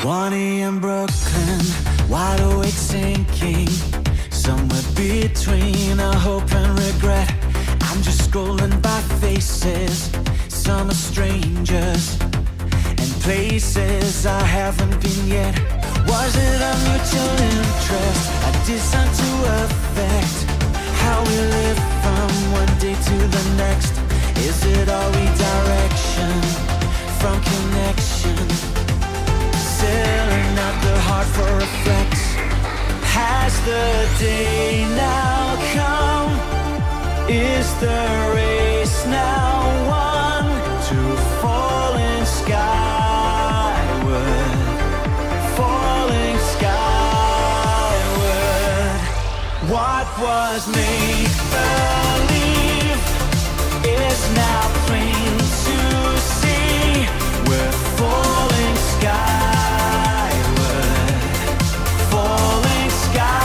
1 a.m. Brooklyn, wide awake thinking, somewhere between a hope and regret. I'm just scrolling by faces, some are strangers, and places I haven't been yet. Was it a mutual interest, a design to affect how we live from one day to the next? Is it all redirection from connection? Selling out the heart for a flex. Has the day now come? Is the race now won? To falling skyward, falling skyward. What was make-believe is now plain to see. We're falling skyward, falling skyward.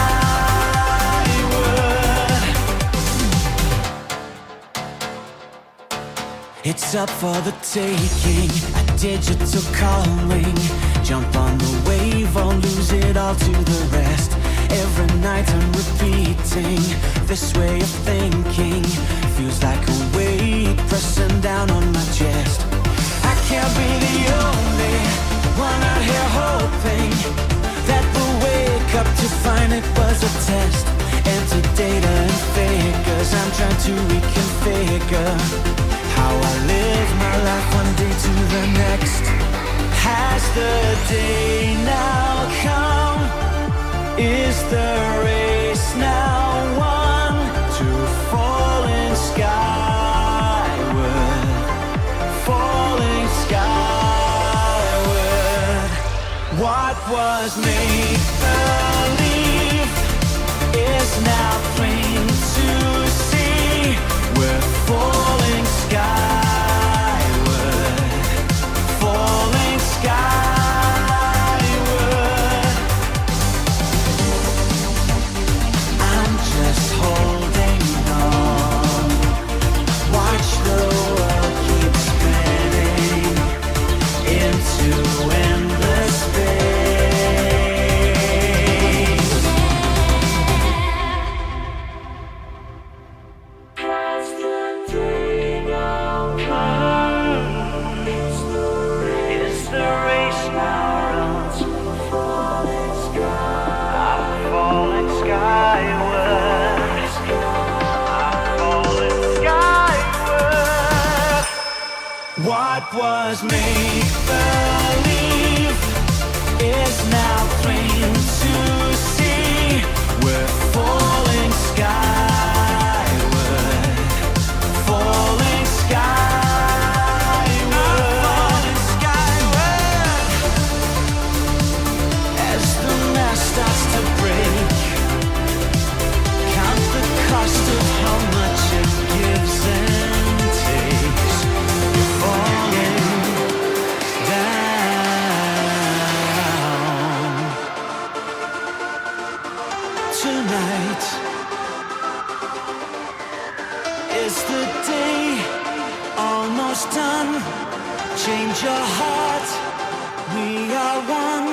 It's up for the taking, a digital calling. Jump on the wave or lose it all to the rest. Every night I'm repeating this way of thinking. Feels like a weight pressing down on my chest. I can't be the only one out here hoping that we'll wake up to find it was a test. Enter data and figures, I'm trying to reconfigure how I live my life one day to the next. Has the day now come? Is the race now won? To falling skyward, falling skyward. What was make-believe is now plain to see. We're falling skyward, falling skyward. I'm just holding on. Watch the world keep spinning into endless space. Has the day now come? Is the race now run? To falling sky. I'm falling skyward. I'm falling skyward. What was make-believe is now plain to see. We're falling skyward, falling skyward, falling skyward. As the mass starts to break, count the cost of how much it gives and takes. You're falling down. Tonight is the day almost done. Change your heart, we are one.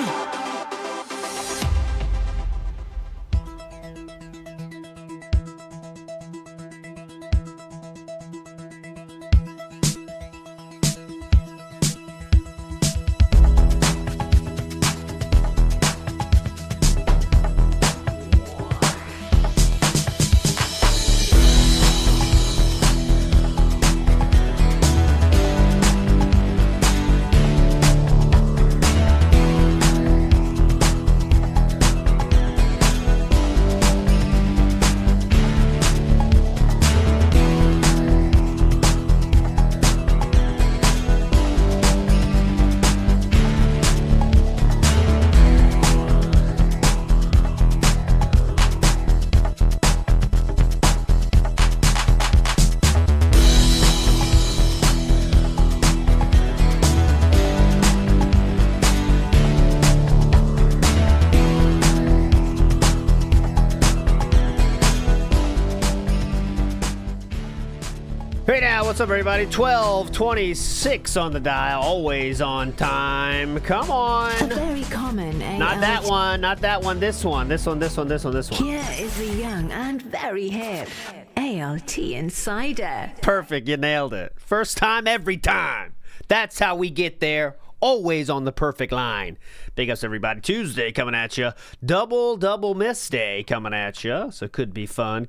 up, everybody? 12:26 on the dial, always on time. Come on. A very common Not that one, not that one, this one. This one. Here is the young and very hip ALT Insider. Perfect, you nailed it. First time, every time. That's how we get there. Always on the perfect line. Big ups, everybody. Tuesday coming at you. Double miss day coming at you. So could be fun.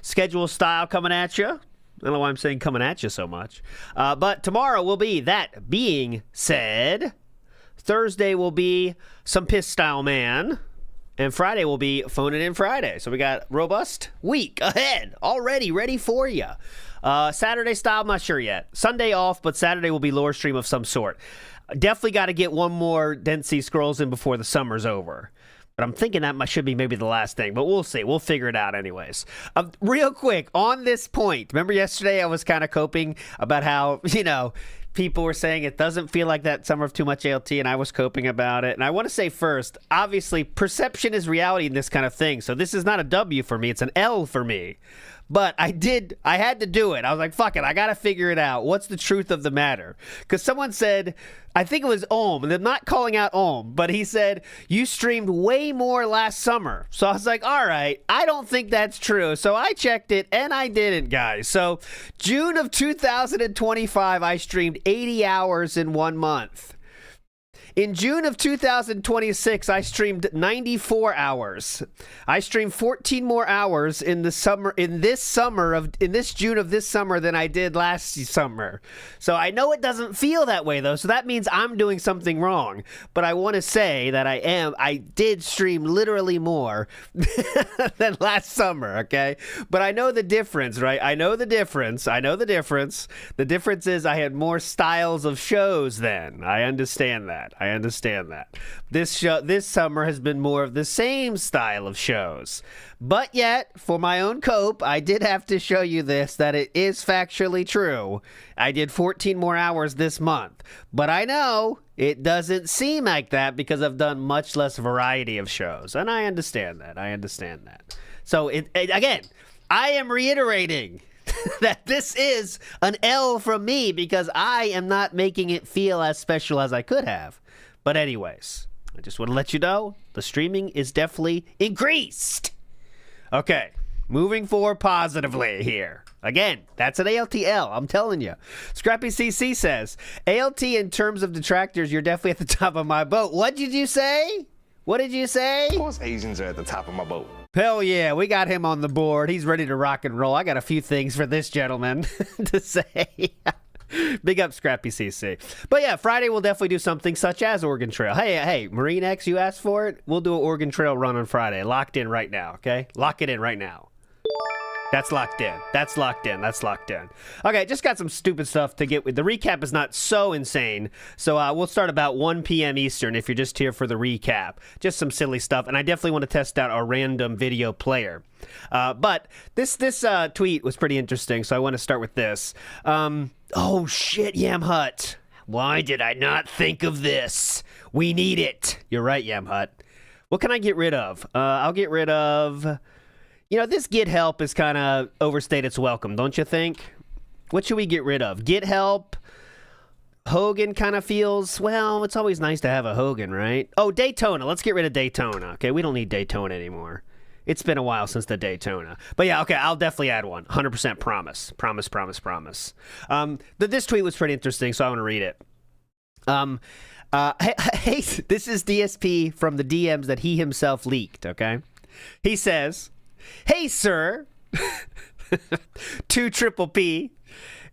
Schedule style coming at you. I don't know why I'm saying coming at you so much. But tomorrow will be that being said. Thursday will be some piss style man. And Friday will be Phone It In Friday. So we got robust week ahead. Already ready for you. Saturday style, I'm not sure yet. Sunday off, but Saturday will be lower stream of some sort. Definitely got to get one more Densey Scrolls in before the summer's over. But I'm thinking that should be maybe the last thing. But we'll see. We'll figure it out anyways. Real quick, on this point. Remember yesterday I was kind of coping about how, people were saying it doesn't feel like that summer of too much ALT, and I was coping about it. And I want to say first, obviously, perception is reality in this kind of thing. So this is not a W for me. It's an L for me. But I had to do it. I was like, fuck it, I got to figure it out. What's the truth of the matter? Because someone said, I think it was Ohm, and I'm not calling out Ohm, but he said, you streamed way more last summer. So I was like, all right, I don't think that's true. So I checked it, and I didn't, guys. So June of 2025, I streamed 80 hours in 1 month. In June of 2026, I streamed 94 hours. I streamed 14 more hours in this June of this summer than I did last summer. So I know it doesn't feel that way though. So that means I'm doing something wrong. But I want to say that I did stream literally more than last summer, okay? But I know the difference, right? I know the difference. The difference is I had more styles of shows then. I understand that. This summer has been more of the same style of shows. But yet, for my own cope, I did have to show you this, that it is factually true. I did 14 more hours this month. But I know it doesn't seem like that because I've done much less variety of shows. And I understand that. So, again, I am reiterating that this is an L from me because I am not making it feel as special as I could have. But anyways, I just want to let you know the streaming is definitely increased. Okay, moving forward positively here. Again, that's an ALTL, I'm telling you. Scrappy CC says, ALT in terms of detractors, you're definitely at the top of my boat. What did you say? Of course Asians are at the top of my boat. Hell yeah, we got him on the board. He's ready to rock and roll. I got a few things for this gentleman to say. Big up Scrappy CC. But yeah, Friday we'll definitely do something such as Oregon Trail. Hey, Marine X, you asked for it? We'll do an Oregon Trail run on Friday. Locked in right now, okay? Lock it in right now. That's locked in. Okay, just got some stupid stuff to get with. The recap is not so insane. So we'll start about 1 p.m. Eastern if you're just here for the recap. Just some silly stuff. And I definitely want to test out our random video player. But this tweet was pretty interesting, so I want to start with this. Oh, shit, Yam Hut. Why did I not think of this? We need it. You're right, Yam Hut. What can I get rid of? I'll get rid of... this get help is kind of overstayed its welcome, don't you think? What should we get rid of? Get help? Hogan kind of feels, well, it's always nice to have a Hogan, right? Oh, Daytona. Let's get rid of Daytona. Okay, we don't need Daytona anymore. It's been a while since the Daytona. But yeah, okay, I'll definitely add one. 100% promise. Promise. This tweet was pretty interesting, so I want to read it. Hey, this is DSP from the DMs that he himself leaked, okay? He says... Hey, sir, 2 triple P.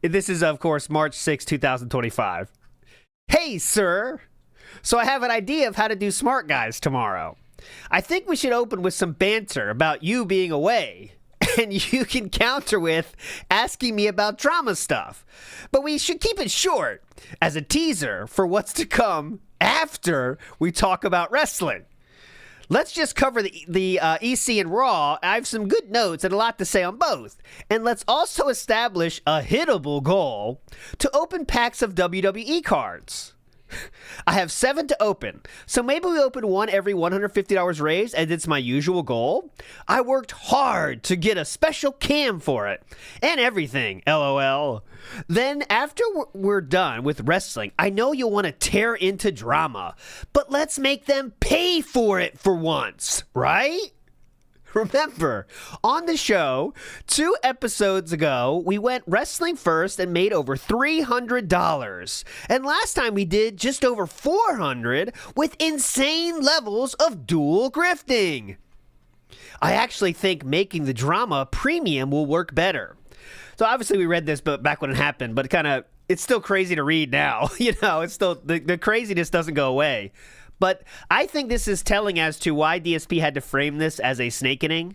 This is, of course, March 6, 2025. Hey, sir. So I have an idea of how to do Smart Guys tomorrow. I think we should open with some banter about you being away. And you can counter with asking me about drama stuff. But we should keep it short as a teaser for what's to come after we talk about wrestling. Let's just cover the EC and Raw. I have some good notes and a lot to say on both. And let's also establish a hittable goal to open packs of WWE cards. I have 7 to open, so maybe we open one every $150 raised, and it's my usual goal. I worked hard to get a special cam for it, and everything, LOL. Then, after we're done with wrestling, I know you'll want to tear into drama, but let's make them pay for it for once, right? Remember, on the show, 2 episodes ago, we went wrestling first and made over $300. And last time we did just over $400 with insane levels of dual grifting. I actually think making the drama premium will work better. So obviously we read this back when it happened, but it's still crazy to read now. It's still, the craziness doesn't go away. But I think this is telling as to why DSP had to frame this as a snakening.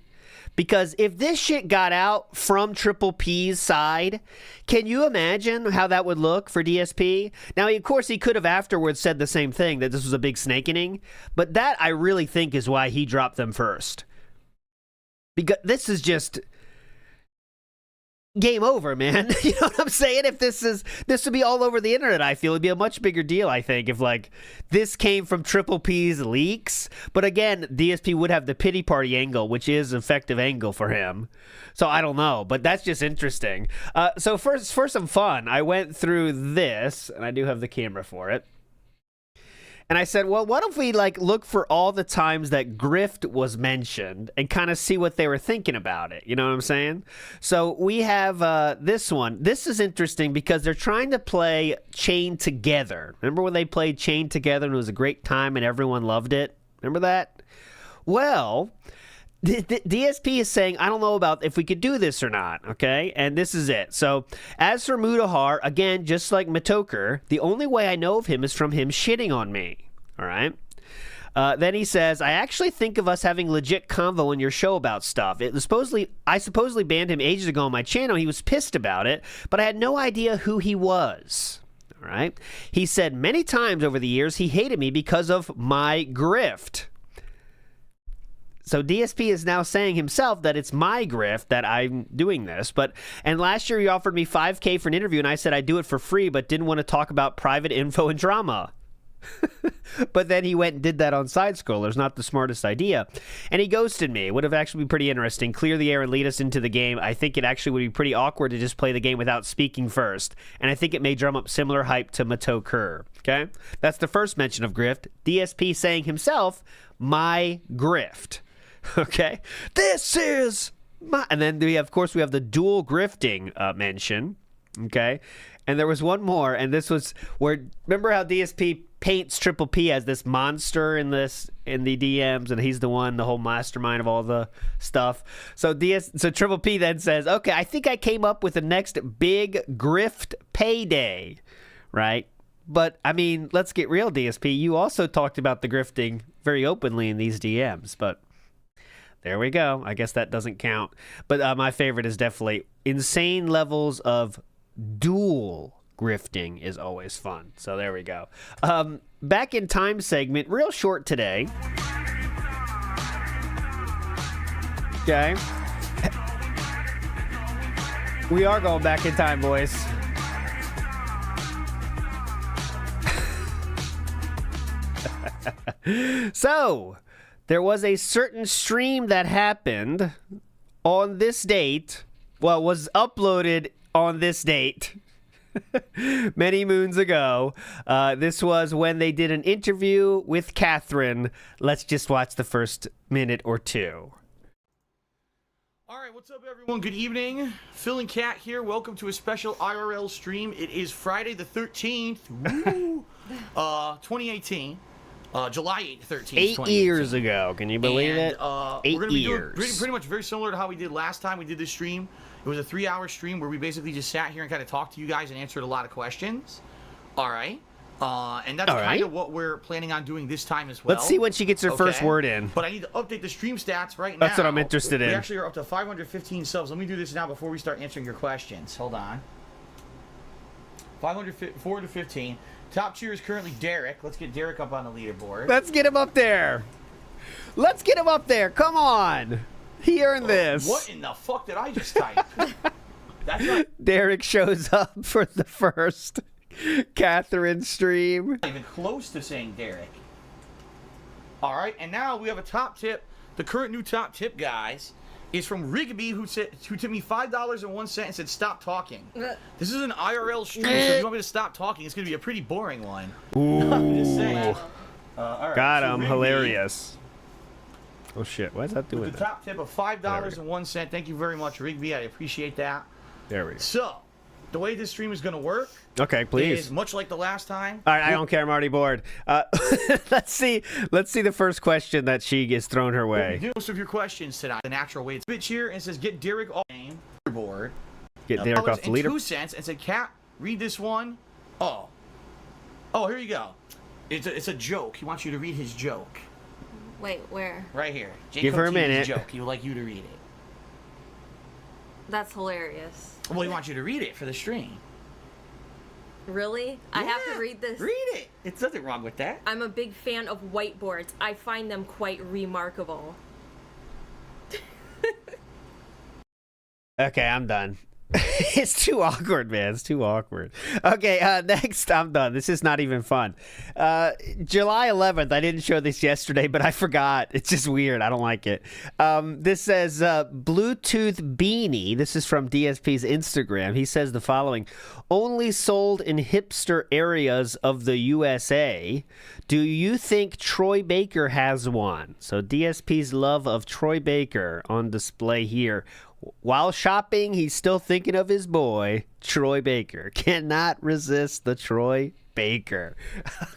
Because if this shit got out from Triple P's side, can you imagine how that would look for DSP? Now, of course, he could have afterwards said the same thing, that this was a big snakening. But that, I really think, is why he dropped them first. Because this is just game over, man. You know what I'm saying? If this would be all over the internet, I feel it'd be a much bigger deal, I think, if this came from Triple P's leaks. But again, DSP would have the pity party angle, which is an effective angle for him. So I don't know, but that's just interesting. So for some fun, I went through this, and I do have the camera for it. And I said, well, what if we look for all the times that grift was mentioned and kind of see what they were thinking about it? You know what I'm saying? So we have this one. This is interesting because they're trying to play Chained Together. Remember when they played Chained Together and it was a great time and everyone loved it? Remember that? Well, DSP is saying, I don't know about if we could do this or not, okay? And this is it. So, as for Mudahar, again, just like Matoker, the only way I know of him is from him shitting on me, all right? Then he says, I actually think of us having legit convo in your show about stuff. I supposedly banned him ages ago on my channel. He was pissed about it, but I had no idea who he was. All right? He said many times over the years he hated me because of my grift. So DSP is now saying himself that it's my grift that I'm doing this. And last year he offered me $5K for an interview, and I said I'd do it for free, but didn't want to talk about private info and drama. But then he went and did that on Side Scrollers. Not the smartest idea. And he ghosted me. Would have actually been pretty interesting. Clear the air and lead us into the game. I think it actually would be pretty awkward to just play the game without speaking first. And I think it may drum up similar hype to Matoker. Okay? That's the first mention of grift. DSP saying himself, my grift. Okay, this is my, and then we have the dual grifting mention. Okay, and there was one more, and this was where, remember how DSP paints Triple P as this monster in the DMs, and he's the whole mastermind of all the stuff. So Triple P then says, okay, I think I came up with the next big grift payday, right? But I mean, let's get real, DSP. You also talked about the grifting very openly in these DMs, but there we go. I guess that doesn't count. But my favorite is definitely insane levels of dual grifting is always fun. So there we go. Back in time segment, real short today. Okay. We are going back in time, boys. So, there was a certain stream that happened on this date, was uploaded on this date many moons ago. This was when they did an interview with Catherine. Let's just watch the first minute or two. All right, what's up, everyone? Good evening. Phil and Kat here. Welcome to a special IRL stream. It is Friday the 13th, 2018. July 8th, 13th, 8 years ago. Can you believe it? 8 we're gonna be years. doing pretty much very similar to how we did last time we did this stream. It was a 3-hour stream where we basically just sat here and kind of talked to you guys and answered a lot of questions. All right. And that's kind of what we're planning on doing this time as well. Let's see when she gets her first word in. But I need to update the stream stats right now. That's what I'm interested in. We actually are up to 515 subs. Let me do this now before we start answering your questions. Hold on. 415. Top cheer is currently Derek. Let's get Derek up on the leaderboard. Let's get him up there. Let's get him up there. Come on. He earned this. What in the fuck did I just type? That's not... Derek shows up for the first Catherine stream. Not even close to saying Derek. All right, and now we have a top tip. The current new top tip, guys, is from Rigby, who tipped me $5.01 and said, "Stop talking." This is an IRL stream, so if you want me to stop talking, it's going to be a pretty boring one. Ooh. I'm just saying. All right, Got so him. Rigby, Hilarious. Oh, shit. Why is that doing with the that? top tip of $5.01. Thank you very much, Rigby. I appreciate that. There we go. So, the way this stream is going to work Okay, please. is much like the last time. All right, I don't care. I'm already bored. Let's see the first question that she gets thrown her way. Most of your questions today. The natural way. It's a bitch here and says, "Get Derek off the leaderboard." Get Derek off the leader. 2 cents and said, "Cat, read this one." Oh, here you go. It's a joke. He wants you to read his joke. Wait, where? Right here. Give her a minute. His joke. He would like you to read it. That's hilarious. Well, he wants you to read it for the stream. Really? I have to read this? Read it. It's nothing wrong with that. I'm a big fan of whiteboards. I find them quite remarkable. Okay, I'm done. It's too awkward, man. It's too awkward. Okay, next, I'm done. This is not even fun. July 11th, I didn't show this yesterday, but I forgot. It's just weird. I don't like it. This says, Bluetooth Beanie. This is from DSP's Instagram. He says the following: only sold in hipster areas of the USA. Do you think Troy Baker has one? So DSP's love of Troy Baker on display here. While shopping, he's still thinking of his boy, Troy Baker. Cannot resist the Troy Baker.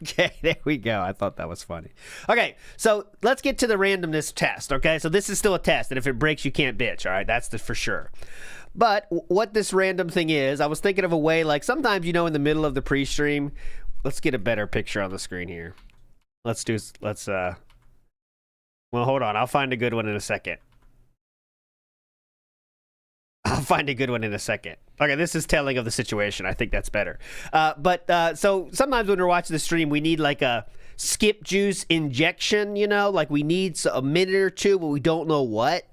Okay, there we go. I thought that was funny. Okay, so let's get to the randomness test, okay? So this is still a test, and if it breaks, you can't bitch, all right? That's for sure. But what this random thing is, I was thinking of a way, like sometimes, in the middle of the pre-stream, let's get a better picture on the screen here. Well, hold on. I'll find a good one in a second. Okay, this is telling of the situation. I think that's better. So sometimes when we're watching the stream, we need like a skip juice injection, like we need a minute or two, but we don't know what,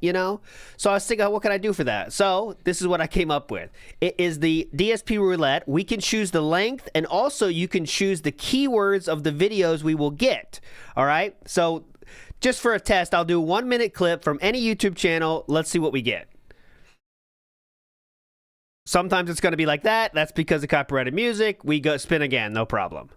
So I was thinking, what can I do for that? So this is what I came up with. It is the DSP roulette. We can choose the length, and also you can choose the keywords of the videos we will get. All right. So just for a test, I'll do a 1 minute clip from any YouTube channel. Let's see what we get. Sometimes it's going to be like that. That's because of copyrighted music. We go spin again. No problem.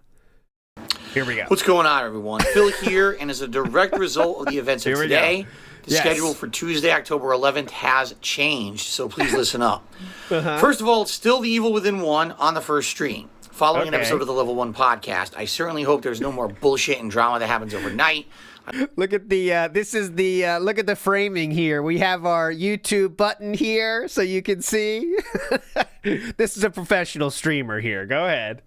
Here we go. What's going on, everyone? Phil here, and as a direct result of the events of today, the schedule for Tuesday, October 11th has changed, so please listen up. First of all, it's still The Evil Within 1 on the first stream. Following an episode of the Level 1 podcast, I certainly hope there's no more bullshit and drama that happens overnight. Look at the, look at the framing here. We have our YouTube button here so you can see. This is a professional streamer here. Go ahead.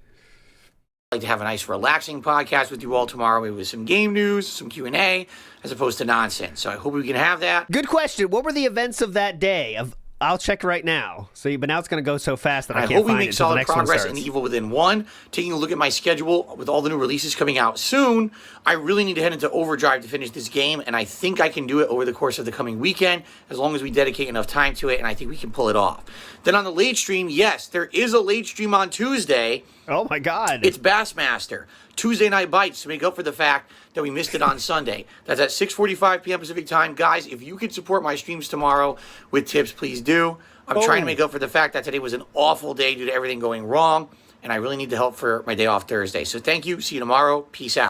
I'd like to have a nice relaxing podcast with you all tomorrow, maybe with some game news, some Q&A, as opposed to nonsense. So I hope we can have that. Good question. What were the events of that day? I'll check right now. But now it's going to go so fast that I can't find it. I hope we make solid progress in The Evil Within 1. Taking a look at my schedule with all the new releases coming out soon, I really need to head into overdrive to finish this game, and I think I can do it over the course of the coming weekend, as long as we dedicate enough time to it, and I think we can pull it off. Then on the late stream, yes, there is a late stream on Tuesday. Oh my God. It's Bassmaster. Tuesday Night Bites to make up for the fact that we missed it on Sunday. That's at 6:45 p.m. Pacific time. Guys, if you could support my streams tomorrow with tips, please do. I'm trying to make up for the fact that today was an awful day due to everything going wrong, and I really need the help for my day off Thursday. So thank you. See you tomorrow. Peace out.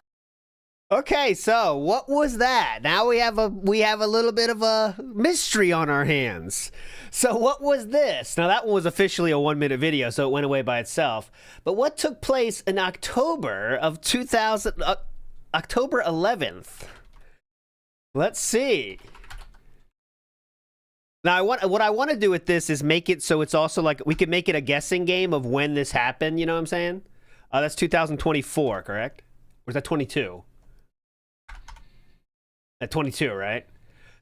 Okay, so what was that? Now we have a little bit of a mystery on our hands. So what was this? Now that one was officially a 1 minute video, so it went away by itself. But what took place in October of 2000, October 11th? Let's see. Now what I want to do with this is make it so it's also like we could make it a guessing game of when this happened. You know what I'm saying? That's 2024, correct? Or is that 22? At 22, right?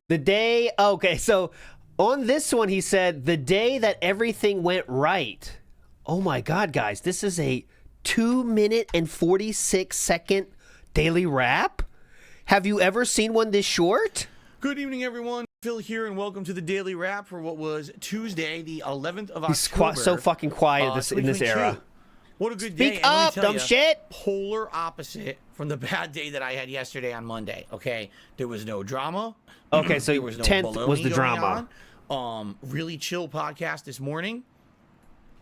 The day, okay, so on this one, he said, the day that everything went right. Oh my God, guys, this is a 2 minute and 46 second daily wrap? Have you ever seen one this short? Good evening, everyone. Phil here, and welcome to the Daily Wrap for what was Tuesday, the 11th of October. He's so fucking quiet in this era. What a good day. Speak And let me up, tell dumb ya, shit. Polar opposite from the bad day that I had yesterday on Monday. Okay, there was no drama. Okay, so there was no 10th was the baloney going drama. on. Really chill podcast this morning,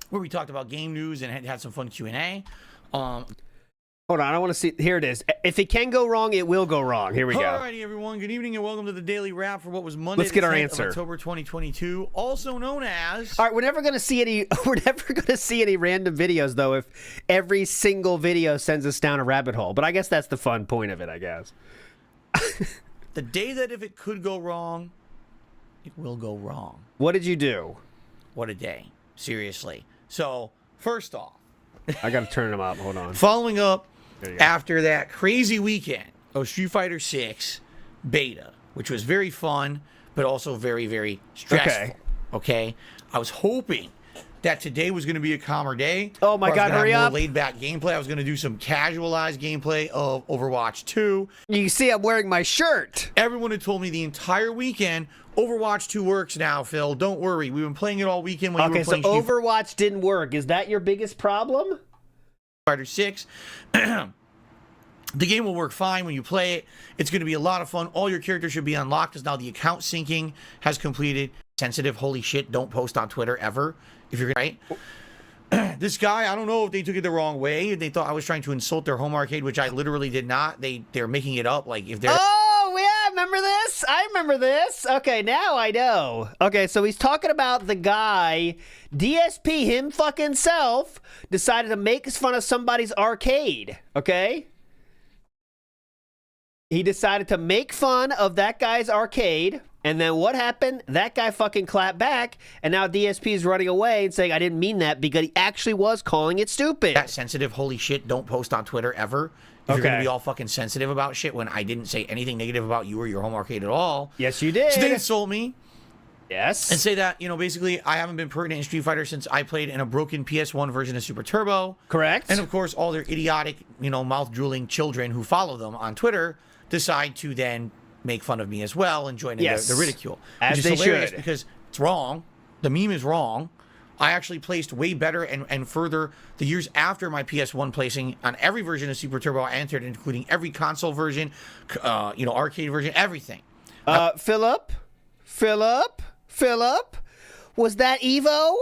where we talked about game news and had some fun Q&A. Hold on, I want to see. Here it is. If it can go wrong, it will go wrong. Here we go. Alrighty, everyone. Good evening and welcome to the Daily Wrap for what was Monday, Let's get our 10th of answer. October 2022, also known as. All right, we're never gonna see any. We're never gonna see any random videos though. If every single video sends us down a rabbit hole, but I guess that's the fun point of it. I guess. The day that if it could go wrong, it will go wrong. What did you do? What a day. Seriously. So, first off, I gotta turn them up. Hold on. following up There you go. after that crazy weekend of Street Fighter 6 beta, which was very fun, but also very, very stressful. Okay. I was hoping that today was going to be a calmer day. Oh my where I was God, gonna hurry have up. more laid back gameplay. I was going to do some casualized gameplay of Overwatch 2. You see, I'm wearing my shirt. Everyone had told me the entire weekend, Overwatch 2 works now, Phil. Don't worry. We've been playing it all weekend when you Okay, were so playing Street Overwatch didn't work. Is that your biggest problem? Fighter 6. The game will work fine when you play it. It's going to be a lot of fun. All your characters should be unlocked because now the account syncing has completed. Sensitive, holy shit, don't post on Twitter ever if you're right. This guy, I don't know if they took it the wrong way. They thought I was trying to insult their home arcade, which I literally did not. They're making it up like if they're Oh, yeah, remember this? I remember this. Okay, now I know. Okay, so he's talking about the guy, DSP, him fucking self, decided to make fun of somebody's arcade, okay? He decided to make fun of that guy's arcade, and then what happened? That guy fucking clapped back, and now DSP is running away and saying, I didn't mean that, because he actually was calling it stupid. that sensitive, holy shit, don't post on Twitter ever. If you're going to Okay. be all fucking sensitive about shit when I didn't say anything negative about you or your home arcade at all. Yes, you did. So they insult me. Yes. And say that, basically, I haven't been pertinent in Street Fighter since I played in a broken PS1 version of Super Turbo. Correct. And of course, all their idiotic, mouth-drooling children who follow them on Twitter decide to then make fun of me as well and join in Yes. the ridicule. As which they is hilarious should. because it's wrong. The meme is wrong. I actually placed way better and further the years after my PS1 placing on every version of Super Turbo I entered, including every console version, arcade version, everything. Philip, was that Evo?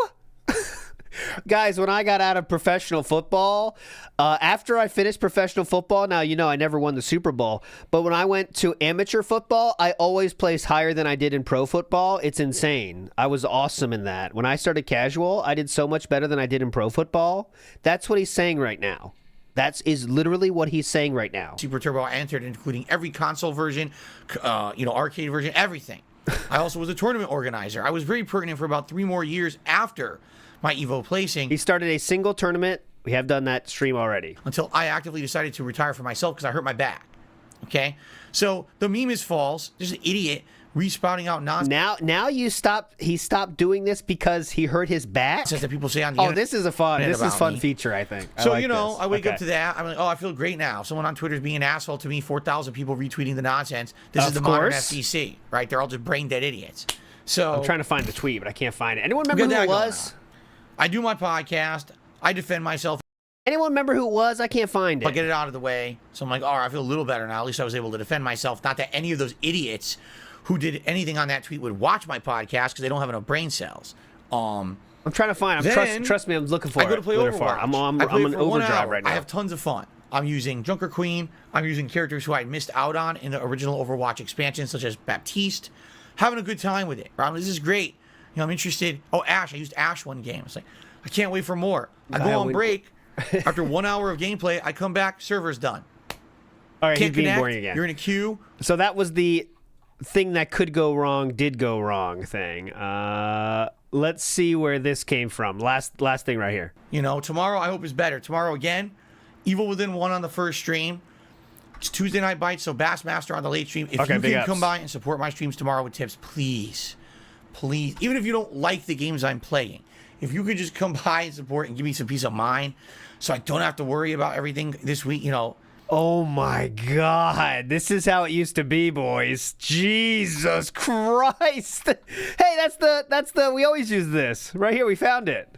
Guys, when I got out of professional football, after I finished professional football, now I never won the Super Bowl, but when I went to amateur football, I always placed higher than I did in pro football. It's insane. I was awesome in that. When I started casual, I did so much better than I did in pro football. That's what he's saying right now. That is literally what he's saying right now. Super Turbo I entered, including every console version, arcade version, everything. I also was a tournament organizer. I was very pertinent for about 3 more years after my Evo placing He started a single tournament. We have done that stream already. until I actively decided to retire for myself because I hurt my back. Okay? So the meme is false. There's an idiot respouting out nonsense Now he stopped doing this because he hurt his back. that people say on the Oh, internet. this is a fun about fun me. feature, I think. So, I like this. I wake Okay. up to that. I'm like, I feel great now. Someone on Twitter is being an asshole to me. 4,000 people retweeting the nonsense. This is Of the modern course. FCC, right? They're all just brain dead idiots. So I'm trying to find the tweet, but I can't find it. Anyone we remember got who it that going was? on. I do my podcast. I defend myself. Anyone remember who it was? I can't find I get it. it out of the way. So I'm like, all right, I feel a little better now. At least I was able to defend myself. Not that any of those idiots who did anything on that tweet would watch my podcast because they don't have enough brain cells. I'm trying to find. Then Trust me, I'm looking for I it. go to play Looking Overwatch. for it. I'm I play in for 1 overdrive hour. right now. I have tons of fun. I'm using Junker Queen. I'm using characters who I missed out on in the original Overwatch expansion, such as Baptiste. Having a good time with it. Right? This is great. I'm interested. Oh, Ash. I used Ash one game. It's like, I can't wait for more. I go on break. After 1 hour of gameplay, I come back. Server's done. All right, he's Can't being connect. boring again. You're in a queue. So that was the thing that could go wrong, did go wrong thing. Let's see where this came from. Last thing right here. Tomorrow I hope is better. Tomorrow again, Evil Within 1 on the first stream. It's Tuesday Night Bites, so Bassmaster on the late stream. If Okay, you big can ups. come by and support my streams tomorrow with tips, please. Please. Even if you don't like the games I'm playing, if you could just come by and support and give me some peace of mind so I don't have to worry about everything this week, Oh my God! This is how it used to be, boys. Jesus Christ! Hey, that's the. We always use this right here. We found it.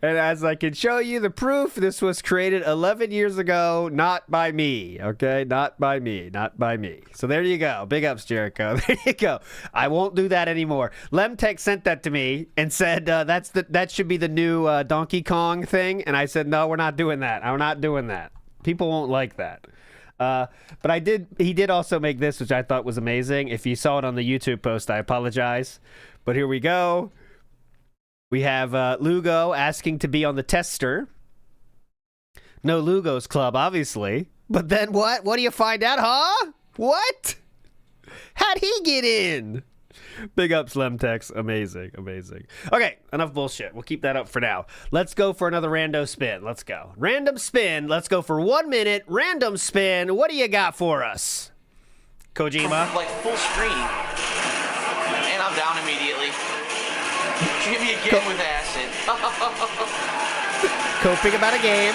And as I can show you the proof, this was created 11 years ago, not by me, okay? Not by me, not by me. So there you go. Big ups, Jericho. There you go. I won't do that anymore. Lemtech sent that to me and said that should be the new Donkey Kong thing. And I said, no, we're not doing that. I'm not doing that. People won't like that. But he did also make this, which I thought was amazing. If you saw it on the YouTube post, I apologize. But here we go. We have Lugo asking to be on the tester. No Lugo's club, obviously. But then what? What do you find out, huh? What? How'd he get in? Big ups, Lemtex. Amazing, amazing. Okay, enough bullshit. We'll keep that up for now. Let's go for another rando spin. Let's go. Random spin. Let's go for 1 minute. Random spin. What do you got for us? Kojima? Like full screen. And I'm down immediately. She hit me again with acid. Coping about a game.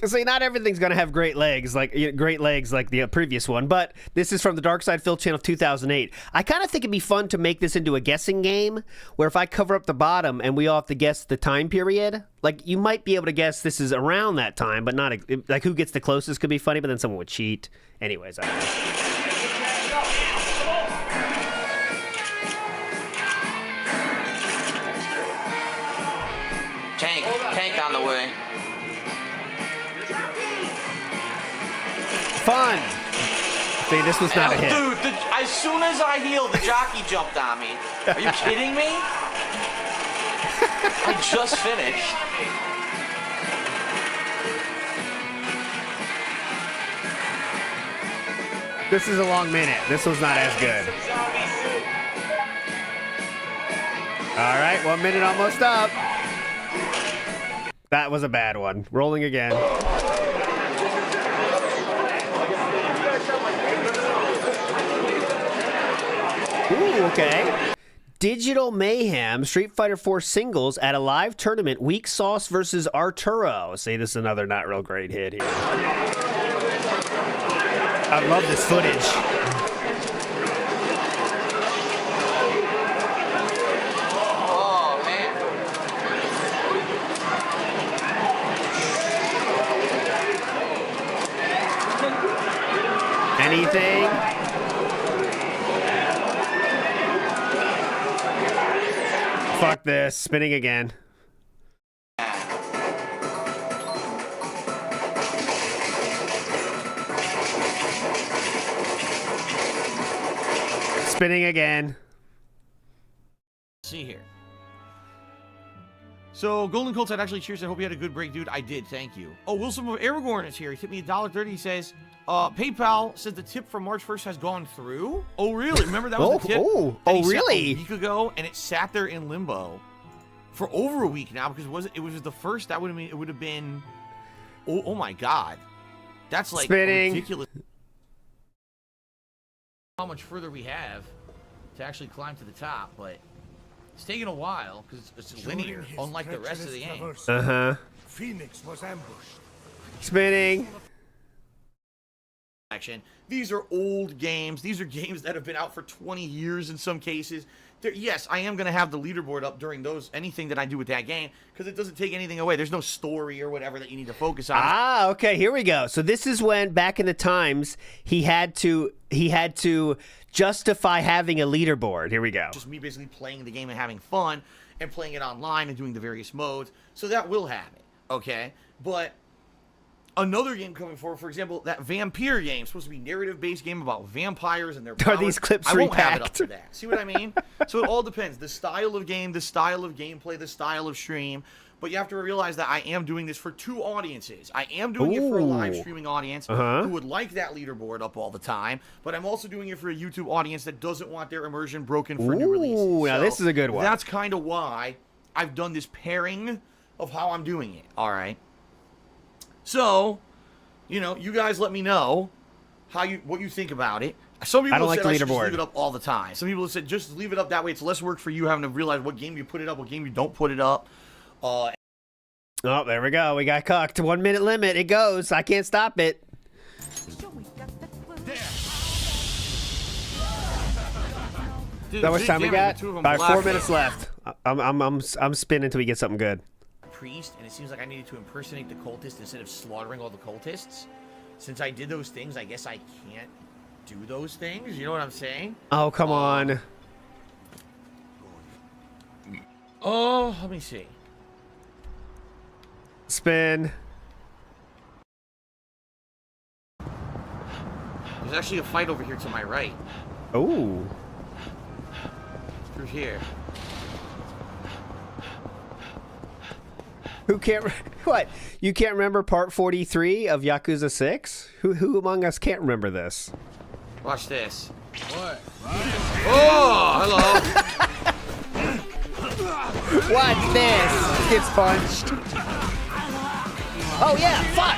See, not everything's gonna have great legs like the previous one, but this is from the Dark Side Phil channel of 2008. I kind of think it'd be fun to make this into a guessing game, where if I cover up the bottom and we all have to guess the time period, like you might be able to guess this is around that time, but not like who gets the closest could be funny, but then someone would cheat. Anyways, I don't know. Tank on the way. Fun. See, this was not a hit. Dude, as soon as I healed, the jockey jumped on me. Are you kidding me? I just finished. This is a long minute. This was not as good. All right, 1 minute almost up. That was a bad one. Rolling again. Ooh, okay. Digital Mayhem, Street Fighter 4 singles at a live tournament, Weak Sauce versus Arturo. See, this is another not real great hit here. I love this footage. Oh, man. Anything? Fuck this. Spinning again. Spinning again. See here. So, Golden Colt said, actually, cheers. I hope you had a good break, dude. I did. Thank you. Oh, Wilson of Aragorn is here. He tipped me $1.30. He says, PayPal says the tip from March 1st has gone through. Oh, really? Remember that was the tip? Really? A week ago, and it sat there in limbo for over a week now because it was the first. That would mean it would have been. Oh my God, that's like spinning. Ridiculous. How much further we have to actually climb to the top, but it's taking a while because it's linear, unlike the rest of the game. Phoenix was ambushed. Spinning. These are old games. These are games that have been out for 20 years in some cases. Yes, I am going to have the leaderboard up during anything that I do with that game because it doesn't take anything away. There's no story or whatever that you need to focus on. Ah, okay, here we go. So this is when back in the times he had to justify having a leaderboard. Here we go. Just me basically playing the game and having fun and playing it online and doing the various modes. So that will have it, okay? But another game coming forward, for example, that Vampire game, supposed to be narrative-based game about vampires and their powers. Are these clips I won't have it up repacked? for that. See what I mean? So it all depends. The style of game, the style of gameplay, the style of stream. But you have to realize that I am doing this for two audiences. I am doing it for a live streaming audience who would like that leaderboard up all the time. But I'm also doing it for a YouTube audience that doesn't want their immersion broken for new releases. Ooh, now this is a good one. That's kind of why I've done this pairing of how I'm doing it. All right. So, you guys let me know what you think about it. Some people said I should just leave it up all the time. Some people said just leave it up that way. It's less work for you having to realize what game you put it up, what game you don't put it up. Oh, there we go. We got cucked. 1 minute limit. It goes. I can't stop it. There. Dude, How much time we got? two of All them right, 4 black. minutes left. I'm spinning until we get something good. Priest, and it seems like I needed to impersonate the cultist instead of slaughtering all the cultists. Since I did those things, I guess I can't do those things. You know what I'm saying? Oh, come on. Oh, let me see. Spin. There's actually a fight over here to my right. Oh. Through here. Who can't? What? You can't remember part 43 of Yakuza 6? Who among us can't remember this? Watch this. What? Oh, hello. Watch this. Gets punched. Oh yeah, fuck.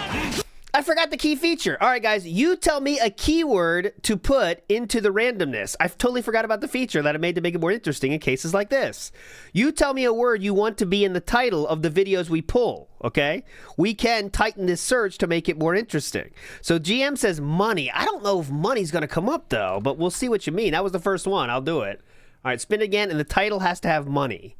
I forgot the key feature. All right, guys, you tell me a keyword to put into the randomness. I totally forgot about the feature that I made to make it more interesting in cases like this. You tell me a word you want to be in the title of the videos we pull, okay? We can tighten this search to make it more interesting. So GM says money. I don't know if money's going to come up, though, but we'll see what you mean. That was the first one. I'll do it. All right, spin again, and the title has to have money.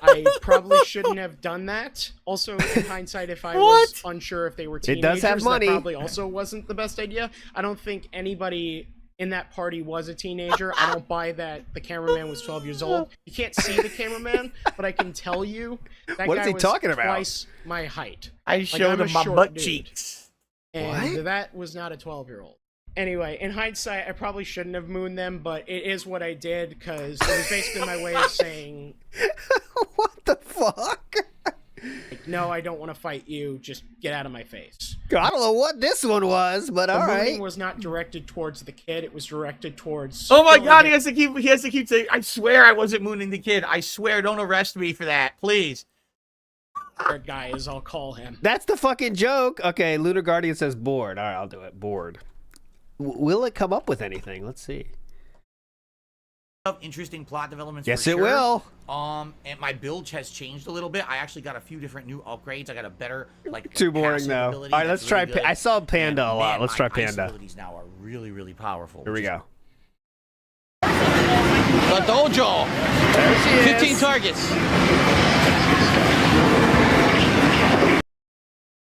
I probably shouldn't have done that. Also, in hindsight, if I was unsure if they were teenagers, It does have money. that probably also wasn't the best idea. I don't think anybody in that party was a teenager. I don't buy that the cameraman was 12 years old. You can't see the cameraman, but I can tell you that What guy is he was talking about? twice my height. I showed him my butt cheeks. And that was not a 12-year-old. Anyway, in hindsight, I probably shouldn't have mooned them, but it is what I did, because it was basically my way of saying... What the fuck? Like, no, I don't want to fight you, just get out of my face. I don't know what this one was, but all The right. mooning was not directed towards the kid, it was directed towards... Oh my god, he has to keep saying, I swear I wasn't mooning the kid. I swear, don't arrest me for that, please. Third guy, as I'll call him. That's the fucking joke. Okay, Lunar Guardian says bored. All right, I'll do it. Bored. Will it come up with anything? Let's see. Interesting plot developments. Yes, for it sure. will. And my build has changed a little bit. I actually got a few different new upgrades. I got a better, like, Too boring passive though. ability All right, that's let's try. really good. I saw Panda And, a lot. man, Let's try my ice Panda. abilities now are really, really powerful. Here we go. The dojo. There she is. 15 targets.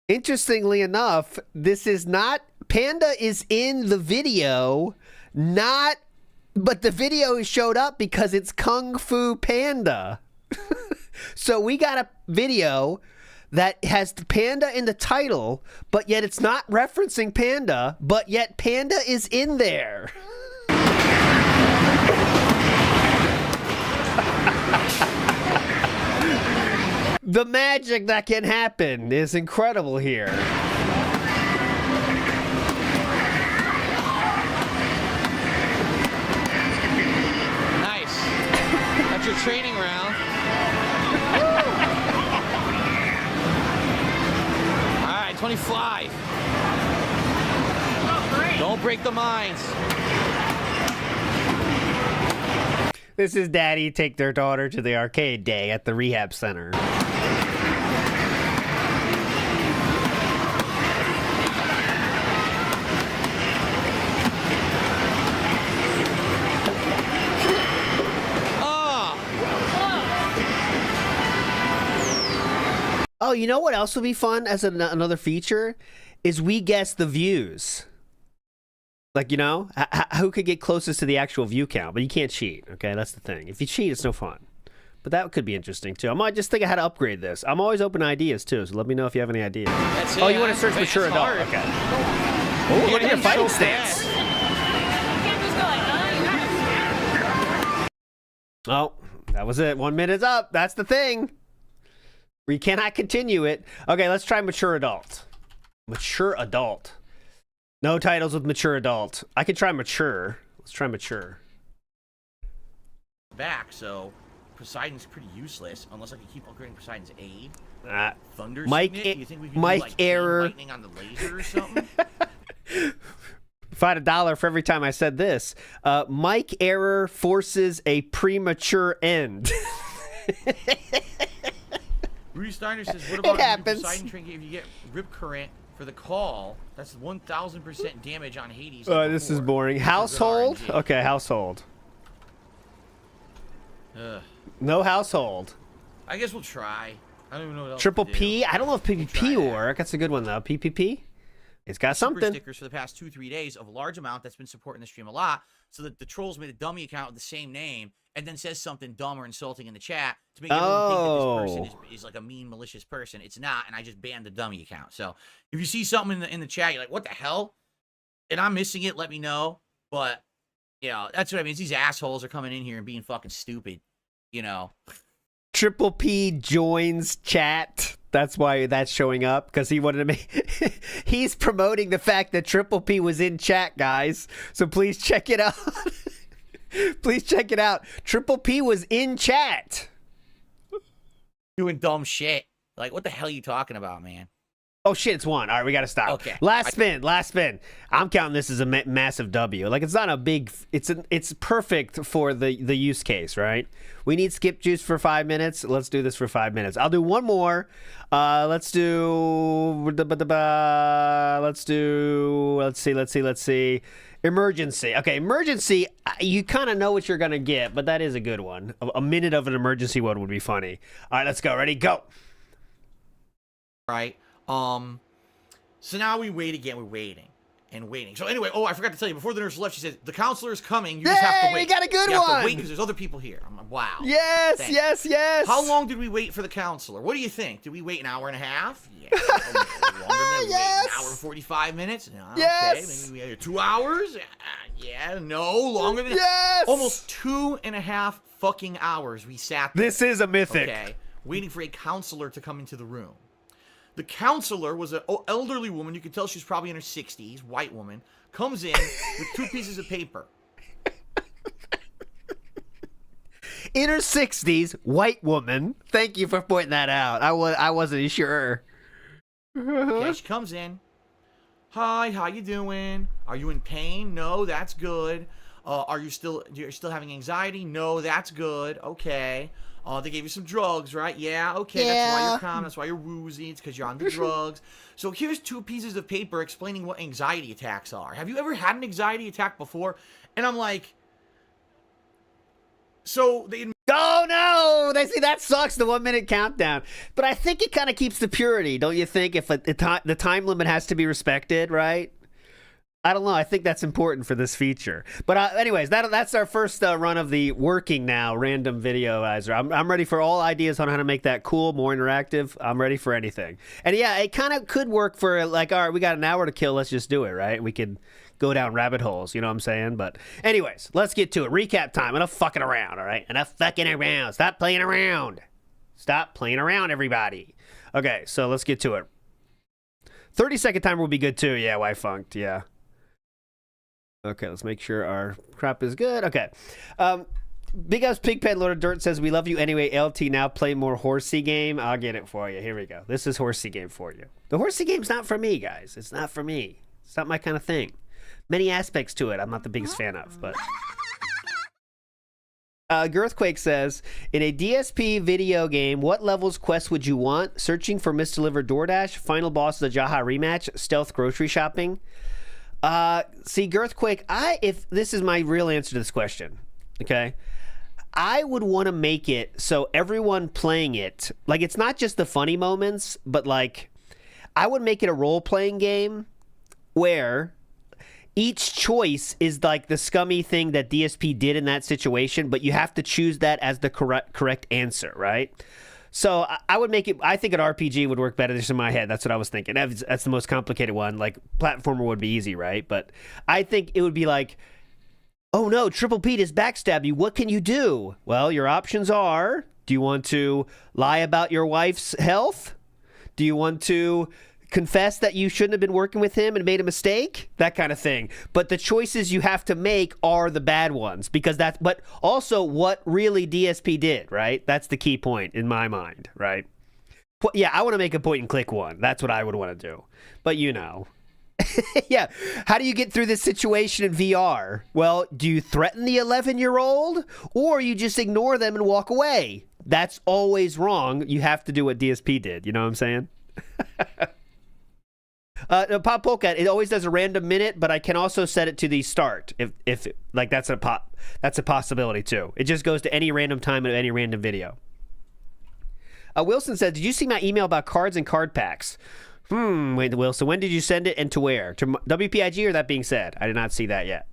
Interestingly enough, this is not Panda is in the video, but the video showed up because it's Kung Fu Panda. So we got a video that has Panda in the title, but yet it's not referencing Panda, but yet Panda is in there. The magic that can happen is incredible here. Nice. That's your training round. All right, 25. Don't break the mines. This is Daddy take their daughter to the arcade day at the rehab center. Oh, you know what else would be fun as another feature? Is we guess the views. Like, you know, who could get closest to the actual view count? But you can't cheat, okay? That's the thing. If you cheat, it's no fun. But that could be interesting, too. I might just think I had to upgrade this. I'm always open to ideas, too, so let me know if you have any ideas. That's it. Oh, you want to search mature adult? Hard. Okay. Oh, look at your fighting stance. Oh, that was it. 1 minute's up. That's the thing. We cannot continue it. Okay, let's try mature adult. Mature adult. No titles with mature adult. I could try mature. Let's try mature. Back, so Poseidon's pretty useless unless I can keep upgrading Poseidon's aid. Thunder Mike, Signet? You think we could Mike do, like, error. lightning on the laser or something? If I had $1 for every time I said this, Mike error forces a premature end. Rudy Steiner says, what about happens. Poseidon trinket if you get Rip Current for the call. That's 1,000% damage on Hades. This is boring. Household? Okay, household. No household. I guess we'll try. I don't even know what else Triple to do. P? I don't know if PvP will work. That's a good one, though. PPP? It's got Super something. stickers for the past 2-3 days of a large amount that's been supporting the stream a lot, so that the trolls made a dummy account with the same name and then says something dumb or insulting in the chat to make everyone think that this person is like a mean, malicious person. It's not, and I just banned the dummy account. So if you see something in the chat, you're like, what the hell? And I'm missing it, let me know. But, you know, that's what I mean. These assholes are coming in here and being fucking stupid, you know. Triple P joins chat. That's why that's showing up, because he wanted to make... He's promoting the fact that Triple P was in chat, guys. So please check it out. Please check it out. Triple P was in chat. Doing dumb shit. Like, what the hell are you talking about, man? Oh, shit, it's one. All right, we got to stop. Okay. Last spin. I'm counting this as a massive W. Like, it's not a big... It's perfect for the use case, right? We need skip juice for 5 minutes. Let's do this for 5 minutes. I'll do one more. Let's see. Emergency. Okay, emergency, you kind of know what you're going to get, but that is a good one. A minute of an emergency one would be funny. All right, let's go. Ready? Go. Right. So now we wait again. We're waiting and waiting. So anyway, I forgot to tell you, before the nurse left, she said, the counselor is coming. You just have to wait. We got a good you one. have to wait because there's other people here. I'm like, wow. Yes, Thanks. yes. How long did we wait for the counselor? What do you think? Did we wait an hour and a half? Yeah. Longer than we Yes. wait an hour and 45 minutes? No, Yes. Okay. Maybe we had 2 hours? Yeah. No. Longer than Yes. almost 2.5 fucking hours we sat there. This is a mythic. Okay. Waiting for a counselor to come into the room. The counselor was an elderly woman. You could tell she's probably in her 60s, white woman. Comes in with 2 pieces of paper. In her 60s, white woman. Thank you for pointing that out. I wasn't sure. Okay, she comes in. Hi, how you doing? Are you in pain? No, that's good. You're still having anxiety? No, that's good. Okay. They gave you some drugs, right? Yeah, okay, Yeah. That's why you're calm, that's why you're woozy, it's because you're on the drugs. So here's 2 pieces of paper explaining what anxiety attacks are. Have you ever had an anxiety attack before? And I'm like, so they... Oh, no! They see, that sucks, the 1 minute countdown. But I think it kind of keeps the purity, don't you think? If the time limit has to be respected, right? I don't know. I think that's important for this feature. But anyways, that's our first run of the working now random videoizer. I'm ready for all ideas on how to make that cool, more interactive. I'm ready for anything. And yeah, it kind of could work for like, all right, we got an hour to kill. Let's just do it, right? We could go down rabbit holes, you know what I'm saying? But anyways, let's get to it. Recap time. Enough fucking around, all right? Enough fucking around. Stop playing around. Stop playing around, everybody. Okay, so let's get to it. 30-second timer would be good too. Yeah, why funked? Yeah. Okay, let's make sure our crap is good. Okay. Big Ups Pigpen Loaded Dirt says, we love you anyway, LT. Now play more horsey game. I'll get it for you. Here we go. This is horsey game for you. The horsey game's not for me, guys. It's not for me. It's not my kind of thing. Many aspects to it I'm not the biggest fan of, but... Girthquake says, in a DSP video game, what levels quest would you want? Searching for misdelivered DoorDash, final boss of the Jaha rematch, stealth grocery shopping? See, Girthquake, if this is my real answer to this question, okay, I would want to make it so everyone playing it, like, it's not just the funny moments, but like, I would make it a role-playing game where each choice is like the scummy thing that DSP did in that situation, but you have to choose that as the correct answer, right? So I would make it, I think an RPG would work better just in my head. That's what I was thinking. That's the most complicated one. Like, platformer would be easy, right? But I think it would be like, oh no, Triple P just backstabbed you. What can you do? Well, your options are, do you want to lie about your wife's health? Do you want to confess that you shouldn't have been working with him and made a mistake? That kind of thing. But the choices you have to make are the bad ones, because but also what really DSP did, right? That's the key point in my mind, right? Yeah, I want to make a point and click one. That's what I would want to do. But you know. Yeah. How do you get through this situation in VR? Well, do you threaten the 11-year-old or you just ignore them and walk away? That's always wrong. You have to do what DSP did. You know what I'm saying? Pop Polka, it always does a random minute, but I can also set it to the start if like that's a possibility too. It just goes to any random time of any random video. Wilson said, "Did you see my email about cards and card packs?" Wait, Wilson, when did you send it and to where? To WPIG or That Being Said? I did not see that yet.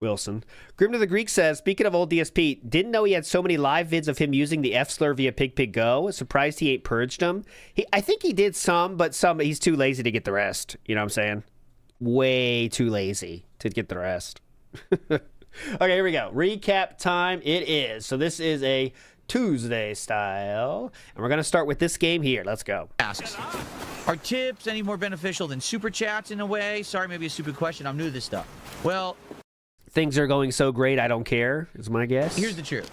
Wilson. Grim to the Greek says, speaking of old DSP, didn't know he had so many live vids of him using the F-slur via Pig Go. Surprised he ain't purged them. I think he did some, but he's too lazy to get the rest. You know what I'm saying? Way too lazy to get the rest. Okay, here we go. Recap time it is. So this is a Tuesday style, and we're going to start with this game here. Let's go. Asks, are tips any more beneficial than super chats in a way? Sorry, maybe a stupid question. I'm new to this stuff. Well, things are going so great, I don't care, is my guess. Here's the truth.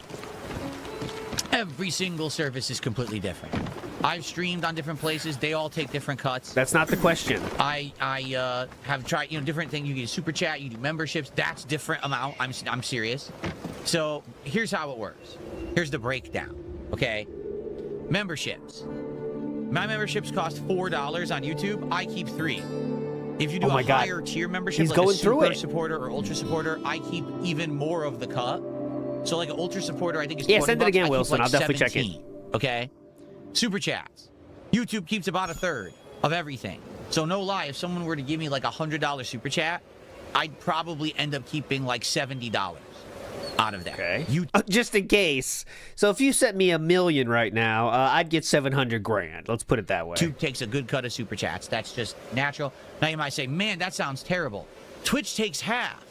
Every single service is completely different. I've streamed on different places. They all take different cuts. That's not the question. I have tried, different things. You get a super chat, you do memberships. That's different amount. I'm serious. So here's how it works. Here's the breakdown. Okay, memberships. My memberships cost $4 on YouTube. I keep $3. If you do a higher tier membership, like a super supporter or ultra supporter, I keep even more of the cut. So like an ultra supporter, I think is $20. Send it again, Wilson. I'll definitely check it. Okay. Super chats. YouTube keeps about 1/3 of everything. So no lie, if someone were to give me like $100 super chat, I'd probably end up keeping like $70 out of that. Okay. Just in case. So if you sent me $1 million right now, I'd get 700 grand. Let's put it that way. YouTube takes a good cut of super chats. That's just natural. Now you might say, man, that sounds terrible. Twitch takes half.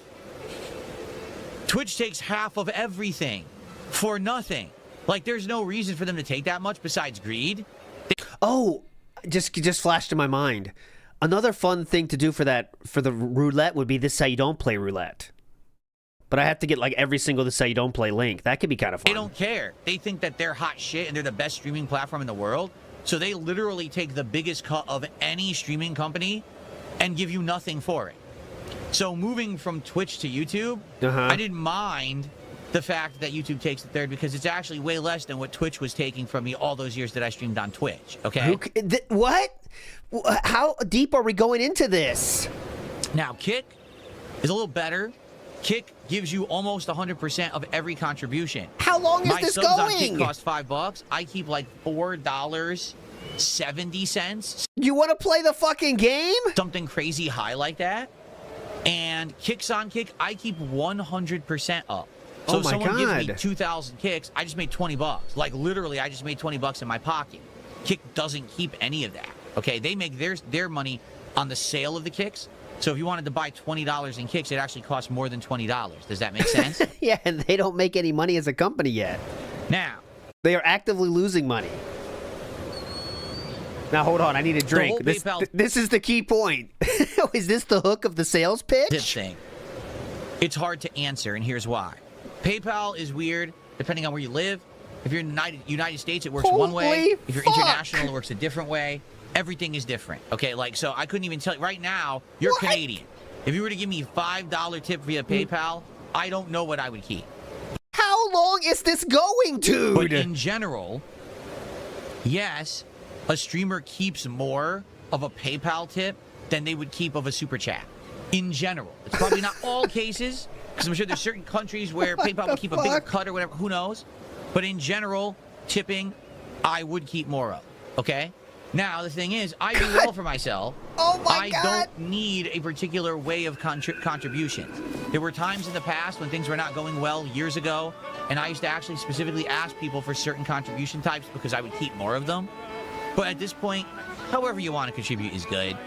Twitch takes half of everything for nothing. Like, there's no reason for them to take that much besides greed. Just flashed in my mind. Another fun thing to do for the roulette would be This Is How You Don't Play roulette. But I have to get like every single This Is How You Don't Play link. That could be kind of fun. They don't care. They think that they're hot shit and they're the best streaming platform in the world. So they literally take the biggest cut of any streaming company and give you nothing for it. So moving from Twitch to YouTube, I didn't mind the fact that YouTube takes the third because it's actually way less than what Twitch was taking from me all those years that I streamed on Twitch, okay? What? How deep are we going into this? Now, Kick is a little better. Kick gives you almost 100% of every contribution. How long is this going? My subs on Kick cost $5. I keep like $4.70. You want to play the fucking game? Something crazy high like that. And Kicks on Kick, I keep 100% up. So if someone gives me 2,000 kicks, I just made $20. Like literally, I just made $20 in my pocket. Kick doesn't keep any of that. Okay, they make their money on the sale of the kicks. So if you wanted to buy $20 in kicks, it actually costs more than $20. Does that make sense? Yeah, and they don't make any money as a company yet. Now, they are actively losing money. Now, hold on. I need a drink. This is the key point. Is this the hook of the sales pitch? This thing. It's hard to answer, and here's why. PayPal is weird, depending on where you live. If you're in the United States, it works one way. If you're international, it works a different way. Everything is different. Okay, like, so I couldn't even tell you. Right now, you're Canadian. If you were to give me $5 tip via PayPal, I don't know what I would keep. How long is this going, dude? But in general, yes, a streamer keeps more of a PayPal tip than they would keep of a super chat. In general. It's probably not all cases, because I'm sure there's certain countries where PayPal would keep a bigger cut or whatever. Who knows? But in general, tipping, I would keep more of. Okay? Now, the thing is, I do well for myself. Oh my God. I don't need a particular way of contributions. There were times in the past when things were not going well years ago, and I used to actually specifically ask people for certain contribution types because I would keep more of them. But at this point, however you want to contribute is good.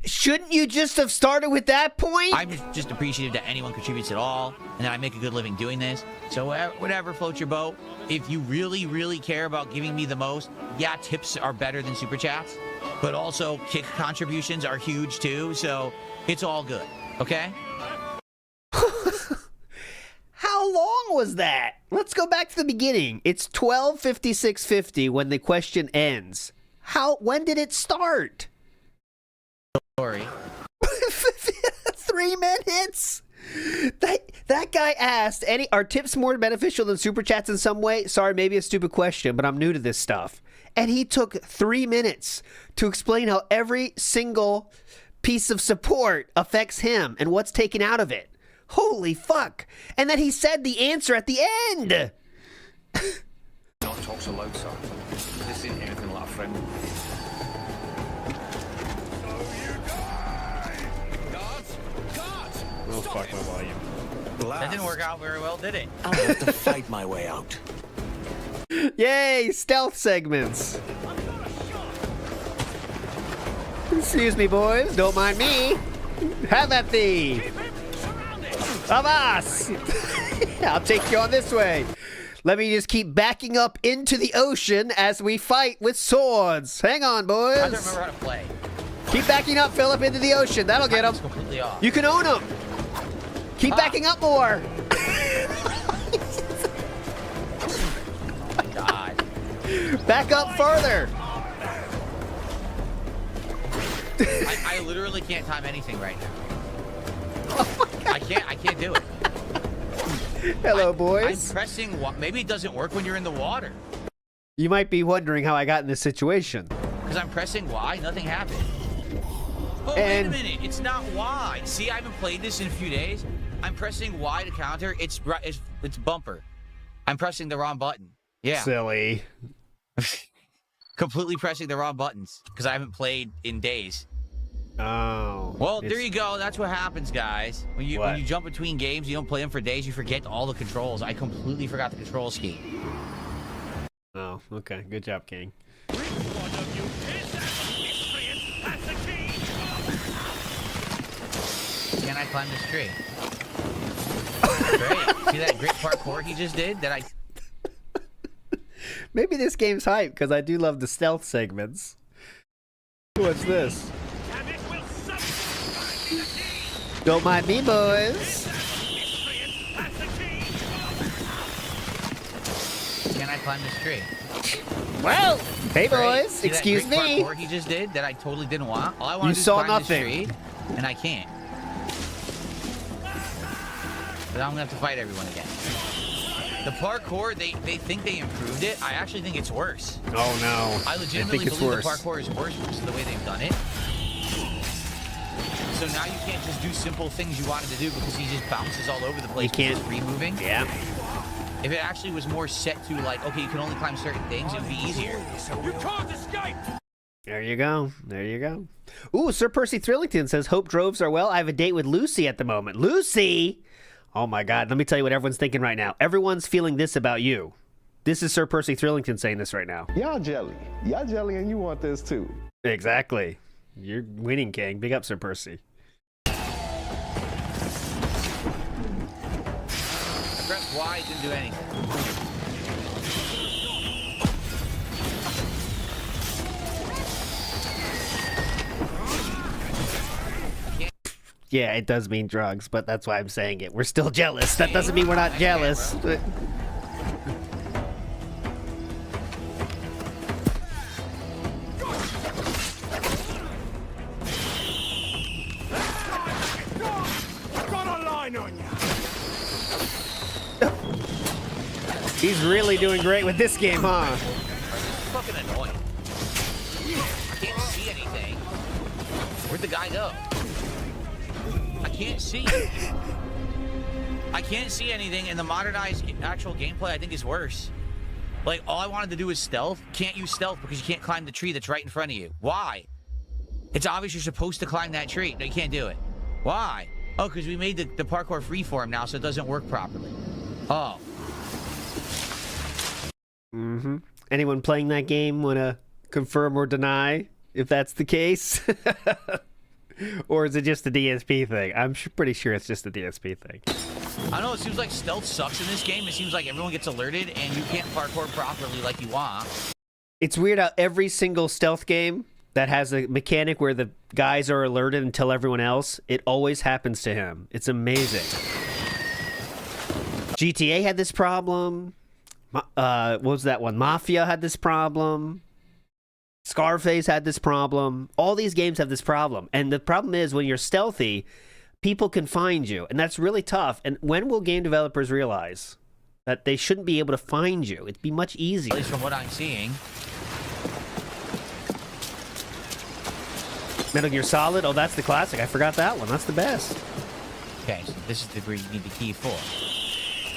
Shouldn't you just have started with that point? I'm just appreciative that anyone contributes at all, and that I make a good living doing this. So whatever floats your boat. If you really, really care about giving me the most, yeah, tips are better than super chats. But also, Kick contributions are huge too, so it's all good. Okay? How long was that? Let's go back to the beginning. It's 12:56:50 when the question ends. When did it start? Sorry. 3 minutes? That guy asked, are tips more beneficial than super chats in some way? Sorry, maybe a stupid question, but I'm new to this stuff. And he took 3 minutes to explain how every single piece of support affects him and what's taken out of it. Holy fuck. And then he said the answer at the end. Don't talk so loud, sir. This ain't anything like a friend. Oh, fuck my volume. That didn't work out very well, did it? I'll have to fight my way out. Yay, stealth segments. Excuse me, boys. Don't mind me. Have at thee. Avast! I'll take you on this way. Let me just keep backing up into the ocean as we fight with swords. Hang on, boys. I don't remember how to play. Keep backing up, Philip, into the ocean. That'll get him. Completely off. You can own him. Keep backing up more. Oh my god. Back up further. I literally can't time anything right now. I can't do it. Hello, boys. I'm pressing. Maybe it doesn't work when you're in the water. You might be wondering how I got in this situation. Because I'm pressing Y, nothing happened. Oh, wait a minute. It's not Y. See, I haven't played this in a few days. I'm pressing Y to counter. It's bumper. I'm pressing the wrong button. Yeah. Silly. Completely pressing the wrong buttons because I haven't played in days. Oh. Well, there you go. That's what happens, guys. When you jump between games, you don't play them for days, you forget all the controls. I completely forgot the control scheme. Oh, okay. Good job, King. Can I climb this tree? Great. See that great parkour he just did? Maybe this game's hype because I do love the stealth segments. What's this? Don't mind me, boys. Can I climb this tree? Well, hey, boys. See Excuse that great me. parkour he just did that I totally didn't want? All I want You to do saw is climb nothing. this tree, and I can't. But I'm gonna have to fight everyone again. The parkour, they think they improved it. I actually think it's worse. Oh no. I legitimately think it's believe worse. the parkour is worse because of the way they've done it. So now you can't just do simple things you wanted to do because he just bounces all over the place. You can't. Free moving. Yeah. If it actually was more set to like, okay, you can only climb certain things, it would be easier. You can't escape! There you go. There you go. Ooh, Sir Percy Thrillington says, hope droves are well. I have a date with Lucy at the moment. Lucy! Oh my God. Let me tell you what everyone's thinking right now. Everyone's feeling this about you. This is Sir Percy Thrillington saying this right now. Y'all jelly. Y'all jelly and you want this too. Exactly. You're winning, King. Big up, Sir Percy. Press Y, didn't do anything. Yeah, it does mean drugs, but that's why I'm saying it. We're still jealous. That doesn't mean we're not jealous. Got a line on you. He's really doing great with this game, huh? This is fucking annoying. I can't see anything. Where'd the guy go? I can't see. I can't see anything, and the modernized actual gameplay I think is worse. Like, all I wanted to do is stealth. Can't use stealth because you can't climb the tree that's right in front of you. Why? It's obvious you're supposed to climb that tree. No, you can't do it. Why? Oh, because we made the parkour freeform now, so it doesn't work properly. Oh. Mm-hmm. Anyone playing that game want to confirm or deny if that's the case? Or is it just a DSP thing? I'm pretty sure it's just a DSP thing. I don't know, it seems like stealth sucks in this game. It seems like everyone gets alerted and you can't parkour properly like you want. It's weird how every single stealth game that has a mechanic where the guys are alerted and tell everyone else, it always happens to him. It's amazing. GTA had this problem. What was that one? Mafia had this problem. Scarface had this problem. All these games have this problem. And the problem is when you're stealthy, people can find you. And that's really tough. And when will game developers realize that they shouldn't be able to find you? It'd be much easier. At least from what I'm seeing. Metal Gear Solid. Oh, that's the classic. I forgot that one. That's the best. Okay, so this is where you need the key for.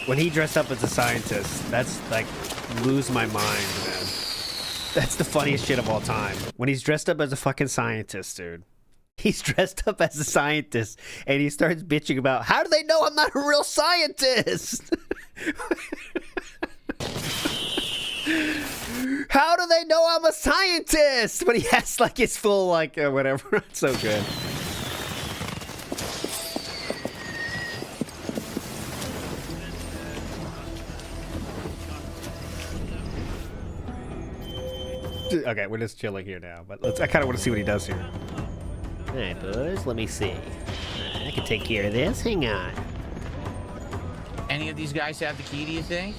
When he dressed up as a scientist, that's like lose my mind, man. That's the funniest shit of all time. When he's dressed up as a fucking scientist, dude. He's dressed up as a scientist, and he starts bitching about, how do they know I'm not a real scientist? How do they know I'm a scientist? But he has like his full like whatever. It's so good. Okay, we're just chilling here now, but I kind of want to see what he does here. All right, boys, let me see. I can take care of this. Hang on. Any of these guys have the key, do you think?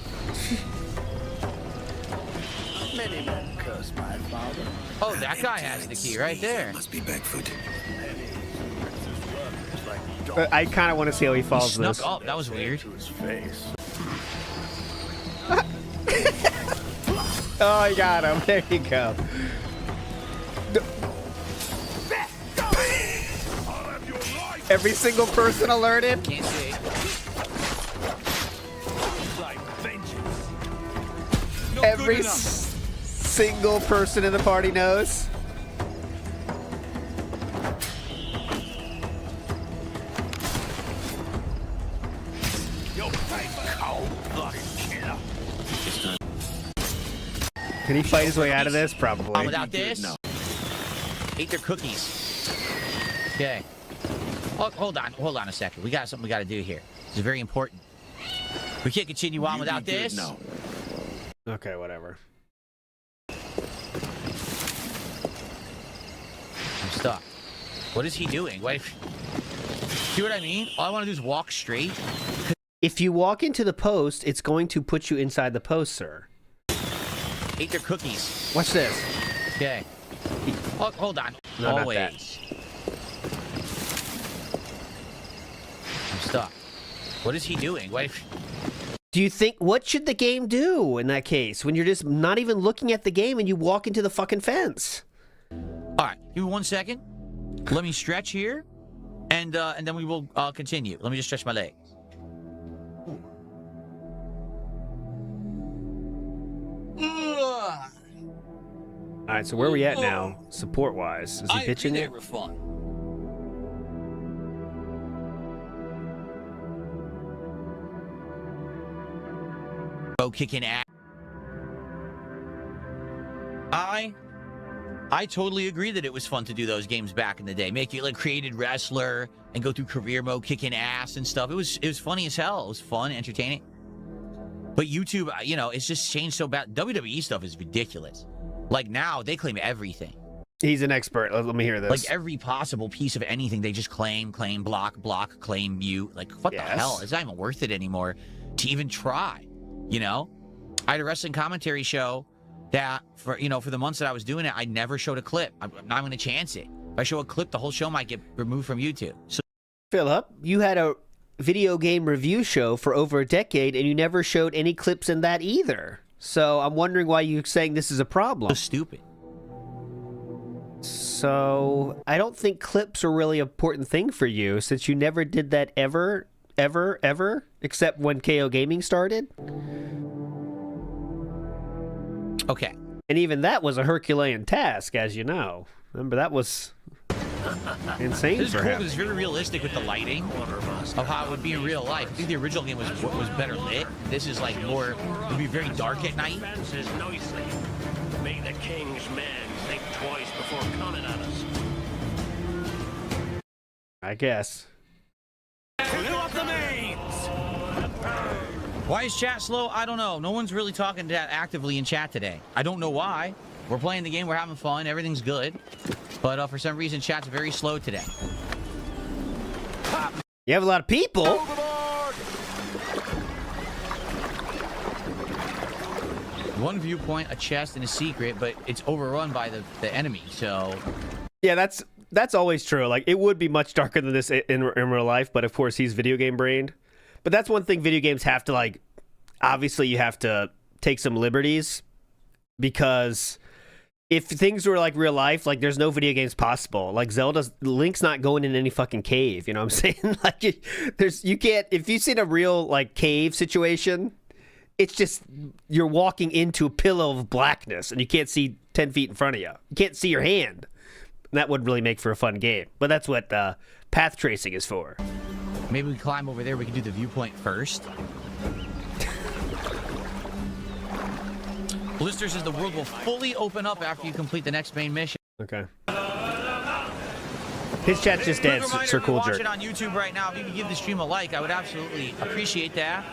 Many men curse my father. Oh, that guy has the key right there. Must be Bigfoot. I kind of want to see how he follows Snuck this. up. That was weird. Oh, I got him. There you go. Every single person alerted. Can't see. Every single person in the party knows. Can he fight his way out of this? Probably. Without this, no. Ate their cookies. Okay. Oh, hold on a second. We got something we got to do here. This is very important. We can't continue on without this. No. Okay, whatever. I'm stuck. What is he doing? Wait. See what I mean? All I want to do is walk straight. If you walk into the post, it's going to put you inside the post, sir. Ate their cookies. Watch this. Okay. Oh, hold on. No, Always. not that. I'm stuck. What is he doing? Wait. Do you think, what should the game do in that case when you're just not even looking at the game and you walk into the fucking fence? All right, give me 1 second. Let me stretch here, and then we will continue. Let me just stretch my legs. All right, so where are we at now, support-wise? Is he pitching it? Kicking ass. I totally agree that it was fun to do those games back in the day. Make you like created wrestler and go through career mode, kicking ass and stuff. It was funny as hell. It was fun, entertaining. But YouTube, you know, it's just changed so bad. WWE stuff is ridiculous. Like now, they claim everything. He's an expert. Let me hear this. Like every possible piece of anything, they just claim, block, claim, mute. Like what the hell? It's not even worth it anymore to even try. You know, I had a wrestling commentary show that for the months that I was doing it, I never showed a clip. I'm not going to chance it. If I show a clip, the whole show might get removed from YouTube. So, Philip, you had a video game review show for over a decade, and you never showed any clips in that either. So I'm wondering why you're saying this is a problem. So stupid. So I don't think clips are really an important thing for you, since you never did that ever, except when KO Gaming started. Okay. And even that was a Herculean task, as you know. Remember, that was insane. This is for cool him. because it's very realistic with the lighting of how it would be in real life. I think the original game was better lit. This is like more, it would be very dark at night. Make the king's men think twice before coming at us. I guess. Clear up the mains! Why is chat slow? I don't know. No one's really talking that actively in chat today. I don't know why. We're playing the game. We're having fun. Everything's good. But for some reason, chat's very slow today. You have a lot of people. One viewpoint, a chest, and a secret, but it's overrun by the enemy, so... Yeah, that's always true. Like, it would be much darker than this in real life, but of course he's video game brained. But that's one thing video games have to, like, obviously you have to take some liberties, because if things were like real life, like there's no video games possible. Like Link's not going in any fucking cave. You know what I'm saying? Like you can't. If you've seen a real like cave situation, it's just you're walking into a pillow of blackness and you can't see 10 feet in front of you. You can't see your hand. And that would really make for a fun game. But that's what path tracing is for. Maybe we climb over there. We can do the viewpoint first. Blister says the world will fully open up after you complete the next main mission. Okay. His chat's just dead, Sir Cool Jerk. If you're watching on YouTube right now, if you could give the stream a like, I would absolutely appreciate that.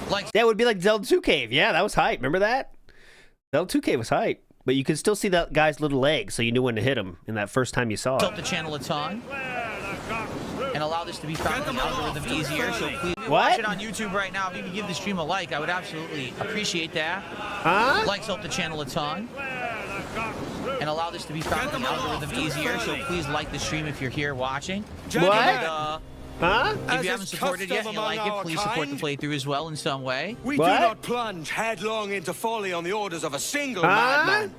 Like, that would be like Zelda 2 Cave. Yeah, that was hype. Remember that? Zelda 2 Cave was hype. But you could still see that guy's little legs, so you knew when to hit him in that first time you saw it. Help the channel a ton. And allow this to be found in the algorithm easier. So please, if you're What? watching on YouTube right now, if you could give the stream a like, I would absolutely appreciate that. Huh? Likes help the channel a ton. And allow this to be found in the algorithm easier. So please like the stream if you're here watching. What? And, huh? If you haven't supported yet and you like it, please support the playthrough as well in some way. We do not plunge headlong into folly on the orders of a single madman,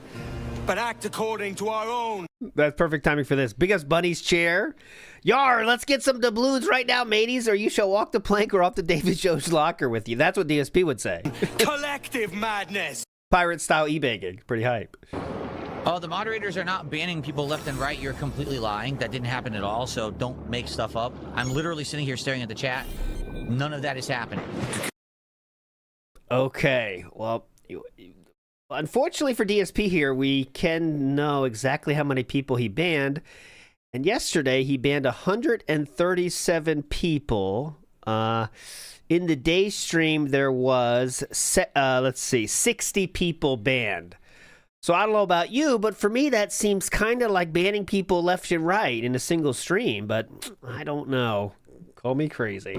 but act according to our own. That's perfect timing for this. Biggest Bunny's chair. Yar, let's get some doubloons right now, mateys, or you shall walk the plank or off the David Jones locker with you. That's what DSP would say. Collective madness. Pirate style eBay gig. Pretty hype. Oh, the moderators are not banning people left and right. You're completely lying. That didn't happen at all, so don't make stuff up. I'm literally sitting here staring at the chat. None of that is happening. Okay, well, unfortunately for DSP here, we can know exactly how many people he banned. And yesterday, he banned 137 people. In the day stream, there was, 60 people banned. So I don't know about you, but for me, that seems kind of like banning people left and right in a single stream. But I don't know. Call me crazy.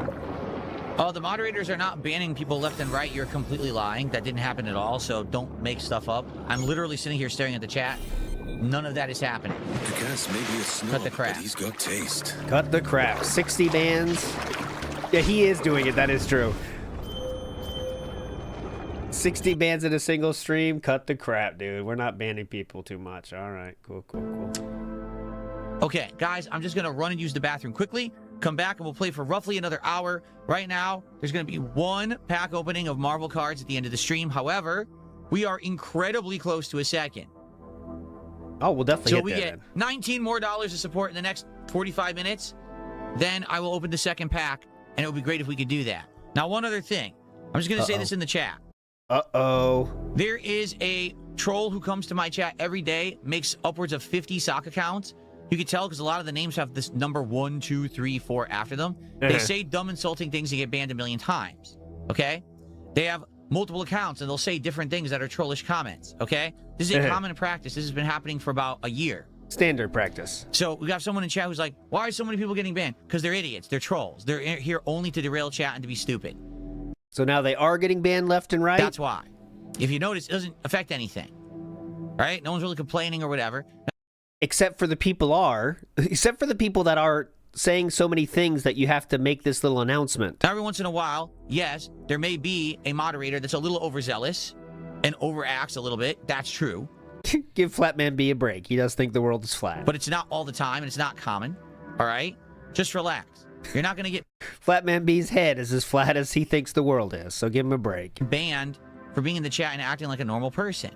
Oh, the moderators are not banning people left and right. You're completely lying. That didn't happen at all, so don't make stuff up. I'm literally sitting here staring at the chat. None of that is happening. I guess maybe it's Cut the crap. but he's got taste. Cut the crap. 60 bans. Yeah, he is doing it. That is true. 60 bans in a single stream. Cut the crap, dude. We're not banning people too much. All right. Cool. Okay, guys, I'm just going to run and use the bathroom quickly. Come back and we'll play for roughly another hour. Right now, there's going to be one pack opening of Marvel cards at the end of the stream. However, we are incredibly close to a second. Oh, we'll definitely So hit we that, get man. $19 more to support in the next 45 minutes. Then I will open the second pack, and it would be great if we could do that. Now, one other thing. I'm just going to say this in the chat. Uh-oh. There is a troll who comes to my chat every day, makes upwards of 50 sock accounts. You can tell because a lot of the names have this number 1, 2, 3, 4 after them. They say dumb, insulting things and get banned a million times. Okay? They have multiple accounts and they'll say different things that are trollish comments. Okay? This is a common practice. This has been happening for about a year. Standard practice. So we got someone in chat who's like, why are so many people getting banned? Because they're idiots. They're trolls. They're here only to derail chat and to be stupid. So now they are getting banned left and right? That's why. If you notice, it doesn't affect anything. Right? No one's really complaining or whatever. Except for the people that are saying so many things that you have to make this little announcement. Every once in a while, yes, there may be a moderator that's a little overzealous and overacts a little bit. That's true. Give Flatman B a break. He does think the world is flat. But it's not all the time, and it's not common. All right? Just relax. You're not going to get... Flatman B's head is as flat as he thinks the world is, so give him a break. ...banned for being in the chat and acting like a normal person.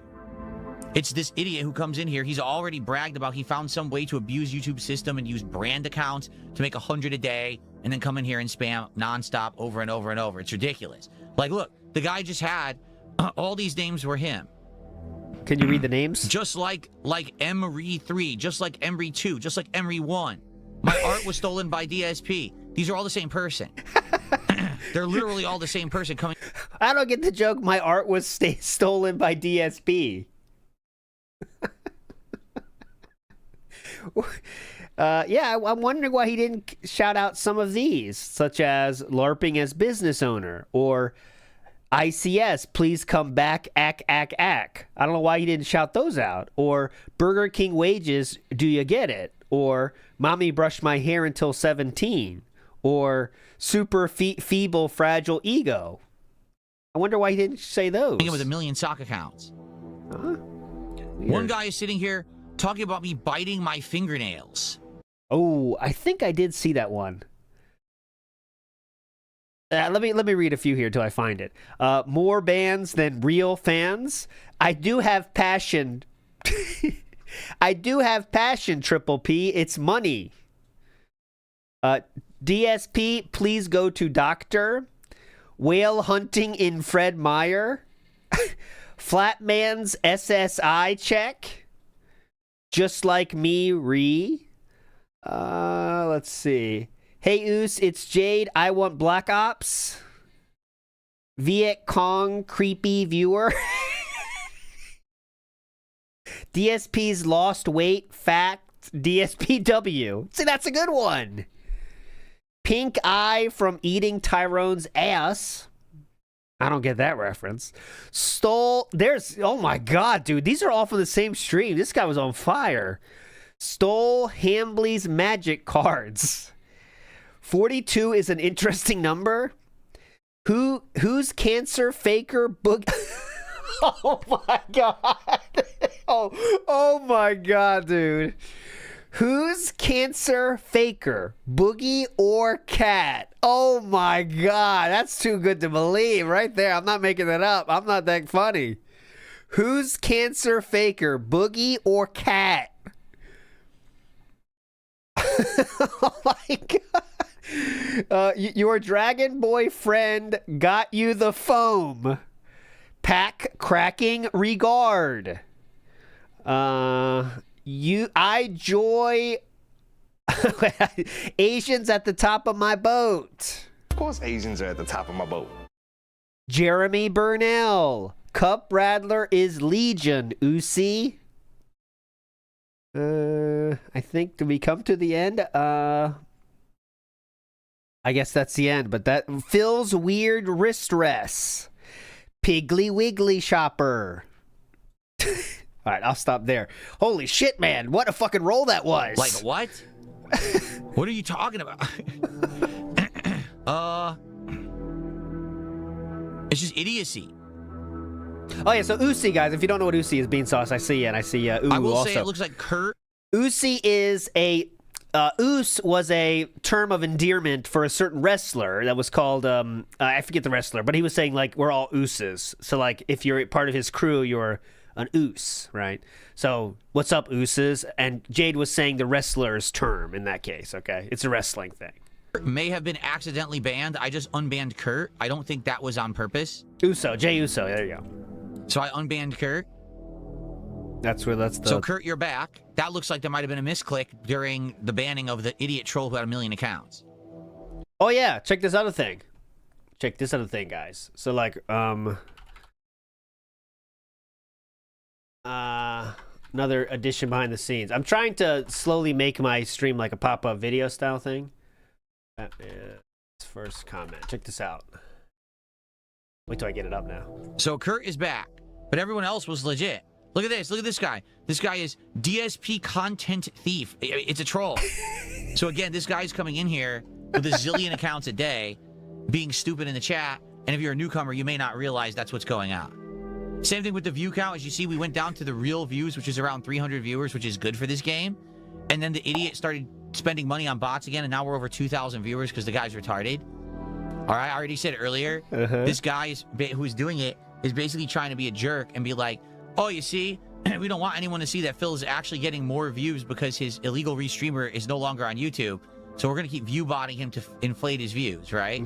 It's this idiot who comes in here. He's already bragged about he found some way to abuse YouTube's system and use brand accounts to make 100 a day and then come in here and spam nonstop over and over and over. It's ridiculous. Like, look, the guy just had all these names were him. Can you read the names? Just like Emry3, just like Emry2, just like Emry1. My art was stolen by DSP. These are all the same person. They're literally all the same person coming. I don't get the joke. My art was stolen by DSP. Yeah, I'm wondering why he didn't shout out some of these, such as LARPing as business owner or ICS, please come back, ack. I don't know why he didn't shout those out. Or Burger King wages, do you get it? Or mommy brushed my hair until 17. Or super feeble, fragile ego. I wonder why he didn't say those. With a million sock accounts. Huh? One guy is sitting here talking about me biting my fingernails. Oh, I think I did see that one. Let me read a few here till I find it. More bands than real fans. I do have passion. I do have passion, Triple P. It's money. DSP, please go to doctor. Whale hunting in Fred Meyer. Flatman's SSI check. Just like me, Ree. Let's see. Hey, Oos, it's Jade. I want Black Ops. Viet Cong, creepy viewer. DSP's lost weight, fact, DSPW. See, that's a good one. Pink eye from eating Tyrone's ass. I don't get that reference. Stole, oh my god, dude. These are all from the same stream. This guy was on fire. Stole Hambley's magic cards. 42 is an interesting number. Who's cancer faker book? Oh my god. Oh my god, dude. Who's cancer faker? Boogie or cat? Oh my god, that's too good to believe right there. I'm not making that up. I'm not that funny. Who's cancer faker? Boogie or cat? Oh my god. Your dragon boyfriend got you the foam. Pack cracking regard. I joy Asians at the top of my boat. Of course Asians are at the top of my boat. Jeremy Burnell. Cup Rattler is Legion, Uzi. I think, did we come to the end? I guess that's the end, but that Phil's weird wrist rests. Piggly Wiggly Shopper. All right, I'll stop there. Holy shit, man. What a fucking roll that was. Like, what? What are you talking about? It's just idiocy. Oh, yeah, so Uzi, guys, if you don't know what Uzi is, bean sauce, I see it, and I see Ooh I will also. say it looks like Kurt. Uzi is a... Oos was a term of endearment for a certain wrestler that was called, I forget the wrestler, but he was saying, like, we're all ooses. So, like, if you're part of his crew, you're an oos, right? So, what's up, ooses? And Jade was saying the wrestler's term in that case, okay? It's a wrestling thing. May have been accidentally banned. I just unbanned Kurt. I don't think that was on purpose. Uso, Jay Uso, there you go. So I unbanned Kurt. That's the... So, Kurt, you're back. That looks like there might have been a misclick during the banning of the idiot troll who had 1 million accounts. Oh, yeah. Check this other thing. Check this other thing, guys. So, like, another addition behind the scenes. I'm trying to slowly make my stream like a pop-up video style thing. First comment. Check this out. Wait till I get it up now. So, Kurt is back, but everyone else was legit. Look at this. Look at this guy. This guy is DSP content thief. It's a troll. So again, this guy's coming in here with a zillion accounts a day, being stupid in the chat. And if you're a newcomer, you may not realize that's what's going on. Same thing with the view count. As you see, we went down to the real views, which is around 300 viewers, which is good for this game. And then the idiot started spending money on bots again, and now we're over 2,000 viewers because the guy's retarded. All right, I already said earlier, this guy who's doing it is basically trying to be a jerk and be like, oh, you see, we don't want anyone to see that Phil is actually getting more views because his illegal restreamer is no longer on YouTube. So we're going to keep view botting him to inflate his views, right?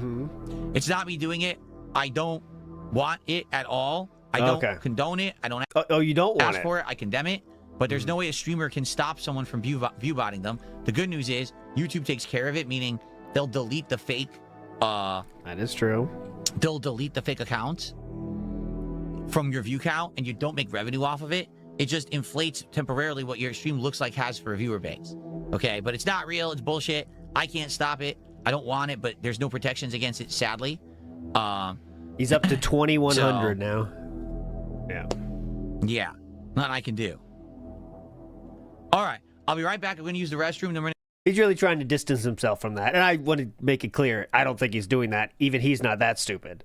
It's not me doing it. I don't want it at all. I don't condone it. I don't you don't want ask for it. I condemn it. But there's no way a streamer can stop someone from view botting them. The good news is YouTube takes care of it, meaning they'll delete the fake. That is true. They'll delete the fake accounts from your view count, and you don't make revenue off of it. It just inflates temporarily what your stream looks like has for a viewer base. Okay, but it's not real. It's bullshit. I can't stop it. I don't want it, but there's no protections against it, sadly. He's up to 2,100 now. Yeah. Yeah. Nothing I can do. All right. I'll be right back. I'm going to use the restroom. Then we're He's really trying to distance himself from that. And I want to make it clear, I don't think he's doing that. Even he's not that stupid.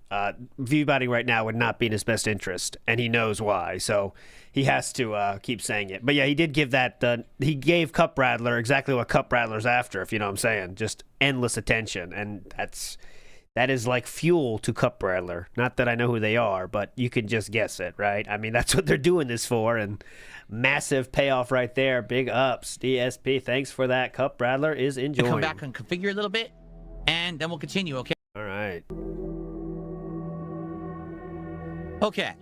Viewbotting right now would not be in his best interest, and he knows why. So he has to keep saying it. But yeah, he did give that, he gave Cup Rattler exactly what Cup Rattler's after, if you know what I'm saying. Just endless attention. And that is like fuel to Cup Rattler. Not that I know who they are, but you can just guess it, right? I mean, that's what they're doing this for, and massive payoff right there. Big ups. DSP, thanks for that. Cup Rattler is enjoying. Come back and configure a little bit, and then we'll continue, okay? All right. Okay.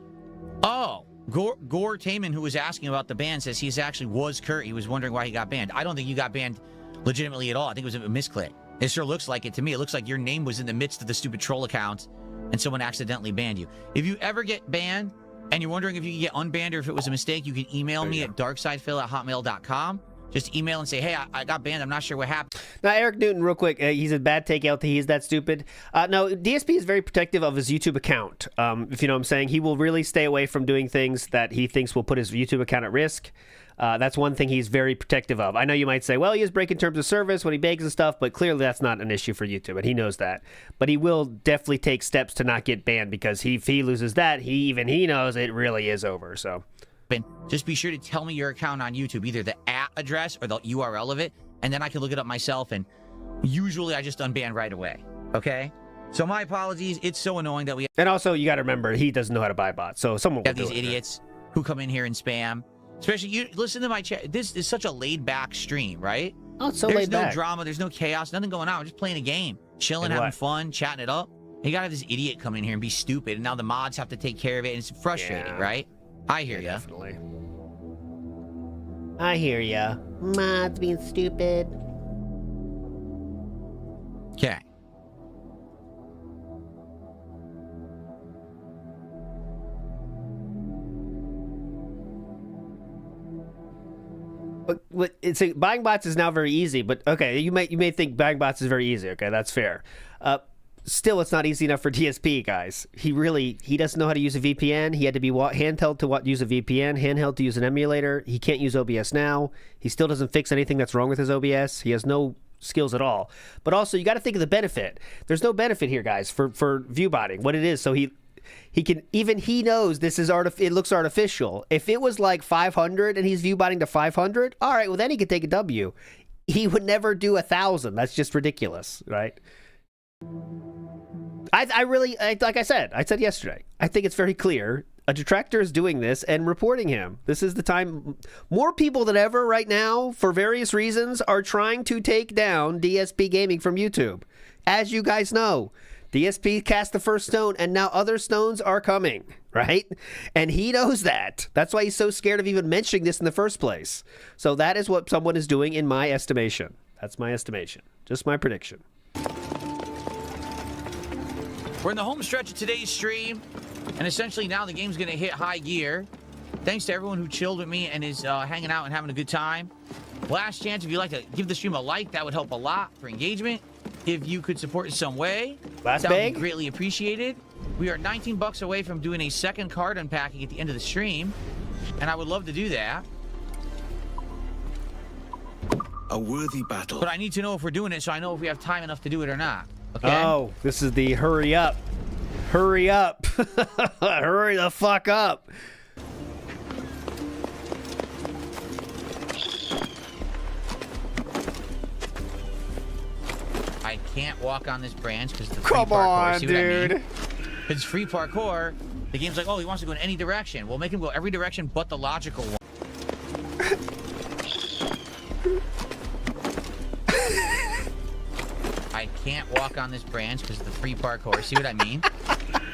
Oh, Gore Taman, who was asking about the ban, says he actually was Kurt. He was wondering why he got banned. I don't think you got banned legitimately at all. I think it was a misclick. It sure looks like it to me. It looks like your name was in the midst of the stupid troll account and someone accidentally banned you. If you ever get banned and you're wondering if you can get unbanned or if it was a mistake, you can email me at darksidephil@hotmail.com. Just email and say, hey, I got banned. I'm not sure what happened. Now, Eric Newton, real quick, he's a bad take LT. He's that stupid. No, DSP is very protective of his YouTube account. If you know what I'm saying, he will really stay away from doing things that he thinks will put his YouTube account at risk. That's one thing he's very protective of. I know you might say, well, he is breaking terms of service when he begs and stuff, but clearly that's not an issue for YouTube, and he knows that. But he will definitely take steps to not get banned, because if he loses that, he knows it really is over. So just be sure to tell me your account on YouTube, either the address or the URL of it, and then I can look it up myself, and usually I just unban right away, okay? So my apologies. It's so annoying that we... And also, you got to remember, he doesn't know how to buy bots, so someone will have these idiots who come in here and spam. Especially, you listen to my chat. This is such a laid-back stream, right? Oh, it's so There's laid back. No drama. There's no chaos. Nothing going on. We're just playing a game. Chilling, having fun, chatting it up. And you got to have this idiot come in here and be stupid, and now the mods have to take care of it, and it's frustrating, right? I hear ya. Definitely. I hear ya. Mods being stupid. Okay. But it's buying bots is now very easy. But okay, you may think buying bots is very easy. Okay, that's fair. Still, it's not easy enough for DSP, guys. He doesn't know how to use a VPN. He had to be handheld to use a VPN, handheld to use an emulator. He can't use OBS now. He still doesn't fix anything that's wrong with his OBS. He has no skills at all. But also, you got to think of the benefit. There's no benefit here, guys, for viewbotting. What it is, so he can, even he knows this is it looks artificial. If it was like 500 and he's viewbotting to 500, all right, well then he could take a W. He would never do 1,000. That's just ridiculous, right? I really, like I said yesterday, I think it's very clear a detractor is doing this and reporting him. This is the time. More people than ever right now, for various reasons, are trying to take down DSP Gaming from YouTube. As you guys know, DSP cast the first stone, and now other stones are coming, right? And he knows that. That's why he's so scared of even mentioning this in the first place. So that is what someone is doing, in my estimation. That's my estimation. Just my prediction. We're in the home stretch of today's stream, and essentially now the game's going to hit high gear. Thanks to everyone who chilled with me and is hanging out and having a good time. Last chance, if you'd like to give the stream a like, that would help a lot for engagement. If you could support in some way, that would be greatly appreciated. We are 19 bucks away from doing a second card unpacking at the end of the stream, and I would love to do that. A worthy battle. But I need to know if we're doing it so I know if we have time enough to do it or not. Okay? Oh, this is the hurry up. Hurry up. Hurry the fuck up. I can't walk on this branch because it's free parkour. Come on, dude. It's free parkour. The game's like, oh, he wants to go in any direction. We'll make him go every direction but the logical one. I can't walk on this branch because of the free parkour. See what I mean?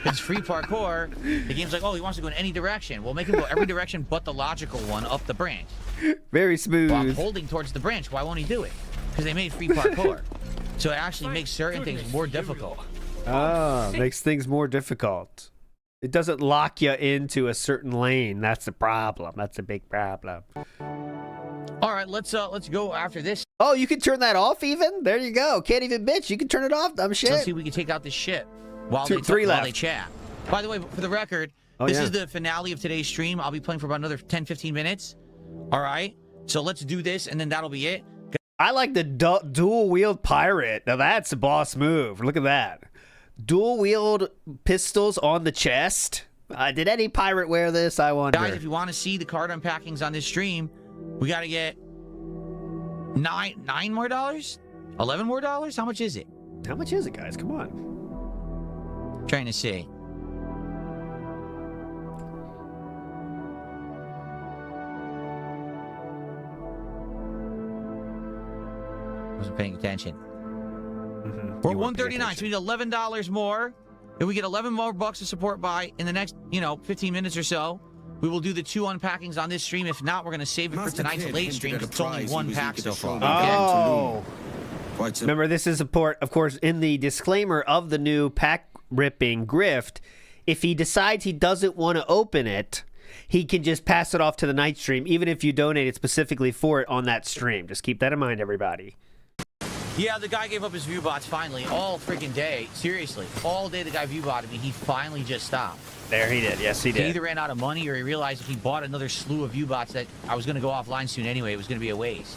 It's free parkour. The game's like, oh, he wants to go in any direction. We'll make him go every direction but the logical one up the branch. Very smooth. Well, I'm holding towards the branch. Why won't he do it? Because they made free parkour. So it actually makes certain things more difficult. Ah, makes things more difficult. It doesn't lock you into a certain lane. That's the problem. That's a big problem. All right, let's go after this. Oh, you can turn that off even? There you go. Can't even bitch. You can turn it off. Dumb shit. Let's see if we can take out this shit while they chat. By the way, for the record, this is the finale of today's stream. I'll be playing for about another 10-15 minutes. All right? So let's do this, and then that'll be it. I like the dual-wield pirate. Now that's a boss move. Look at that. Dual-wield pistols on the chest. Did any pirate wear this? I wonder. Guys, if you want to see the card unpackings on this stream, we got to get $9 more? $11 more? How much is it? How much is it, guys? Come on. Trying to see. Wasn't paying attention. We're $139, so we need $11 more. If we get 11 more bucks to support by in the next, 15 minutes or so, we will do the 2 unpackings on this stream. If not, we're going to save it for tonight's late stream. It's only 1 pack so far. Oh. Remember, this is support, of course, in the disclaimer of the new pack ripping grift. If he decides he doesn't want to open it, he can just pass it off to the night stream, even if you donated specifically for it on that stream. Just keep that in mind, everybody. Yeah, the guy gave up his view bots finally all freaking day. Seriously, all day the guy view botted me. He finally just stopped. There he did. Yes, he did. He either ran out of money or he realized if he bought another slew of view bots that I was going to go offline soon anyway, it was going to be a waste.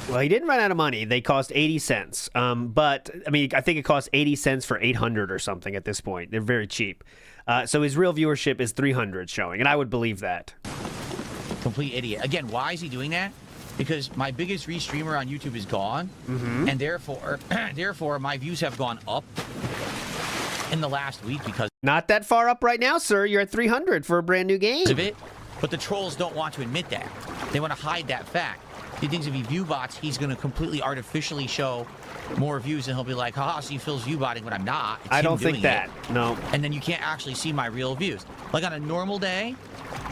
Well, he didn't run out of money. They cost 80 cents. But, I mean, I think it costs 80 cents for 800 or something at this point. They're very cheap. So his real viewership is 300 showing, and I would believe that. Complete idiot. Again, why is he doing that? Because my biggest re-streamer on YouTube is gone, and therefore my views have gone up in the last week because not that far up right now, sir. You're at 300 for a brand new game. Of it, but the trolls don't want to admit that. They want to hide that fact. He thinks if he view bots, he's going to completely artificially show more views, and he'll be like, haha, see, Phil's view botting when I'm not. It's I him don't think doing that. it. No. And then you can't actually see my real views. Like on a normal day,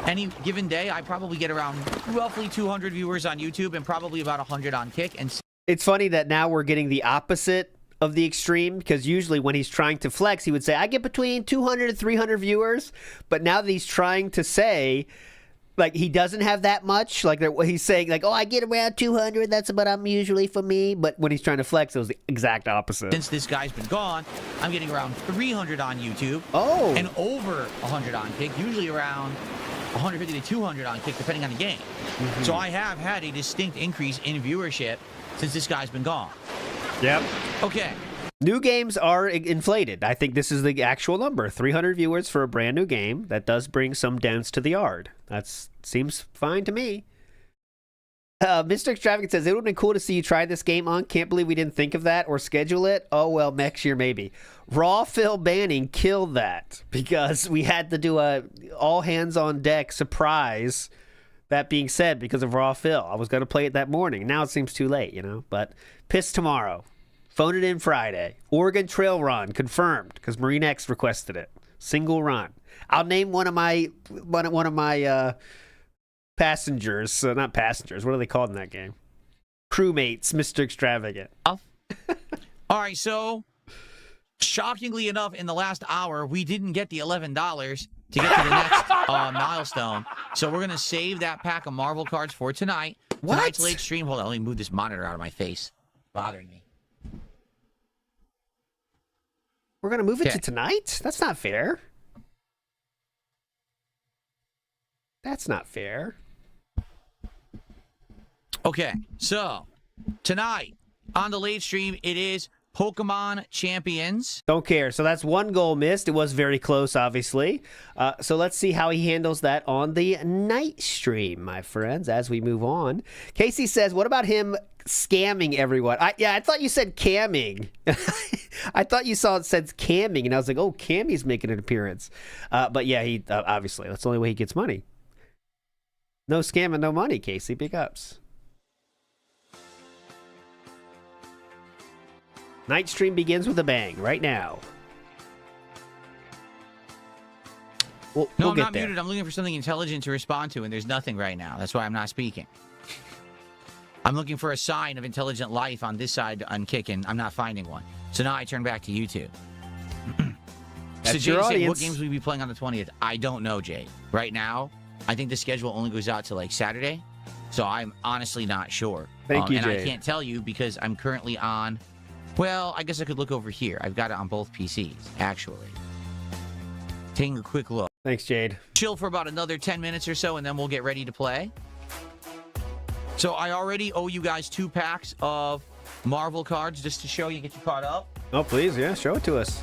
any given day, I probably get around roughly 200 viewers on YouTube and probably about 100 on Kick. And it's funny that now we're getting the opposite of the extreme, because usually when he's trying to flex, he would say, I get between 200 and 300 viewers. But now that he's trying to say, like, he doesn't have that much, like he's saying, like, oh, I get around 200, that's about I'm usually for me. But when he's trying to flex, it was the exact opposite. Since this guy's been gone, I'm getting around 300 on YouTube. Oh. And over 100 on Kick, usually around 150 to 200 on Kick, depending on the game. So I have had a distinct increase in viewership since this guy's been gone. Yep. Okay. New games are inflated. I think this is the actual number. 300 viewers for a brand new game. That does bring some dents to the yard. That seems fine to me. Mr. Extravagant says, it would have been cool to see you try this game on. Can't believe we didn't think of that or schedule it. Oh, well, next year maybe. Raw Phil banning killed that because we had to do a all-hands-on-deck surprise. That being said, because of Raw Phil, I was going to play it that morning. Now it seems too late, But piss tomorrow. Phone it in Friday. Oregon Trail Run confirmed because Marine X requested it. Single run. I'll name one of my passengers. Not passengers. What are they called in that game? Crewmates, Mr. Extravagant. All right, so shockingly enough, in the last hour, we didn't get the $11 to get to the next milestone. So we're going to save that pack of Marvel cards for tonight. What? Tonight's late stream. Hold on, let me move this monitor out of my face. Bothering me. We're going to move it to tonight? That's not fair. That's not fair. Okay, so tonight on the late stream, it is Pokemon Champions. Don't care. So that's one goal missed. It was very close, obviously. So let's see how he handles that on the night stream, my friends, as we move on. Casey says, what about him scamming everyone? I thought you said camming. I thought you saw it said camming, and I was like, oh, Cammy's making an appearance. But yeah, he obviously, that's the only way he gets money. No scamming, no money, Casey. Big ups. Night stream begins with a bang right now. We'll I'm get not there. muted. I'm looking for something intelligent to respond to, and there's nothing right now. That's why I'm not speaking. I'm looking for a sign of intelligent life on this side on Kickin'. I'm not finding one. So now I turn back to YouTube. That's so Jay your said, audience. what games will we be playing on the 20th? I don't know, Jay. Right now, I think the schedule only goes out to like Saturday. So I'm honestly not sure. Thank you, and Jay. I can't tell you because I'm currently on... Well, I guess I could look over here. I've got it on both PCs, actually. Taking a quick look. Thanks, Jade. Chill for about another 10 minutes or so, and then we'll get ready to play. So I already owe you guys 2 packs of Marvel cards just to show you, get you caught up. Oh, please, yeah, show it to us.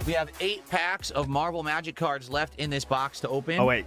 We have 8 packs of Marvel Magic cards left in this box to open. Oh, wait.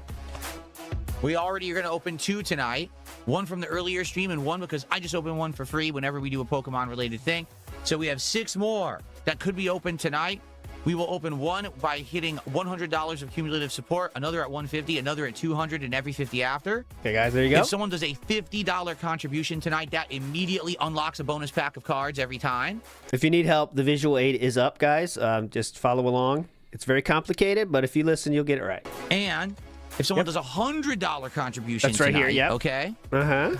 We already are going to open 2 tonight. One from the earlier stream and one because I just open one for free whenever we do a Pokemon-related thing. So we have 6 more that could be opened tonight. We will open one by hitting $100 of cumulative support, another at $150, another at $200, and every 50 after. Okay, guys, there you go. If someone does a $50 contribution tonight, that immediately unlocks a bonus pack of cards every time. If you need help, the visual aid is up, guys. Just follow along. It's very complicated, but if you listen, you'll get it right. And if someone does a $100 contribution That's right tonight, here, yep. Okay? Uh-huh.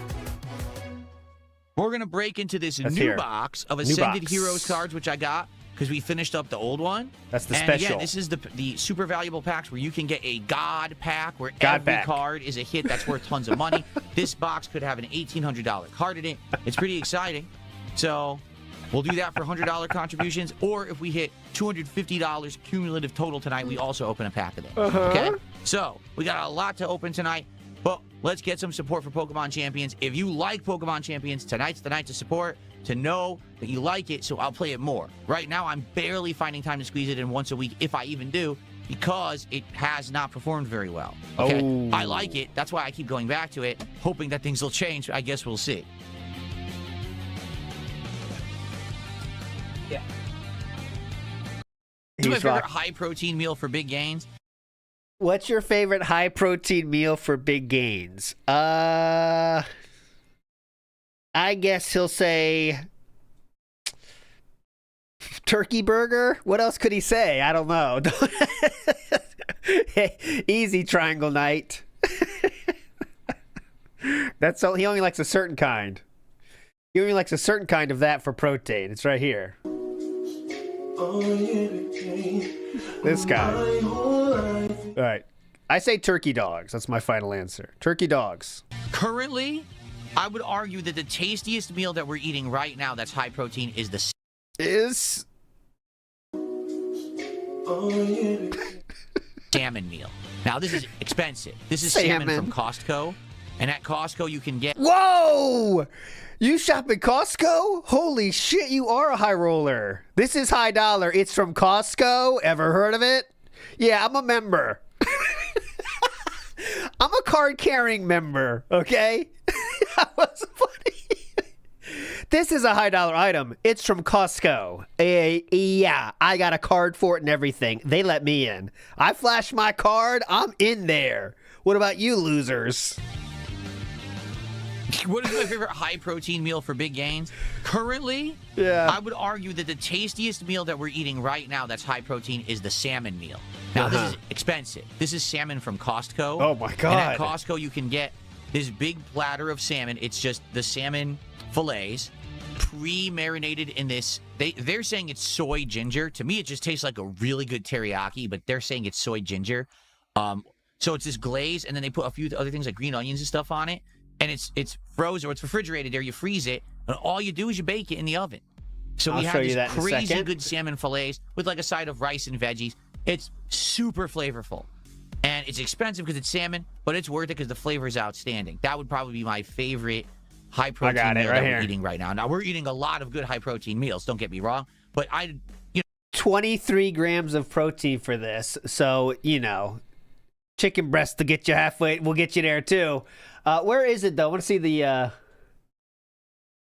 We're going to break into this That's new here. box of New Ascended box. Heroes cards, which I got because we finished up the old one. That's the and special. Again, this is the super valuable packs where you can get a God pack where God every pack. card is a hit that's worth tons of money. This box could have an $1,800 card in it. It's pretty exciting. So we'll do that for $100 contributions. Or if we hit $250 cumulative total tonight, we also open a pack of them. Okay? So we got a lot to open tonight. But let's get some support for Pokemon Champions. If you like Pokemon Champions, tonight's the night to support, to know that you like it, so I'll play it more. Right now, I'm barely finding time to squeeze it in once a week, if I even do, because it has not performed very well. Okay? Oh. I like it. That's why I keep going back to it, hoping that things will change. I guess we'll see. Yeah. This is my favorite high-protein meal for big gains. What's your favorite high-protein meal for big gains? I guess he'll say turkey burger. What else could he say? I don't know. Easy, Triangle Knight. That's all. He only likes a certain kind. He only likes a certain kind of that for protein. It's right here. This guy. All right. I say turkey dogs. That's my final answer. Turkey dogs. Currently, I would argue that the tastiest meal that we're eating right now that's high protein is the salmon meal. Now, this is expensive. This is salmon from Costco. And at Costco, you can get... Whoa! You shop at Costco? Holy shit, you are a high roller. This is high dollar. It's from Costco. Ever heard of it? Yeah, I'm a member. I'm a card-carrying member, okay? That was funny. This is a high dollar item. It's from Costco. Yeah, I got a card for it and everything. They let me in. I flash my card. I'm in there. What about you losers? What is my favorite high-protein meal for big gains? Currently, I would argue that the tastiest meal that we're eating right now that's high-protein is the salmon meal. Now, this is expensive. This is salmon from Costco. Oh, my God. And at Costco, you can get this big platter of salmon. It's just the salmon fillets pre-marinated in this. They're saying it's soy ginger. To me, it just tastes like a really good teriyaki, but they're saying it's soy ginger. So it's this glaze, and then they put a few other things like green onions and stuff on it. And it's frozen or it's refrigerated there. You freeze it, and all you do is you bake it in the oven. So we have this crazy good salmon fillets with like a side of rice and veggies. It's super flavorful. And it's expensive because it's salmon, but it's worth it because the flavor is outstanding. That would probably be my favorite high-protein meal that we're eating right now. Now, we're eating a lot of good high-protein meals, don't get me wrong. But 23 grams of protein for this. So, chicken breast to get you halfway. We'll get you there, too. Where is it, though? I want to see the...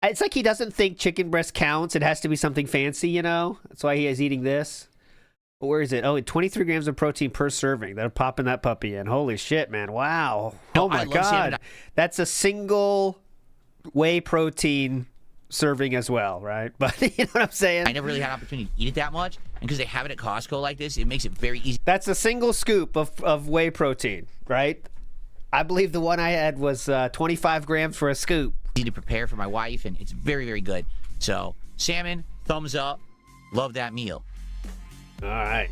It's like he doesn't think chicken breast counts. It has to be something fancy, That's why he is eating this. But where is it? Oh, 23 grams of protein per serving. They're popping that puppy in. Holy shit, man. Wow. Oh, my God. That's a single whey protein serving as well, right? But you know what I'm saying? I never really had an opportunity to eat it that much. And because they have it at Costco like this, it makes it very easy. That's a single scoop of whey protein, right? I believe the one I had was 25 grams for a scoop. Easy to prepare for my wife, and it's very, very good. So, salmon, thumbs up. Love that meal. All right.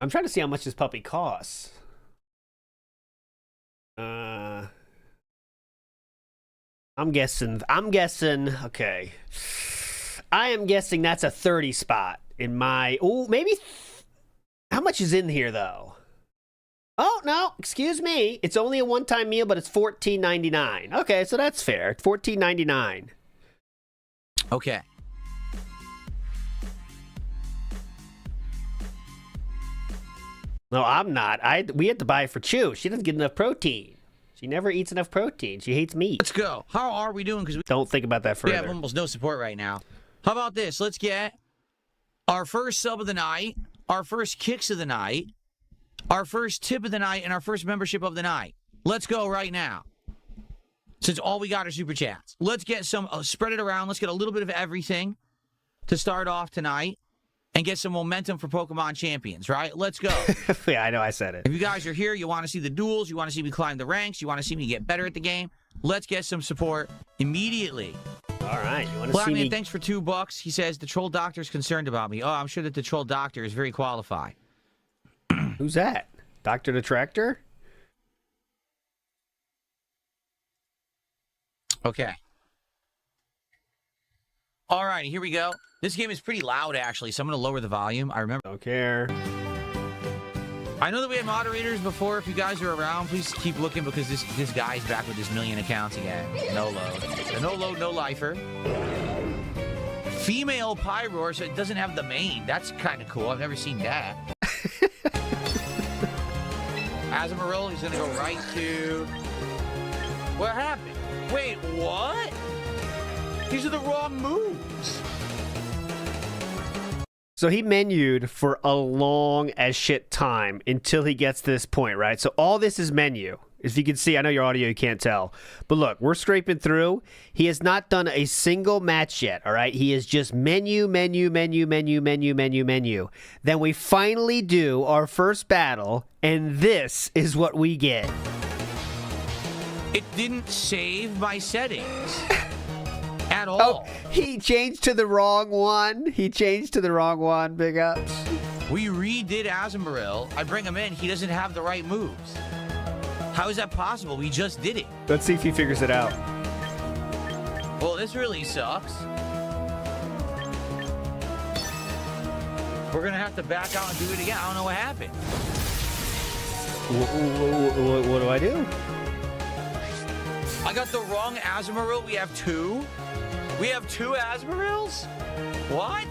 I'm trying to see how much this puppy costs. I'm guessing, okay. I am guessing that's a 30 spot in my, maybe, how much is in here, though? Oh, no, excuse me. It's only a one-time meal, but it's $14.99. Okay, so that's fair. $14.99. Okay. No, I'm not. We had to buy it for Chew. She doesn't get enough protein. She never eats enough protein. She hates meat. Let's go. How are we doing? Because we don't think about that further. We have almost no support right now. How about this? Let's get our first sub of the night, our first kicks of the night, our first tip of the night, and our first membership of the night. Let's go right now. Since all we got are super chats. Let's get some, spread it around. Let's get a little bit of everything to start off tonight and get some momentum for Pokemon Champions, right? Let's go. Yeah, I know I said it. If you guys are here, you want to see the duels, you want to see me climb the ranks, you want to see me get better at the game, let's get some support immediately. All right. You want to see me? Thanks for $2. He says, the troll doctor is concerned about me. Oh, I'm sure that the troll doctor is very qualified. Who's that? Dr. Detractor? Okay. All right, here we go. This game is pretty loud, actually, so I'm going to lower the volume. I remember. Don't care. I know that we had moderators before. If you guys are around, please keep looking because this guy's back with his million accounts again. No load. The no load, no lifer. Female Pyroar, so it doesn't have the main. That's kind of cool. I've never seen that. Azumarill, he's going to go right to... What happened? Wait, what? These are the wrong moves. So he menued for a long as shit time until he gets to this point, right? So all this is menu. As you can see, I know your audio, you can't tell. But look, we're scraping through. He has not done a single match yet, all right? He is just menu, menu, menu, menu, menu, menu, menu. Then we finally do our first battle, and this is what we get. It didn't save my settings. At all. Oh, he changed to the wrong one. He changed to the wrong one. Big ups. We redid Azumarill. I bring him in. He doesn't have the right moves. How is that possible? We just did it. Let's see if he figures it out. Well, this really sucks. We're going to have to back out and do it again. I don't know what happened. What do I do? I got the wrong Azumarill. We have two. We have two Azumarills? What?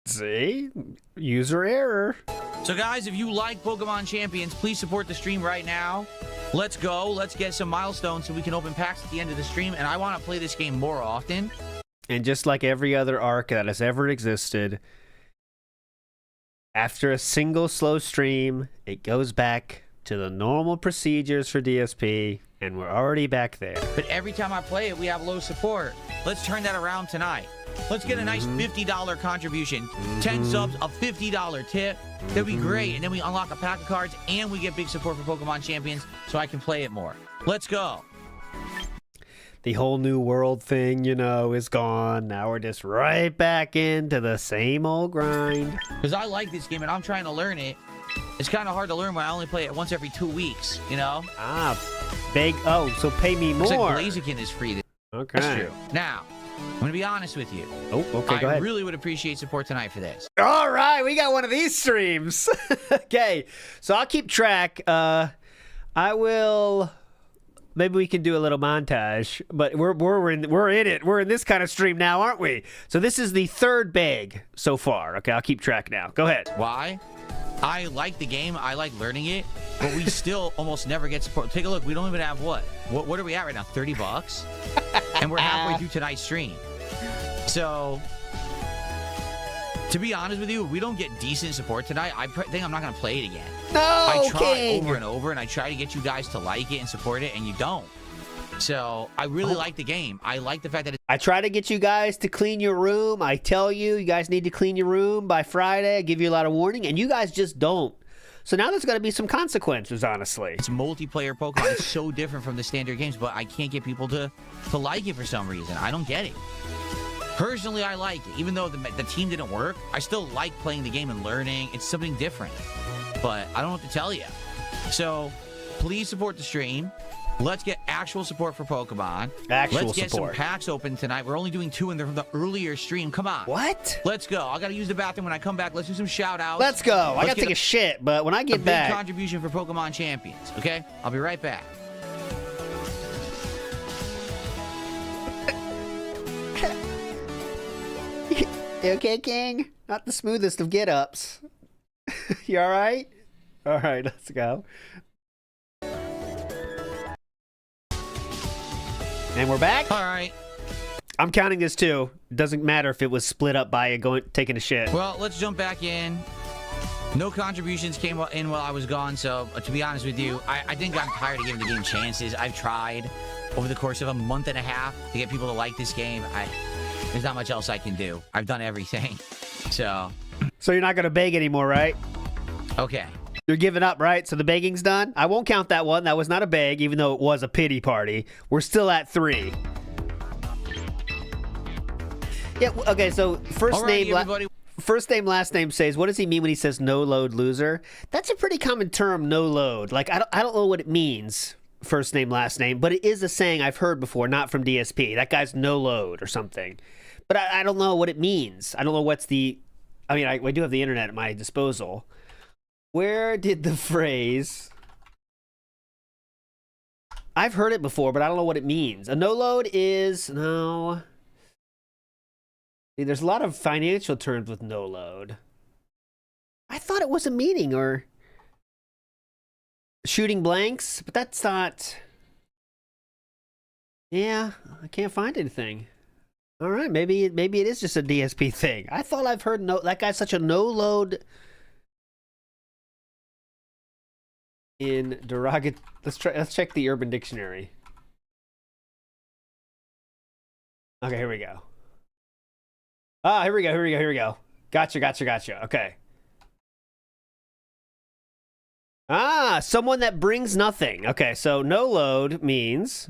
See? User error. So guys, if you like Pokemon Champions, please support the stream right now. Let's go. Let's get some milestones so we can open packs at the end of the stream. And I want to play this game more often. And just like every other arc that has ever existed, after a single slow stream, it goes back to the normal procedures for DSP, and we're already back there. But every time I play it, we have low support. Let's turn that around tonight. Let's get a nice $50 contribution. 10 subs, a $50 tip. That'd be great. And then we unlock a pack of cards, and we get big support for Pokemon Champions, so I can play it more. Let's go. The whole new world thing, you know, is gone. Now we're just right back into the same old grind. Because I like this game, and I'm trying to learn it. It's kind of hard to learn when I only play it once every 2 weeks, you know? Ah, big. Oh, so pay me more. Blaziken is free. Okay. That's true. Now, I'm going to be honest with you. Oh, okay, go ahead. I really would appreciate support tonight for this. All right, we got one of these streams. Okay, so I'll keep track. I will... Maybe we can do a little montage, but we're in it. We're in this kind of stream now, aren't we? So this is the third bag so far. Okay, I'll keep track now. Go ahead. Why? I like the game. I like learning it, but we still almost never get support. Take a look. We don't even have what are we at right now? $30, and we're halfway through tonight's stream. So, to be honest with you, if we don't get decent support tonight, I think I'm not going to play it again. No, I try King. over and over, and I try to get you guys to like it and support it, and you don't. So, I really like the game. I like the fact that I try to get you guys to clean your room. I tell you, you guys need to clean your room by Friday. I give you a lot of warning, and you guys just don't. So now there's going to be some consequences, honestly. It's multiplayer Pokemon. It's so different from the standard games, but I can't get people to like it for some reason. I don't get it. Personally, I like it. Even though the team didn't work, I still like playing the game and learning. It's something different. But I don't know what to tell you. So, please support the stream. Let's get actual support for Pokemon. Actual Let's get support. some packs open tonight. We're only doing 2 in the earlier stream. Come on. What? Let's go. I got to use the bathroom when I come back. Let's do some shout-outs. Let's go. I got to take a shit, but when I get back... big contribution for Pokemon Champions, okay? I'll be right back. You okay, King? Not the smoothest of get-ups. You all right? All right, let's go. And we're back? All right. I'm counting this too. Doesn't matter if it was split up by taking a shit. Well, let's jump back in. No contributions came in while I was gone, so to be honest with you, I think I'm tired of giving the game chances. I've tried over the course of a month and a half to get people to like this game. There's not much else I can do. I've done everything. So you're not going to beg anymore, right? Okay. You're giving up, right? So the begging's done? I won't count that one. That was not a beg, even though it was a pity party. We're still at 3. Yeah, okay, so first name, last name says, what does he mean when he says no load loser? That's a pretty common term, no load. Like, I don't know what it means, first name, last name, but it is a saying I've heard before, not from DSP. That guy's no load or something. But I don't know what it means. I don't know what's the... I mean, I do have the internet at my disposal. Where did the phrase... I've heard it before, but I don't know what it means. A no load is... No... There's a lot of financial terms with no load. I thought it was a meaning or shooting blanks, but that's not. Yeah, I can't find anything. All right, maybe it is just a DSP thing. I thought I've heard that guy's such a no load in derogatory. Let's check the Urban Dictionary. Okay, here we go. Ah, here we go. Gotcha. Okay. Ah, someone that brings nothing. Okay, so no load means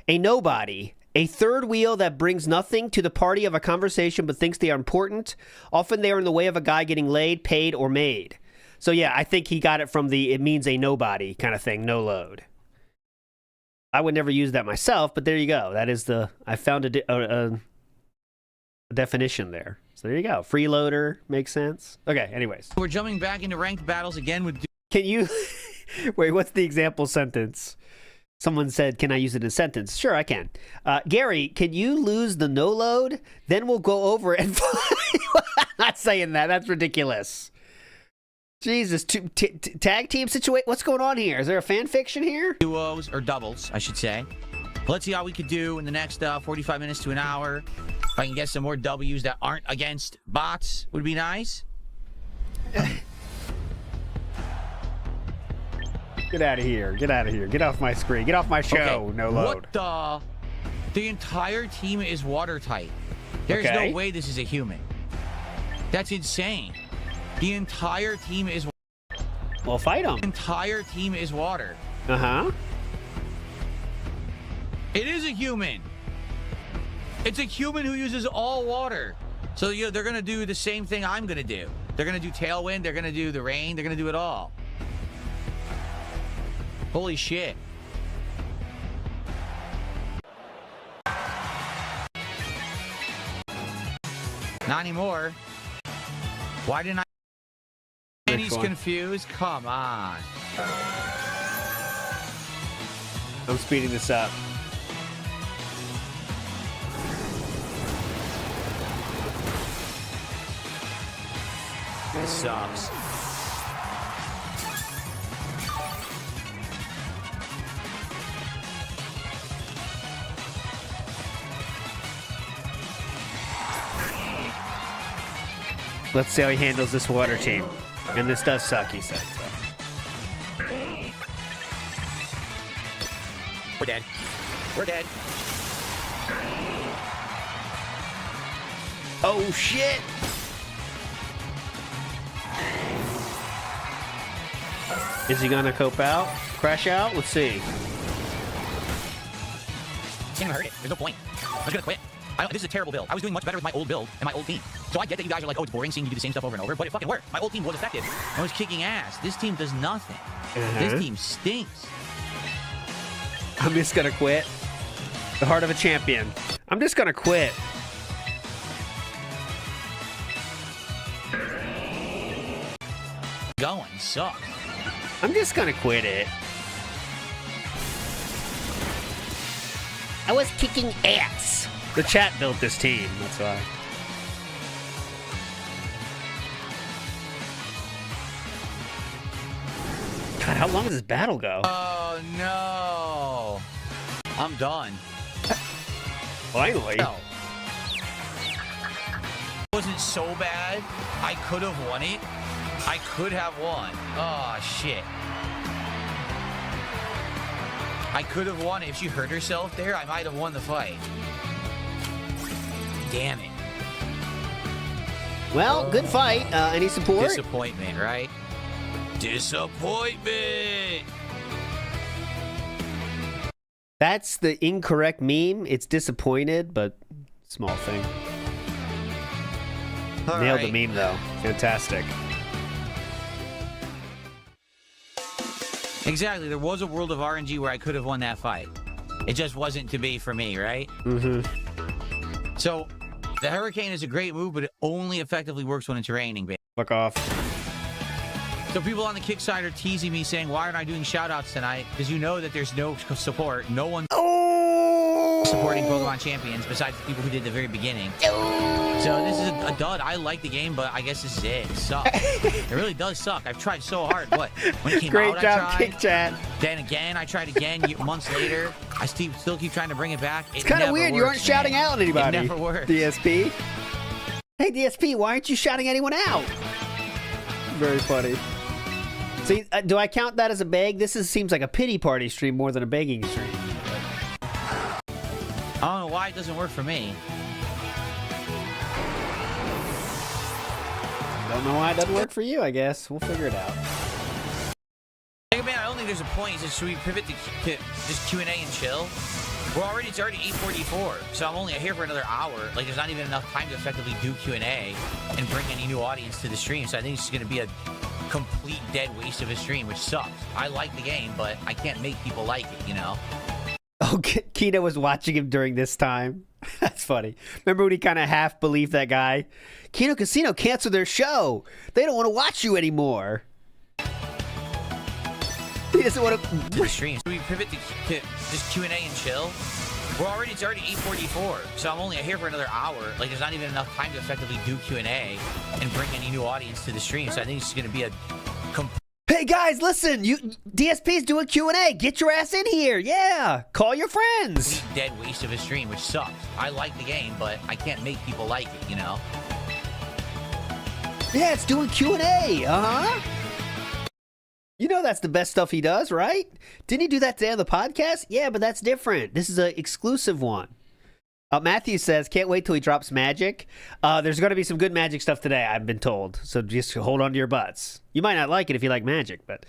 a nobody, a third wheel that brings nothing to the party of a conversation but thinks they are important. Often they are in the way of a guy getting laid, paid, or made. So yeah, I think he got it from it means a nobody kind of thing, no load. I would never use that myself, but there you go. That is I found a definition there. So there you go. Freeloader makes sense. Okay, anyways. We're jumping back into ranked battles again with... Can you... Wait, what's the example sentence? Someone said, can I use it in a sentence? Sure, I can. Gary, can you lose the no load? Then we'll go over and... I'm not saying that. That's ridiculous. Jesus. Tag team situation? What's going on here? Is there a fan fiction here? Duos, or doubles, I should say. Let's see how we could do in the next 45 minutes to an hour. If I can get some more W's that aren't against bots, would be nice. Get out of here. Get off my screen. Get off my show. Okay. No load. What the? The entire team is watertight. There's no way this is a human. That's insane. The entire team is... Well, fight them. The entire team is water. Uh-huh. It is a human. It's a human who uses all water. So they're going to do the same thing I'm going to do. They're going to do Tailwind. They're going to do the rain. They're going to do it all. Holy shit. Not anymore. Why didn't I... And he's confused? Come on. I'm speeding this up. This sucks. Let's see how he handles this water team. And this does suck, he said. So. We're dead. We're dead. Oh, shit! Is he gonna cope out? Crash out? Let's see. Can't even hurt it. There's no point. I'm just gonna quit. This is a terrible build. I was doing much better with my old build and my old team. So I get that you guys are like, oh, it's boring seeing you do the same stuff over and over, but it fucking worked. My old team was effective. I was kicking ass. This team does nothing. This team stinks. I'm just gonna quit. The heart of a champion. I'm just gonna quit. Going sucks. I'm just gonna quit it. I was kicking ass. The chat built this team, that's why. God, how long does this battle go? Oh no. I'm done. Finally. No. It wasn't so bad. I could have won it. I could have won. Oh shit. I could have won it. If she hurt herself there, I might have won the fight. Damn it. Well, good fight. Any support? Disappointment, right? Disappointment. That's the incorrect meme. It's disappointed, but small thing. All Nailed right. the meme, though. Fantastic. Exactly. There was a world of RNG where I could have won that fight. It just wasn't to be for me, right? Mm-hmm. So, the Hurricane is a great move, but it only effectively works when it's raining, baby. Fuck off. So people on the kick side are teasing me saying, why aren't I doing shoutouts tonight? Because you know that there's no support. No one supporting Pokemon Champions besides the people who did at the very beginning. So this is a dud. I like the game, but I guess this is it. It sucks. It really does suck. I've tried so hard. What? When it came Great out, job, I tried. Kick Chat. Then again, I tried again months later. I still keep trying to bring it back. It's kind of weird. You aren't shouting out at anybody. It never works. DSP. Hey, DSP, why aren't you shouting anyone out? Very funny. See, do I count that as a beg? This seems like a pity party stream more than a begging stream. I don't know why it doesn't work for me. Don't know why it doesn't work for you, I guess. We'll figure it out. Hey, man, I don't think there's a point. Should we pivot to just Q&A and chill? It's already 8:44, so I'm only here for another hour. Like, there's not even enough time to effectively do Q&A and bring any new audience to the stream. So I think it's going to be a complete dead waste of a stream, which sucks. I like the game, but I can't make people like it, you know? Oh, Kino was watching him during this time. That's funny. Remember when he kind of half believed that guy? Kino Casino canceled their show. They don't want to watch you anymore. He doesn't want to the stream. So we pivot to just Q&A and chill. It's already 8:44, so I'm only here for another hour. Like, there's not even enough time to effectively do Q&A and bring any new audience to the stream. So I think it's going to be a Hey guys, listen! DSP's doing Q&A. Get your ass in here. Yeah, call your friends. dead waste of a stream, which sucks. I like the game, but I can't make people like it, you know? Yeah, it's doing Q&A. You know that's the best stuff he does, right? Didn't he do that today on the podcast? Yeah, but that's different. This is an exclusive one. Matthew says, can't wait till he drops magic. There's going to be some good magic stuff today, I've been told. So just hold on to your butts. You might not like it if you like magic, but...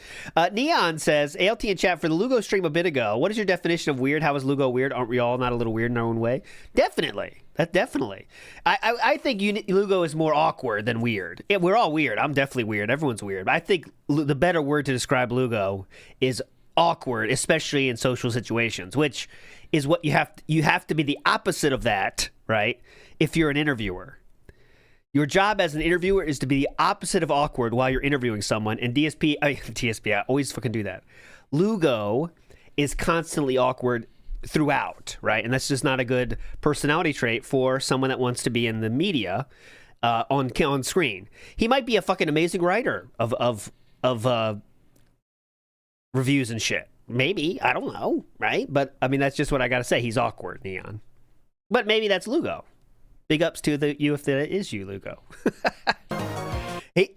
Neon says, ALT in chat for the Lugo stream a bit ago. What is your definition of weird? How is Lugo weird? Aren't we all not a little weird in our own way? Definitely. Definitely. I think Lugo is more awkward than weird. Yeah, we're all weird. I'm definitely weird. Everyone's weird. But I think the better word to describe Lugo is awkward, especially in social situations, which is what you have to be the opposite of that, right? If you're an interviewer. Your job as an interviewer is to be the opposite of awkward while you're interviewing someone. And DSP, I always fucking do that. Lugo is constantly awkward throughout, right? And that's just not a good personality trait for someone that wants to be in the media on screen. He might be a fucking amazing writer of reviews and shit. Maybe. I don't know, right? But, I mean, that's just what I gotta say. He's awkward, Neon. But maybe that's Lugo. Big ups to you if that is you, Lugo.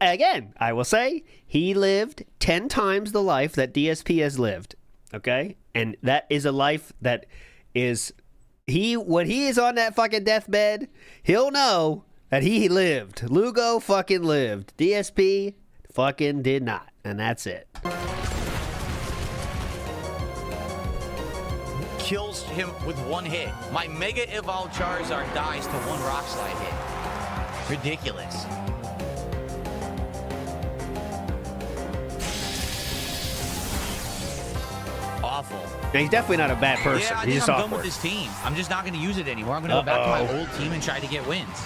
Again, I will say, he lived 10 times the life that DSP has lived, okay? And that is a life that is... When he is on that fucking deathbed, he'll know that he lived. Lugo fucking lived. DSP fucking did not. And that's it. Kills him with one hit. My Mega Evolved Charizard dies to one Rock Slide hit. Ridiculous. awful. He's definitely not a bad person. Yeah, I He's think just I'm done awkward. with this team. I'm just not going to use it anymore. I'm going to go back to my old team and try to get wins.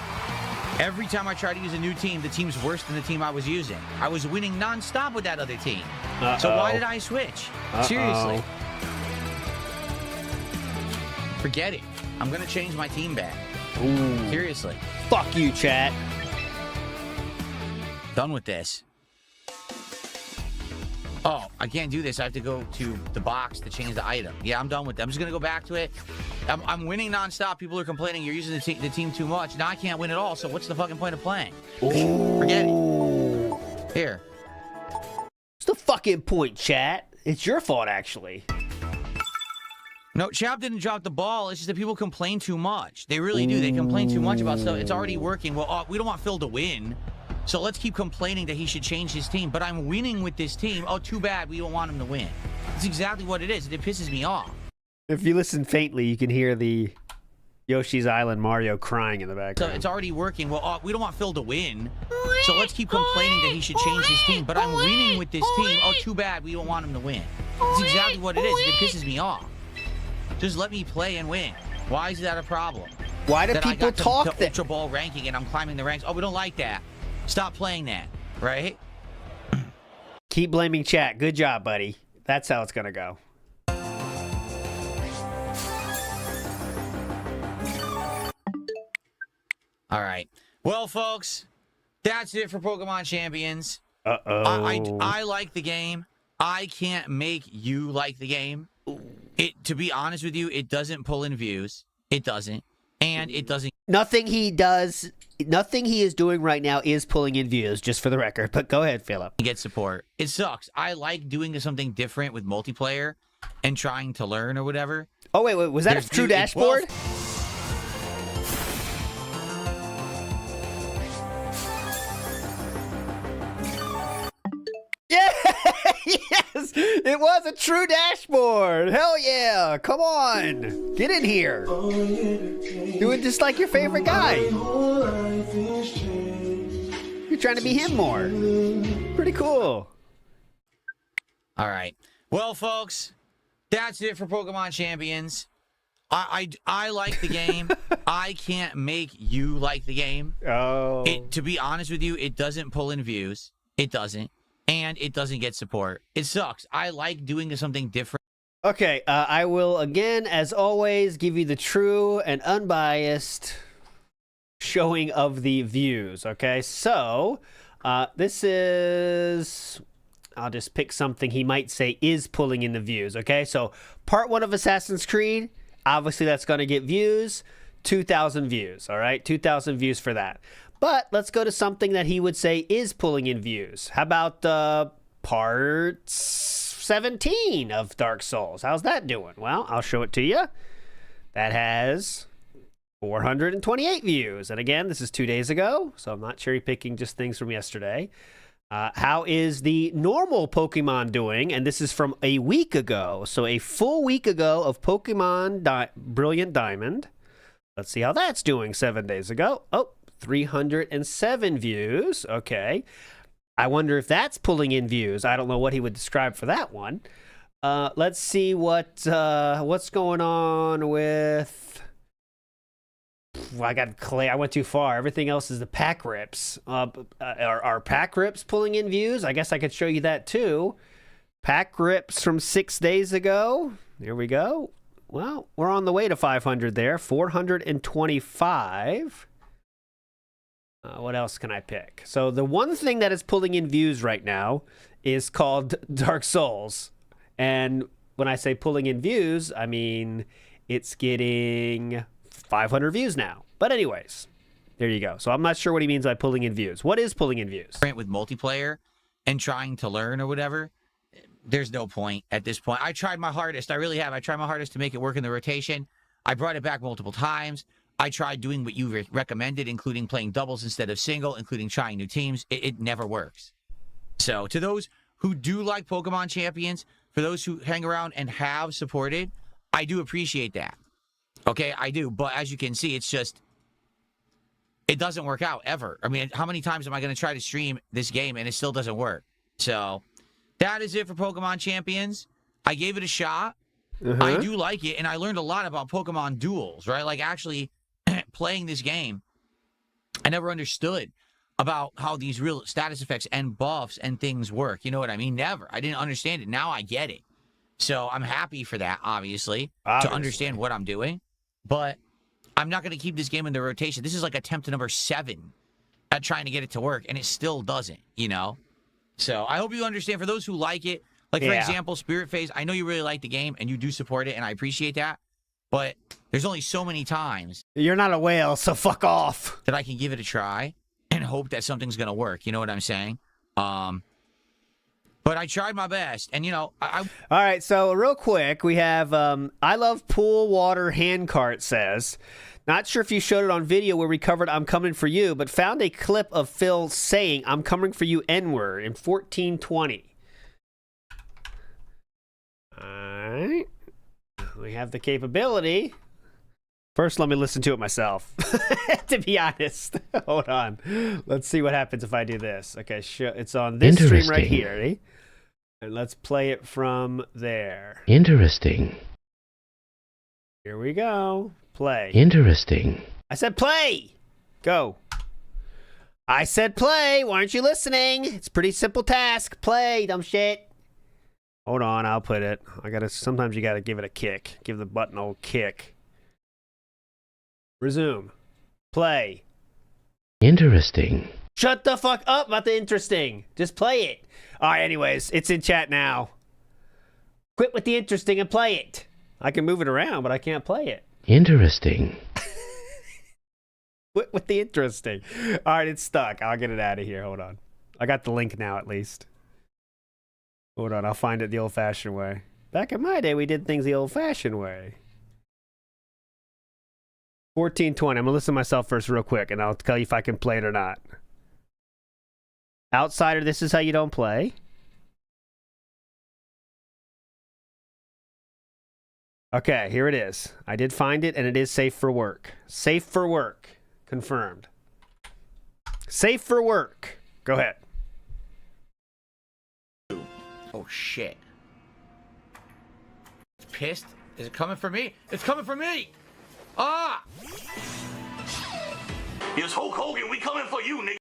Every time I try to use a new team, the team's worse than the team I was using. I was winning nonstop with that other team. So why did I switch? Seriously. Forget it. I'm going to change my team back. Ooh. Seriously. Fuck you, chat. Done with this. Oh, I can't do this. I have to go to the box to change the item. Yeah, I'm done with it. I'm just going to go back to it. I'm winning nonstop. People are complaining you're using the team too much. Now I can't win at all, so what's the fucking point of playing? Ooh. Forget it. Here. What's the fucking point, chat? It's your fault, actually. No, Chap didn't drop the ball. It's just that people complain too much. They really do. They complain too much about stuff. It's already working. Well, we don't want Phil to win. So let's keep complaining that he should change his team. But I'm winning with this team. Oh, too bad. We don't want him to win. That's exactly what it is. It pisses me off. If you listen faintly, you can hear the Yoshi's Island Mario crying in the background. So it's already working. Well, we don't want Phil to win. So let's keep complaining that he should change his team. But I'm winning with this team. Oh, too bad. We don't want him to win. That's exactly what it is. It pisses me off. Just let me play and win. Why is that a problem? Why do that people I got talk the Ultra Ball ranking and I'm climbing the ranks? Oh, we don't like that. Stop playing that, right? Keep blaming chat. Good job, buddy. That's how it's going to go. All right. Well, folks, that's it for Pokemon Champions. Uh-oh. I like the game. I can't make you like the game. To be honest with you, it doesn't pull in views. It doesn't. And it doesn't. Nothing he is doing right now is pulling in views, just for the record. But go ahead, Philip. Get support. It sucks. I like doing something different with multiplayer and trying to learn or whatever. Oh, wait. Was that a true dashboard? Yeah! Yes! It was a true dashboard! Hell yeah! Come on! Get in here! Do it just like your favorite guy. You're trying to be him more. Pretty cool. All right. Well, folks, that's it for Pokemon Champions. I like the game. I can't make you like the game. Oh. To be honest with you, it doesn't pull in views. It doesn't. And it doesn't get support. It sucks. I like doing something different. Okay, I will, again, as always, give you the true and unbiased showing of the views, okay? So, this is... I'll just pick something he might say is pulling in the views, okay? So, part 1 of Assassin's Creed, obviously that's going to get views. 2,000 views, all right? 2,000 views for that. But let's go to something that he would say is pulling in views. How about part 17 of Dark Souls? How's that doing? Well, I'll show it to you. That has 428 views. And again, this is 2 days ago, so I'm not cherry picking just things from yesterday. How is the normal Pokemon doing? And this is from a week ago. So a full week ago of Pokemon Brilliant Diamond. Let's see how that's doing 7 days ago. Oh, 307 views. Okay. I wonder if that's pulling in views. I don't know what he would describe for that one. Let's see what's going on with... I got Clay. I went too far. Everything else is the pack rips. Are pack rips pulling in views? I guess I could show you that too. Pack rips from 6 days ago. There we go. Well, we're on the way to 500 there. 425. What else can I pick? So the one thing that is pulling in views right now is called Dark Souls. And when I say pulling in views, I mean it's getting 500 views now. But anyways, there you go. So I'm not sure what he means by pulling in views. What is pulling in views? With multiplayer and trying to learn or whatever, there's no point at this point. I tried my hardest. I really have. I tried my hardest to make it work in the rotation. I brought it back multiple times. I tried doing what you recommended, including playing doubles instead of single, including trying new teams. It never works. So to those who do like Pokemon Champions, for those who hang around and have supported, I do appreciate that. Okay, I do. But as you can see, it's just, it doesn't work out ever. I mean, how many times am I going to try to stream this game and it still doesn't work? So that is it for Pokemon Champions. I gave it a shot. I do like it, and I learned a lot about Pokemon duels, right? Like, actually playing this game, I never understood about how these real status effects and buffs and things work. You know what I mean? Never. I didn't understand it. Now I get it. So I'm happy for that, obviously, to understand what I'm doing. But I'm not going to keep this game in the rotation. This is like attempt number 7 at trying to get it to work, and it still doesn't, you know? So I hope you understand. For those who like it, like, for example, Spirit Phase, I know you really like the game, and you do support it, and I appreciate that. But there's only so many times. You're not a whale, so fuck off. That I can give it a try and hope that something's going to work. You know what I'm saying? But I tried my best. And, you know, All right, so real quick, we have I Love Pool Water Handcart says, not sure if you showed it on video where we covered I'm Coming For You, but found a clip of Phil saying I'm coming for you N-word in 1420. All right. We have the capability. First, let me listen to it myself, to be honest. Hold on. Let's see what happens if I do this. Okay, it's on this stream right here. Ready? And let's play it from there. Interesting. Here we go. Play. Interesting. I said play. Go. I said play. Why aren't you listening? It's a pretty simple task. Play, dumb shit. Hold on, I'll put it. Sometimes you gotta give it a kick. Give the button a old kick. Resume. Play. Interesting. Shut the fuck up about the interesting. Just play it. All right, anyways, it's in chat now. Quit with the interesting and play it. I can move it around, but I can't play it. Interesting. Quit with the interesting. All right, it's stuck. I'll get it out of here. Hold on. I got the link now, at least. Hold on, I'll find it the old-fashioned way. Back in my day, we did things the old-fashioned way. 1420. I'm going to listen to myself first real quick, and I'll tell you if I can play it or not. Outsider, this is how you don't play. Okay, here it is. I did find it, and it is safe for work. Safe for work. Confirmed. Safe for work. Go ahead. Oh, shit. It's pissed. Is it coming for me? It's coming for me! Ah! Here's Hulk Hogan. We coming for you, nigga.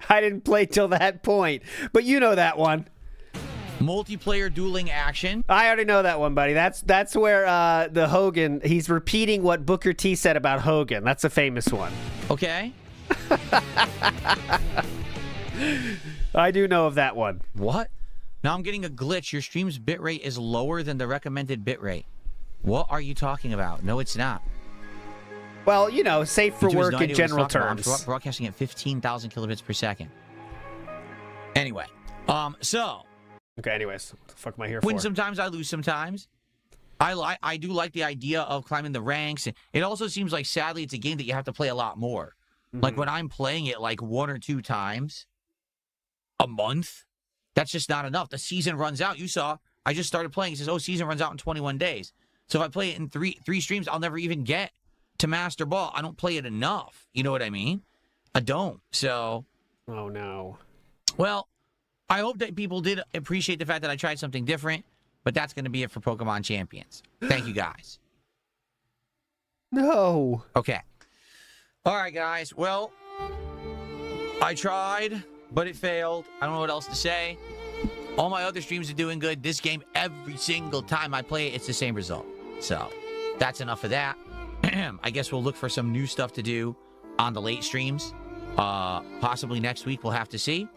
I didn't play till that point, but you know that one. Multiplayer dueling action. I already know that one, buddy. That's where the Hogan, he's repeating what Booker T said about Hogan. That's a famous one. Okay. I do know of that one. What? Now I'm getting a glitch. Your stream's bitrate is lower than the recommended bitrate. What are you talking about? No, it's not. Well, you know, safe for work in general terms. I'm broadcasting at 15,000 kilobits per second. Anyway, so. Okay, anyways, what the fuck am I here Win for? sometimes, I lose sometimes. I do like the idea of climbing the ranks. It also seems like, sadly, it's a game that you have to play a lot more. Like, when I'm playing it, like, 1 or 2 times a month, that's just not enough. The season runs out. You saw, I just started playing. It says, oh, season runs out in 21 days. So if I play it in three streams, I'll never even get to Master Ball. I don't play it enough. You know what I mean? I don't. So. Oh, no. Well, I hope that people did appreciate the fact that I tried something different, but that's going to be it for Pokemon Champions. Thank you, guys. No. Okay. All right, guys. Well, I tried, but it failed. I don't know what else to say. All my other streams are doing good. This game, every single time I play it, it's the same result. So that's enough of that. I guess we'll look for some new stuff to do on the late streams. Possibly next week. We'll have to see.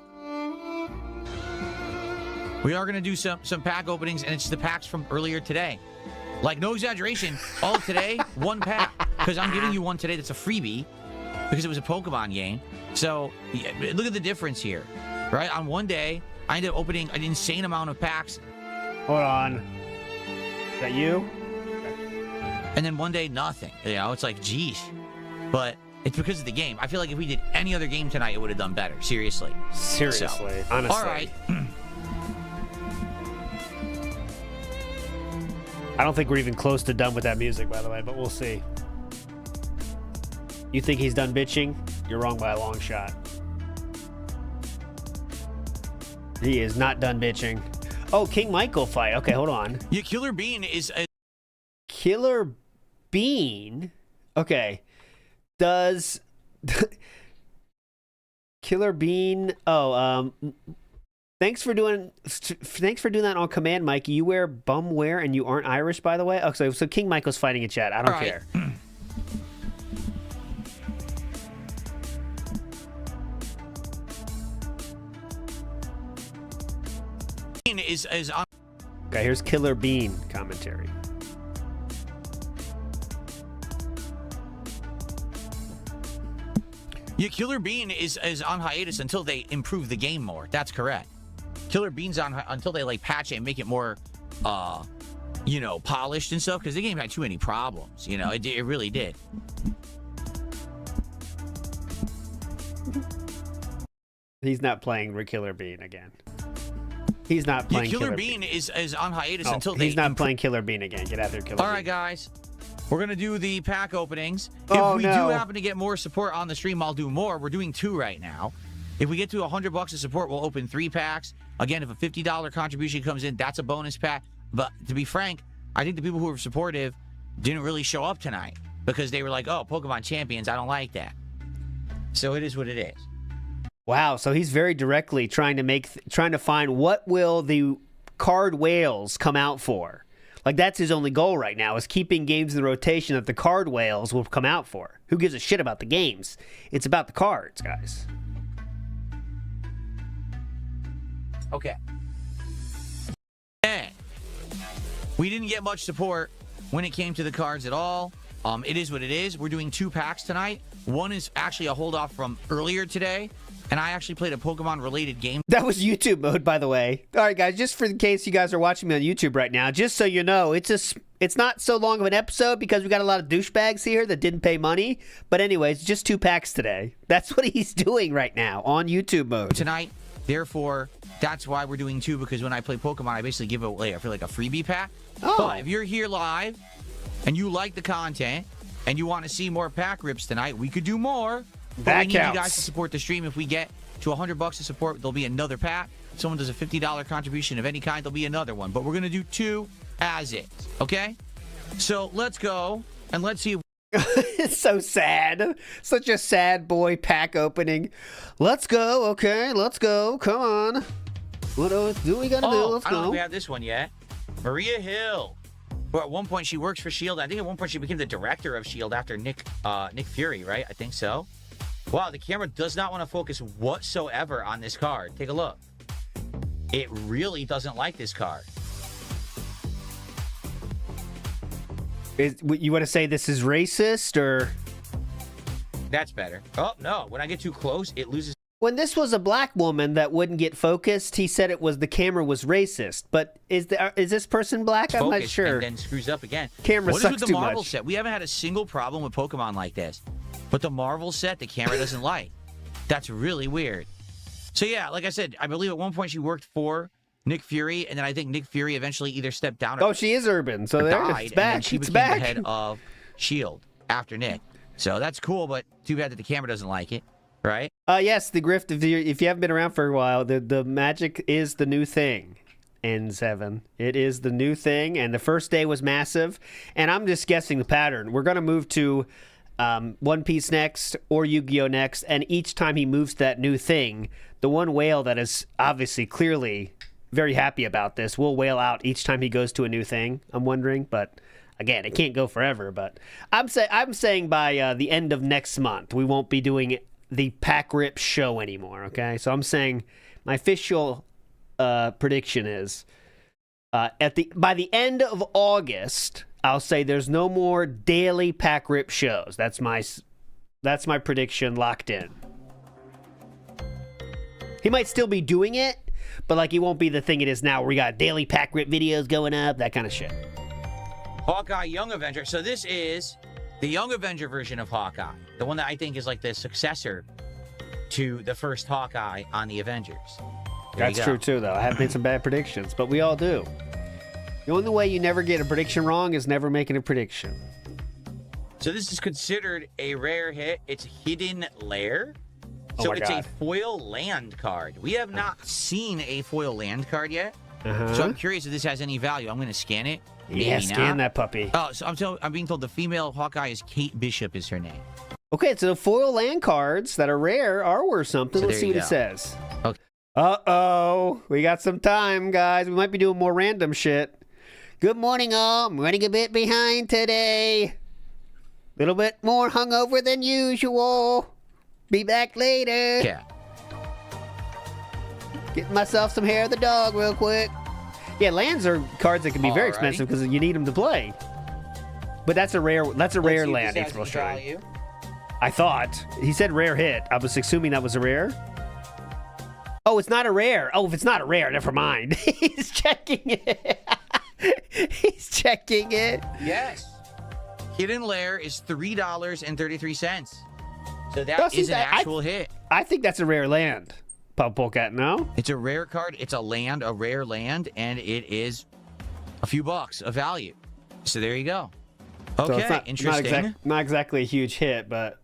We are going to do some pack openings, and it's the packs from earlier today. Like, no exaggeration, all of today, 1 pack. Because I'm giving you one today that's a freebie, because it was a Pokemon game. So, yeah, look at the difference here, right? On one day, I ended up opening an insane amount of packs. Hold on. Is that you? And then one day, nothing. You know, it's like, geez. But it's because of the game. I feel like if we did any other game tonight, it would have done better. Seriously. Seriously. Honestly. All right. I don't think we're even close to done with that music, by the way, but we'll see. You think he's done bitching? You're wrong by a long shot. He is not done bitching. Oh, King Michael fight. Okay, hold on. Yeah, Killer Bean is a... Killer Bean? Okay. Does... Killer Bean... Oh, Thanks for doing that on command, Mikey. You wear bum wear and you aren't Irish, by the way. Okay, so King Michael's fighting in chat. I don't care. Is on. Okay, here's Killer Bean commentary. Yeah, Killer Bean is on hiatus until they improve the game more. That's correct. Killer Bean's on until they like patch it and make it more, you know, polished and stuff. Because the game had too many problems. You know, it really did. He's not playing Killer Bean again. He's not playing Killer Bean is on hiatus until he's not playing Killer Bean again. Get out there, Killer Bean. All right, guys. We're going to do the pack openings. Oh, if we no. do happen to get more support on the stream, I'll do more. We're doing 2 right now. If we get to $100 of support, we'll open 3 packs. Again, if a $50 contribution comes in, that's a bonus pack. But to be frank, I think the people who were supportive didn't really show up tonight because they were like, oh, Pokemon Champions, I don't like that. So it is what it is. Wow, so he's very directly trying to find what will the card whales come out for. Like, that's his only goal right now, is keeping games in the rotation that the card whales will come out for. Who gives a shit about the games? It's about the cards, guys. Okay. And we didn't get much support when it came to the cards at all. It is what it is. We're doing 2 packs tonight. One is actually a hold off from earlier today. And I actually played a Pokemon-related game. That was YouTube mode, by the way. All right, guys, just for in case you guys are watching me on YouTube right now, just so you know, it's not so long of an episode because we got a lot of douchebags here that didn't pay money. But anyways, just 2 packs today. That's what he's doing right now on YouTube mode. Tonight, therefore, that's why we're doing 2, because when I play Pokemon, I basically give away, I feel like a freebie pack. Oh. But if you're here live and you like the content and you want to see more pack rips tonight, we could do more. But we need you guys to support the stream. If we get to $100 of support, there'll be another pack. If someone does a $50 contribution of any kind, there'll be another one. But we're going to do 2 as is, okay? So let's go, and let's see. It's so sad. Such a sad boy pack opening. Let's go, okay? Let's go. Come on. What do we got to do? Let's I don't know go. if we have this one yet. Maria Hill. Well, at one point, she works for S.H.I.E.L.D. I think at one point she became the director of S.H.I.E.L.D. after Nick Fury, right? I think so. Wow, the camera does not want to focus whatsoever on this card. Take a look. It really doesn't like this card. You want to say this is racist, or? That's better. Oh, no. When I get too close, it loses. When this was a black woman that wouldn't get focused, he said it was the camera was racist. But is this person black? I'm not sure. And then screws up again. Camera what sucks is with the too Marvel much. set? We haven't had a single problem with Pokemon like this. But the Marvel set, the camera doesn't like. That's really weird. So yeah, like I said, I believe at one point she worked for Nick Fury, and then I think Nick Fury eventually either stepped down or oh, she is urban, so there died, it's back. And then she it's became back. the head of S.H.I.E.L.D. after Nick. So that's cool, but too bad that the camera doesn't like it, right? Yes, the grift. If you haven't been around for a while, the magic is the new thing. N7. It is the new thing, and the first day was massive. And I'm just guessing the pattern. We're gonna move to One Piece next or Yu-Gi-Oh next, and each time he moves to that new thing, the one whale that is obviously clearly very happy about this will whale out each time he goes to a new thing. I'm wondering, but again, it can't go forever. But I'm saying by the end of next month, we won't be doing the pack rip show anymore. Okay, so I'm saying my official prediction is by the end of August, I'll say there's no more daily pack rip shows. That's my prediction locked in. He might still be doing it, but like it won't be the thing it is now where we got daily pack rip videos going up, that kind of shit. Hawkeye Young Avenger. So this is the Young Avenger version of Hawkeye. The one that I think is like the successor to the first Hawkeye on the Avengers. That's true too, though. I have made some bad predictions, but we all do. The only way you never get a prediction wrong is never making a prediction. So this is considered a rare hit. It's Hidden Lair. So Oh my it's God. a foil land card. We have not seen a foil land card yet. So I'm curious if this has any value. I'm going to scan it. Maybe Yeah, scan not. that puppy. Oh, so I'm being told the female Hawkeye is Kate Bishop is her name. Okay, so the foil land cards that are rare are worth something. So Let's there see you what it go. says. Okay. Uh-oh. We got some time, guys. We might be doing more random shit. Good morning, all. I'm running a bit behind today. Little bit more hungover than usual. Be back later. Yeah. Getting myself some hair of the dog real quick. Yeah, lands are cards that can be very Alrighty. expensive because you need them to play. But that's a rare land, Let's see if April this has Shine. any value. I thought. He said rare hit. I was assuming that was a rare. Oh, it's not a rare. Oh, if it's not a rare, never mind. He's checking it. He's checking it. Yes. Hidden Lair is $3.33. So that is an actual hit. I think that's a rare land. Polkat, no? It's a rare card. It's a land, a rare land, and it is a few bucks of value. So there you go. Okay, So it's interesting. Not exactly a huge hit, but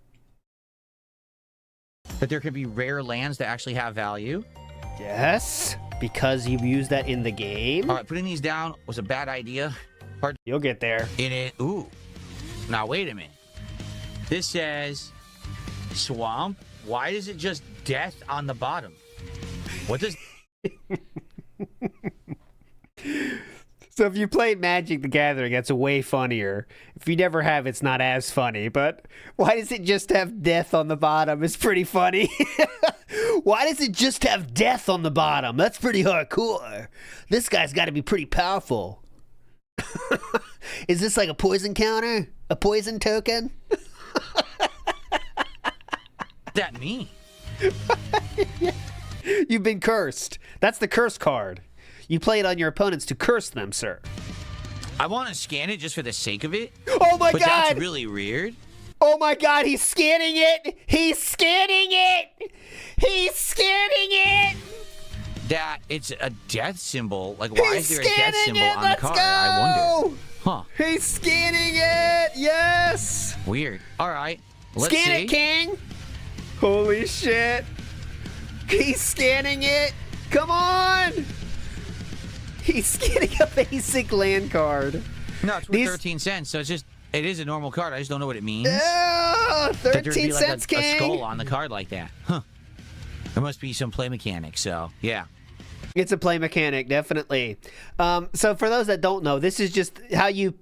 there could be rare lands that actually have value. yes, because you've used that in the game. All right, putting these down was a bad idea. You'll get there. In it. Ooh. Now, wait a minute. This says swamp. Why is it just death on the bottom? What does... So if you played Magic the Gathering, that's way funnier. If you never have, it's not as funny. But why does it just have death on the bottom? It's pretty funny. Why does it just have death on the bottom? That's pretty hardcore. This guy's got to be pretty powerful. Is this like a poison counter? A poison token? What's that mean? You've been cursed. That's the curse card. You play it on your opponents to curse them, sir. I want to scan it just for the sake of it. Oh my but God! That's really weird. Oh my God, he's scanning it! He's scanning it! He's scanning it! That it's a death symbol. Like, why is there a death symbol on the Let's card? go! I wonder. Huh. He's scanning it! Yes! Weird. All right. Let's Scan see. it, King! Holy shit! He's scanning it! Come on! He's scanning a basic land card. No, it's worth 13 cents. So it is a normal card. I just don't know what it means. Oh, That there'd 13 be like cents, a King! skull on the card like that. Huh. There must be some play mechanic. So, yeah. It's a play mechanic, definitely. So for those that don't know, this is just how you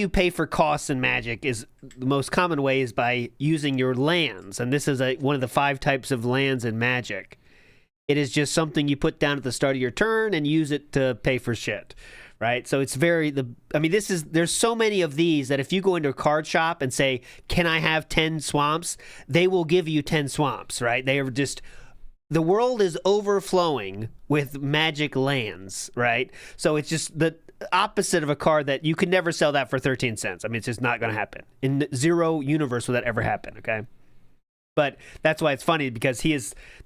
pay for costs in Magic. Is the most common way is by using your lands, and this is one of the 5 types of lands in Magic. It is just something you put down at the start of your turn and use it to pay for shit, right? So it's there's so many of these that if you go into a card shop and say, "Can I have 10 swamps?" they will give you 10 swamps, right? They are just. The world is overflowing with Magic lands, right? So it's just the opposite of a card that you can never sell that for 13 cents. I mean, it's just not going to happen. In zero universe will that ever happen, okay? But that's why it's funny, because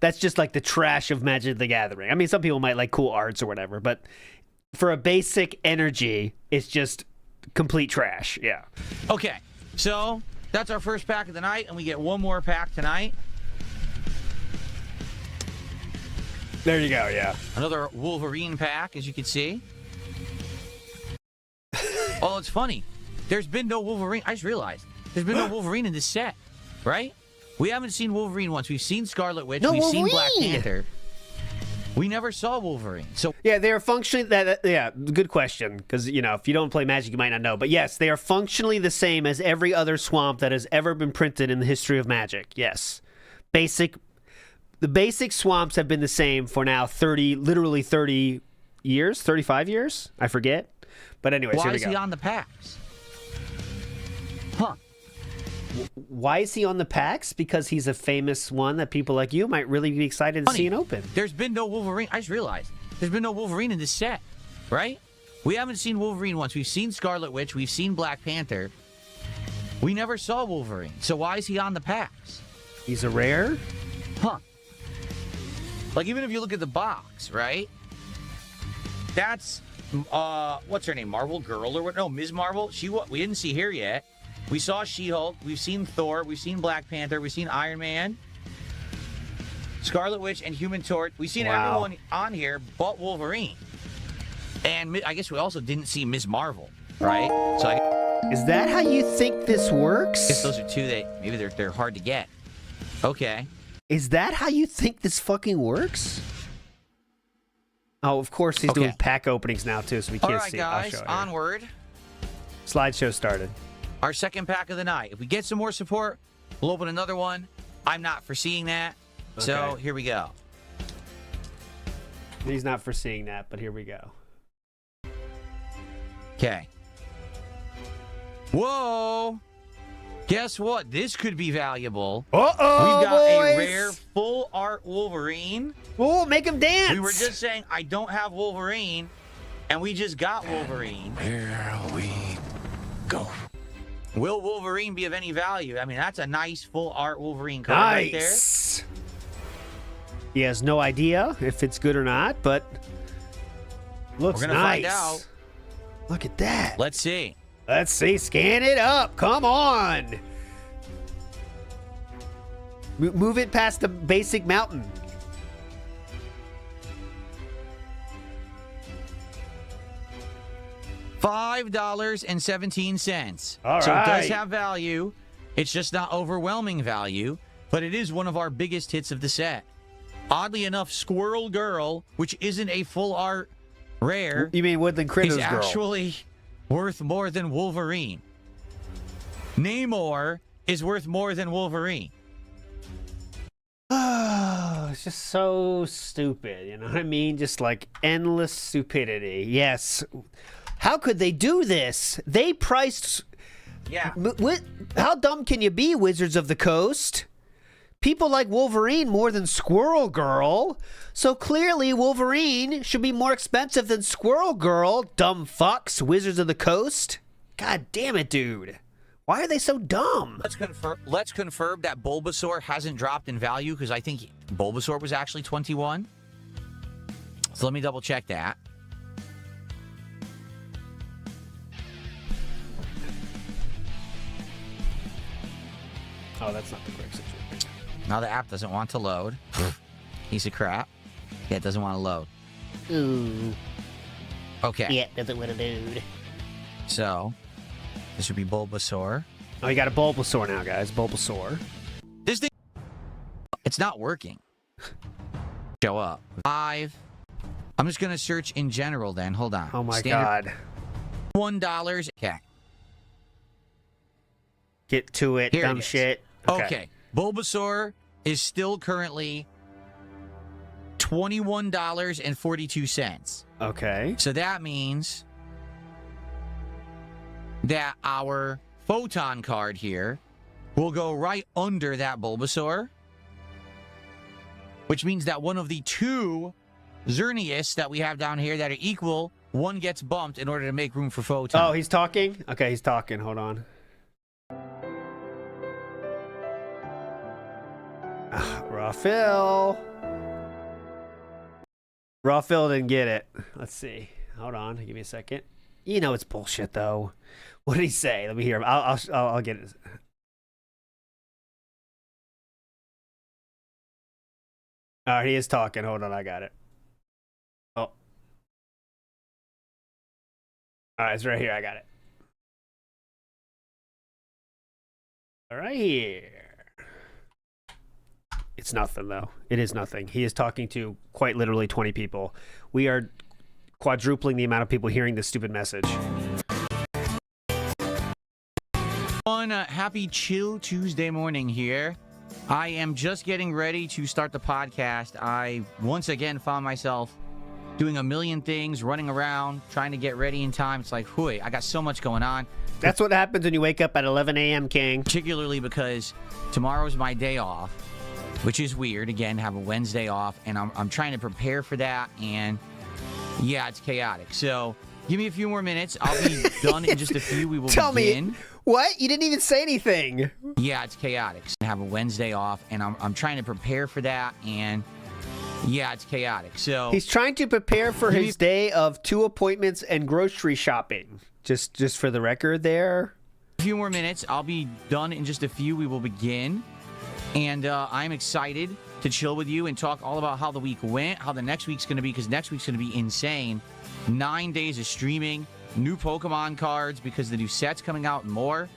that's just like the trash of Magic the Gathering. I mean, some people might like cool arts or whatever, but for a basic energy, it's just complete trash, yeah. Okay, so that's our first pack of the night, and we get one more pack tonight. There you go, yeah. Another Wolverine pack, as you can see. Oh, it's funny. There's been no Wolverine. I just realized. There's been no Wolverine in this set, right? We haven't seen Wolverine once. We've seen Scarlet Witch. We've seen Black Panther. We never saw Wolverine. So yeah, they are functionally good question, because if you don't play Magic, you might not know. But yes, they are functionally the same as every other swamp that has ever been printed in the history of Magic. Yes, the basic swamps have been the same for now literally 30 years, 35 years. I forget. But anyways, why here we is go. he on the packs? Huh? Why is he on the packs? Because he's a famous one that people like you might really be excited to see and open. There's been no Wolverine. I just realized. There's been no Wolverine in this set, right? We haven't seen Wolverine once. We've seen Scarlet Witch. We've seen Black Panther. We never saw Wolverine. So why is he on the packs? He's a rare? Huh. Like, even if you look at the box, right? That's, what's her name? Marvel Girl or what? No, Ms. Marvel. We didn't see her yet. We saw She-Hulk. We've seen Thor. We've seen Black Panther. We've seen Iron Man. Scarlet Witch and Human Torch. We've seen everyone on here but Wolverine. And I guess we also didn't see Ms. Marvel, right? So is that how you think this works? I guess those are two that maybe they're hard to get. Okay. Is that how you think this fucking works? Oh, of course he's doing pack openings now too, so we can't see. All right, guys, onward. Slideshow started. Our second pack of the night. If we get some more support, we'll open another one. I'm not foreseeing that. Okay. So here we go. He's not foreseeing that, but here we go. Okay. Whoa. Guess what? This could be valuable. Uh-oh, We've got boys. a rare full art Wolverine. Oh, make him dance. We were just saying, I don't have Wolverine, and we just got Wolverine. Here we go. Will Wolverine be of any value? I mean, that's a nice full art Wolverine card right there. He has no idea if it's good or not, but looks We're gonna nice. find out. Look at that. Let's see. Let's see. Scan it up. Come on. Move it past the basic mountain. $5.17. All so it does right. have value. It's just not overwhelming value, but it is one of our biggest hits of the set. Oddly enough, Squirrel Girl, which isn't a full art rare, You mean Woodland Critters is Girl? actually worth more than Wolverine. Namor is worth more than Wolverine. Oh, it's just so stupid. You know what I mean? Just like endless stupidity. Yes. How could they do this? They priced. Yeah. How dumb can you be, Wizards of the Coast? People like Wolverine more than Squirrel Girl. So clearly Wolverine should be more expensive than Squirrel Girl. Dumb fucks, Wizards of the Coast. God damn it, dude. Why are they so dumb? Let's confirm that Bulbasaur hasn't dropped in value, because I think Bulbasaur was actually 21. So let me double check that. Oh, that's not the correct situation. Now the app doesn't want to load. Piece of crap. Yeah, it doesn't want to load. Ooh. Okay. Yeah, doesn't want to load. So, this would be Bulbasaur. Oh, you got a Bulbasaur now, guys. Bulbasaur. This thing, it's not working. Show up. 5. I'm just going to search in general then. Hold on. Oh, my God. $1. Okay. Get to it, Here dumb it is. shit. Okay. Bulbasaur is still currently $21.42. Okay. So that means that our Photon card here will go right under that Bulbasaur, which means that one of the two Xerneas that we have down here that are equal, one gets bumped in order to make room for Photon. Oh, he's talking? Okay, he's talking. Hold on. Rafael. Rafael didn't get it. Let's see. Hold on. Give me a second. You know it's bullshit, though. What did he say? Let me hear him. I'll get it. All right, he is talking. Hold on, I got it. Oh. All right, it's right here. I got it. All right here. It's nothing, though. It is nothing. He is talking to quite literally 20 people. We are quadrupling the amount of people hearing this stupid message. On a happy chill Tuesday morning here. I am just getting ready to start the podcast. I once again found myself doing a million things, running around, trying to get ready in time. It's like, hooey, I got so much going on. That's what happens when you wake up at 11 a.m., King. Particularly because tomorrow's my day off, which is weird. Again, have a Wednesday off, and I'm trying to prepare for that, and yeah, it's chaotic. So give me a few more minutes. I'll be done in just a few. We will Tell begin. me, what? You didn't even say anything. Yeah, it's chaotic. Have a Wednesday off, and I'm trying to prepare for that, and yeah, it's chaotic. So He's trying to prepare for his day of 2 appointments and grocery shopping. Just for the record there. A few more minutes. I'll be done in just a few. We will begin. And I'm excited to chill with you and talk all about how the week went, how the next week's going to be, because next week's going to be insane. 9 days of streaming, new Pokemon cards because the new set's coming out and more.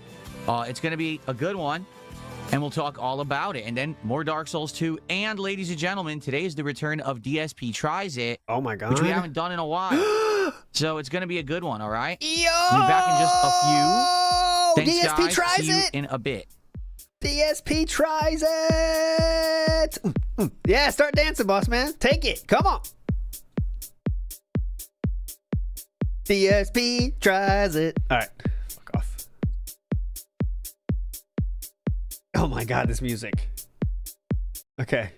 It's going to be a good one, and we'll talk all about it. And then more Dark Souls 2. And, ladies and gentlemen, today is the return of DSP Tries It. Oh, my God. Which we haven't done in a while. So it's going to be a good one, all right? Yo! We'll be back in just a few. Thanks, DSP guys. Tries See you It. in a bit. DSP Tries It. Yeah, start dancing, boss man. Take it. Come on. DSP Tries It. All right. Fuck off. Oh my God, this music. Okay.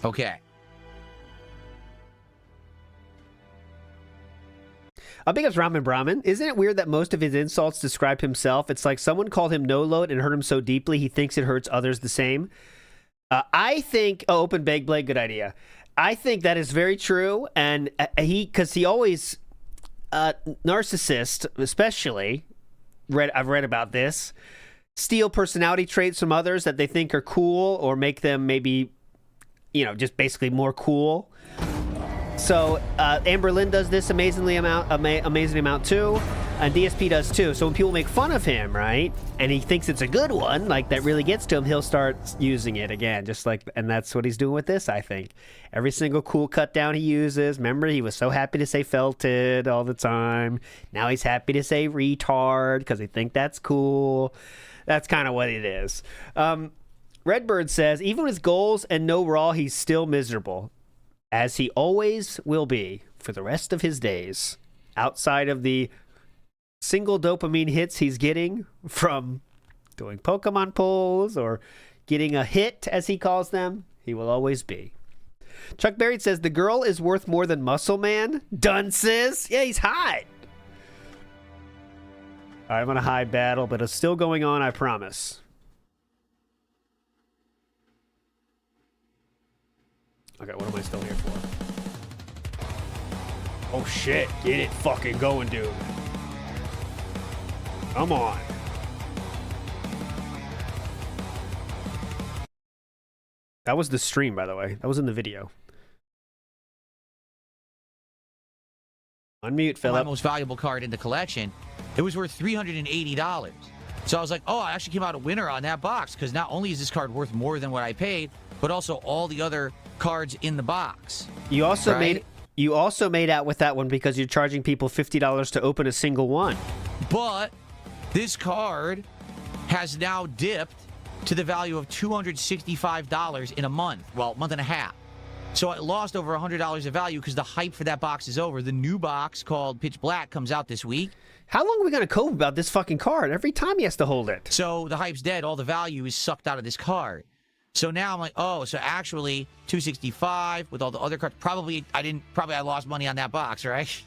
Okay. Big ups Ramen Brahmin. Isn't it weird that most of his insults describe himself? It's like someone called him no load and hurt him so deeply he thinks it hurts others the same. I think open bag Blayde, good idea. I think that is very true, and because he always narcissist, especially. I've read about this. Steal personality traits from others that they think are cool or make them maybe, just basically more cool. So Amber Lynn does this amazing amount too, and DSP does too. So when people make fun of him, right, and he thinks it's a good one, like that really gets to him, he'll start using it again, and that's what he's doing with this. I think every single cool cut down he uses. Remember, he was so happy to say felted all the time. Now he's happy to say retard because he think that's cool. That's kind of what it is. Redbird says even with goals and no raw, he's still miserable, as he always will be for the rest of his days. Outside of the single dopamine hits he's getting from doing Pokemon pulls or getting a hit, as he calls them, he will always be. Chuck Berry says the girl is worth more than Muscle Man. Dunces. Yeah, he's hot. I'm on a high battle, but it's still going on, I promise. Okay, what am I still here for? Oh shit, get it fucking going, dude. Come on. That was the stream, by the way. That was in the video. Unmute, Philip. My most valuable card in the collection. It was worth $380. So I was like, oh, I actually came out a winner on that box, because not only is this card worth more than what I paid, but also all the other cards in the box. You also made out with that one because you're charging people $50 to open a single one. But this card has now dipped to the value of $265 in a month. Well, month and a half. So it lost over $100 of value because the hype for that box is over. The new box called Pitch Black comes out this week. How long are we going to cope about this fucking card? Every time he has to hold it. So the hype's dead. All the value is sucked out of this card. So now I'm like, oh, so actually $265 with all the other cards. Probably I lost money on that box, right?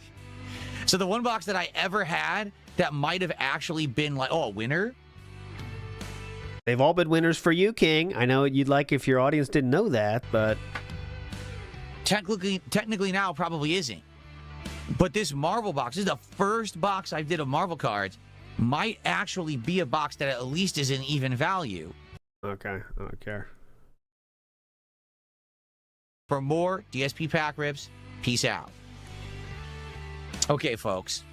So the one box that I ever had that might have actually been like, oh, a winner. They've all been winners for you, King. I know you'd like if your audience didn't know that, but technically now probably isn't. But this Marvel box, this is the first box I did of Marvel cards, might actually be a box that at least is an even value. Okay, I don't care. For more DSP pack rips, peace out. Okay, folks.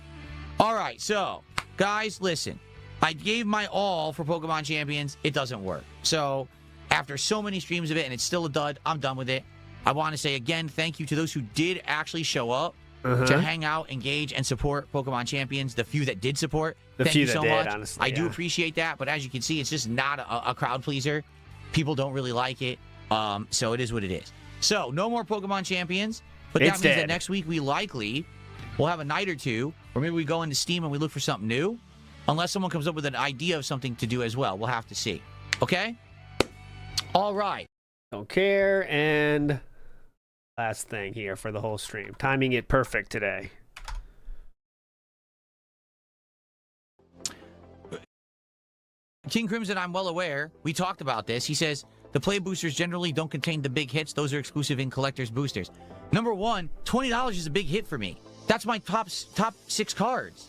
All right, so, guys, listen. I gave my all for Pokemon Champions. It doesn't work. So, after so many streams of it, and it's still a dud, I'm done with it. I want to say, again, thank you to those who did actually show up to hang out, engage, and support Pokemon Champions. The few that did support, thank you so much. Honestly, I do appreciate that, but as you can see, it's just not a crowd pleaser. People don't really like it, so it is what it is. So, no more Pokemon Champions, but that means that next week we likely will have a night or two, or maybe we go into Steam and we look for something new, unless someone comes up with an idea of something to do as well. We'll have to see. Okay? All right. Don't care, and last thing here for the whole stream. Timing it perfect today. King Crimson, I'm well aware. We talked about this. He says, the play boosters generally don't contain the big hits. Those are exclusive in collector's boosters. Number one, $20 is a big hit for me. That's my top 6 cards.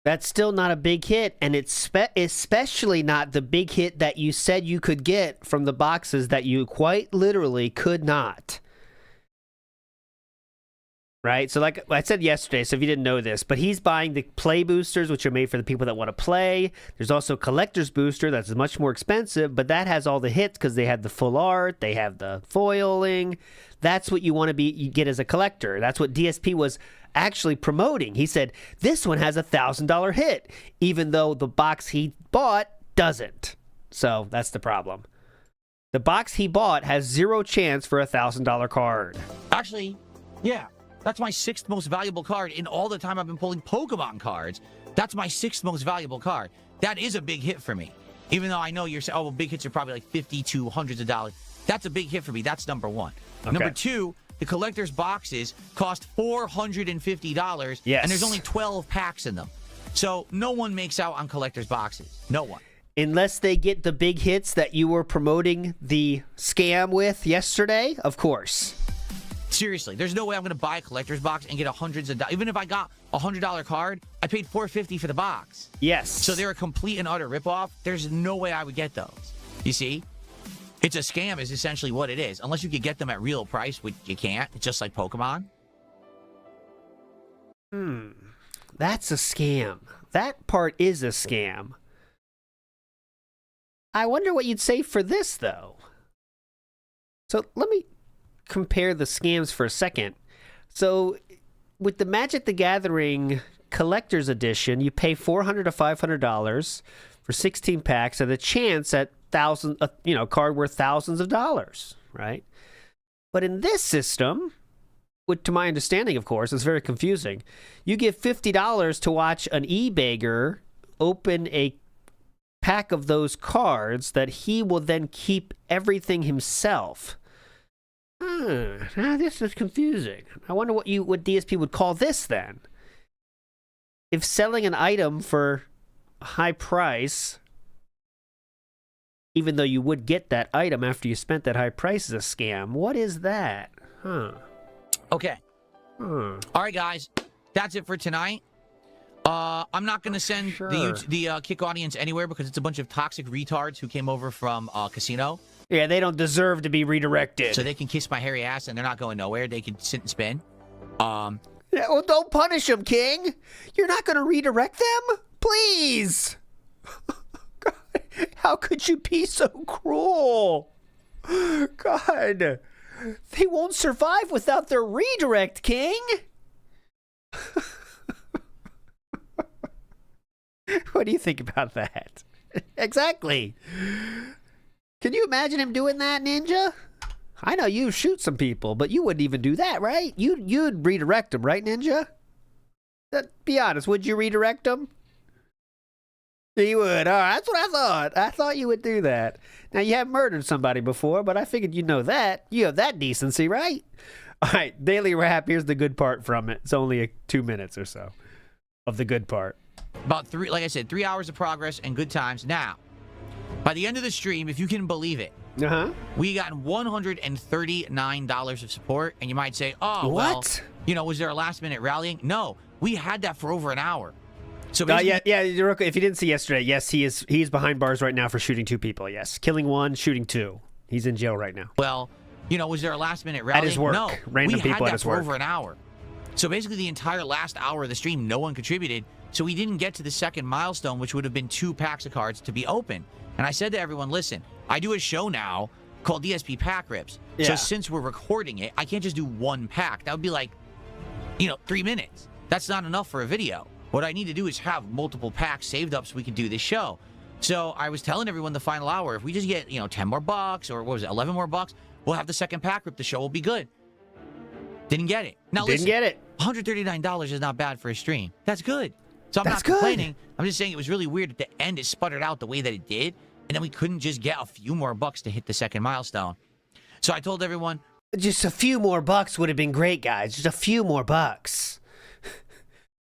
That's still not a big hit, and it's especially not the big hit that you said you could get from the boxes that you quite literally could not. Right? So like I said yesterday, so if you didn't know this, but he's buying the play boosters, which are made for the people that want to play. There's also a collector's booster that's much more expensive, but that has all the hits because they have the full art, they have the foiling. That's what you want to you get as a collector. That's what DSP was actually promoting. He said, this one has a $1,000 hit, even though the box he bought doesn't. So that's the problem. The box he bought has zero chance for a $1,000 card. Actually, yeah. That's my 6th most valuable card in all the time I've been pulling Pokemon cards. That's my 6th most valuable card. That is a big hit for me. Even though I know you're saying, oh, well, big hits are probably like 50 to hundreds of dollars. That's a big hit for me. That's number one. Okay. Number two, the collector's boxes cost $450. Yes. And there's only 12 packs in them. So no one makes out on collector's boxes. No one. Unless they get the big hits that you were promoting the scam with yesterday, of course. Seriously, there's no way I'm going to buy a collector's box and get hundreds of dollars. Even if I got a $100 card, I paid $450 for the box. Yes. So they're a complete and utter ripoff. There's no way I would get those. You see? It's a scam is essentially what it is. Unless you could get them at real price, which you can't. It's just like Pokemon. That's a scam. That part is a scam. I wonder what you'd say for this, though. So let me compare the scams for a second. So with the Magic the Gathering Collector's Edition, you pay $400 to $500 for 16 packs and a chance at card worth thousands of dollars, right? But in this system, which to my understanding, of course, is very confusing, you give $50 to watch an e-bagger open a pack of those cards that he will then keep everything himself. Now this is confusing. I wonder what DSP would call this then. If selling an item for a high price, even though you would get that item after you spent that high price, is a scam. What is that? Okay. All right, guys. That's it for tonight. I'm not going to send the Kick audience anywhere because it's a bunch of toxic retards who came over from Casino. Yeah, they don't deserve to be redirected. So they can kiss my hairy ass and they're not going nowhere. They can sit and spin. Yeah, well, don't punish them, King. You're not going to redirect them? Please. God, how could you be so cruel? God. They won't survive without their redirect, King. What do you think about that? Exactly. Can you imagine him doing that, Ninja? I know you shoot some people, but you wouldn't even do that, right? You'd redirect them, right, Ninja? Be honest, would you redirect them? You would. All right, that's what I thought. I thought you would do that. Now, you have murdered somebody before, but I figured you know that. You have that decency, right? All right, Daily Wrap. Here's the good part from it. It's only 2 minutes or so of the good part. About 3 hours of progress and good times. Now, by the end of the stream, if you can believe it, we got $139 of support. And you might say, oh, what? Well, was there a last-minute rallying? No, we had that for over an hour. So yeah. If you didn't see yesterday, yes, he's behind bars right now for shooting 2 people. Yes, killing 1, shooting 2. He's in jail right now. Well, was there a last-minute rallying? At his work. No, Random we people had at his that for work. over an hour. So basically, the entire last hour of the stream, no one contributed. So we didn't get to the second milestone, which would have been 2 packs of cards to be open. And I said to everyone, listen, I do a show now called DSP Pack Rips. Yeah. So since we're recording it, I can't just do 1 pack. That would be like, 3 minutes. That's not enough for a video. What I need to do is have multiple packs saved up so we can do this show. So I was telling everyone the final hour, if we just get, 10 more bucks or what was it, 11 more bucks, we'll have the second pack rip. The show will be good. Didn't get it. Now Didn't get it. $139 is not bad for a stream. That's good. So I'm not complaining. I'm just saying it was really weird at the end. It sputtered out the way that it did. And then we couldn't just get a few more bucks to hit the second milestone. So I told everyone, just a few more bucks would have been great, guys. Just a few more bucks.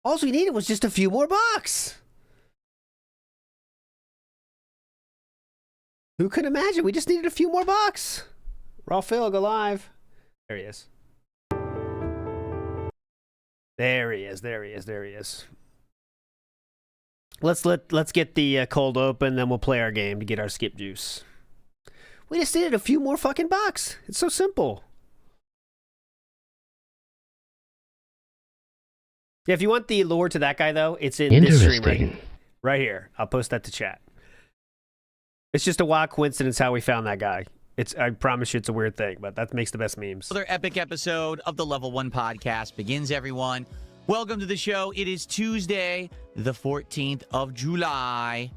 All we needed was just a few more bucks. Who could imagine? We just needed a few more bucks. Raphael, go live. There he is. There he is. Let's get the cold open, then we'll play our game to get our skip juice. We just needed a few more fucking bucks. It's so simple. Yeah, if you want the lure to that guy, though, it's in this stream right here. I'll post that to chat. It's just a wild coincidence how we found that guy. I promise you it's a weird thing, but that makes the best memes. Another epic episode of the Level 1 podcast begins, everyone. Welcome to the show. It is Tuesday, the 14th of July,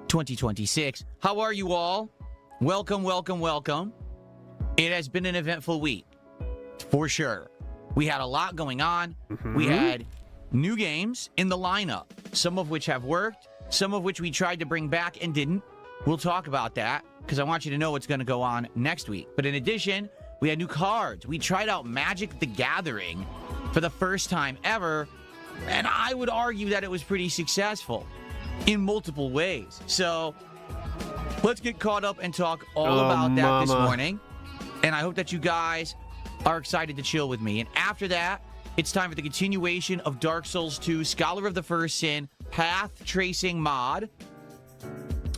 2026. How are you all? Welcome, welcome, welcome. It has been an eventful week, for sure. We had a lot going on. We had new games in the lineup, some of which have worked, some of which we tried to bring back and didn't. We'll talk about that because I want you to know what's going to go on next week. But in addition, we had new cards. We tried out Magic the Gathering for the first time ever, and I would argue that it was pretty successful in multiple ways. So let's get caught up and talk all about that this morning. And I hope that you guys are excited to chill with me. And after that, it's time for the continuation of Dark Souls 2 Scholar of the First Sin Path Tracing mod,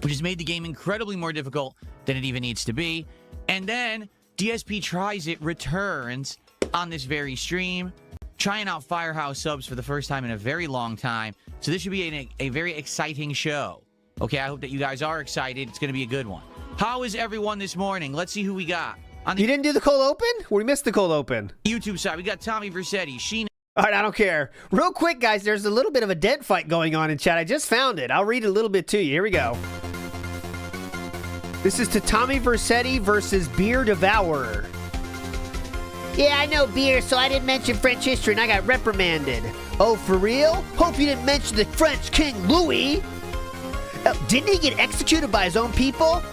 which has made the game incredibly more difficult than it even needs to be. And then DSP Tries It returns on this very stream, trying out Firehouse subs for the first time in a very long time. So this should be a very exciting show. Okay, I hope that you guys are excited. It's going to be a good one. How is everyone this morning? Let's see who we got. You didn't do the cold open? We missed the cold open. YouTube side, we got Tommy Versetti, Sheena. All right, I don't care. Real quick, guys, there's a little bit of a dead fight going on in chat. I just found it. I'll read a little bit to you. Here we go. This is to Tommy Versetti versus Beer Devourer. Yeah, I know beer, so I didn't mention French history and I got reprimanded. Oh, for real? Hope you didn't mention the French King Louis. Didn't he get executed by his own people?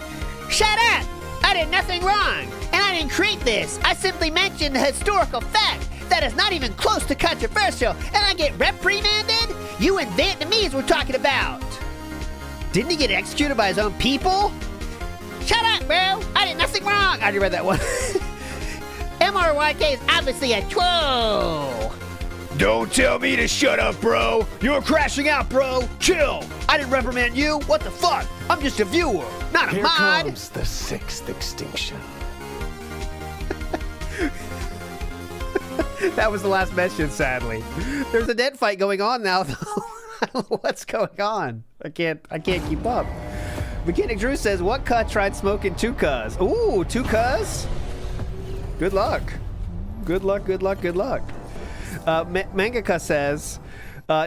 Shut up! I did nothing wrong, and I didn't create this. I simply mentioned a historical fact that is not even close to controversial, and I get reprimanded? You and Vietnamese we're talking about. Didn't he get executed by his own people? Shut up, bro! I did nothing wrong! I already read that one. MRYK is obviously a troll! Don't tell me to shut up, bro! You're crashing out, bro! Chill! I didn't reprimand you! What the fuck? I'm just a viewer, not a mod! Here comes the sixth extinction. That was the last mention, sadly. There's a dead fight going on now, though. I don't know what's going on. I can't keep up. Mechanic Drew says, what cut tried smoking 2Cuz? Ooh, 2Cuz? Good luck. Good luck, good luck, good luck. Mangaka says,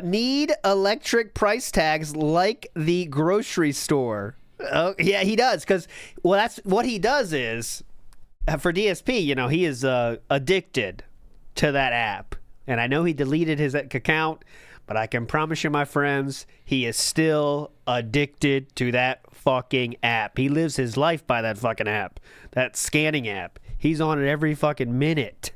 need electric price tags like the grocery store. Oh, yeah, he does. Because, well, that's what he does is, for DSP, you know, he is addicted to that app. And I know he deleted his account, but I can promise you, my friends, he is still addicted to that fucking app. He lives his life by that fucking app. That scanning app. He's on it every fucking minute.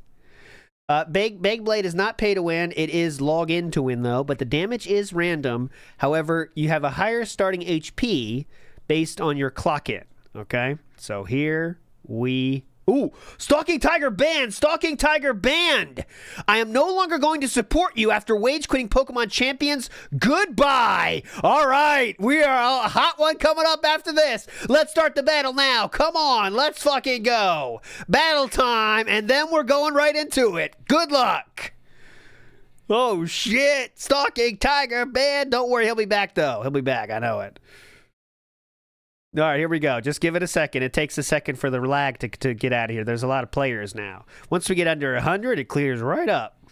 Blayde is not pay to win. It is log in to win, though, but the damage is random. However, you have a higher starting HP based on your clock in. Okay? So here we... Ooh, Stalking Tiger banned! Stalking Tiger banned! I am no longer going to support you after wage quitting Pokemon Champions. Goodbye! Alright, we are a hot one coming up after this. Let's start the battle now. Come on, let's fucking go. Battle time, and then we're going right into it. Good luck! Oh shit! Stalking Tiger banned! Don't worry, he'll be back though. He'll be back, I know it. All right, here we go. Just give it a second. It takes a second for the lag to get out of here. There's a lot of players now. Once we get under 100, it clears right up.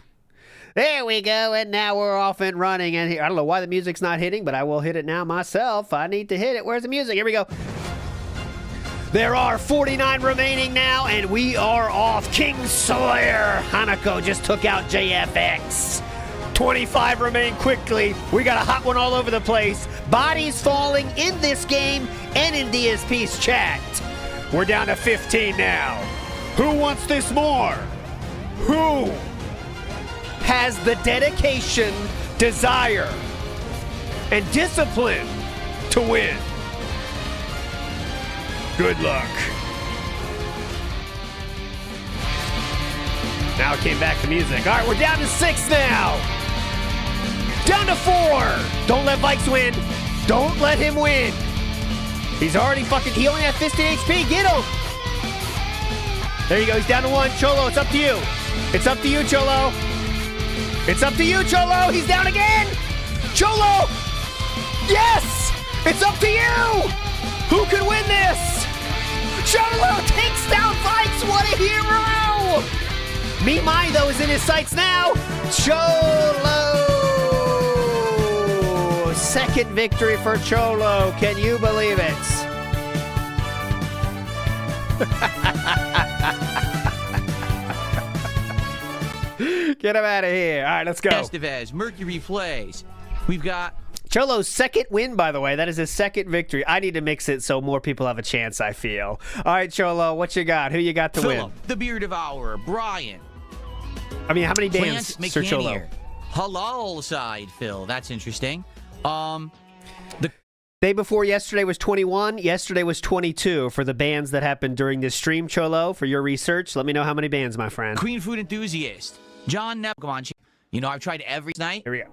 There we go, and now we're off and running. And here, I don't know why the music's not hitting, but I will hit it now myself. I need to hit it. Where's the music? Here we go. There are 49 remaining now, and we are off. Kingslayer Hanako just took out JFX. 25 remain quickly. We got a hot one all over the place. Bodies falling in this game and in DSP's chat. We're down to 15 now. Who wants this more? Who has the dedication, desire, and discipline to win? Good luck. Now it came back to music. All right, we're down to 6 now. Down to 4. Don't let Vikes win. Don't let him win. He's already fucking... He only has 15 HP. Get him. There you go. He's down to 1. Cholo, it's up to you. It's up to you, Cholo. It's up to you, Cholo. He's down again. Cholo. Yes. It's up to you. Who can win this? Cholo takes down Vikes. What a hero. Meet Mai, though, is in his sights now. Cholo. Second victory for Cholo. Can you believe it? Get him out of here. All right, let's go. Estevez, Mercury plays. We've got Cholo's second win, by the way. That is his second victory. I need to mix it so more people have a chance, I feel. All right, Cholo, what you got? Who you got to Philip, win? the Beer Devourer, Brian. I mean, how many bands, Sir Cholo? Halal side, Phil. That's interesting. The day before yesterday was 21. Yesterday was 22 for the bands that happened during this stream, Cholo. For your research, let me know how many bands, my friend. Queen Food Enthusiast, John Nepp. Come on, you know I've tried every night. Here we go.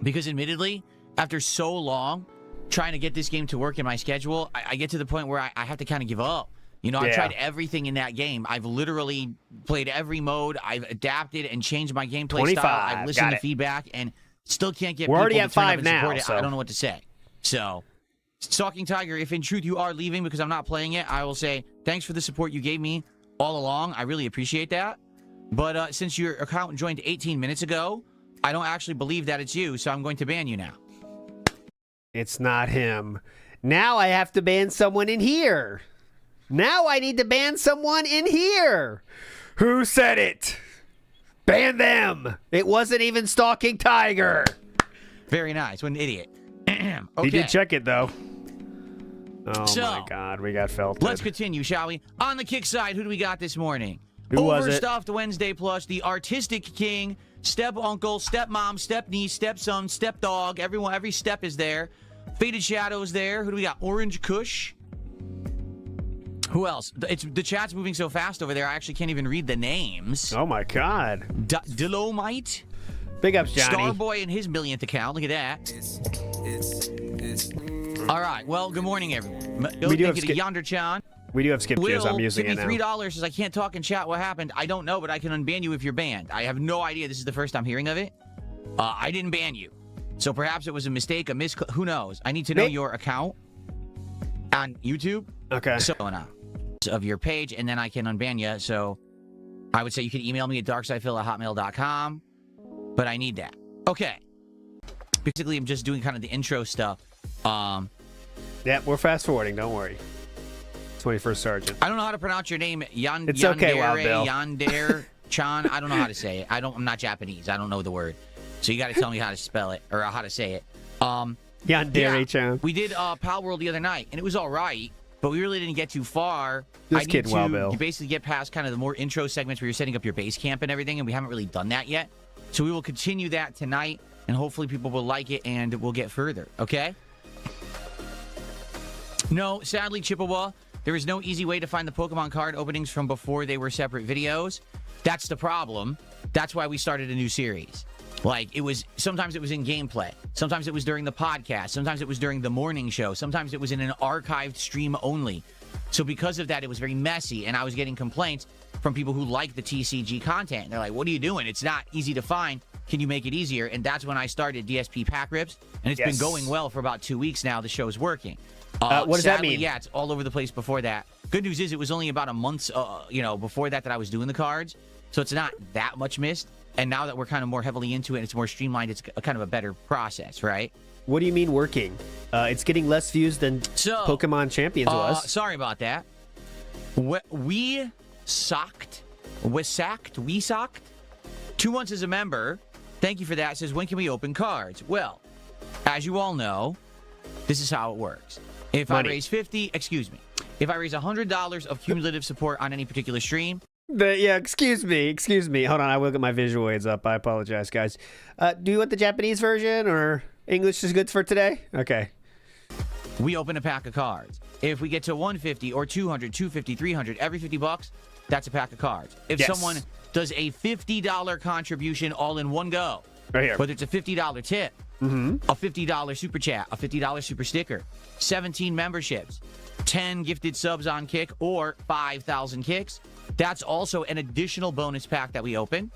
Because admittedly, after so long trying to get this game to work in my schedule, I get to the point where I have to kind of give up. You know, I've tried everything in that game. I've literally played every mode. I've adapted and changed my gameplay style. I've listened to feedback and still can't get We're people already to at turn 5 up and now. support it. So. I don't know what to say. So, Stalking Tiger, if in truth you are leaving because I'm not playing it, I will say thanks for the support you gave me all along. I really appreciate that. But since your account joined 18 minutes ago, I don't actually believe that it's you, so I'm going to ban you now. It's not him. Now I have to ban someone in here. Now I need to ban someone in here. Who said it? Ban them. It wasn't even Stalking Tiger. Very nice. What an idiot. Okay. He did check it, though. Oh, So, my God. We got felted. Let's continue, shall we? On the kick side, who do we got this morning? Who was it? Overstuffed Wednesday Plus, the Artistic King, Step Uncle, Step Mom, Step Niece, Step Son, Step Dog. Everyone, every step is there. Faded Shadows there. Who do we got? Orange Kush. Who else? The chat's moving so fast over there, I actually can't even read the names. Oh, my God. Dilomite. Big ups, Johnny. Starboy and his millionth account. Look at that. All right. Well, good morning, everyone. We do have Yonder-chan. We do have skip queues. I'm Will, using give it me now. $3 says I can't talk and chat. What happened? I don't know, but I can unban you if you're banned. I have no idea. This is the first I'm hearing of it. I didn't ban you. So perhaps it was a mistake, a who knows? I need to know your account on YouTube. Okay. So of your page, and then I can unban you. So I would say you can email me at darksidephil@hotmail.com, but I need that. Okay. Basically, I'm just doing kind of the intro stuff. Yeah, we're fast forwarding. Don't worry. 21st Sergeant. I don't know how to pronounce your name. It's okay, Wild Bill. Yandere Chan. I don't know how to say it. I'm not Japanese. I don't know the word. So you got to tell me how to spell it or how to say it. Yandere Chan. We did Pal World the other night, and it was all right, but we really didn't get too far. Just kidding, Wild Bill. You basically get past kind of the more intro segments where you're setting up your base camp and everything, and we haven't really done that yet. So we will continue that tonight, and hopefully people will like it, and we'll get further, okay? No, sadly, Chippewa, there is no easy way to find the Pokemon card openings from before they were separate videos. That's the problem. That's why we started a new series. Like, sometimes it was in gameplay. Sometimes it was during the podcast. Sometimes it was during the morning show. Sometimes it was in an archived stream only. So because of that, it was very messy, and I was getting complaints from people who like the TCG content. They're like, what are you doing? It's not easy to find. Can you make it easier? And that's when I started DSP Pack Rips, and it's been going well for about 2 weeks now. The show's working. What does that mean? Yeah, it's all over the place before that. Good news is it was only about a month, before that I was doing the cards. So it's not that much missed. And now that we're kind of more heavily into it, it's more streamlined. It's kind of a better process, right? What do you mean working? It's getting less views than Pokemon Champions was. Sorry about that. We socked. 2 months as a member. Thank you for that. It says, when can we open cards? Well, as you all know, this is how it works. If I raise if I raise $100 of cumulative support on any particular stream. Excuse me. Hold on, I will get my visual aids up. I apologize, guys. Do you want the Japanese version or English is good for today? Okay. We open a pack of cards. If we get to 150 or 200, 250, 300, every $50, that's a pack of cards. If someone does a $50 contribution all in one go, Right here. Whether it's a $50 tip, a $50 super chat, a $50 super sticker, 17 memberships, 10 gifted subs on Kick, or 5,000 kicks. That's also an additional bonus pack that we open.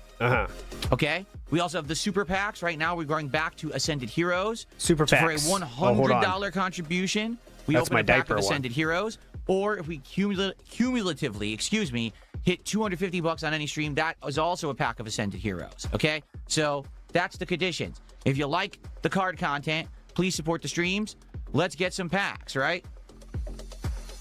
Okay? We also have the super packs. Right now, we're going back to Ascended Heroes. Super packs. For a $100 contribution, we open a pack of Ascended Heroes. Or if we cumulatively, hit $250 on any stream, that is also a pack of Ascended Heroes. Okay? So that's the conditions. If you like the card content, please support the streams. Let's get some packs, right?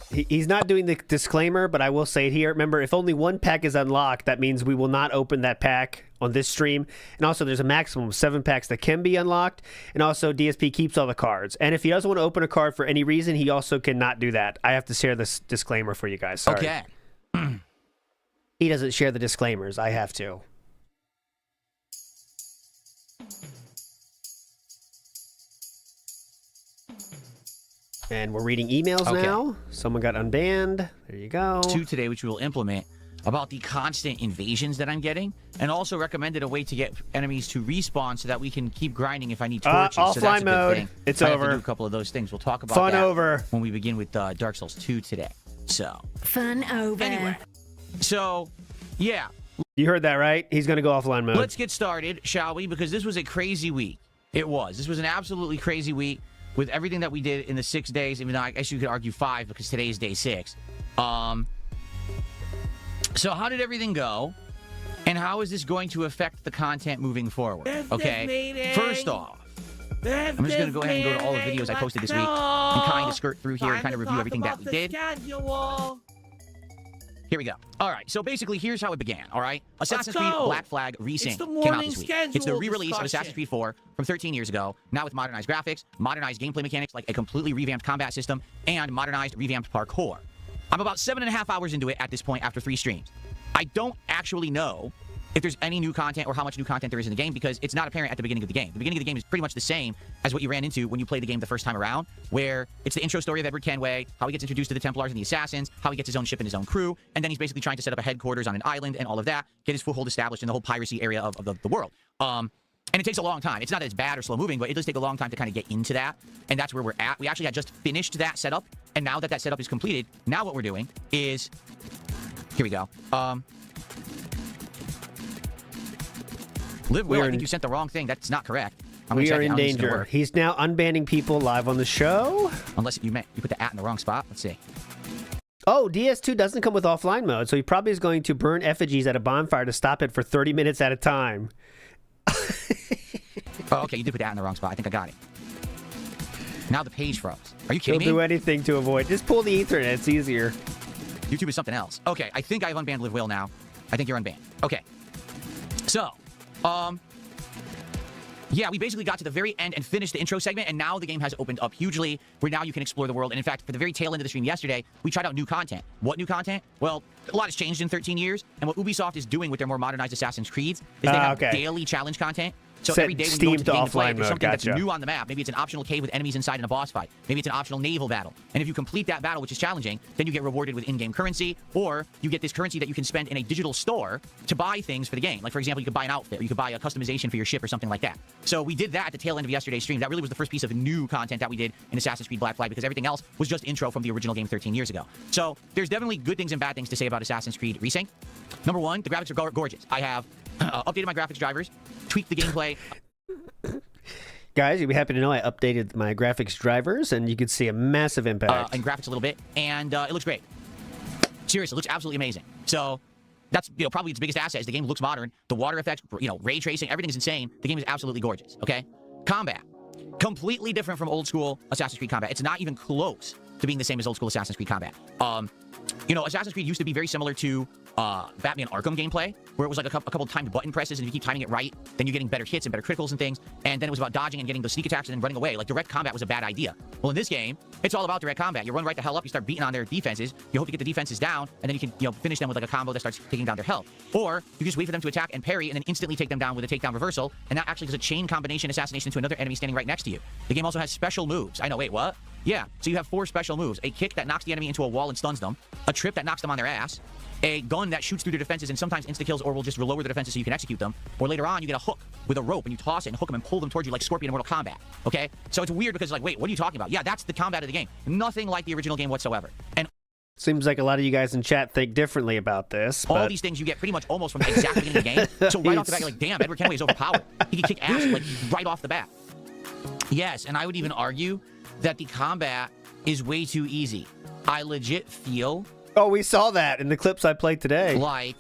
He's not doing the disclaimer, but I will say it here. Remember, if only one pack is unlocked, that means we will not open that pack on this stream. And also, there's a maximum of 7 packs that can be unlocked. And also, DSP keeps all the cards. And if he doesn't want to open a card for any reason, he also cannot do that. I have to share this disclaimer for you guys. Sorry. Okay. He doesn't share the disclaimers. I have to. And we're reading emails now. Someone got unbanned. There you go. 2 today, which we will implement, about the constant invasions that I'm getting, and also recommended a way to get enemies to respawn so that we can keep grinding if I need torches. Offline so that's a good mode. thing. It's I over. have to do a couple of those things. We'll talk about Fun that over. when we begin with Dark Souls 2 today. So. Fun over. Anyway. So, yeah. You heard that, right? He's going to go offline mode. Let's get started, shall we? Because this was a crazy week. It was. This was an absolutely crazy week with everything that we did in the 6 days, even though I guess you could argue 5 because today is day 6. So how did everything go? And how is this going to affect the content moving forward? Okay, first off, I'm just going to go ahead and go to all the videos I posted this week and kind of skirt through here and kind of review everything that we did. Here we go. All right, so basically, here's how it began, all right? Assassin's Creed Black Flag Resync came out this week. It's the re-release of Assassin's Creed 4 from 13 years ago, now with modernized graphics, modernized gameplay mechanics, like a completely revamped combat system, and modernized, revamped parkour. I'm about 7.5 hours into it at this point after 3 streams. I don't actually know if there's any new content or how much new content there is in the game because it's not apparent at the beginning of the game. The beginning of the game is pretty much the same as what you ran into when you played the game the first time around, where it's the intro story of Edward Kenway, how he gets introduced to the Templars and the Assassins, how he gets his own ship and his own crew, and then he's basically trying to set up a headquarters on an island and all of that, get his foothold established in the whole piracy area of the world. And it takes a long time. It's not that it's bad or slow moving, but it does take a long time to kind of get into that, and that's where we're at. We actually had just finished that setup, and now that that setup is completed, now what we're doing is... Here we go. Live Will, I think you sent the wrong thing. That's not correct. We are in danger. He's now unbanning people live on the show. Unless you put the @ in the wrong spot. Let's see. Oh, DS2 doesn't come with offline mode, so he probably is going to burn effigies at a bonfire to stop it for 30 minutes at a time. Oh, okay, you did put the @ in the wrong spot. I think I got it. Now the page froze. Are you kidding me? He'll do anything to avoid. Just pull the Ethernet. It's easier. YouTube is something else. Okay, I think I've unbanned Live Will now. I think you're unbanned. Okay. So, yeah, we basically got to the very end and finished the intro segment, and now the game has opened up hugely, where now you can explore the world. And in fact, for the very tail end of the stream yesterday, we tried out new content. What new content? Well, a lot has changed in 13 years, and what Ubisoft is doing with their more modernized Assassin's Creeds is they have daily challenge content. So every day when you go into the game to play, there's something that's new on the map. Maybe it's an optional cave with enemies inside in a boss fight. Maybe it's an optional naval battle. And if you complete that battle, which is challenging, then you get rewarded with in-game currency, or you get this currency that you can spend in a digital store to buy things for the game. Like, for example, you could buy an outfit, or you could buy a customization for your ship or something like that. So we did that at the tail end of yesterday's stream. That really was the first piece of new content that we did in Assassin's Creed Black Flag, because everything else was just intro from the original game 13 years ago. So there's definitely good things and bad things to say about Assassin's Creed Resync. Number one, the graphics are gorgeous. I have updated my graphics drivers, tweaked the gameplay. Guys, you'll be happy to know I updated my graphics drivers, and you can see a massive impact. And graphics a little bit, and it looks great. Seriously, it looks absolutely amazing. So that's probably its biggest asset is the game looks modern. The water effects, ray tracing, everything's insane. The game is absolutely gorgeous. Okay, combat completely different from old school Assassin's Creed combat. It's not even close to being the same as old school Assassin's Creed combat. Assassin's Creed used to be very similar to Batman Arkham gameplay, where it was like a couple timed button presses, and if you keep timing it right, then you're getting better hits and better criticals and things. And then it was about dodging and getting those sneak attacks and then running away. Like, direct combat was a bad idea. Well, in this game, it's all about direct combat. You run right the hell up, you start beating on their defenses, you hope to get the defenses down, and then you can finish them with like a combo that starts taking down their health. Or you just wait for them to attack and parry, and then instantly take them down with a takedown reversal, and that actually is a chain combination assassination to another enemy standing right next to you. The game also has special moves. I know, wait, what? Yeah. So you have 4 special moves. A kick that knocks the enemy into a wall and stuns them. A trip that knocks them on their ass. A gun that shoots through their defenses and sometimes insta-kills or will just lower the defenses so you can execute them. Or later on, you get a hook with a rope and you toss it and hook them and pull them towards you like Scorpion in Mortal Kombat. Okay? So it's weird because like, wait, what are you talking about? Yeah, that's the combat of the game. Nothing like the original game whatsoever. And seems like a lot of you guys in chat think differently about this. all But these things you get pretty much almost from the exact beginning of the game. So right off the bat, you're like, damn, Edward Kenway is overpowered. He can kick ass like right off the bat. Yes, and I would even argue that the combat is way too easy. I legit feel... Oh, we saw that in the clips I played today. Like,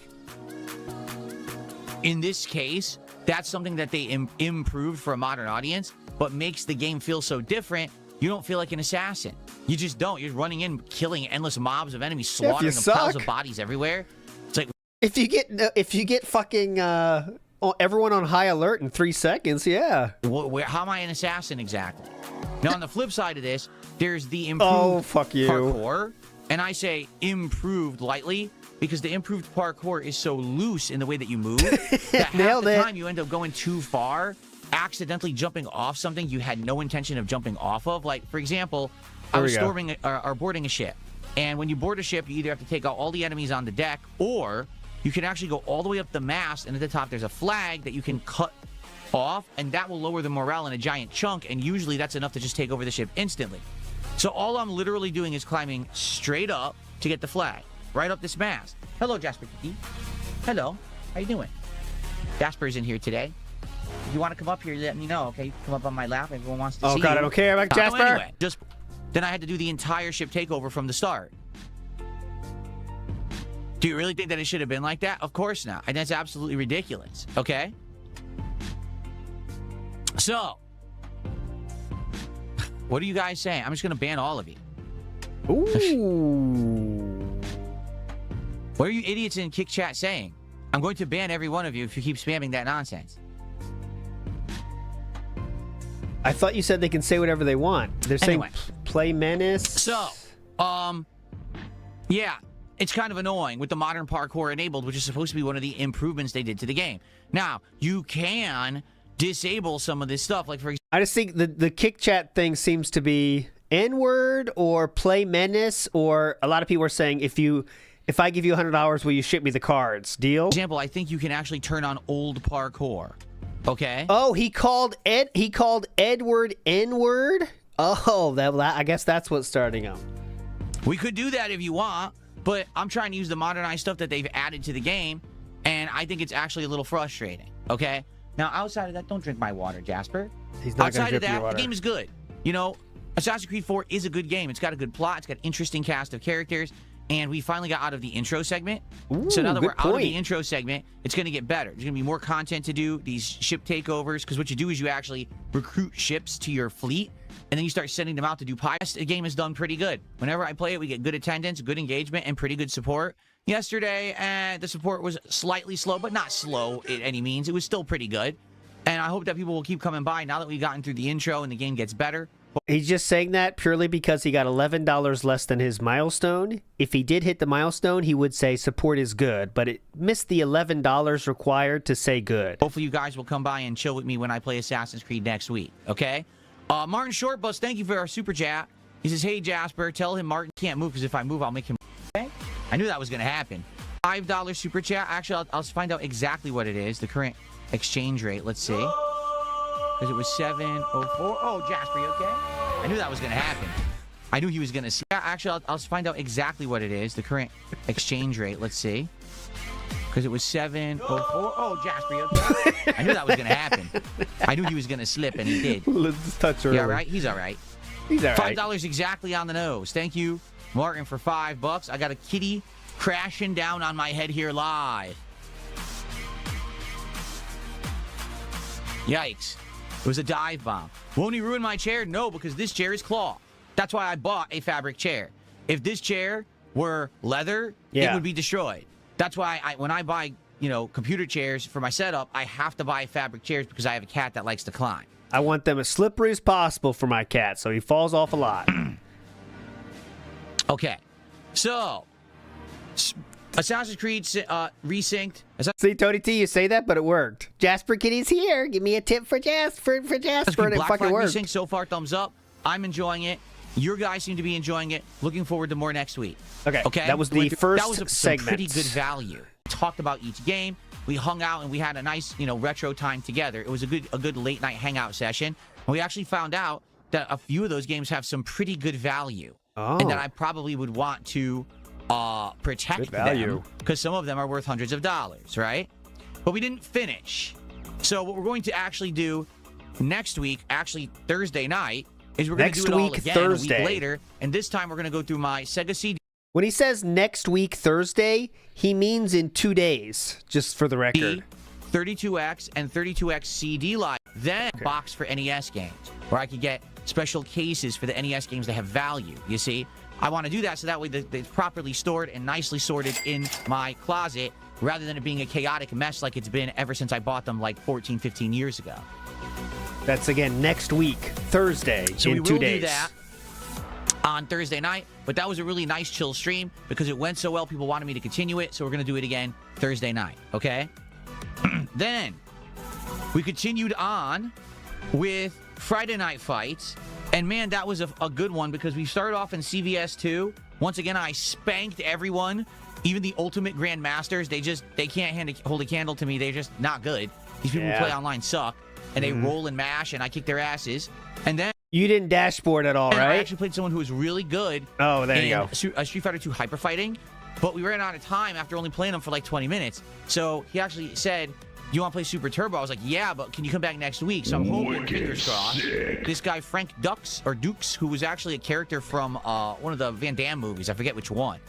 in this case, that's something that they improved for a modern audience, but makes the game feel so different. You don't feel like an assassin. You just don't. You're running in, killing endless mobs of enemies, slaughtering them, piles of bodies everywhere. It's like if you get fucking everyone on high alert in 3 seconds, yeah. How am I an assassin exactly? Now, on the flip side of this, there's the improved parkour. And I say improved lightly because the improved parkour is so loose in the way that you move that half the time you end up going too far, accidentally jumping off something you had no intention of jumping off of. Like, for example, I was storming or boarding a ship. And when you board a ship, you either have to take out all the enemies on the deck or you can actually go all the way up the mast, and at the top there's a flag that you can cut off, and that will lower the morale in a giant chunk, and usually that's enough to just take over the ship instantly. So all I'm literally doing is climbing straight up to get the flag, right up this mast. Hello, Jasper Kiki. Hello. How you doing? Jasper's in here today. If you want to come up here, let me know, okay? You can come up on my lap. Everyone wants to see you. Oh, God, I don't care about Jasper. Anyway, then I had to do the entire ship takeover from the start. Do you really think that it should have been like that? Of course not. And that's absolutely ridiculous, okay? So... what are you guys saying? I'm just going to ban all of you. Ooh. What are you idiots in Kick Chat saying? I'm going to ban every one of you if you keep spamming that nonsense. I thought you said they can say whatever they want. They're saying play menace. So, yeah, it's kind of annoying with the modern parkour enabled, which is supposed to be one of the improvements they did to the game. Now, you can disable some of this stuff. Like, for example, I just think the Kick Chat thing seems to be N-word or play menace, or a lot of people are saying if I give you $100, will you ship me the cards? Deal? For example, I think you can actually turn on old parkour. Okay. Oh, he called Edward N-word? Oh, I guess that's what's starting him. We could do that if you want, but I'm trying to use the modernized stuff that they've added to the game, and I think it's actually a little frustrating. Okay. Now, outside of that, don't drink my water, Jasper. He's not outside gonna of drip your that, water. the game is good. You know, Assassin's Creed 4 is a good game. It's got a good plot. It's got an interesting cast of characters. And we finally got out of the intro segment. Ooh, so now that we're good out of the point. intro segment, it's going to get better. There's going to be more content to do, these ship takeovers, because what you do is you actually recruit ships to your fleet, and then you start sending them out to do pies. The game is done pretty good. Whenever I play it, we get good attendance, good engagement, and pretty good support. Yesterday, the support was slightly slow, but not slow in any means. It was still pretty good. And I hope that people will keep coming by now that we've gotten through the intro and the game gets better. He's just saying that purely because he got $11 less than his milestone. If he did hit the milestone, he would say support is good, but it missed the $11 required to say good. Hopefully you guys will come by and chill with me when I play Assassin's Creed next week, okay? Martin Shortbus, thank you for our super chat. He says, hey, Jasper, tell him Martin can't move because if I move, I'll make him okay? I knew that was going to happen. $5 super chat. Actually, I'll find out exactly what it is, the current exchange rate. Let's see. Because it was 7.04. Oh, Jasper, you okay? I knew that was going to happen. I knew he was going to see. Yeah, actually, I'll find out exactly what it is, the current exchange rate. Let's see. Because it was 7.04. Oh, Jasper, you okay? I knew that was going to happen. I knew he was going to slip, and he did. Let's touch her. Yeah, right? He's all right. He's all right. $5 exactly on the nose. Thank you, Martin, for $5. I got a kitty crashing down on my head here live. Yikes. It was a dive bomb. Won't he ruin my chair? No, because this chair is cloth. That's why I bought a fabric chair. If this chair were leather, it would be destroyed. That's why when I buy, computer chairs for my setup, I have to buy fabric chairs because I have a cat that likes to climb. I want them as slippery as possible for my cat, so he falls off a lot. Okay. So, Assassin's Creed resynced. See, Tony T, you say that, but it worked. Jasper Kitty's here. Give me a tip for Jasper, and it Black fucking Flag worked. Resync so far, thumbs up. I'm enjoying it. Your guys seem to be enjoying it. Looking forward to more next week. Okay. Okay. That was the first that was some segment. pretty good value. Talked about each game. We hung out and we had a nice, retro time together. It was a good late night hangout session. And we actually found out that a few of those games have some pretty good value, and that I probably would want to protect them because some of them are worth hundreds of dollars, right? But we didn't finish. So what we're going to actually do next week, actually Thursday night, is we're going to do it all again Thursday. a week later, and this time we're going to go through my Sega CD. When he says next week Thursday, he means in 2 days, just for the record. 32X and 32X CD Live, then box for NES games, where I could get special cases for the NES games that have value, you see? I want to do that so that way it's properly stored and nicely sorted in my closet, rather than it being a chaotic mess like it's been ever since I bought them like 14, 15 years ago. That's, again, next week, Thursday, so in 2 days. we will do that on Thursday night, but that was a really nice chill stream because it went so well, people wanted me to continue it, so we're going to do it again Thursday night, okay? Then, we continued on with Friday Night Fights, and man, that was a good one because we started off in CVS 2. Once again, I spanked everyone, even the ultimate grandmasters. They can't hold a candle to me. They're just not good. These people who play online suck, and they roll and mash, and I kick their asses. And then you didn't dashboard at all, right? I actually played someone who was really good. Oh, there you go. Street Fighter 2 Hyper Fighting, but we ran out of time after only playing them for like 20 minutes. So he actually said, you want to play Super Turbo? I was like, yeah, but can you come back next week? So I'm hoping, fingers crossed, this guy Frank Dukes, who was actually a character from one of the Van Damme movies, I forget which one.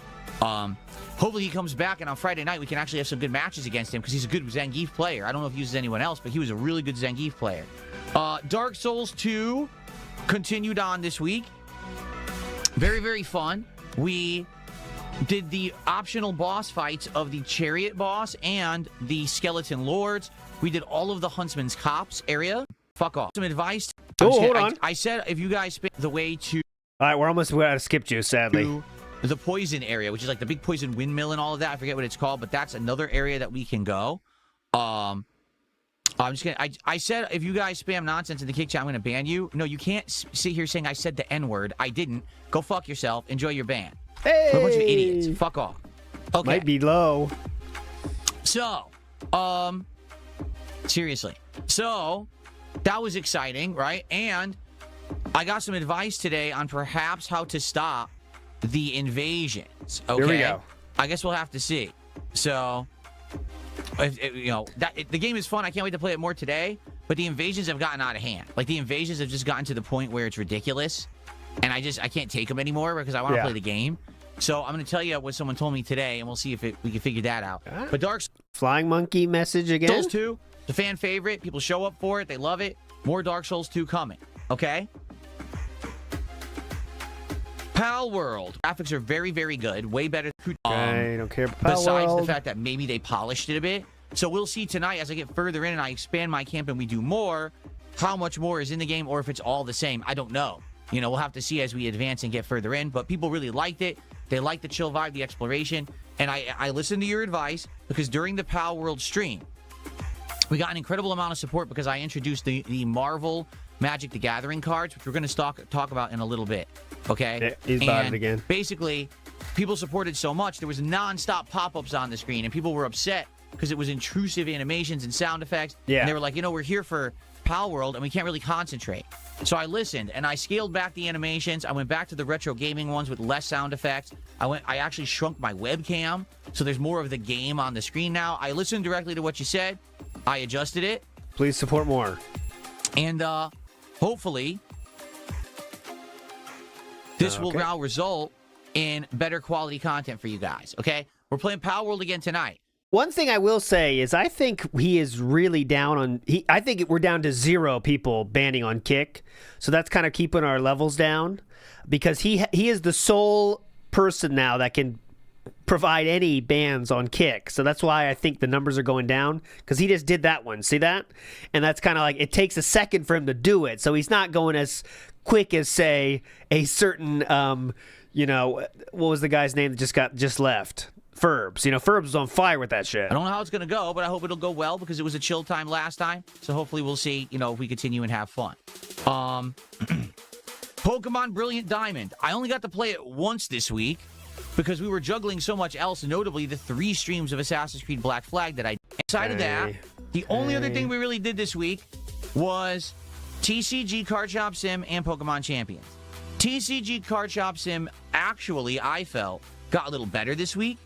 Hopefully he comes back, and on Friday night we can actually have some good matches against him because he's a good Zangief player. I don't know if he uses anyone else, but he was a really good Zangief player. Dark Souls 2 continued on this week. Very, very fun. We did the optional boss fights of the Chariot boss and the Skeleton Lords. We did all of the Huntsman's Cops area. Fuck off. Some advice. Hold on. I said if you guys spin the way to... All right, we're out of skip juice, sadly. The poison area, which is like the big poison windmill and all of that. I forget what it's called, but that's another area that we can go. I'm just kidding. I said if you guys spam nonsense in the kick chat, I'm going to ban you. No, you can't sit here saying I said the N-word. I didn't. Go fuck yourself. Enjoy your ban. Hey! We're a bunch of idiots. Fuck off. Okay. Might be low. So, seriously. So, that was exciting, right? And I got some advice today on perhaps how to stop the invasions. Okay. Here we go. I guess we'll have to see. So, the game is fun. I can't wait to play it more today. But the invasions have gotten out of hand. Like, the invasions have just gotten to the point where it's ridiculous. And I can't take them anymore because I want to play the game. So I'm going to tell you what someone told me today, and we'll see if we can figure that out. But Dark Flying Monkey message again? Souls 2, the fan favorite. People show up for it. They love it. More Dark Souls 2 coming. Okay? Pal World. Graphics are very, very good. Way better. I don't care about Pal besides World. the fact that maybe they polished it a bit. So we'll see tonight as I get further in and I expand my camp and we do more, how much more is in the game or if it's all the same. I don't know. We'll have to see as we advance and get further in. But people really liked it. They liked the chill vibe, the exploration. And I listened to your advice because during the Pal World stream, we got an incredible amount of support because I introduced the Marvel Magic the Gathering cards, which we're going to talk about in a little bit. Okay? Yeah, he's about it again. Basically, people supported so much, there was non-stop pop-ups on the screen, and people were upset because it was intrusive animations and sound effects. Yeah. And they were like, we're here for Pal World, and we can't really concentrate. So I listened, and I scaled back the animations. I went back to the retro gaming ones with less sound effects. I actually shrunk my webcam, so there's more of the game on the screen now. I listened directly to what you said. I adjusted it. Please support more. And hopefully, this will now result in better quality content for you guys, okay? We're playing Pal World again tonight. One thing I will say is I think he is really down on... I think we're down to 0 people banning on Kick. So that's kind of keeping our levels down. Because he is the sole person now that can provide any bans on Kick. So that's why I think the numbers are going down. Because he just did that one. See that? And that's kind of like... It takes a second for him to do it. So he's not going as quick as, say, a certain... what was the guy's name that just left? Ferbs. Ferbs was on fire with that shit. I don't know how it's going to go, but I hope it'll go well because it was a chill time last time. So hopefully we'll see, if we continue and have fun. Pokemon Brilliant Diamond. I only got to play it once this week because we were juggling so much else, notably the 3 streams of Assassin's Creed Black Flag that I did. Inside of that, the only other thing we really did this week was TCG Card Shop Sim and Pokemon Champions. TCG Card Shop Sim actually, I felt, got a little better this week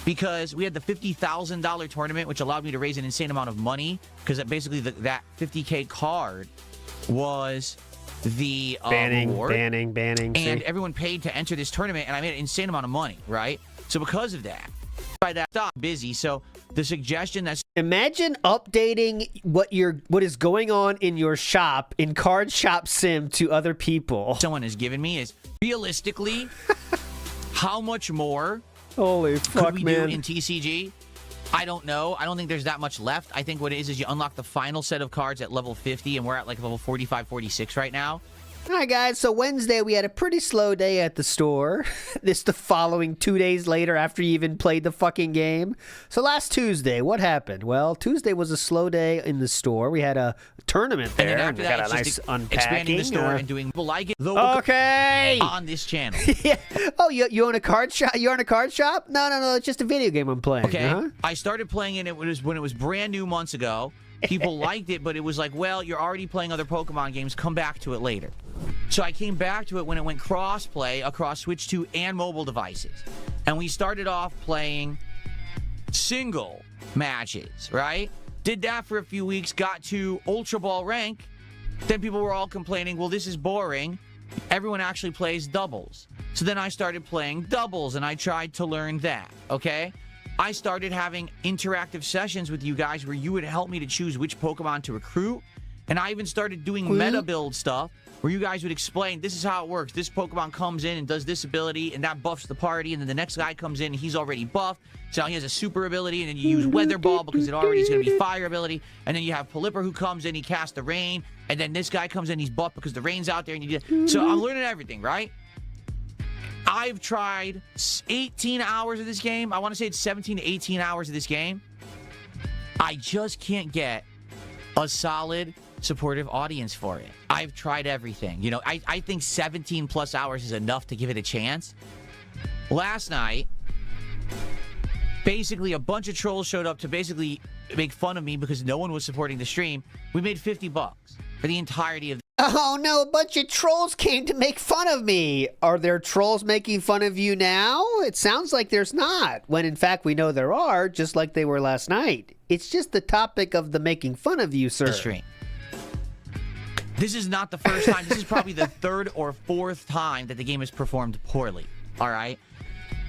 because we had the $50,000 tournament, which allowed me to raise an insane amount of money because basically that 50K card was the reward. Banning. And everyone paid to enter this tournament, and I made an insane amount of money, right? So because of that, by that stop busy. So the suggestion that's imagine updating what is going on in your shop in Card Shop Sim to other people. Someone has given me is realistically how much more holy fuck, could we man. do in TCG? I don't know. I don't think there's that much left. I think what it is you unlock the final set of cards at level 50, and we're at like level 45, 46 right now. All right, guys. So Wednesday, we had a pretty slow day at the store. This the following 2 days later after you even played the fucking game. So last Tuesday, what happened? Well, Tuesday was a slow day in the store. We had a tournament there. And then after we that, got a it's nice just expanding the store and doing people like it. Okay. On this channel. Yeah. Oh, you own a card shop? You own a card shop? No. It's just a video game I'm playing. Okay. Uh-huh. I started playing it when it was brand new months ago. People liked it, but it was like, well, you're already playing other Pokemon games. Come back to it later. So I came back to it when it went cross-play across Switch 2 and mobile devices. And we started off playing single matches, right? Did that for a few weeks, got to Ultra Ball rank. Then people were all complaining, well, this is boring. Everyone actually plays doubles. So then I started playing doubles, and I tried to learn that, okay? I started having interactive sessions with you guys where you would help me to choose which Pokemon to recruit. And I even started doing meta build stuff where you guys would explain, this is how it works. This Pokemon comes in and does this ability, and that buffs the party. And then the next guy comes in, and he's already buffed. So now he has a super ability, and then you use Weather Ball because it already is going to be fire ability. And then you have Pelipper who comes in, he casts the rain. And then this guy comes in, he's buffed because the rain's out there. And you do. So I'm learning everything, right? I've tried 18 hours of this game. I want to say it's 17 to 18 hours of this game. I just can't get a solid, supportive audience for it. I've tried everything. You know, I think 17 plus hours is enough to give it a chance. Last night, basically a bunch of trolls showed up to basically make fun of me because no one was supporting the stream. We made $50 for the entirety of the Oh no, a bunch of trolls came to make fun of me. Are there trolls making fun of you now? It sounds like there's not, when in fact we know there are, just like they were last night. It's just the topic of the making fun of you, sir. stream. This is not the first time. This is probably the third or fourth time that the game has performed poorly, all right?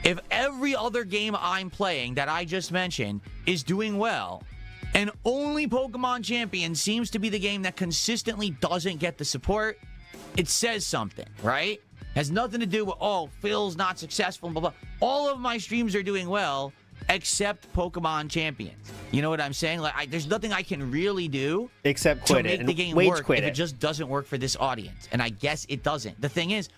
If every other game I'm playing that I just mentioned is doing well, and only Pokemon Champions seems to be the game that consistently doesn't get the support, it says something, right? Has nothing to do with, oh, Phil's not successful, blah, blah. All of my streams are doing well, except Pokemon Champions. You know what I'm saying? Like, there's nothing I can really do except to quit make it. the game Wage work quit if it. it just doesn't work for this audience. And I guess it doesn't. The thing is,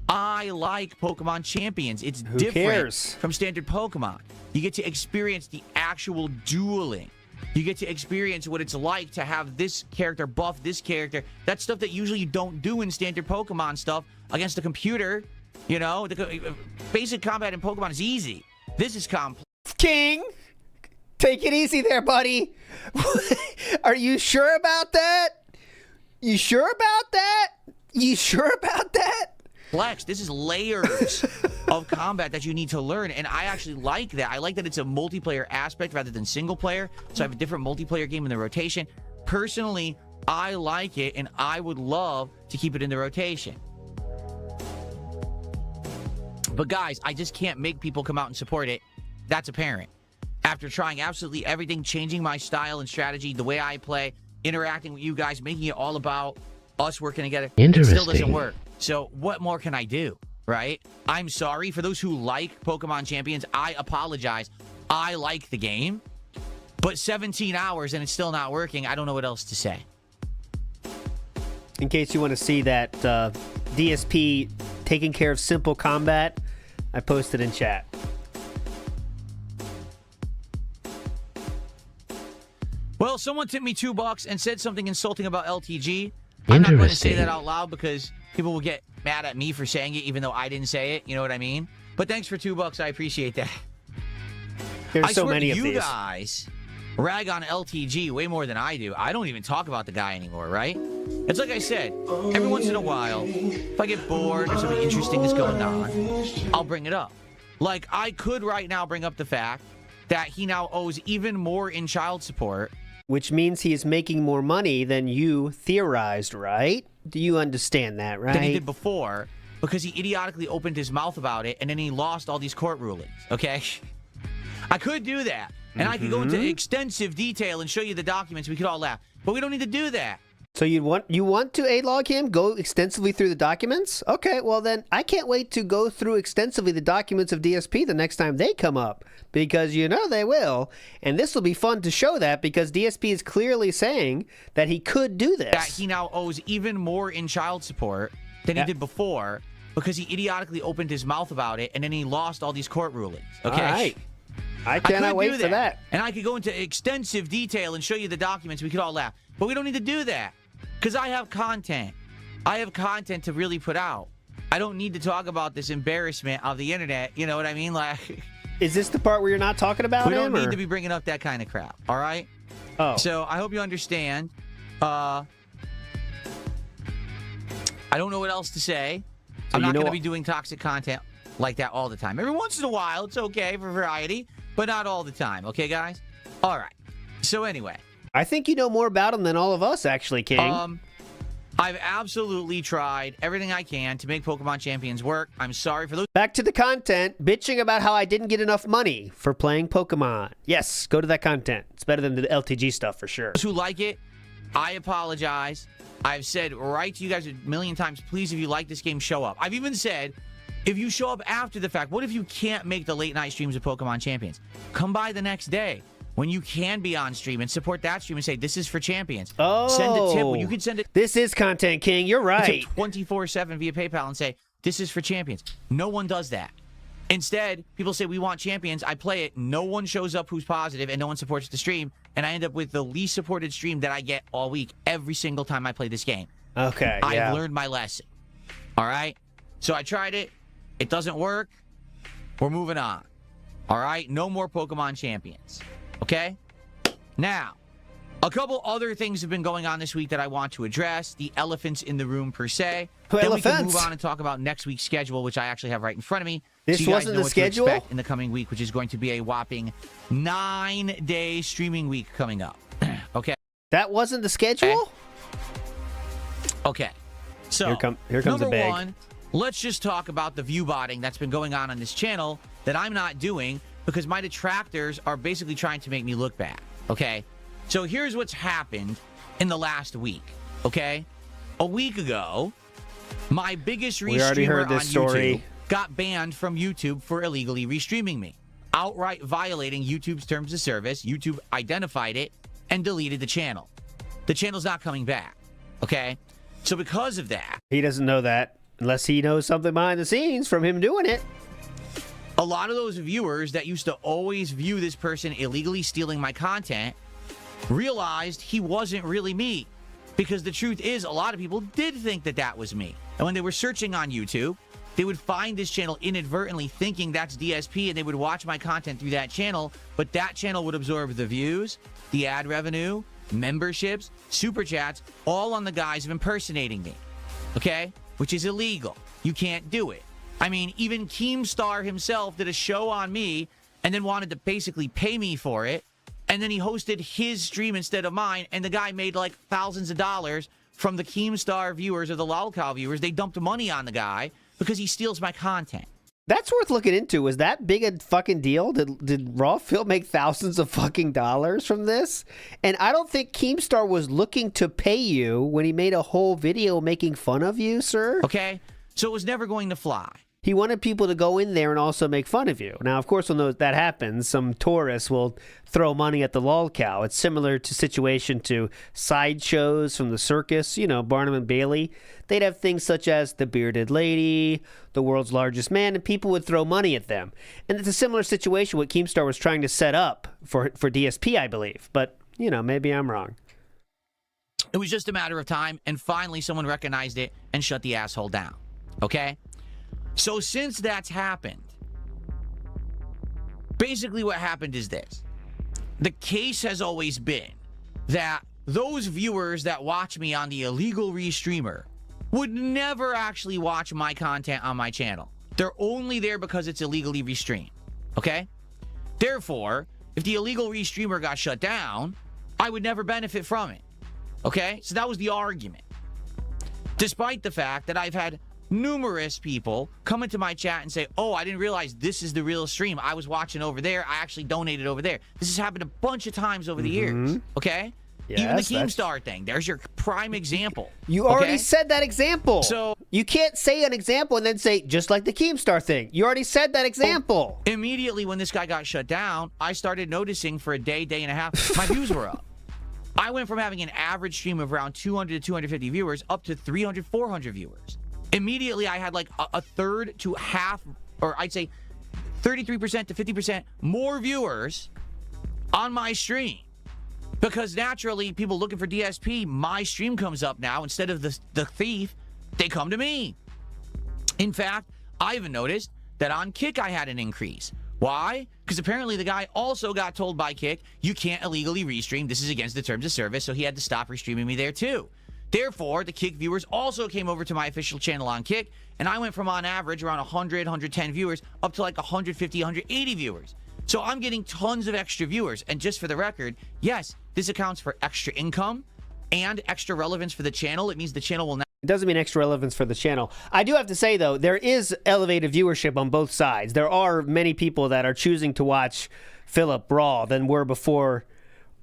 I like Pokemon Champions. It's different cares? from standard Pokemon. You get to experience the actual dueling. You get to experience what it's like to have this character buff this character. That's stuff that usually you don't do in standard Pokemon stuff against the computer. You know, the basic combat in Pokemon is easy. This is complex. King, take it easy there, buddy. Are you sure about that? You sure about that? You sure about that? This is layers of combat that you need to learn, and I actually like that. I like that it's a multiplayer aspect rather than single player, so I have a different multiplayer game in the rotation. Personally, I like it, and I would love to keep it in the rotation. But guys, I just can't make people come out and support it. That's apparent. After trying absolutely everything, changing my style and strategy, the way I play, interacting with you guys, making it all about us working together, it still doesn't work. So what more can I do, right? I'm sorry for those who like Pokemon Champions. I apologize. I like the game, but 17 hours and it's still not working. I don't know what else to say. In case you want to see that DSP taking care of simple combat, I posted in chat. Well, someone tipped me $2 and said something insulting about LTG. I'm not going to say that out loud because people will get mad at me for saying it, even though I didn't say it. You know what I mean? But thanks for $2. I appreciate that. There's I so swear many of you these. guys rag on LTG way more than I do. I don't even talk about the guy anymore, right? It's like I said, every once in a while, if I get bored or something interesting is going on, I'll bring it up. Like, I could right now bring up the fact that he now owes even more in child support. Which means he is making more money than you theorized, right? Do you understand that, right? Than he did before, because he idiotically opened his mouth about it, and then he lost all these court rulings, okay? I could do that, and I could go into extensive detail and show you the documents. We could all laugh, but we don't need to do that. So you want to A-log him, go extensively through the documents? Okay, well then, I can't wait to go through extensively the documents of DSP the next time they come up, because you know they will, and this will be fun to show that, because DSP is clearly saying that he could do this. That he now owes even more in child support than he did before, because he idiotically opened his mouth about it, and then he lost all these court rulings, okay? All right. I cannot wait for that. And I could go into extensive detail and show you the documents. We could all laugh. But we don't need to do that. Because I have content. I have content to really put out. I don't need to talk about this embarrassment of the internet. You know what I mean? Like, is this the part where you're not talking about him? We don't need to be bringing up that kind of crap. All right? Oh. So I hope you understand. I don't know what else to say. So I'm not going to be doing toxic content like that all the time. Every once in a while, it's okay for variety, but not all the time. Okay, guys? All right. So anyway. I think you know more about him than all of us, actually, King. I've absolutely tried everything I can to make Pokemon Champions work. I'm sorry for those. Back to the content, bitching about how I didn't get enough money for playing Pokemon. Yes, go to that content. It's better than the LTG stuff for sure. Those who like it, I apologize. I've said right to you guys a million times, please, if you like this game, show up. I've even said, if you show up after the fact, what if you can't make the late night streams of Pokemon Champions? Come by the next day when you can be on stream and support that stream and say, this is for champions. Oh. Send a tip. Well, you can send it. This is Content King. You're right. 24/7 via PayPal and say, this is for champions. No one does that. Instead, people say, we want champions. I play it. No one shows up who's positive and no one supports the stream. And I end up with the least supported stream that I get all week every single time I play this game. Okay, I've learned my lesson. All right? So I tried it. It doesn't work. We're moving on. All right? No more Pokemon Champions. Okay? Now, a couple other things have been going on this week that I want to address. The elephants in the room, per se. Then we can move on and talk about next week's schedule, which I actually have right in front of me. This so you guys wasn't know the what schedule? to expect in the coming week, which is going to be a whopping 9-day streaming week coming up. Okay? That wasn't the schedule? Okay. So, here comes number a bag. one, let's just talk about the view botting that's been going on this channel that I'm not doing because my detractors are basically trying to make me look bad, okay? So here's what's happened in the last week, okay? A week ago, my biggest restreamer on YouTube got banned from YouTube for illegally restreaming me, outright violating YouTube's terms of service. YouTube identified it and deleted the channel. The channel's not coming back, okay? So because of that... He doesn't know that unless he knows something behind the scenes from him doing it. A lot of those viewers that used to always view this person illegally stealing my content realized he wasn't really me. Because the truth is, a lot of people did think that that was me. And when they were searching on YouTube, they would find this channel inadvertently thinking that's DSP, and they would watch my content through that channel, but that channel would absorb the views, the ad revenue, memberships, super chats, all on the guise of impersonating me. Okay? Which is illegal. You can't do it. I mean, even Keemstar himself did a show on me and then wanted to basically pay me for it. And then he hosted his stream instead of mine, and the guy made like thousands of dollars from the Keemstar viewers or the Lolcow viewers. They dumped money on the guy because he steals my content. That's worth looking into. Was that big a fucking deal? Did Raw Phil make thousands of fucking dollars from this? And I don't think Keemstar was looking to pay you when he made a whole video making fun of you, sir. Okay? So it was never going to fly. He wanted people to go in there and also make fun of you. Now, of course, when that happens, some tourists will throw money at the lolcow. It's similar to situation to sideshows from the circus, you know, Barnum and Bailey. They'd have things such as the bearded lady, the world's largest man, and people would throw money at them. And it's a similar situation what Keemstar was trying to set up for DSP, I believe. But, you know, maybe I'm wrong. It was just a matter of time, and finally someone recognized it and shut the asshole down. Okay? So since that's happened, basically what happened is this. The case has always been that those viewers that watch me on the illegal REEStreamer would never actually watch my content on my channel. They're only there because it's illegally REEStreamed. Okay? Therefore, if the illegal REEStreamer got shut down, I would never benefit from it. Okay? So that was the argument. Despite the fact that I've had numerous people come into my chat and say, oh, I didn't realize this is the real stream. I was watching over there. I actually donated over there. This has happened a bunch of times over the years. Okay? Yes, even the Keemstar thing. There's your prime example. You already said that example. So you can't say an example and then say, just like the Keemstar thing. You already said that example. Immediately when this guy got shut down, I started noticing for a day, day and a half, my views were up. I went from having an average stream of around 200 to 250 viewers up to 300, 400 viewers. Immediately, I had like a third to half, or I'd say 33% to 50% more viewers on my stream. Because naturally, people looking for DSP, my stream comes up now. Instead of the thief, they come to me. In fact, I even noticed that on Kick, I had an increase. Why? Because apparently the guy also got told by Kick, you can't illegally REEStream. This is against the terms of service. So he had to stop REEStreaming me there too. Therefore, the Kick viewers also came over to my official channel on Kick. And I went from on average around 100, 110 viewers up to like 150, 180 viewers. So I'm getting tons of extra viewers. And just for the record, yes, this accounts for extra income and extra relevance for the channel. It means the channel will now. It doesn't mean extra relevance for the channel. I do have to say, though, there is elevated viewership on both sides. There are many people that are choosing to watch Philip Raw than were before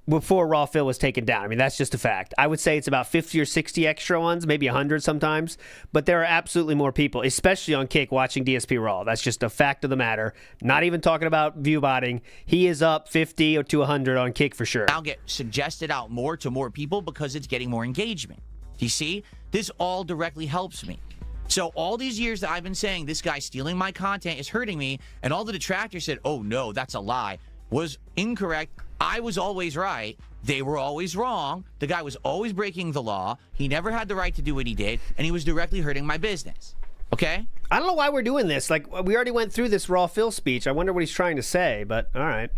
Raw Phil was taken down. I mean, that's just a fact. I would say it's about 50 or 60 extra ones, maybe 100 sometimes. But there are absolutely more people, especially on Kick, watching DSP Raw. That's just a fact of the matter. Not even talking about view botting. He is up 50 or to 100 on Kick for sure. Now get suggested out more to more people because it's getting more engagement. Do you see? This all directly helps me. So all these years that I've been saying this guy stealing my content is hurting me, and all the detractors said, oh no, that's a lie, was incorrect. I was always right. They were always wrong. The guy was always breaking the law. He never had the right to do what he did, and he was directly hurting my business. Okay? I don't know why we're doing this. Like, we already went through this Raw Phil speech. I wonder what he's trying to say, but all right.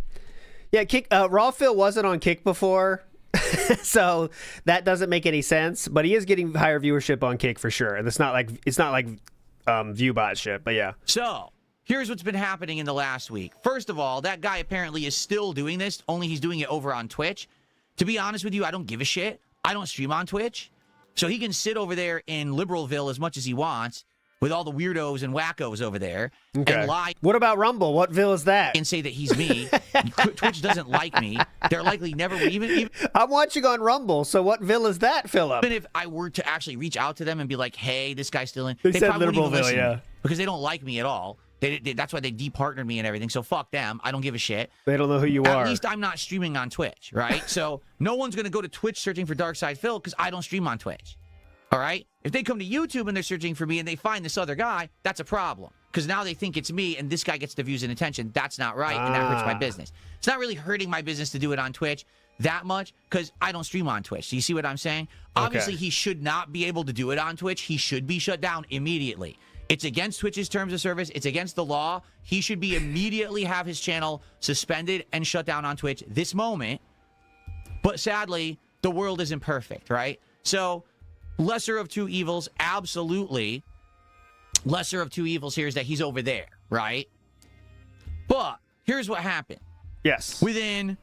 Yeah, Kick. Raw Phil wasn't on Kick before, so that doesn't make any sense. But he is getting higher viewership on Kick for sure. And it's not like ViewBot shit, but yeah. So here's what's been happening in the last week. First of all, that guy apparently is still doing this, only he's doing it over on Twitch. To be honest with you, I don't give a shit. I don't stream on Twitch. So he can sit over there in Liberalville as much as he wants with all the weirdos and wackos over there and lie. What about Rumble? What Ville is that? And say that he's me. Twitch doesn't like me. They're likely never even. I'm watching on Rumble, so what Ville is that, Philip? Even if I were to actually reach out to them and be like, hey, this guy's still in. They said probably wouldn't even Liberalville, listen to yeah. me because they don't like me at all. That's why they departnered me and everything. So fuck them. I don't give a shit. They don't know who you are. At least I'm not streaming on Twitch, right? So no one's going to go to Twitch searching for Darkside Phil because I don't stream on Twitch. All right? If they come to YouTube and they're searching for me and they find this other guy, that's a problem. Because now they think it's me and this guy gets the views and attention. That's not right, and that hurts my business. It's not really hurting my business to do it on Twitch that much because I don't stream on Twitch. Do you see what I'm saying? Okay. Obviously, he should not be able to do it on Twitch. He should be shut down immediately. It's against Twitch's terms of service. It's against the law. He should be immediately have his channel suspended and shut down on Twitch this moment. But sadly, the world isn't perfect, right? So, lesser of two evils, absolutely. Lesser of two evils here is that he's over there, right? But here's what happened. Yes. Within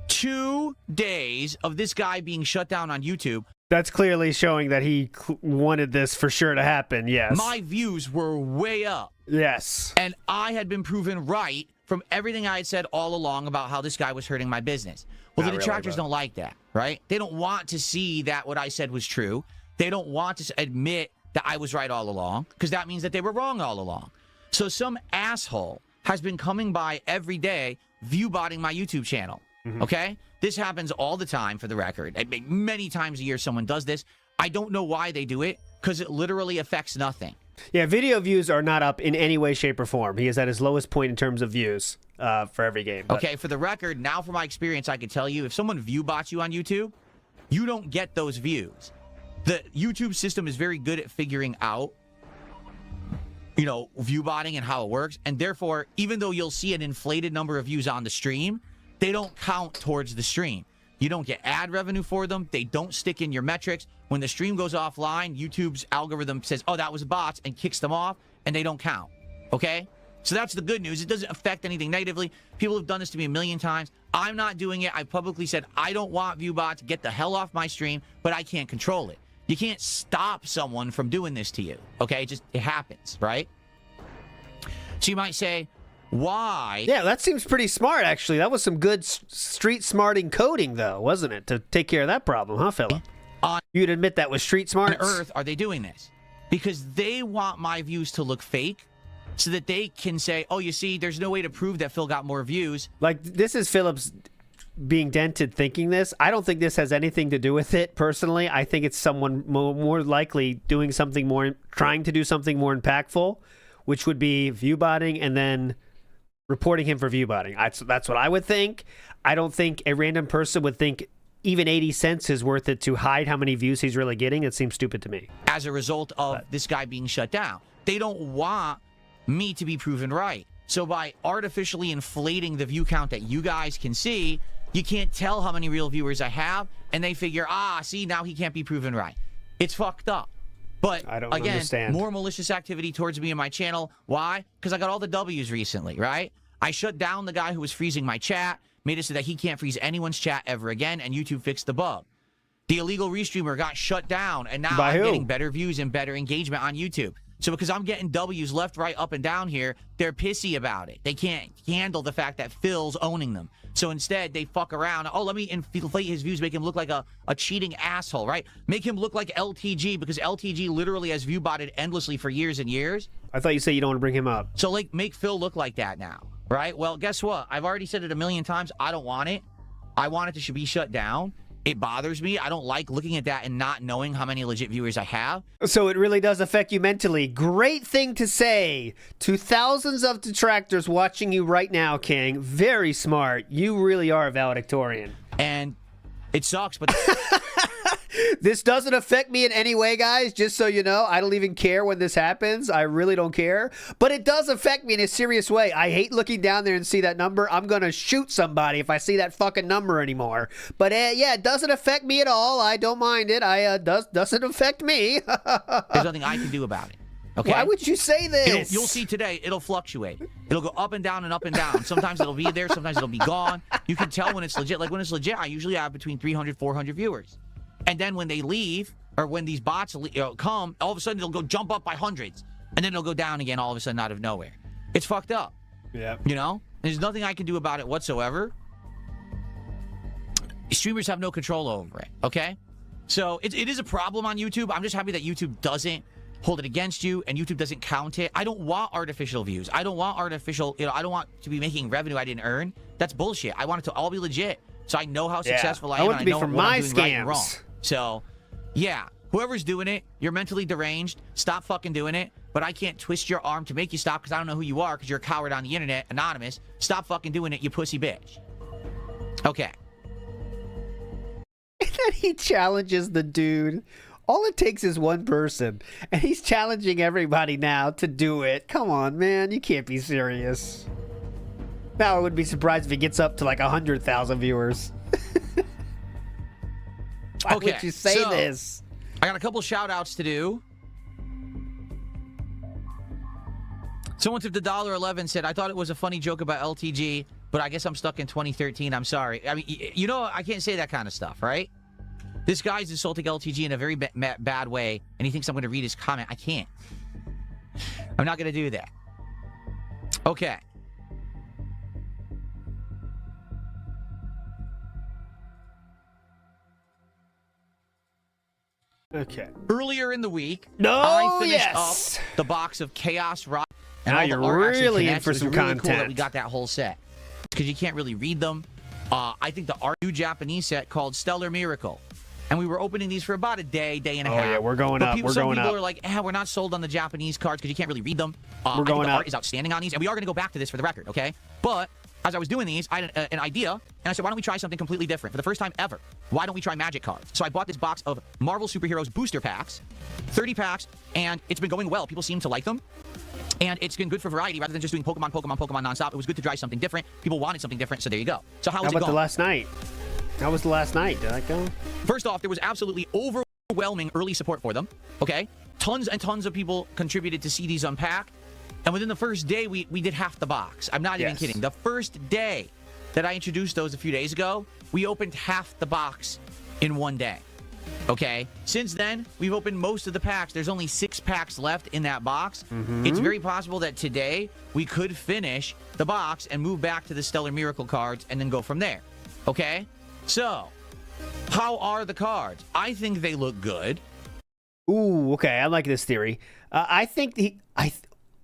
2 days of this guy being shut down on YouTube, that's clearly showing that he wanted this for sure to happen, yes. my views were way up. Yes. And I had been proven right from everything I had said all along about how this guy was hurting my business. Well, Not the really, detractors but- don't like that, right? They don't want to see that what I said was true. They don't want to admit that I was right all along because that means that they were wrong all along. So some asshole has been coming by every day view-botting my YouTube channel, okay? This happens all the time, for the record. Many times a year someone does this. I don't know why they do it because it literally affects nothing. Yeah, video views are not up in any way, shape, or form. He is at his lowest point in terms of views for every game. But. Okay, for the record, now from my experience, I can tell you, if someone view bots you on YouTube, you don't get those views. The YouTube system is very good at figuring out, you know, view botting and how it works. And therefore, even though you'll see an inflated number of views on the stream, they don't count towards the stream. You don't get ad revenue for them. They don't stick in your metrics. When the stream goes offline, YouTube's algorithm says, oh, that was bots, and kicks them off, and they don't count. Okay? So that's the good news. It doesn't affect anything negatively. People have done this to me a million times. I'm not doing it. I publicly said, I don't want view bots. Get the hell off my stream, but I can't control it. You can't stop someone from doing this to you. Okay? It happens, right? So you might say, why? Yeah, that seems pretty smart, actually. That was some good street smarting coding, though, wasn't it? To take care of that problem, huh, Philip? You'd admit that was street smart. On Earth are they doing this? Because they want my views to look fake so that they can say, oh, you see, there's no way to prove that Phil got more views. Like, this is Philip's being dented thinking this. I don't think this has anything to do with it, personally. I think it's someone more likely doing something more, trying to do something more impactful, which would be view botting and then reporting him for view botting. That's what I would think. I don't think a random person would think even 80 cents is worth it to hide how many views he's really getting. It seems stupid to me. As a result of this guy being shut down. They don't want me to be proven right. So by artificially inflating the view count that you guys can see, you can't tell how many real viewers I have, and they figure, see, now he can't be proven right. It's fucked up. But I don't again, understand. More malicious activity towards me and my channel. Why? Because I got all the W's recently, right? I shut down the guy who was freezing my chat, made it so that he can't freeze anyone's chat ever again, and YouTube fixed the bug. The illegal REEStreamer got shut down, and now I'm getting better views and better engagement on YouTube. So because I'm getting W's left, right, up, and down here, they're pissy about it. They can't handle the fact that Phil's owning them. So instead, they fuck around. Oh, let me inflate his views, make him look like a cheating asshole, right? Make him look like LTG, because LTG literally has view botted endlessly for years and years. I thought you said you don't want to bring him up. So, like, make Phil look like that now, right? Well, guess what? I've already said it a million times. I don't want it. I want it to be shut down. It bothers me. I don't like looking at that and not knowing how many legit viewers I have. So it really does affect you mentally. Great thing to say to thousands of detractors watching you right now, King. Very smart. You really are a valedictorian. And it sucks, but... This doesn't affect me in any way, guys, just so you know. I don't even care when this happens. I really don't care. But it does affect me in a serious way. I hate looking down there and see that number. I'm going to shoot somebody if I see that fucking number anymore. But yeah, it doesn't affect me at all. I don't mind it. Doesn't affect me. There's nothing I can do about it. Okay? Why would you say this? You'll see today, it'll fluctuate. It'll go up and down and up and down. Sometimes it'll be there, sometimes it'll be gone. You can tell when it's legit. Like when it's legit, I usually have between 300, 400 viewers. And then when they leave, or when these bots come, all of a sudden they'll go jump up by hundreds. And then they'll go down again all of a sudden out of nowhere. It's fucked up. Yeah. You know? There's nothing I can do about it whatsoever. Streamers have no control over it, okay? So it is a problem on YouTube. I'm just happy that YouTube doesn't hold it against you and YouTube doesn't count it. I don't want artificial views. I don't want artificial, I don't want to be making revenue I didn't earn. That's bullshit. I want it to all be legit. So I know how successful I am. I want it to be from my scams. Right and wrong. So, yeah, whoever's doing it, you're mentally deranged. Stop fucking doing it. But I can't twist your arm to make you stop because I don't know who you are because you're a coward on the internet, anonymous. Stop fucking doing it, you pussy bitch. Okay. And then he challenges the dude. All it takes is one person. And he's challenging everybody now to do it. Come on, man. You can't be serious. Now I would be surprised if he gets up to like 100,000 viewers. Why would you say this? I got a couple shout outs to do. Someone tipped $1.11 said, I thought it was a funny joke about LTG, but I guess I'm stuck in 2013. I'm sorry. I mean, you know, I can't say that kind of stuff, right? This guy's insulting LTG in a very bad way, and he thinks I'm going to read his comment. I can't. I'm not going to do that. Okay. Okay. Earlier in the week, I finished up the box of Chaos Rock. And now all you're the art really in connects. for It was some really content. Cool that we got that whole set because you can't really read them. I think the new Japanese set called Stellar Miracle, and we were opening these for about a day and a half. Oh yeah, we're going up. Some people are like, we're not sold on the Japanese cards because you can't really read them. We're going the up. art is outstanding on these, and we are going to go back to this for the record, okay? But as I was doing these, I had an idea, and I said, why don't we try something completely different? For the first time ever, why don't we try magic cards? So I bought this box of Marvel Superheroes booster packs, 30 packs, and it's been going well. People seem to like them. And it's been good for variety rather than just doing Pokemon nonstop. It was good to try something different. People wanted something different, so there you go. So how was it going? How about the last night? How was the last night? Did that go? First off, there was absolutely overwhelming early support for them, okay? Tons and tons of people contributed to see these unpack. And within the first day, we did half the box. I'm not even kidding. The first day that I introduced those a few days ago, we opened half the box in one day. Okay? Since then, we've opened most of the packs. There's only 6 packs left in that box. It's very possible that today we could finish the box and move back to the Stellar Miracle cards and then go from there. Okay? So, how are the cards? I think they look good. Ooh, okay. I like this theory. I think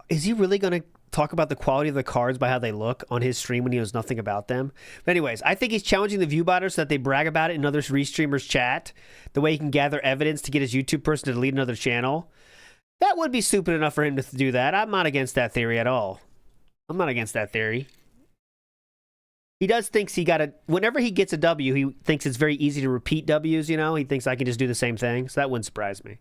is he really going to talk about the quality of the cards by how they look on his stream when he knows nothing about them? But anyways, I think he's challenging the viewbotters so that they brag about it in other REEStreamers' chat. The way he can gather evidence to get his YouTube person to delete another channel. That would be stupid enough for him to do that. I'm not against that theory at all. I'm not against that theory. He does think whenever he gets a W, he thinks it's very easy to repeat W's, you know? He thinks I can just do the same thing, so that wouldn't surprise me.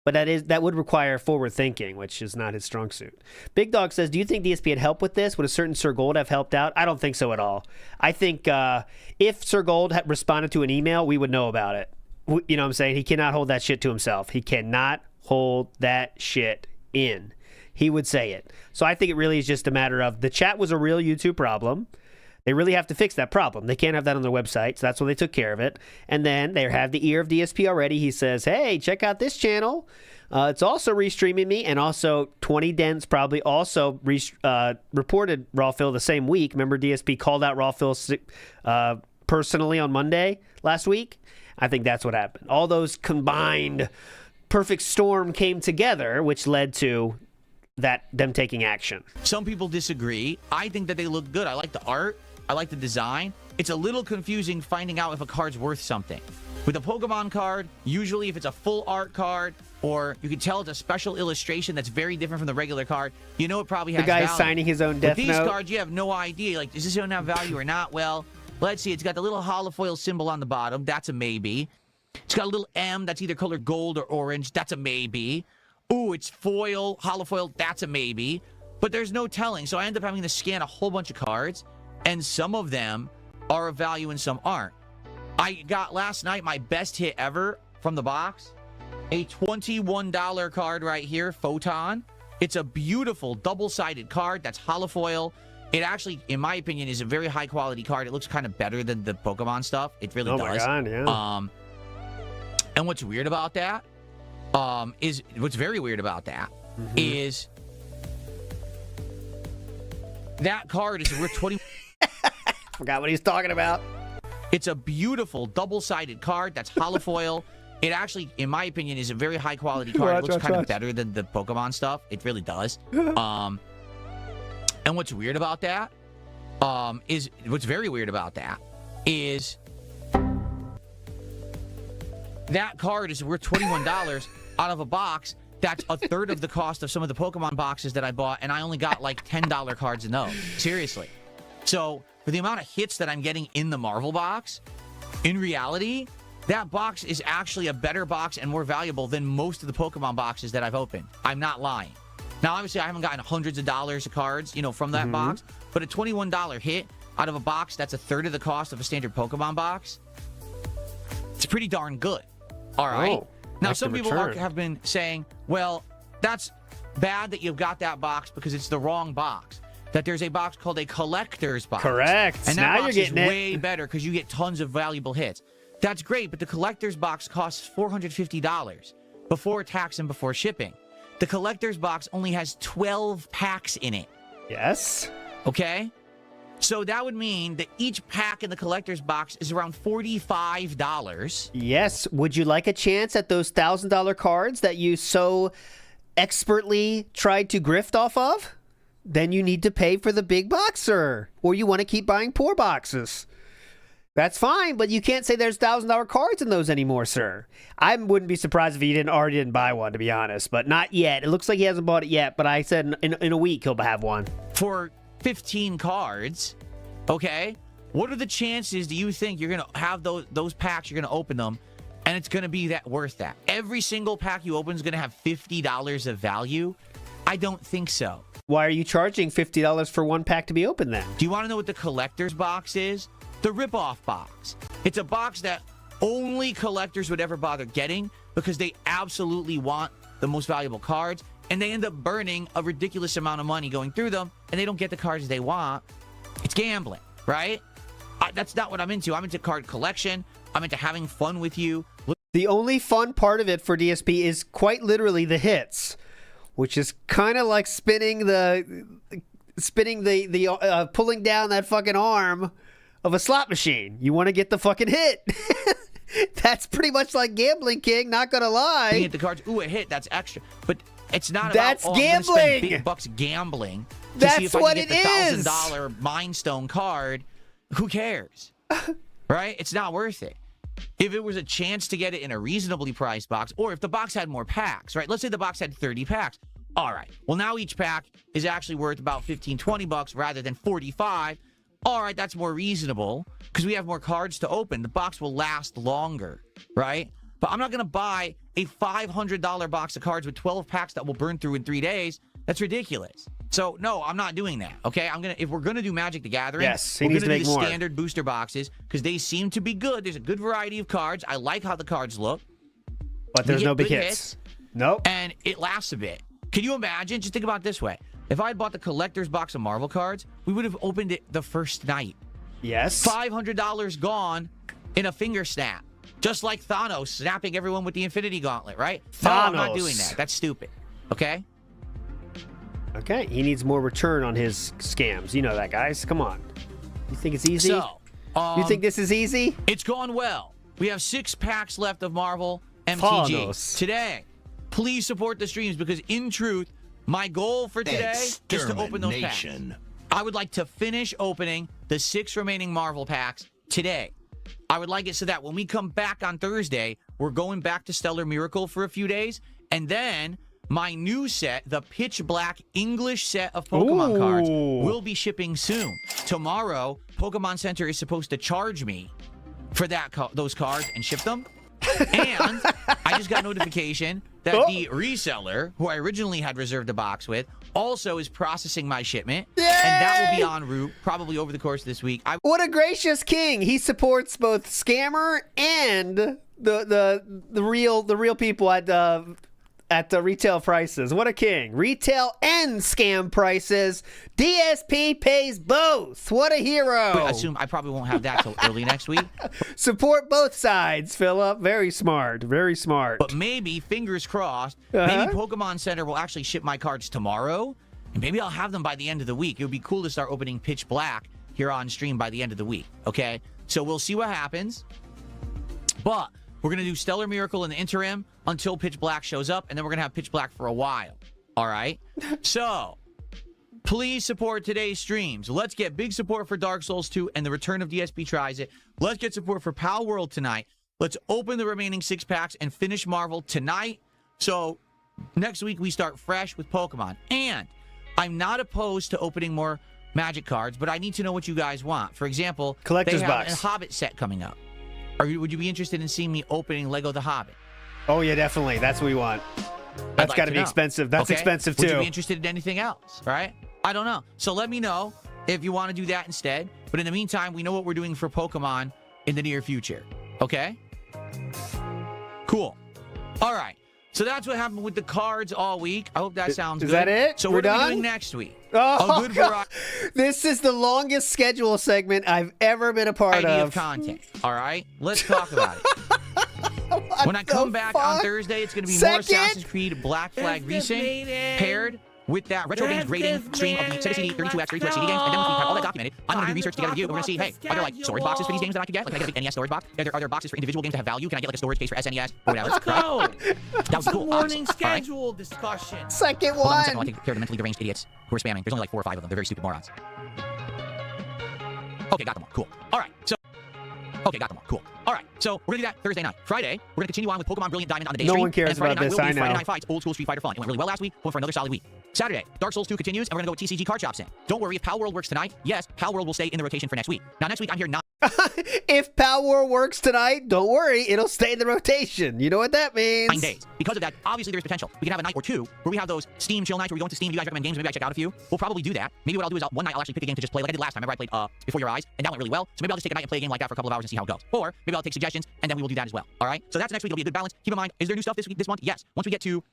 But that would require forward thinking, which is not his strong suit. Big Dog says, do you think DSP had help with this? Would a certain Sir Gold have helped out? I don't think so at all. I think if Sir Gold had responded to an email, we would know about it. You know what I'm saying? He cannot hold that shit to himself. He cannot hold that shit in. He would say it. So I think it really is just a matter of the chat was a real YouTube problem. They really have to fix that problem. They can't have that on their website, so that's why they took care of it. And then they have the ear of DSP already. He says, hey, check out this channel. It's also REEStreaming me, and also 20 Dens probably also reported Raw Phil the same week. Remember DSP called out Raw Phil personally on Monday last week? I think that's what happened. All those combined perfect storm came together, which led to them taking action. Some people disagree. I think that they look good. I like the art. I like the design. It's a little confusing finding out if a card's worth something. With a Pokemon card, usually if it's a full art card, or you can tell it's a special illustration that's very different from the regular card, you know it probably has value. The guy's signing his own death With these note. cards, you have no idea. Like, does this one have value or not? Well, let's see. It's got the little holofoil symbol on the bottom. That's a maybe. It's got a little M that's either colored gold or orange. That's a maybe. Ooh, it's foil, holofoil. That's a maybe. But there's no telling. So I end up having to scan a whole bunch of cards, and some of them are of value and some aren't. I got last night my best hit ever from the box. A $21 card right here, Photon. It's a beautiful double-sided card that's holofoil. It actually, in my opinion, is a very high-quality card. It looks kind of better than the Pokemon stuff. It really does. Oh, my God, yeah. And what's weird about that is that card is worth 20. Forgot what he's talking about. It's a beautiful double-sided card that's holofoil. It actually, in my opinion, is a very high-quality card. It looks kind of better than the Pokemon stuff. It really does. And what's weird about that is that card is worth $21 out of a box that's a third of the cost of some of the Pokemon boxes that I bought, and I only got like $10 cards in those. Seriously. So for the amount of hits that I'm getting in the Marvel box, in reality, that box is actually a better box and more valuable than most of the Pokemon boxes that I've opened. I'm not lying. Now, obviously, I haven't gotten hundreds of dollars of cards, from that box, but a $21 hit out of a box that's a third of the cost of a standard Pokemon box, it's pretty darn good. All right? Oh, now, like some people have been saying, well, that's bad that you've got that box because it's the wrong box. That there's a box called a collector's box. Correct. And that now box you're getting is way better because you get tons of valuable hits. That's great, but the collector's box costs $450 before tax and before shipping. The collector's box only has 12 packs in it. Yes. Okay? So that would mean that each pack in the collector's box is around $45. Yes. Would you like a chance at those $1,000 cards that you so expertly tried to grift off of? Then you need to pay for the big box, sir. Or you want to keep buying poor boxes. That's fine, but you can't say there's $1,000 cards in those anymore, sir. I wouldn't be surprised if he already didn't buy one, to be honest. But not yet. It looks like he hasn't bought it yet, but I said in a week he'll have one. For 15 cards, Okay? What are the chances do you think you're going to have those packs, you're going to open them, and it's going to be that worth that? Every single pack you open is going to have $50 of value? I don't think so. Why are you charging $50 for one pack to be open then? Do you want to know what the collector's box is? The rip-off box. It's a box that only collectors would ever bother getting because they absolutely want the most valuable cards, and they end up burning a ridiculous amount of money going through them, and they don't get the cards they want. It's gambling, right? That's not what I'm into. I'm into card collection. I'm into having fun with you. The only fun part of it for DSP is quite literally the hits, which is kind of like pulling down that fucking arm of a slot machine. You want to get the fucking hit. That's pretty much like gambling, King. Not gonna lie. You get the cards. Ooh, a hit. That's extra. But it's not that's about gambling. I'm gonna spend big bucks gambling to that's see if I what can get it the is. $1,000 Mind Stone card. Who cares? Right? It's not worth it. If it was a chance to get it in a reasonably priced box, or if the box had more packs, right? Let's say the box had 30 packs. All right. Well, now each pack is actually worth about 15, 20 bucks rather than 45. All right, that's more reasonable because we have more cards to open. The box will last longer, right? But I'm not going to buy a $500 box of cards with 12 packs that will burn through in 3 days. That's ridiculous. So, no, I'm not doing that, okay? If we're going to do Magic the Gathering, yes, we're going to do the standard booster boxes because they seem to be good. There's a good variety of cards. I like how the cards look. But there's no big hits. Nope. And it lasts a bit. Can you imagine? Just think about it this way. If I had bought the collector's box of Marvel cards, we would have opened it the first night. Yes. $500 gone in a finger snap. Just like Thanos snapping everyone with the Infinity Gauntlet, right? Thanos. No, I'm not doing that. That's stupid. Okay? Okay. He needs more return on his scams. You know that, guys. Come on. You think it's easy? So, you think this is easy? It's gone well. We have 6 packs left of Marvel MTG. Thanos. Today, please support the streams because, in truth, my goal for today is to open those packs. I would like to finish opening the 6 remaining Marvel packs today. I would like it so that when we come back on Thursday, we're going back to Stellar Miracle for a few days, and then my new set, the Pitch Black English set of Pokemon cards, will be shipping soon. Tomorrow, Pokemon Center is supposed to charge me for those cards and ship them. And I just got notification that the reseller, who I originally had reserved a box with, also is processing my shipment. Yay! And that will be en route probably over the course of this week. What a gracious king. He supports both Scammer and the real people at the retail prices. What a king. Retail and scam prices. DSP pays both. What a hero. But assume I probably won't have that till early next week. Support both sides, Philip. Very smart. Very smart. But maybe, fingers crossed, maybe Pokemon Center will actually ship my cards tomorrow. And maybe I'll have them by the end of the week. It would be cool to start opening Pitch Black here on stream by the end of the week. Okay? So we'll see what happens. But we're going to do Stellar Miracle in the interim until Pitch Black shows up, and then we're going to have Pitch Black for a while. All right? So, please support today's streams. Let's get big support for Dark Souls 2 and the return of DSP Tries It. Let's get support for Pal World tonight. Let's open the remaining 6 packs and finish Marvel tonight. So, next week we start fresh with Pokemon. And I'm not opposed to opening more Magic cards, but I need to know what you guys want. For example, Collector's they have box. a Hobbit set coming up. Would you be interested in seeing me opening Lego The Hobbit? Oh, yeah, definitely. That's what we want. That's got to be expensive. That's expensive, too. Would you be interested in anything else, right? I don't know. So let me know if you want to do that instead. But in the meantime, we know what we're doing for Pokemon in the near future. Okay? Cool. All right. So that's what happened with the cards all week. I hope that sounds good. Is that it? So We're what are we done? doing next week? Oh, a good God. This is the longest schedule segment I've ever been a part of content. All right? Let's talk about it. When I come back on Thursday, it's going to be more Assassin's Creed Black Flag Recent paired with that retro games rating stream of the Sega CD 32X, 32X CD games. And then once we have all that documented, I'm going to do research together with you. And we're going to see, hey, are there like storage boxes for these games that I could get? Like, can I get a big NES storage box? Are there boxes for individual games that have value? Can I get like a storage case for SNES or whatever? Let's go. That would be cool. Morning schedule discussion. Second Hold on one. a second, I'll take care of the mentally deranged idiots who are spamming. There's only like 4 or 5 of them. They're very stupid morons. Okay, got them all. Cool. All right, so... Okay, got them all. Cool. All right, so we're going to do that Thursday night. Friday, we're going to continue on with Pokemon Brilliant Diamond on the day stream. No one cares and Friday about night this, will be I know. Friday Night Fights, old school Street Fighter fun. It went really well last week. Going for another solid week. Saturday, Dark Souls 2 continues, and we're gonna go with TCG Card Shop Sim. Don't worry, if Pal World works tonight, yes, Pal World will stay in the rotation for next week. Now, next week, I'm here 9 If Power works tonight, don't worry, it'll stay in the rotation. You know what that means. days. Because of that, obviously there's potential. We can have a night or two where we have those Steam chill nights where we go into Steam, you guys recommend games, maybe I check out a few. We'll probably do that. Maybe what I'll do is one night I'll actually pick a game to just play like I did last time. Remember I played Before Your Eyes, and that went really well. So maybe I'll just take a night and play a game like that for a couple of hours and see how it goes. Or maybe I'll take suggestions, and then we will do that as well. All right? So that's next week. It'll be a good balance. Keep in mind, is there new stuff this week, this month? Yes. Once we get to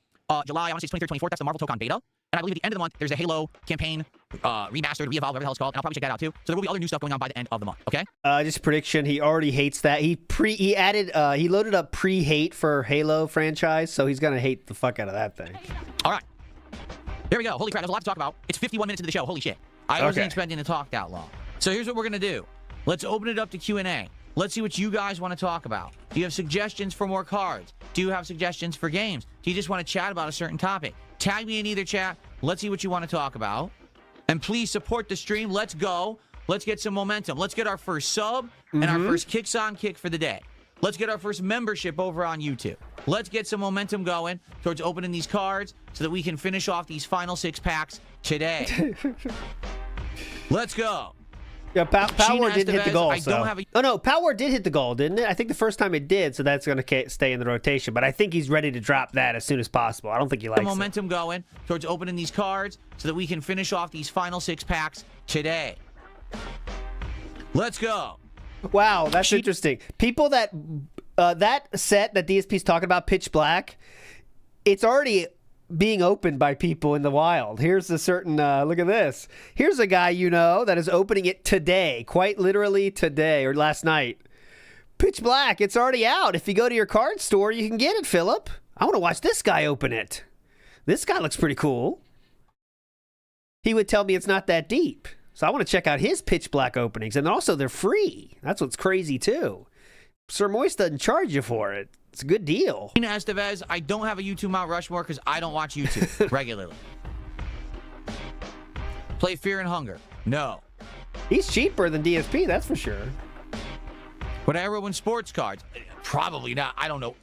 July, I want to say it's 23rd, 24th, that's the Marvel Tokon beta. And I believe at the end of the month, there's a Halo campaign, remastered, re-evolved, whatever the hell it's called, and I'll probably check that out too. So there will be other new stuff going on by the end of the month, okay? Just a prediction, he already hates that. He loaded up pre-hate for Halo franchise, so he's gonna hate the fuck out of that thing. All right. Here we go. Holy crap, there's a lot to talk about. It's 51 minutes into the show. Holy shit. I wasn't expecting to talk that long. So here's what we're gonna do. Let's open it up to Q&A. Let's see what you guys want to talk about. Do you have suggestions for more cards? Do you have suggestions for games? Do you just want to chat about a certain topic? Tag me in either chat. Let's see what you want to talk about. And please support the stream. Let's go. Let's get some momentum. Let's get our first sub and our first kicks on kick for the day. Let's get our first membership over on YouTube. Let's get some momentum going towards opening these cards so that we can finish off these final 6 packs today. Let's go. Yeah, Power didn't hit the goal. Oh no, Power did hit the goal, didn't it? I think the first time it did, so that's going to stay in the rotation. But I think he's ready to drop that as soon as possible. I don't think he likes momentum going towards opening these cards so that we can finish off these final 6 packs today. Let's go. Wow, that's interesting. People that that set that DSP's talking about, Pitch Black, it's already being opened by people in the wild. Here's a certain look at this. Here's a guy you know that is opening it today, quite literally today or last night. Pitch Black, it's already out. If you go to your card store, you can get it, Philip. I want to watch this guy open it. This guy looks pretty cool. He would tell me it's not that deep. So I want to check out his Pitch Black openings. And also they're free. That's what's crazy too. Sir Moist doesn't charge you for it. It's a good deal. Estevez, I don't have a YouTube Mount Rushmore because I don't watch YouTube regularly. Play Fear and Hunger. No. He's cheaper than DSP, that's for sure. Would I ever win sports cards? Probably not. I don't know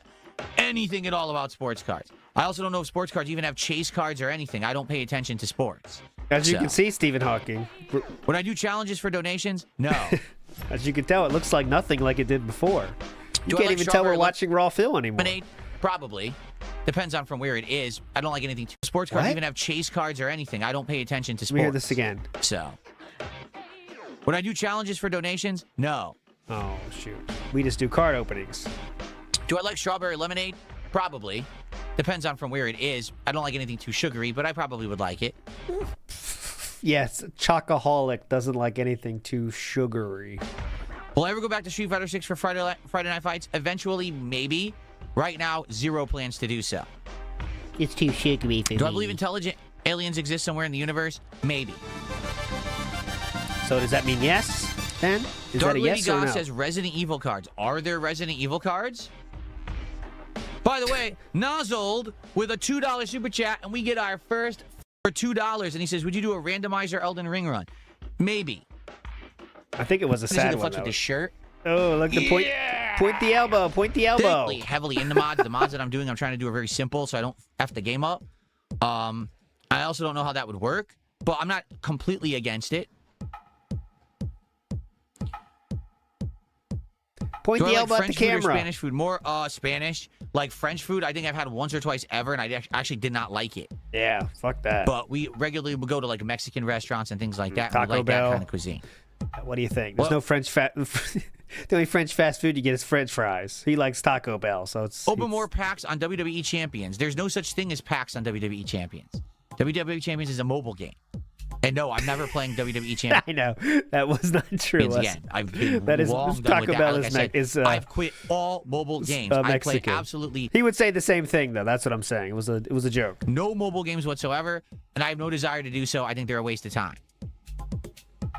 anything at all about sports cards. I also don't know if sports cards even have chase cards or anything. I don't pay attention to sports. As you can see, Stephen Hawking. Would I do challenges for donations? No. As you can tell, it looks like nothing like it did before. You can't even tell we're watching Raw Phil anymore. Probably. Depends on from where it is. I don't like anything. Sports cards even have chase cards or anything. I don't pay attention to sports. Let me hear this again. So. Would I do challenges for donations? No. Oh, shoot. We just do card openings. Do I like strawberry lemonade? Probably. Depends on from where it is. I don't like anything too sugary, but I probably would like it. Yes, Chocoholic doesn't like anything too sugary. Will I ever go back to Street Fighter 6 for Friday Night Fights? Eventually, maybe. Right now, zero plans to do so. It's too sugary for me. Do I believe intelligent aliens exist somewhere in the universe? Maybe. So does that mean yes, then? Is Dark that a Lady yes or Goth no? says Resident Evil cards. Are there Resident Evil cards? By the way, Nozold with a $2 super chat, and we get our first for $2. And he says, would you do a randomizer Elden Ring run? Maybe. I think it was a sad one, with the shirt. Oh, look, the point. Yeah! Point the elbow. Point the elbow. Heavily in the mods. The mods that I'm doing, I'm trying to do are very simple, so I don't F the game up. I also don't know how that would work, but I'm not completely against it. Point the elbow at the camera. French food or Spanish food? More Spanish. Like French food, I think I've had once or twice ever, and I actually did not like it. Yeah, fuck that. But we regularly would go to like Mexican restaurants and things like that. Taco and we like Bell. that kind of cuisine. What do you think? There's no French fast. The only French fast food you get is French fries. He likes Taco Bell, so it's open more packs on WWE Champions. There's no such thing as packs on WWE Champions. WWE Champions is a mobile game. And no, I'm never playing WWE Champions. I know that was not true. Again, I've been that is long done Taco with that. Bell Like is I've quit all mobile games. I play absolutely. He would say the same thing though. That's what I'm saying. It was a joke. No mobile games whatsoever, and I have no desire to do so. I think they're a waste of time.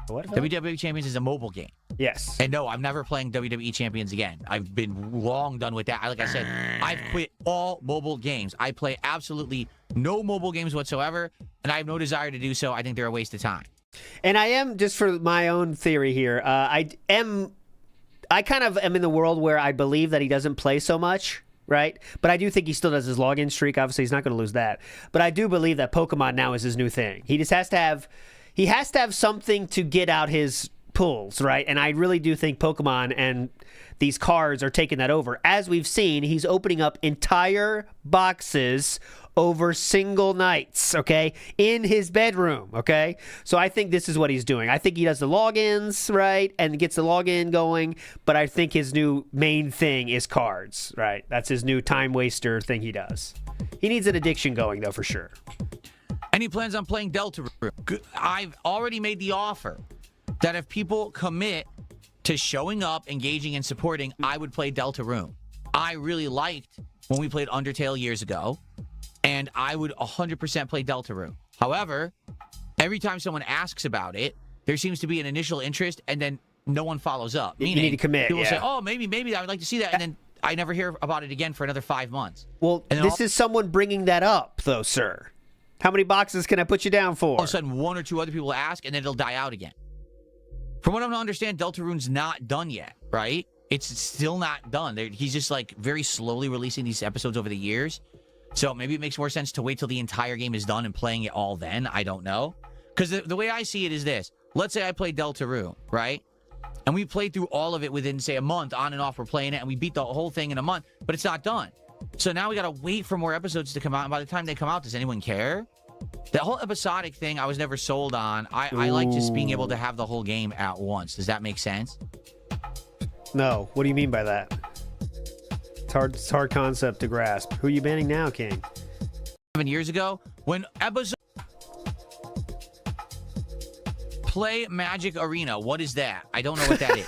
What? WWE Champions is a mobile game. Yes. And no, I'm never playing WWE Champions again. I've been long done with that. Like I said, I've quit all mobile games. I play absolutely no mobile games whatsoever, and I have no desire to do so. I think they're a waste of time. And I am, just for my own theory here, I kind of am in the world where I believe that he doesn't play so much right? But I do think he still does his login streak. Obviously, he's not going to lose that. But I do believe that Pokemon now is his new thing. He just has to have something to get out his pulls, right? And I really do think Pokemon and these cards are taking that over. As we've seen, he's opening up entire boxes over single nights, okay, in his bedroom, okay? So I think this is what he's doing. I think he does the logins, right, and gets the login going, but I think his new main thing is cards, right? That's his new time waster thing he does. He needs an addiction going, though, for sure. And he plans on playing Delta Room. I've already made the offer that if people commit to showing up, engaging, and supporting, I would play Delta Room. I really liked when we played Undertale years ago, and I would 100% play Delta Room. However, every time someone asks about it, there seems to be an initial interest, and then no one follows up. You need to commit, people yeah. say, oh, maybe I would like to see that, and then I never hear about it again for another 5 months. Well, this is someone bringing that up, though, sir. How many boxes can I put you down for? All of a sudden, 1 or 2 other people ask, and then it'll die out again. From what I'm to understand, Deltarune's not done yet, right? It's still not done. He's just like very slowly releasing these episodes over the years. So maybe it makes more sense to wait till the entire game is done and playing it all then. I don't know. Because the way I see it is this. Let's say I play Deltarune, right? And we played through all of it within, say, a month. On and off, we're playing it, and we beat the whole thing in a month. But it's not done. So now we got to wait for more episodes to come out. And by the time they come out, does anyone care? That whole episodic thing, I was never sold on. I like just being able to have the whole game at once. Does that make sense? No. What do you mean by that? It's hard concept to grasp. Who are you banning now, King? 7 years ago, when episode play Magic Arena. What is that? I don't know what that is.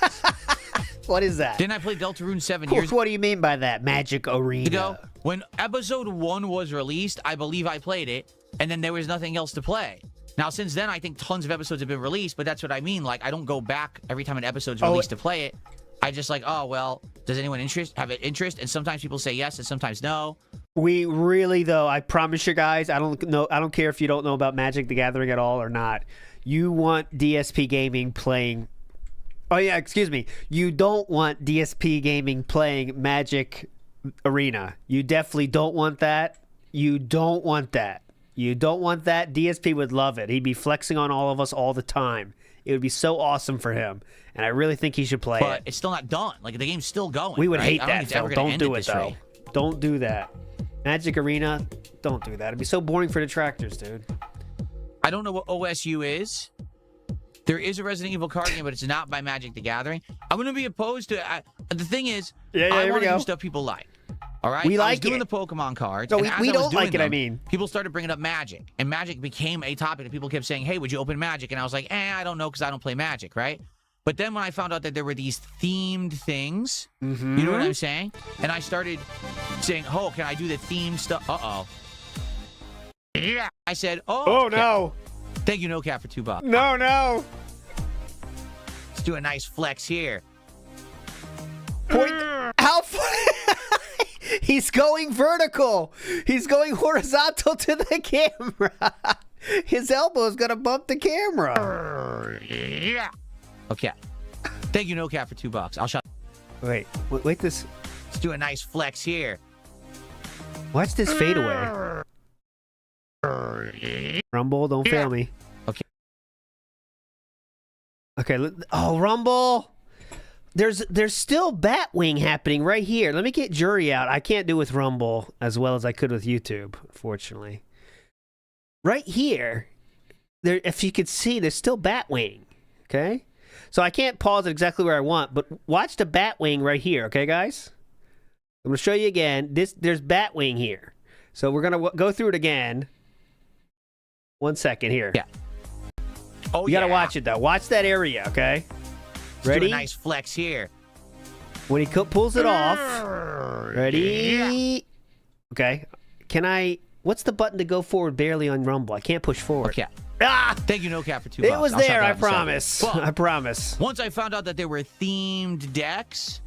What is that? Didn't I play Deltarune 7 years ago? What do you mean by that? Magic Arena. When episode 1 was released, I believe I played it, and then there was nothing else to play. Now, since then, I think tons of episodes have been released, but that's what I mean. Like, I don't go back every time an episode's released to play it. I just like, oh, well, does anyone have an interest? And sometimes people say yes, and sometimes no. We really, though, I promise you guys, I don't care if you don't know about Magic the Gathering at all or not. You want DSP Gaming playing... Oh, yeah, excuse me. You don't want DSP Gaming playing Magic Arena. You definitely don't want that. You don't want that. You don't want that. DSP would love it. He'd be flexing on all of us all the time. It would be so awesome for him. And I really think he should play it. But it's still not done. Like, the game's still going. We would right? hate that, Phil. Don't do it, though. Don't do that. Magic Arena, don't do that. It'd be so boring for detractors, dude. I don't know what OSU is. There is a Resident Evil card game, but it's not by Magic the Gathering. I'm going to be opposed to it. The thing is, I want to do stuff people like. All right? We like I was doing the Pokemon cards. No, and we don't like it, I mean. People started bringing up Magic. And Magic became a topic that people kept saying, hey, would you open Magic? And I was like, I don't know because I don't play Magic, right? But then when I found out that there were these themed things, you know what I'm saying? And I started saying, oh, can I do the themed stuff? Uh-oh. Yeah. I said, oh, no. Thank you, NoCap, for $2. No. Let's do a nice flex here. How far? He's going vertical. He's going horizontal to the camera. His elbow is going to bump the camera. Yeah. Okay. Thank you, NoCap, for $2. I'll shut. Wait, this. Let's do a nice flex here. Watch this fade away. Rumble, don't fail me. Okay. Oh, Rumble. There's still Batwing happening right here. Let me get Jury out. I can't do with Rumble as well as I could with YouTube, unfortunately. Right here, there. If you could see, there's still Batwing. Okay? So I can't pause it exactly where I want, but watch the Batwing right here, okay, guys? I'm going to show you again. There's Batwing here. So we're going to go through it again. 1 second here. Yeah. Oh, you got to watch it, though. Watch that area, okay? Ready? Do a nice flex here. When he pulls it off. Ready? Okay. Can I... What's the button to go forward barely on Rumble? I can't push forward. Okay. Ah! Thank you, NoCap, for $2. It was there, I promise. I promise. Once I found out that there were themed decks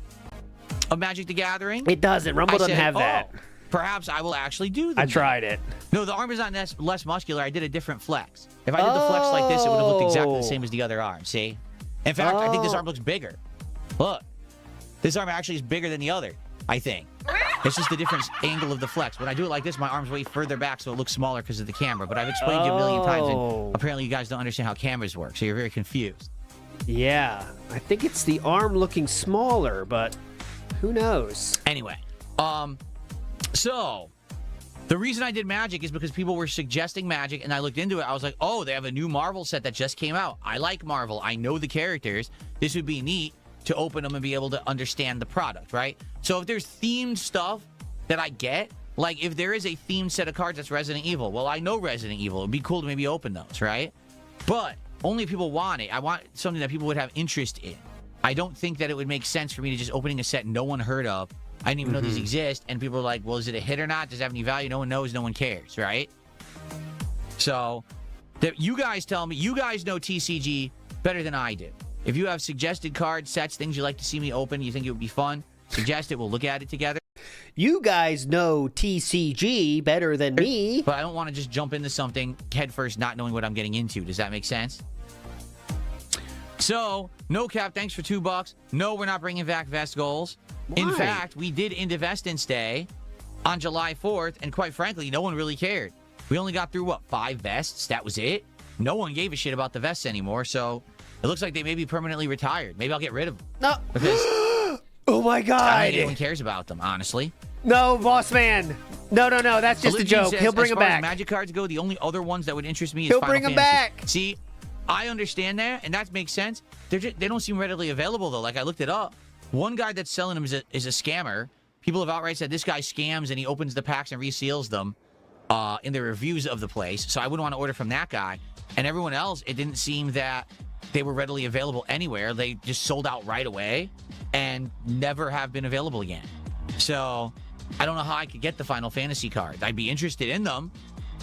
of Magic the Gathering... It doesn't. Rumble doesn't have that. Perhaps I will actually do that. I tried it. No, the arm is not less muscular. I did a different flex. If I did the flex like this, it would have looked exactly the same as the other arm. See? In fact, I think this arm looks bigger. Look. This arm actually is bigger than the other, I think. It's just the different angle of the flex. When I do it like this, my arm's way further back, so it looks smaller because of the camera. But I've explained to you a million times, and apparently you guys don't understand how cameras work, so you're very confused. Yeah, I think it's the arm looking smaller, but who knows? Anyway, so the reason I did Magic is because people were suggesting Magic, and I looked into it. I was like, oh, they have a new Marvel set that just came out. I like Marvel. I know the characters. This would be neat to open them and be able to understand the product, right? So if there's themed stuff that I get, like if there is a themed set of cards that's Resident Evil, well, I know Resident Evil. It'd be cool to maybe open those, right? But only if people want it. I want something that people would have interest in. I don't think that it would make sense for me to just opening a set no one heard of. I didn't even know these exist, and people are like, well, is it a hit or not? Does it have any value? No one knows. No one cares, right? So you guys tell me. You guys know TCG better than I do. If you have suggested cards, sets, things you'd like to see me open, you think it would be fun, suggest it. We'll look at it together. You guys know TCG better than me. But I don't want to just jump into something head first, not knowing what I'm getting into. Does that make sense? So, no cap, thanks for $2. No, we're not bringing back vest goals. Why? In fact, we did Indivestance Day on July 4th, and quite frankly, no one really cared. We only got through, what, 5 vests? That was it? No one gave a shit about the vests anymore, so it looks like they may be permanently retired. Maybe I'll get rid of them. No. Because oh my God. I don't think anyone cares about them, honestly. No, boss man. No. That's just a joke. Says, He'll bring them back. As far as Magic cards go, the only other ones that would interest me is He'll Final bring them Fantasy. back. See, I understand that, and that makes sense. They don't seem readily available, though. Like, I looked it up. One guy that's selling them is a scammer. People have outright said this guy scams, and he opens the packs and reseals them in the reviews of the place. So I wouldn't want to order from that guy. And everyone else, it didn't seem that they were readily available anywhere. They just sold out right away and never have been available again. So I don't know how I could get the Final Fantasy cards. I'd be interested in them.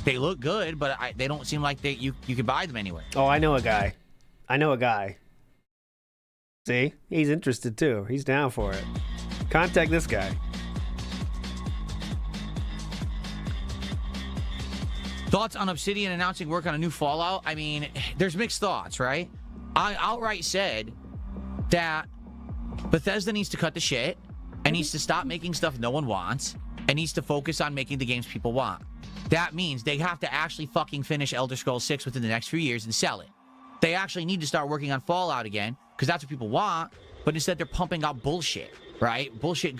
They look good, but they don't seem like you could buy them anywhere. Oh, I know a guy. See? He's interested too. He's down for it. Contact this guy. Thoughts on Obsidian announcing work on a new Fallout? I mean, there's mixed thoughts, right? I outright said that Bethesda needs to cut the shit and needs to stop making stuff no one wants and needs to focus on making the games people want. That means they have to actually fucking finish Elder Scrolls 6 within the next few years and sell it. They actually need to start working on Fallout again because that's what people want, but instead they're pumping out bullshit, right? Bullshit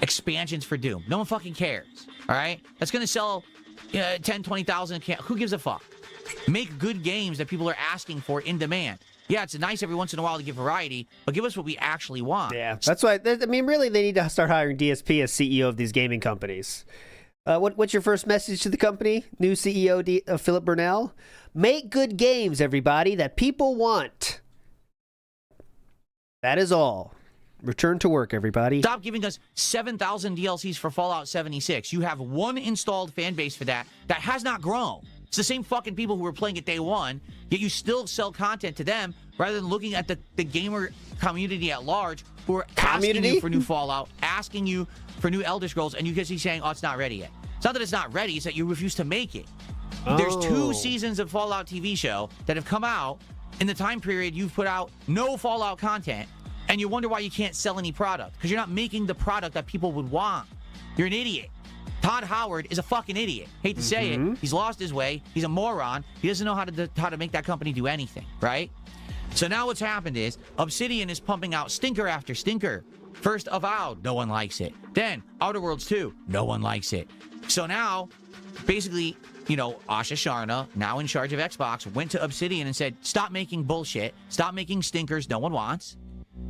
expansions for Doom. No one fucking cares, all right? That's going to sell 10, 20,000. Who gives a fuck? Make good games that people are asking for in demand. Yeah, it's nice every once in a while to give variety, but give us what we actually want. Yeah, that's why. I mean, really, they need to start hiring DSP as CEO of these gaming companies. What's your first message to the company? New CEO Philip Burnell? Make good games, everybody, that people want. That is all. Return to work, everybody. Stop giving us 7,000 DLCs for Fallout 76. You have one installed fan base for that has not grown. It's the same fucking people who were playing it day one, yet you still sell content to them rather than looking at the gamer community at large who are asking you for new Fallout, asking you for new Elder Scrolls, and you guys keep saying, oh, it's not ready yet. It's not that it's not ready, it's that you refuse to make it. There's 2 seasons of Fallout TV show that have come out in the time period you've put out no Fallout content, and you wonder why you can't sell any product, because you're not making the product that people would want. You're an idiot. Todd Howard is a fucking idiot. Hate to say it. He's lost his way. He's a moron. He doesn't know how to make that company do anything, right? So now what's happened is Obsidian is pumping out stinker after stinker. First Avowed, no one likes it. Then Outer Worlds 2, no one likes it. So now, basically, Asha Sharna, now in charge of Xbox, went to Obsidian and said, stop making bullshit. Stop making stinkers no one wants.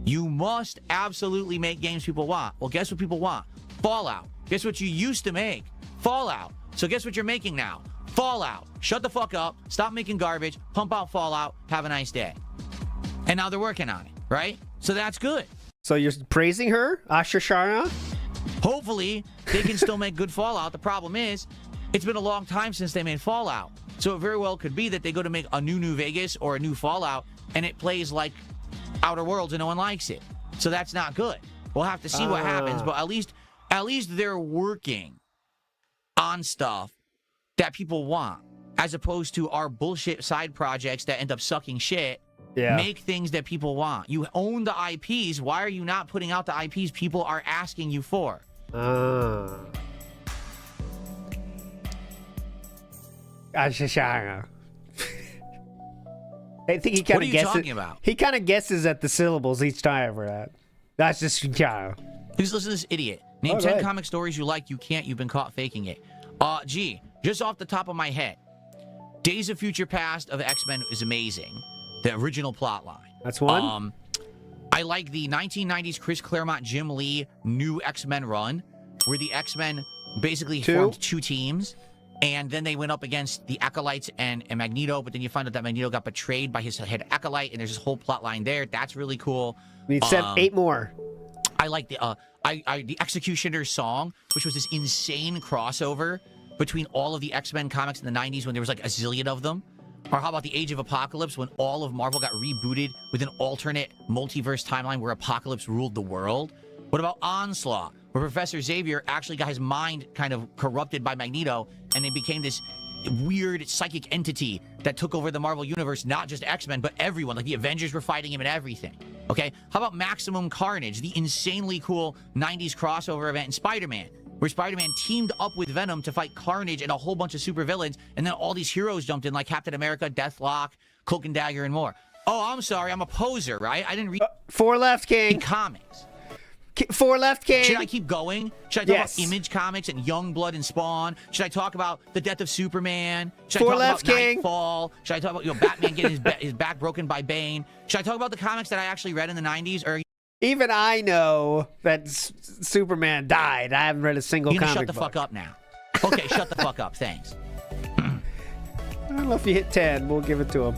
You must absolutely make games people want. Well, guess what people want? Fallout. Guess what you used to make? Fallout. So guess what you're making now? Fallout. Shut the fuck up. Stop making garbage. Pump out Fallout. Have a nice day. And now they're working on it, right? So that's good. So you're praising her, Asha Sharna? Hopefully, they can still make good Fallout. The problem is, it's been a long time since they made Fallout. So it very well could be that they go to make a new Vegas or a new Fallout, and it plays like Outer Worlds and no one likes it. So that's not good. We'll have to see what happens, but at least they're working on stuff that people want, as opposed to our bullshit side projects that end up sucking shit. Yeah. Make things that people want. You own the IPs. Why are you not putting out the IPs people are asking you for? I think he kind What are of you guesses. talking about? He kind of guesses at the syllables each time for that. That's just Who's listening to this idiot? Name Oh, 10 right. comic stories you like. You can't. You've been caught faking it. Gee, just off the top of my head, Days of Future Past of X-Men is amazing. The original plot line. That's one. I like the 1990s Chris Claremont, Jim Lee new X-Men run, where the X-Men basically formed two teams, and then they went up against the Acolytes and Magneto, but then you find out that Magneto got betrayed by his head Acolyte, and there's this whole plot line there. That's really cool. We need 8 more. I like the the Executioner's Song, which was this insane crossover between all of the X-Men comics in the 90s when there was like a zillion of them. Or how about the Age of Apocalypse, when all of Marvel got rebooted with an alternate multiverse timeline where Apocalypse ruled the world? What about Onslaught, where Professor Xavier actually got his mind kind of corrupted by Magneto, and it became this weird psychic entity that took over the Marvel Universe, not just X-Men, but everyone. Like the Avengers were fighting him and everything. Okay? How about Maximum Carnage, the insanely cool 90s crossover event in Spider-Man, where Spider-Man teamed up with Venom to fight Carnage and a whole bunch of supervillains, and then all these heroes jumped in, like Captain America, Deathlock, Cloak and Dagger, and more. Oh, I'm sorry, I'm a poser, right? I didn't read 4 left, King. Comics. 4 left, King. Should I keep going? Should I talk about Image Comics and Youngblood and Spawn? Should I talk about the death of Superman? Should 4 I talk left, about King. Nightfall? Should I talk about Batman getting his back broken by Bane? Should I talk about the comics that I actually read in the 90s? Or Even I know that Superman died. I haven't read a single you comic shut the book. fuck up now. Okay, shut the fuck up. Thanks. I don't know if you hit 10. We'll give it to him.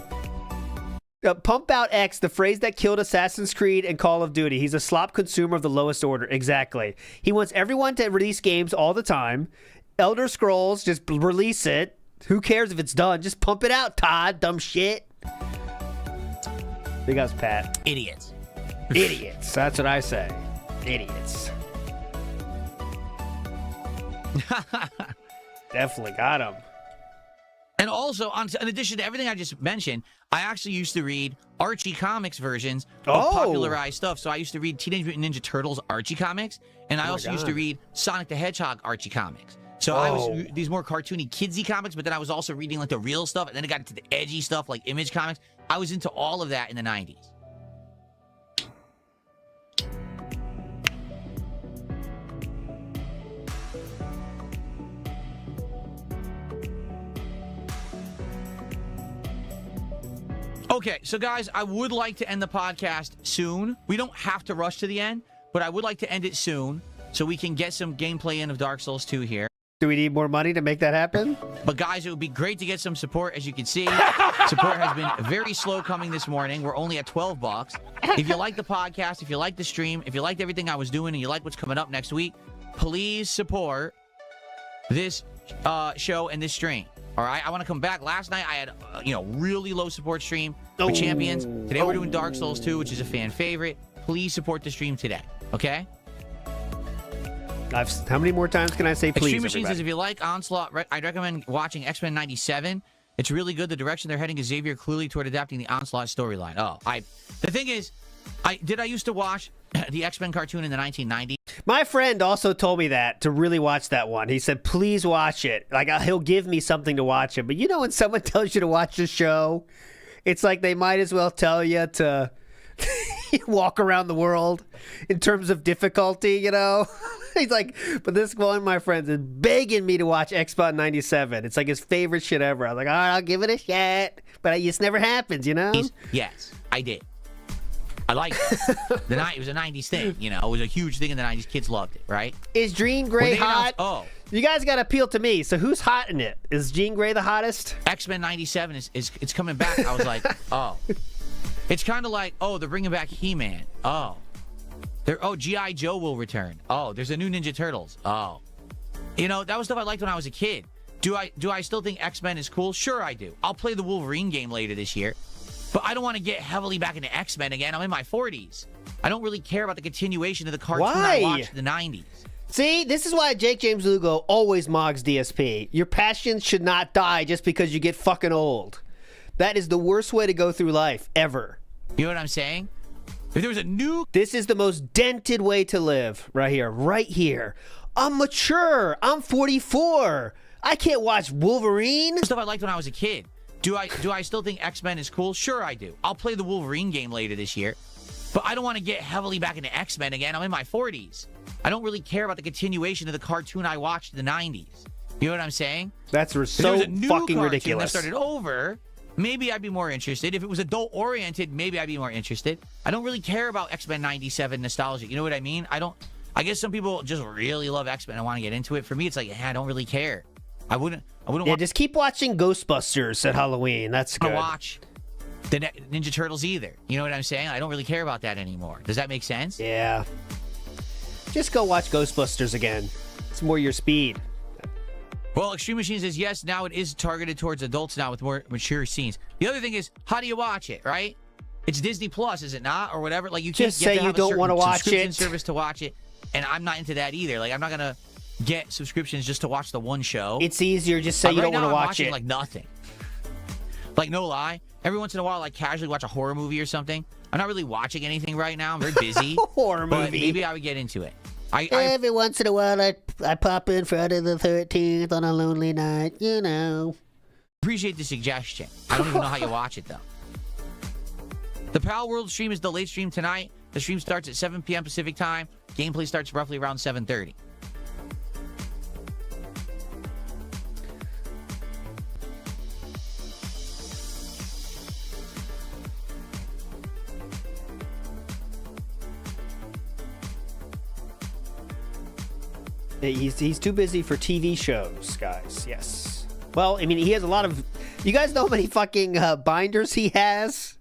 Pump out X, the phrase that killed Assassin's Creed and Call of Duty. He's a slop consumer of the lowest order. Exactly. He wants everyone to release games all the time. Elder Scrolls, just release it. Who cares if it's done? Just pump it out, Todd. Dumb shit. Big ups, Pat. Idiots. Idiots. That's what I say. Idiots. Definitely got him. And also, in addition to everything I just mentioned, I actually used to read Archie Comics versions of popularized stuff. So I used to read Teenage Mutant Ninja Turtles Archie Comics, and I also used to read Sonic the Hedgehog Archie Comics. So I was these more cartoony, kidsy comics, but then I was also reading like the real stuff, and then it got into the edgy stuff like Image Comics. I was into all of that in the 90s. Okay, so guys, I would like to end the podcast soon. We don't have to rush to the end, but I would like to end it soon so we can get some gameplay in of Dark Souls 2 here. Do we need more money to make that happen? But guys, it would be great to get some support. As you can see, support has been very slow coming this morning. We're only at $12. If you like the podcast, if you like the stream, if you liked everything I was doing, and you like what's coming up next week, please support this show and this stream. All right, I want to come back. Last night I had, really low support stream with Champions. Today we're doing Dark Souls 2, which is a fan favorite. Please support the stream today, okay? How many more times can I say please, Extreme Machine everybody? says, if you like Onslaught, I'd recommend watching X-Men 97. It's really good. The direction they're heading is Xavier clearly toward adapting the Onslaught storyline. The thing is, I used to watch the X-Men cartoon in the 1990s. My friend also told me that, to really watch that one. He said, please watch it. Like, he'll give me something to watch it. But you know when someone tells you to watch the show, it's like they might as well tell you to walk around the world in terms of difficulty, you know? He's like, but this one of my friends is begging me to watch X-Bot 97. It's like his favorite shit ever. I was like, all right, I'll give it a shot. But it just never happens, you know? Yes, I did. I liked it. It was a 90s thing, you know? It was a huge thing in the 90s. Kids loved it, right? Is Jean Grey hot? You guys got to appeal to me. So who's hot in it? Is Jean Grey the hottest? X-Men 97 is coming back. I was like, oh. It's kind of like, they're bringing back He-Man. G.I. Joe will return. There's a new Ninja Turtles. That was stuff I liked when I was a kid. Do I still think X-Men is cool? Sure I do. I'll play the Wolverine game later this year. But I don't want to get heavily back into X-Men again. I'm in my 40s. I don't really care about the continuation of the cartoon I watched in the 90s. See, this is why Jake James Lugo always mogs DSP. Your passions should not die just because you get fucking old. That is the worst way to go through life, ever. You know what I'm saying? If there was a new... This is the most dented way to live. Right here. Right here. I'm mature. I'm 44. I can't watch Wolverine. Stuff I liked when I was a kid. Do I still think X-Men is cool? Sure I do. I'll play the Wolverine game later this year. But I don't want to get heavily back into X-Men again. I'm in my 40s. I don't really care about the continuation of the cartoon I watched in the 90s. You know what I'm saying? That's so fucking ridiculous. That started over, maybe I'd be more interested. If it was adult-oriented, maybe I'd be more interested. I don't really care about X-Men 97 nostalgia. You know what I mean? I guess some people just really love X-Men and want to get into it. For me, it's like, I don't really care. I wouldn't just keep watching Ghostbusters at Halloween. That's good. Watch the Ninja Turtles either. You know what I'm saying? I don't really care about that anymore. Does that make sense? Yeah. Just go watch Ghostbusters again. It's more your speed. Well, Extreme Machine says, yes, now it is targeted towards adults now with more mature scenes. The other thing is, how do you watch it, right? It's Disney Plus, is it not? Or whatever. Like, you can't just say you don't want to watch it. Service to watch it. And I'm not into that either. Like, I'm not going to get subscriptions just to watch the one show. It's easier. Just say you don't want to watch it. Like, nothing. Like, no lie. Every once in a while, like, casually watch a horror movie or something. I'm not really watching anything right now. I'm very busy. Horror movie. But maybe I would get into it. Every once in a while, I pop in Friday the 13th on a lonely night, you know. Appreciate the suggestion. I don't even know how you watch it, though. The Pal World stream is the late stream tonight. The stream starts at 7 p.m. Pacific time. Gameplay starts roughly around 7:30. He's too busy for TV shows, guys. Yes. Well, I mean, he has a lot of... You guys know how many fucking binders he has?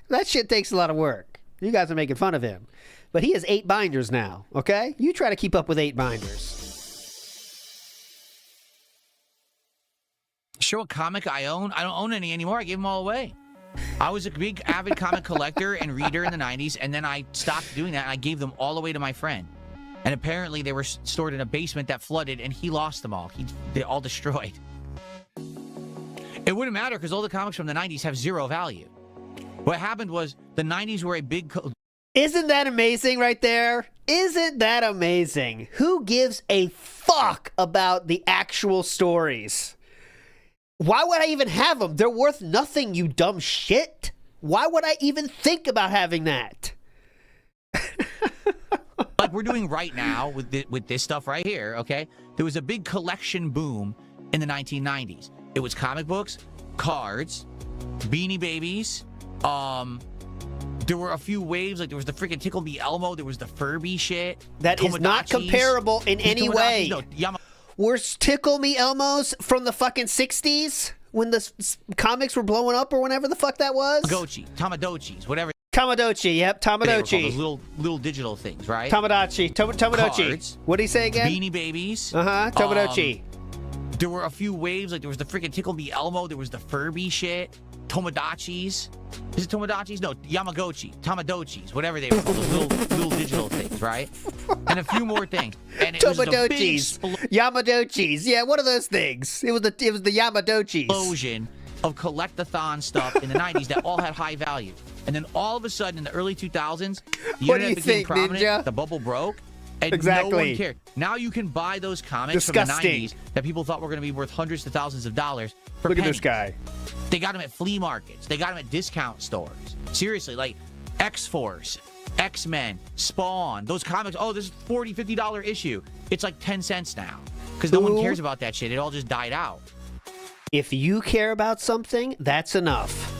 That shit takes a lot of work. You guys are making fun of him. But he has 8 binders now, okay? You try to keep up with 8 binders. Show a comic I own? I don't own any anymore. I gave them all away. I was a big avid comic collector and reader in the 90s, and then I stopped doing that, and I gave them all away to my friend. And apparently they were stored in a basement that flooded, and he lost them all. They're all destroyed. It wouldn't matter because all the comics from the 90s have 0 value. What happened was the 90s were a big... Isn't that amazing right there? Isn't that amazing? Who gives a fuck about the actual stories? Why would I even have them? They're worth nothing, you dumb shit. Why would I even think about having that? Like we're doing right now with this stuff right here, okay? There was a big collection boom in the 1990s. It was comic books, cards, Beanie Babies. There were a few waves. Like there was the freaking Tickle Me Elmo. There was the Furby shit. That is not comparable in any way. No, were Tickle Me Elmos from the fucking 60s when the comics were blowing up or whenever the fuck that was? Tamagotchis, whatever. Tamagotchi, yep, Tamagotchi. Those little digital things, right? Tamagotchi. Cards, what did he say again? Beanie Babies. Tamagotchi. There were a few waves. Like there was the freaking Tickle Me Elmo. There was the Furby shit. Tomodachi's. Is it Tomodachi's? No, Yamagotchi. Tamagotchis. Whatever they were. Those little digital things, right? And a few more things. And it was a big Yamadochis. Yeah, what are those things? It was the Yamadochis. Explosion of collect-a-thon stuff in the 90s that all had high value. And then all of a sudden in the early 2000s, the internet became prominent. Ninja? The bubble broke. And exactly. No one cared. Now you can buy those comics from the 90s that people thought were going to be worth hundreds to thousands of dollars for Look pennies. At this guy. They got them at flea markets. They got them at discount stores. Seriously, like X-Force, X-Men, Spawn, those comics. Oh, this is $40, $50 issue. It's like 10 cents now because no one cares about that shit. It all just died out. If you care about something, that's enough.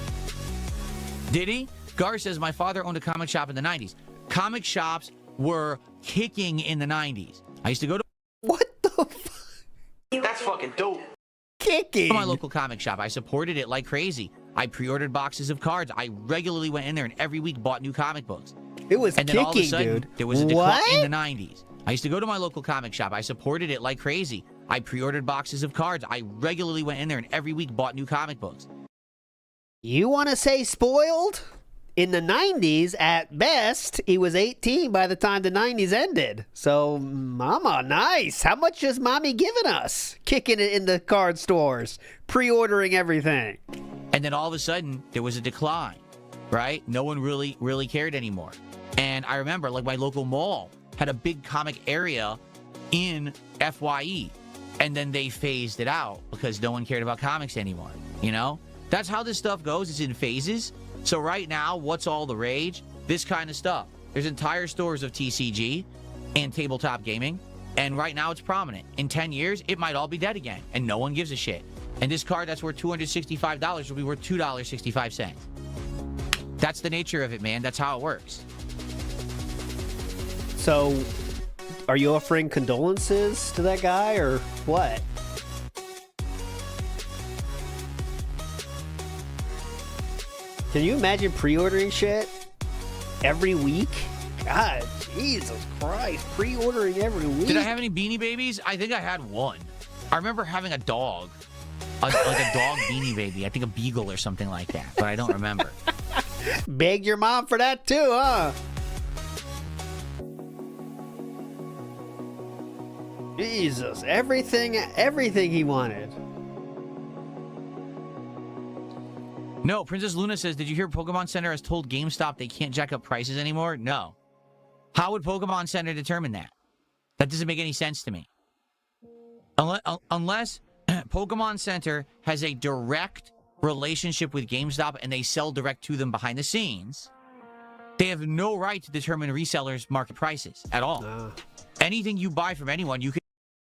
Did he? Gar says, my father owned a comic shop in the 90s. Comic shops were kicking in the 90s. I used to go to... What the fuck? That's fucking dope. Kicking? My local comic shop. I supported it like crazy. I pre-ordered boxes of cards. I regularly went in there and every week bought new comic books. It was and then kicking, all of a sudden, dude. There was a decline in the 90s. I used to go to my local comic shop. I supported it like crazy. I pre-ordered boxes of cards. I regularly went in there and every week bought new comic books. You want to say spoiled? In the 90s, at best, he was 18 by the time the 90s ended. So, mama, nice. How much is mommy giving us? Kicking it in the card stores, pre-ordering everything. And then all of a sudden, there was a decline. right? No one really cared anymore. And I remember, like, my local mall had a big comic area in FYE, and then they phased it out because no one cared about comics anymore, you know? That's how this stuff goes. It's in phases. So right now, what's all the rage? This kind of stuff. There's entire stores of TCG and tabletop gaming, and right now it's prominent. In 10 years, it might all be dead again, and no one gives a shit. And this card that's worth $265 will be worth $2.65. That's the nature of it, man. That's how it works. So, are you offering condolences to that guy, or what? Can you imagine pre-ordering shit every week? God, Jesus Christ, pre-ordering every week. Did I have any Beanie Babies? I think I had one. I remember having a dog. Like a dog Beanie Baby. I think a beagle or something like that, but I don't remember. Begged your mom for that too, huh? Jesus, everything he wanted. No, Princess Luna says, did you hear Pokemon Center has told GameStop they can't jack up prices anymore? No. How would Pokemon Center determine that? That doesn't make any sense to me. Unless Pokemon Center has a direct relationship with GameStop and they sell direct to them behind the scenes, they have no right to determine resellers' market prices at all. Anything you buy from anyone, you can...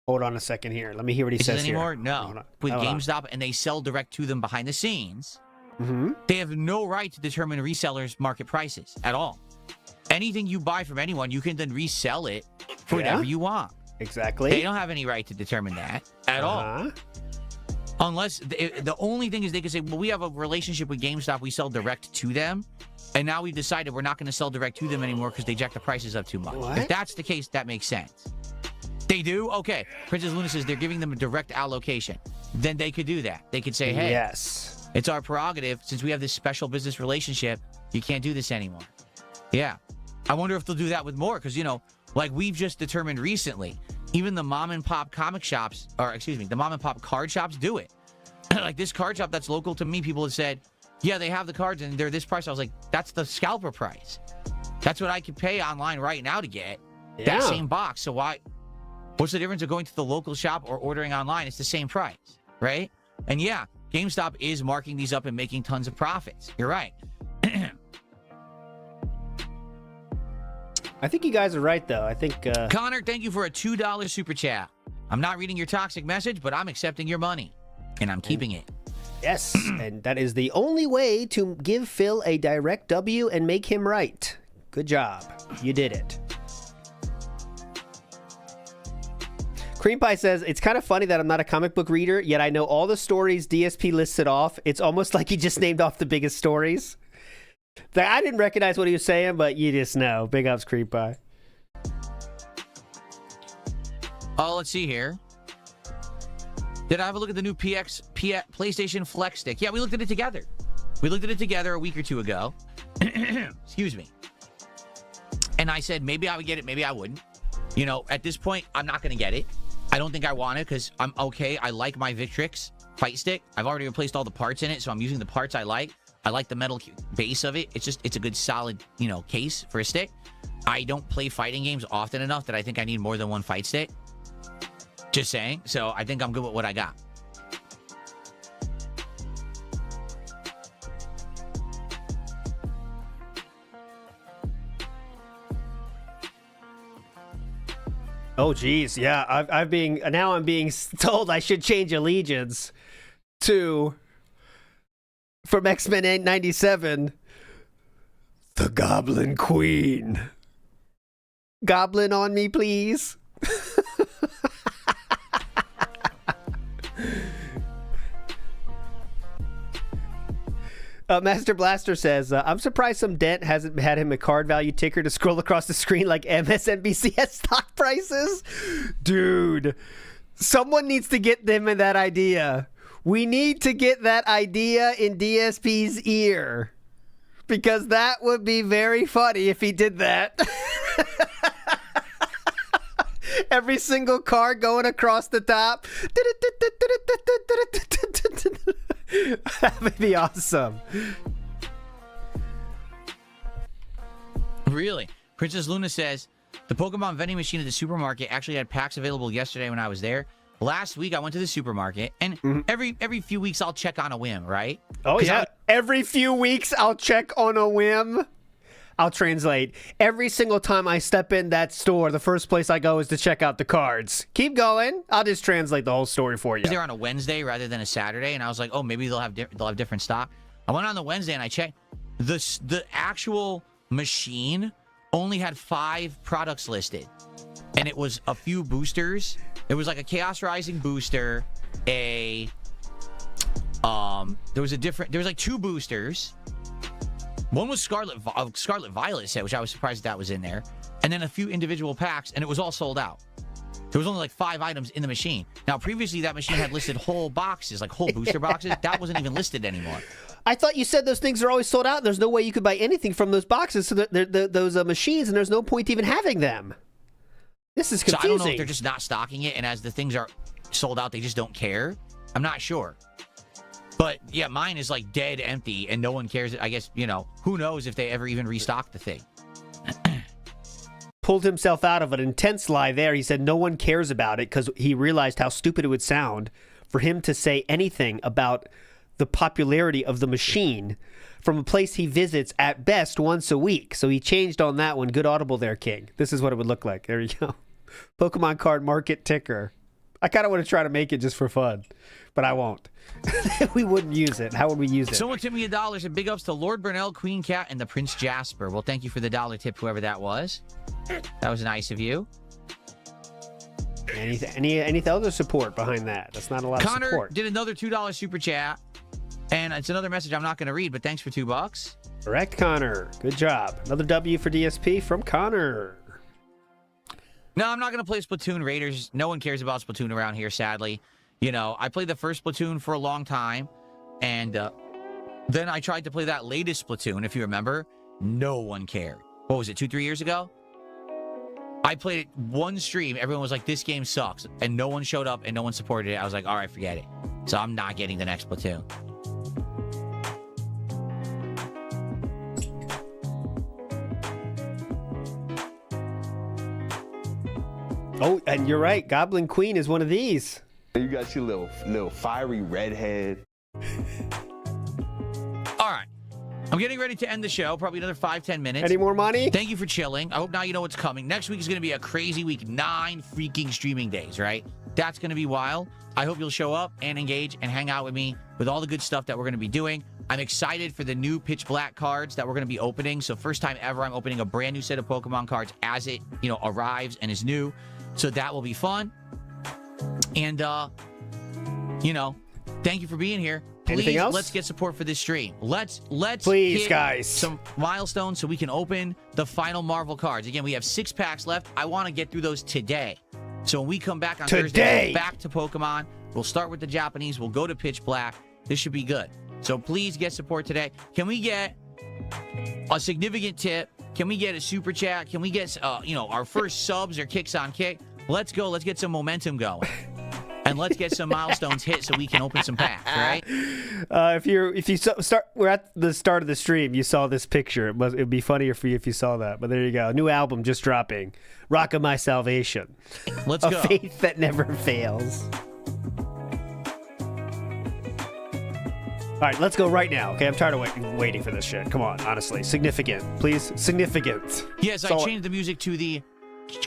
Hold on a second here. Let me hear what he says anymore? here. No. With GameStop and they sell direct to them behind the scenes, mm-hmm. They have no right to determine resellers' market prices at all. Anything you buy from anyone, you can then resell it for whatever you want. Exactly. They don't have any right to determine that at all. Unless the only thing is they can say, well, we have a relationship with GameStop. We sell direct to them. And now we've decided we're not going to sell direct to them anymore because they jack the prices up too much. What? If that's the case, that makes sense. They do? Okay. Princess Luna says they're giving them a direct allocation. Then they could do that. They could say, hey, yes, it's our prerogative. Since we have this special business relationship, you can't do this anymore. Yeah. I wonder if they'll do that with more because, you know, like we've just determined recently, even the mom and pop comic shops, or excuse me, the mom and pop card shops do it. Like this card shop that's local to me, people have said, yeah, they have the cards and they're this price. I was like, that's the scalper price. That's what I could pay online right now to get that same box. So what's the difference of going to the local shop or ordering online? It's the same price, right? And yeah, GameStop is marking these up and making tons of profits. You're right. I think you guys are right, though. I think... Connor, thank you for a $2 super chat. I'm not reading your toxic message, but I'm accepting your money. And I'm keeping it. Yes, and that is the only way to give Phil a direct W and make him right. Good job. You did it. Cream Pie says, it's kind of funny that I'm not a comic book reader, yet I know all the stories DSP listed off. It's almost like he just named off the biggest stories. I didn't recognize what he was saying, but you just know. Big ups, Cream Pie. Oh, let's see here. Did I have a look at the new PlayStation Flex Stick? Yeah, we looked at it together. We looked at it together a week or two ago. Excuse me. And I said, maybe I would get it, maybe I wouldn't. You know, at this point, I'm not going to get it. I don't think I want it because I'm okay. I like my Victrix fight stick. I've already replaced all the parts in it, so I'm using the parts I like. I like the metal base of it. It's a good solid, you know, case for a stick. I don't play fighting games often enough that I think I need more than one fight stick. Just saying. So I think I'm good with what I got. Oh, geez. Yeah, I'm being told I should change allegiance to, from X-Men 97, the Goblin Queen. Goblin on me, please. Master Blaster says, I'm surprised some dent hasn't had him a card value ticker to scroll across the screen like MSNBC has stock prices. Dude, someone needs to get them in that idea. We need to get that idea in DSP's ear. Because that would be very funny if he did that. Every single card going across the top. That would be awesome. Really? Princess Luna says, the Pokemon vending machine at the supermarket actually had packs available yesterday when I was there. Last week, I went to the supermarket, and every few weeks, I'll check on a whim, right? Oh, yeah. Every few weeks, I'll check on a whim. I'll translate. Every single time I step in that store, the first place I go is to check out the cards. Keep going. I'll just translate the whole story for you. I was there on a Wednesday rather than a Saturday, and I was like, oh, maybe they'll have different stock. I went on the Wednesday, and I checked. The actual machine only had 5 products listed, and it was a few boosters. It was like a Chaos Rising booster, there was like 2 boosters. One was Scarlet Violet set, which I was surprised that was in there, and then a few individual packs, and it was all sold out. There was only like 5 items in the machine. Now, previously, that machine had listed whole boxes, like whole booster boxes. That wasn't even listed anymore. I thought you said those things are always sold out. There's no way you could buy anything from those boxes, so those machines, and there's no point even having them. This is confusing. So I don't know if they're just not stocking it, and as the things are sold out, they just don't care. I'm not sure. But, yeah, mine is, like, dead empty, and no one cares. I guess, who knows if they ever even restock the thing. Pulled himself out of an intense lie there. He said no one cares about it because he realized how stupid it would sound for him to say anything about the popularity of the machine from a place he visits at best once a week. So he changed on that one. Good audible there, King. This is what it would look like. There you go. Pokemon card market ticker. I kind of want to try to make it just for fun, but I won't. We wouldn't use it. How would we use it? Someone tipped me $1, and big ups to Lord Burnell, Queen Cat, and the Prince Jasper. Well, thank you for the $1 tip, whoever that was. That was nice of you. Any other support behind that? That's not a lot of support. Connor did another $2 super chat, and it's another message I'm not going to read, but thanks for $2. Correct, Connor. Good job. Another W for DSP from Connor. No, I'm not going to play Splatoon Raiders. No one cares about Splatoon around here, sadly. I played the first Splatoon for a long time, and then I tried to play that latest Splatoon, if you remember. No one cared. What was it, 2-3 years ago? I played it one stream. Everyone was like, this game sucks. And no one showed up, and no one supported it. I was like, all right, forget it. So I'm not getting the next Splatoon. Oh, and you're right. Goblin Queen is one of these. You got your little fiery redhead. All right. I'm getting ready to end the show. Probably another 5-10 minutes. Any more money? Thank you for chilling. I hope now you know what's coming. Next week is going to be a crazy week. 9 freaking streaming days, right? That's going to be wild. I hope you'll show up and engage and hang out with me with all the good stuff that we're going to be doing. I'm excited for the new Pitch Black cards that we're going to be opening. So first time ever, I'm opening a brand new set of Pokemon cards as it, arrives and is new. So that will be fun. And, thank you for being here. Please, let's get support for this stream. Let's please, hit guys, some milestones so we can open the final Marvel cards. Again, we have 6 packs left. I want to get through those today. So when we come back on Thursday, we'll back to Pokemon. We'll start with the Japanese. We'll go to Pitch Black. This should be good. So please get support today. Can we get a significant tip? Can we get a super chat? Can we get, our first subs or kicks on kick? Let's go. Let's get some momentum going. And let's get some milestones hit so we can open some packs, right? We're at the start of the stream. You saw this picture. It'd be funnier for you if you saw that. But there you go. New album just dropping. Rock of My Salvation. Let's go. A faith that never fails. All right, let's go right now. Okay, I'm tired of waiting for this shit. Come on, honestly. Significant. Please. Significant. Yes, I changed the music to the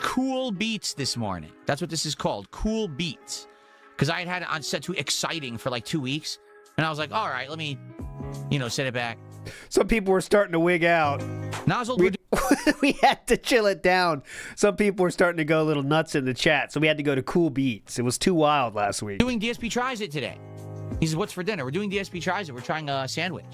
Cool Beats this morning. That's what this is called. Cool Beats. Because I had it on set to exciting for like 2 weeks. And I was like, all right, let me, set it back. Some people were starting to wig out. Nozzle, we had to chill it down. Some people were starting to go a little nuts in the chat. So we had to go to Cool Beats. It was too wild last week. Doing DSP Tries It today. He says, what's for dinner? We're doing DSP Tries It. We're trying a sandwich.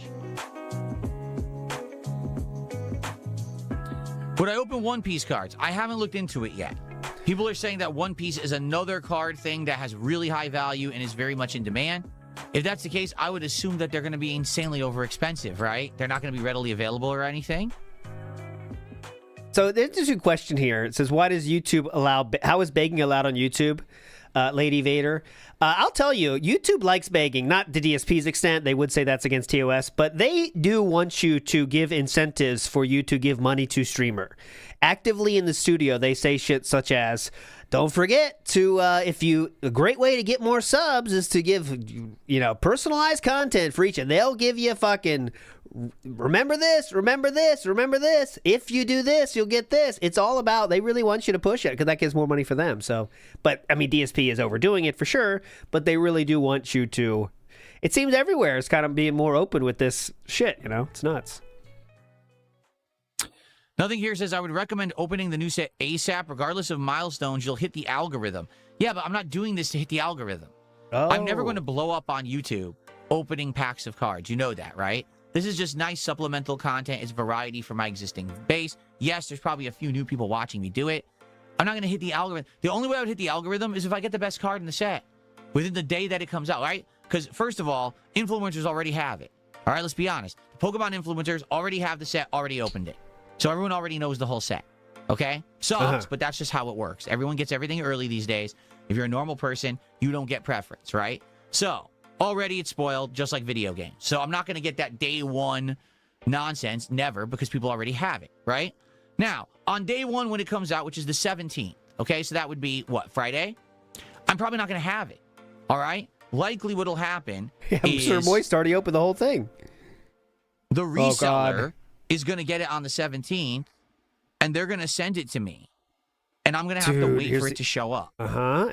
Would I open One Piece cards? I haven't looked into it yet. People are saying that One Piece is another card thing that has really high value and is very much in demand. If that's the case, I would assume that they're going to be insanely overexpensive, right? They're not going to be readily available or anything. So there's a question here. It says, why does YouTube allow... How is begging allowed on YouTube? Lady Vader. I'll tell you, YouTube likes begging, not to DSP's extent. They would say that's against TOS, but they do want you to give incentives for you to give money to streamer. Actively in the studio, they say shit such as, don't forget to, a great way to get more subs is to give, personalized content for each, and they'll give you fucking, remember this. If you do this, you'll get this. It's all about, they really want you to push it because that gives more money for them. So, but I mean, DSP is overdoing it for sure, but they really do want you to, it seems everywhere is kind of being more open with this shit, it's nuts. Nothing here says, I would recommend opening the new set ASAP. Regardless of milestones, you'll hit the algorithm. Yeah, but I'm not doing this to hit the algorithm. Oh. I'm never going to blow up on YouTube opening packs of cards. You know that, right? This is just nice supplemental content. It's variety for my existing base. Yes, there's probably a few new people watching me do it. I'm not going to hit the algorithm. The only way I would hit the algorithm is if I get the best card in the set within the day that it comes out, right? Because, first of all, influencers already have it. All right, let's be honest. The Pokemon influencers already have the set, already opened it. So everyone already knows the whole set, okay? Sucks, but that's just how it works. Everyone gets everything early these days. If you're a normal person, you don't get preference, right? So already it's spoiled, just like video games. So I'm not going to get that day one nonsense, never, because people already have it, right? Now, on day one when it comes out, which is the 17th, okay? So that would be, what, Friday? I'm probably not going to have it, all right? Likely what'll happen I'm sure Moist already opened the whole thing. The reseller is going to get it on the 17th, and they're going to send it to me. And I'm going to have to wait for it to show up.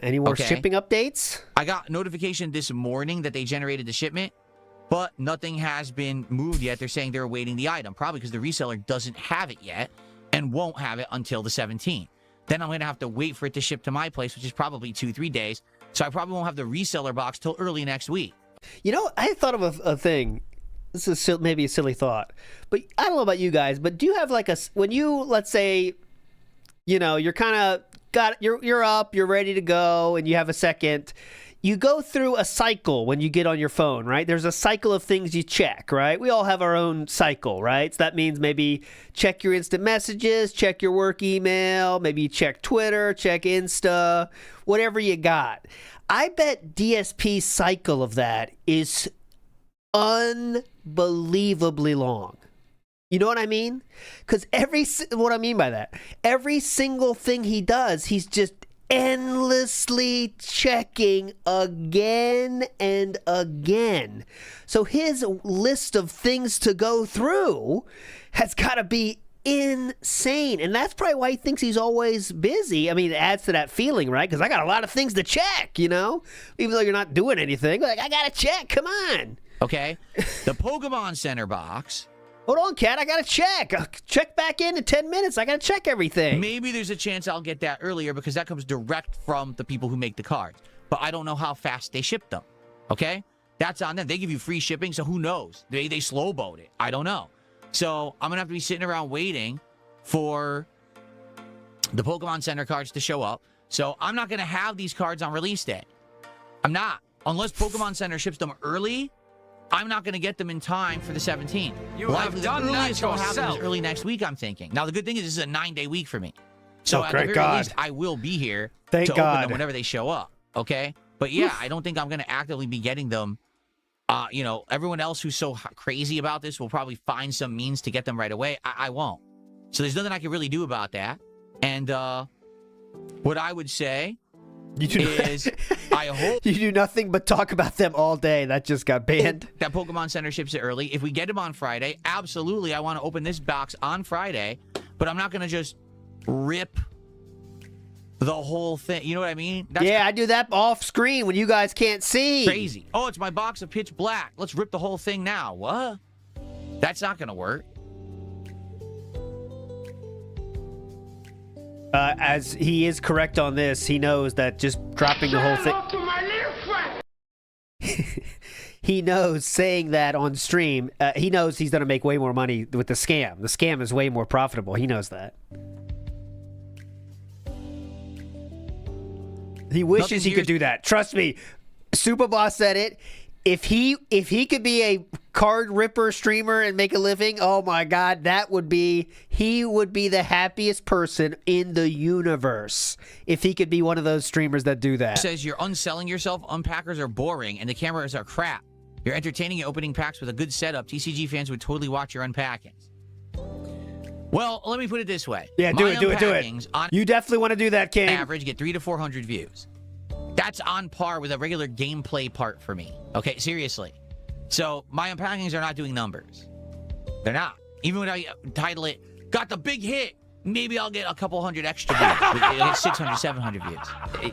Any more shipping updates? I got notification this morning that they generated the shipment, but nothing has been moved yet. They're saying they're awaiting the item, probably because the reseller doesn't have it yet and won't have it until the 17th. Then I'm going to have to wait for it to ship to my place, which is probably 2-3 days. So I probably won't have the reseller box till early next week. I thought of a thing. This is maybe a silly thought, but I don't know about you guys, but do you have like when you, let's say, you're kind of you're up, you're ready to go, and you have a second, you go through a cycle when you get on your phone, right? There's a cycle of things you check, right? We all have our own cycle, right? So that means maybe check your instant messages, check your work email, maybe you check Twitter, check Insta, whatever you got. I bet DSP's cycle of that is unbelievably long. You know what I mean? Because what I mean by that, every single thing he does, he's just endlessly checking again and again. So his list of things to go through has got to be insane. And that's probably why he thinks he's always busy. I mean, it adds to that feeling, right? Because I got a lot of things to check, even though you're not doing anything. Like, I got to check. Come on. Okay, the Pokemon Center box. Hold on, Cat. I got to check. I'll check back in 10 minutes. I got to check everything. Maybe there's a chance I'll get that earlier because that comes direct from the people who make the cards. But I don't know how fast they ship them. Okay? That's on them. They give you free shipping, so who knows? They slow boat it. I don't know. So I'm going to have to be sitting around waiting for the Pokemon Center cards to show up. So I'm not going to have these cards on release day. I'm not. Unless Pokemon Center ships them early, I'm not going to get them in time for the 17th. You have done that yourself. Early next week, I'm thinking. Now, the good thing is this is a 9-day week for me. So at the very least, I will be here to open them whenever they show up. Okay? But yeah, I don't think I'm going to actively be getting them. Everyone else who's so crazy about this will probably find some means to get them right away. I won't. So there's nothing I can really do about that. And what I would say is I hope you do nothing but talk about them all day. That just got banned. That Pokemon Center ships it early. If we get them on Friday, absolutely, I want to open this box on Friday. But I'm not going to just rip the whole thing. You know what I mean? I do that off screen when you guys can't see. Crazy. Oh, it's my box of Pitch Black. Let's rip the whole thing now. What? That's not going to work. As he is correct on this, he knows that just dropping the whole thing. He knows saying that on stream, he knows he's going to make way more money with the scam. The scam is way more profitable. He knows that. He wishes he could do that. Trust me. Super Boss said it. If he could be a card ripper streamer and make a living, oh my God, he would be the happiest person in the universe if he could be one of those streamers that do that. Says you're unselling yourself, unpackers are boring, and the cameras are crap. You're entertaining and opening packs with a good setup. TCG fans would totally watch your unpackings. Well, let me put it this way. Yeah, do it. You definitely want to do that, King. On average, get 300 to 400 views. That's on par with a regular gameplay part for me. Okay, seriously. So my unpackings are not doing numbers. They're not. Even when I title it, got the big hit, maybe I'll get a couple hundred extra views. I'll get 600, 700 views.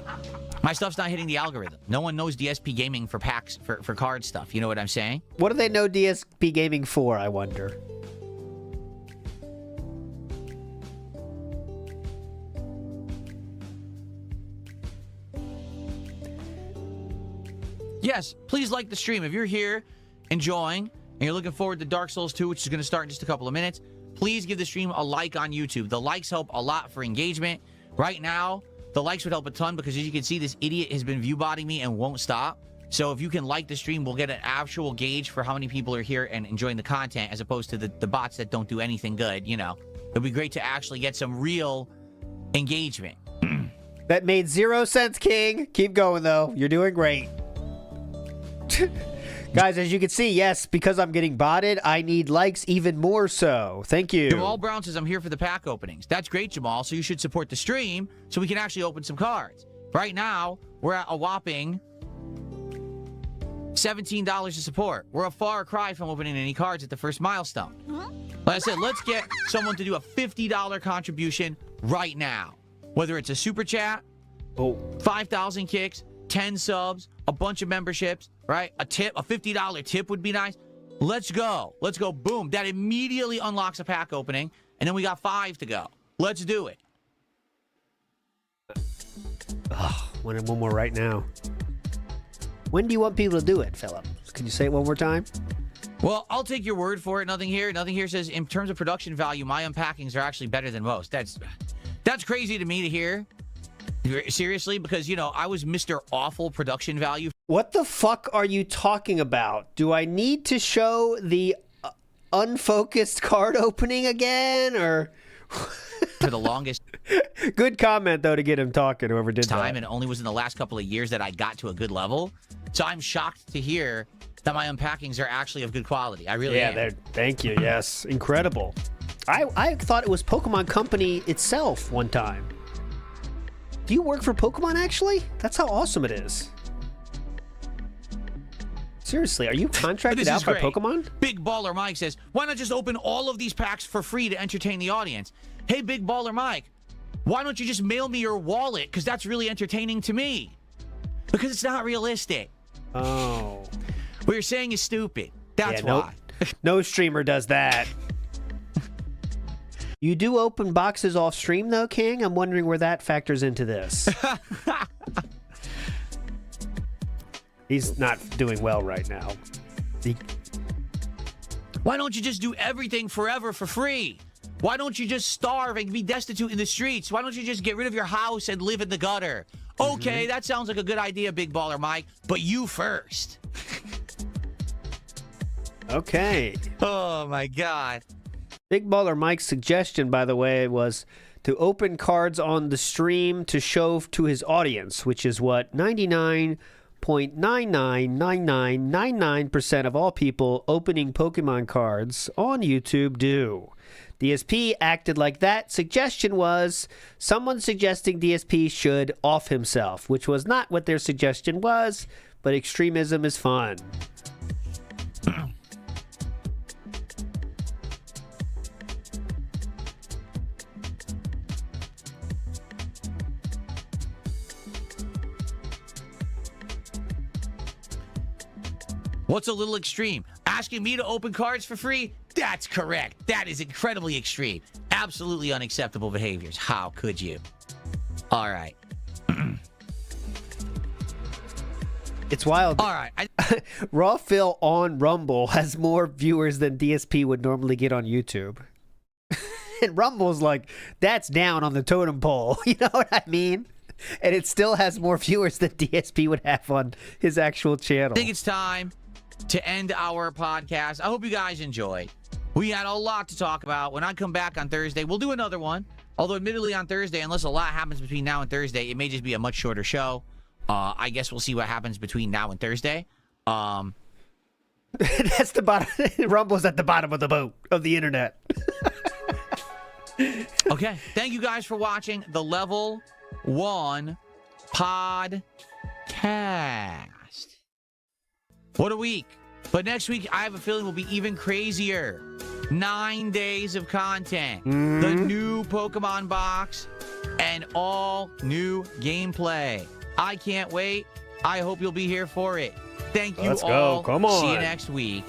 My stuff's not hitting the algorithm. No one knows DSP Gaming for packs, for card stuff. You know what I'm saying? What do they know DSP Gaming for, I wonder? Yes, please like the stream. If you're here enjoying and you're looking forward to Dark Souls 2, which is going to start in just a couple of minutes, please give the stream a like on YouTube. The likes help a lot for engagement. Right now, the likes would help a ton because as you can see, this idiot has been view-botting me and won't stop. So if you can like the stream, we'll get an actual gauge for how many people are here and enjoying the content as opposed to the bots that don't do anything good, you know. It'd be great to actually get some real engagement. That made 0 sense, King. Keep going, though. You're doing great. Guys, as you can see, yes, because I'm getting botted, I need likes even more so. Thank you. Jamal Brown says, I'm here for the pack openings. That's great, Jamal, so you should support the stream so we can actually open some cards. Right now, we're at a whopping $17 to support. We're a far cry from opening any cards at the first milestone. Like I said, let's get someone to do a $50 contribution right now. Whether it's a super chat, 5,000 kicks, 10 subs, a bunch of memberships, right? A tip, a $50 tip would be nice. Let's go. Let's go. Boom. That immediately unlocks a pack opening, and then we got 5 to go. Let's do it. One more right now. When do you want people to do it, Philip? Can you say it one more time? Well, I'll take your word for it. Nothing here says, in terms of production value, my unpackings are actually better than most. That's crazy to me to hear. Seriously, because, you know, I was Mr. Awful production value. What the fuck are you talking about? Do I need to show the unfocused card opening again, or... For the longest... Good comment, though, to get him talking, whoever did that. And it only was in the last couple of years that I got to a good level. So I'm shocked to hear that my unpackings are actually of good quality. I really am. Thank you, yes. Incredible. I thought it was Pokemon Company itself one time. Do you work for Pokemon, actually? That's how awesome it is. Seriously, are you contracted out by Pokemon? Big Baller Mike says, why not just open all of these packs for free to entertain the audience? Hey, Big Baller Mike, why don't you just mail me your wallet? Because that's really entertaining to me. Because it's not realistic. Oh. What you're saying is stupid. That's why. No streamer does that. You do open boxes off stream, though, King? I'm wondering where that factors into this. He's not doing well right now. Why don't you just do everything forever for free? Why don't you just starve and be destitute in the streets? Why don't you just get rid of your house and live in the gutter? Okay, that sounds like a good idea, Big Baller Mike, but you first. Okay. Oh, my God. Big Baller Mike's suggestion, by the way, was to open cards on the stream to show to his audience, which is what 99.999999% of all people opening Pokemon cards on YouTube do. DSP acted like that suggestion was someone suggesting DSP should off himself, which was not what their suggestion was, but extremism is fun. What's a little extreme? Asking me to open cards for free? That's correct. That is incredibly extreme. Absolutely unacceptable behaviors. How could you? All right. It's wild. All right. Raw Phil on Rumble has more viewers than DSP would normally get on YouTube. And Rumble's like, that's down on the totem pole. You know what I mean? And it still has more viewers than DSP would have on his actual channel. I think it's time to end our podcast. I hope you guys enjoyed. We had a lot to talk about. When I come back on Thursday, we'll do another one. Although, admittedly, on Thursday, unless a lot happens between now and Thursday, it may just be a much shorter show. I guess we'll see what happens between now and Thursday. That's the bottom. Rumble's at the bottom of the boat of the internet. Okay. Thank you guys for watching the Level 1 Podcast. What a week. But next week, I have a feeling will be even crazier. 9 days of content. The new Pokemon box and all new gameplay. I can't wait. I hope you'll be here for it. Thank you Let's all. go. Come on. See you next week.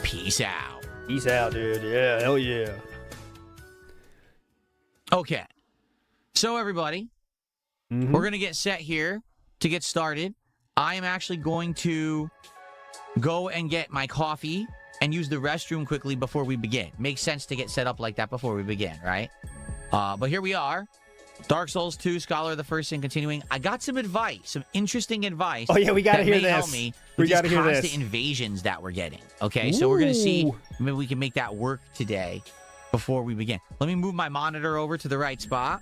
Peace out. Peace out, dude. Yeah, hell yeah. Okay. So, everybody, we're going to get set here to get started. I am actually going to go and get my coffee and use the restroom quickly before we begin. Makes sense to get set up like that before we begin, right? But here we are. Dark Souls 2, Scholar of the First Sin continuing. I got some advice, some interesting advice. Oh, yeah, we got to hear that may help this. me We with got to these hear constant this. invasions that we're getting. Okay, so we're going to see Ooh. maybe we can make that work today before we begin. Let me move my monitor over to the right spot.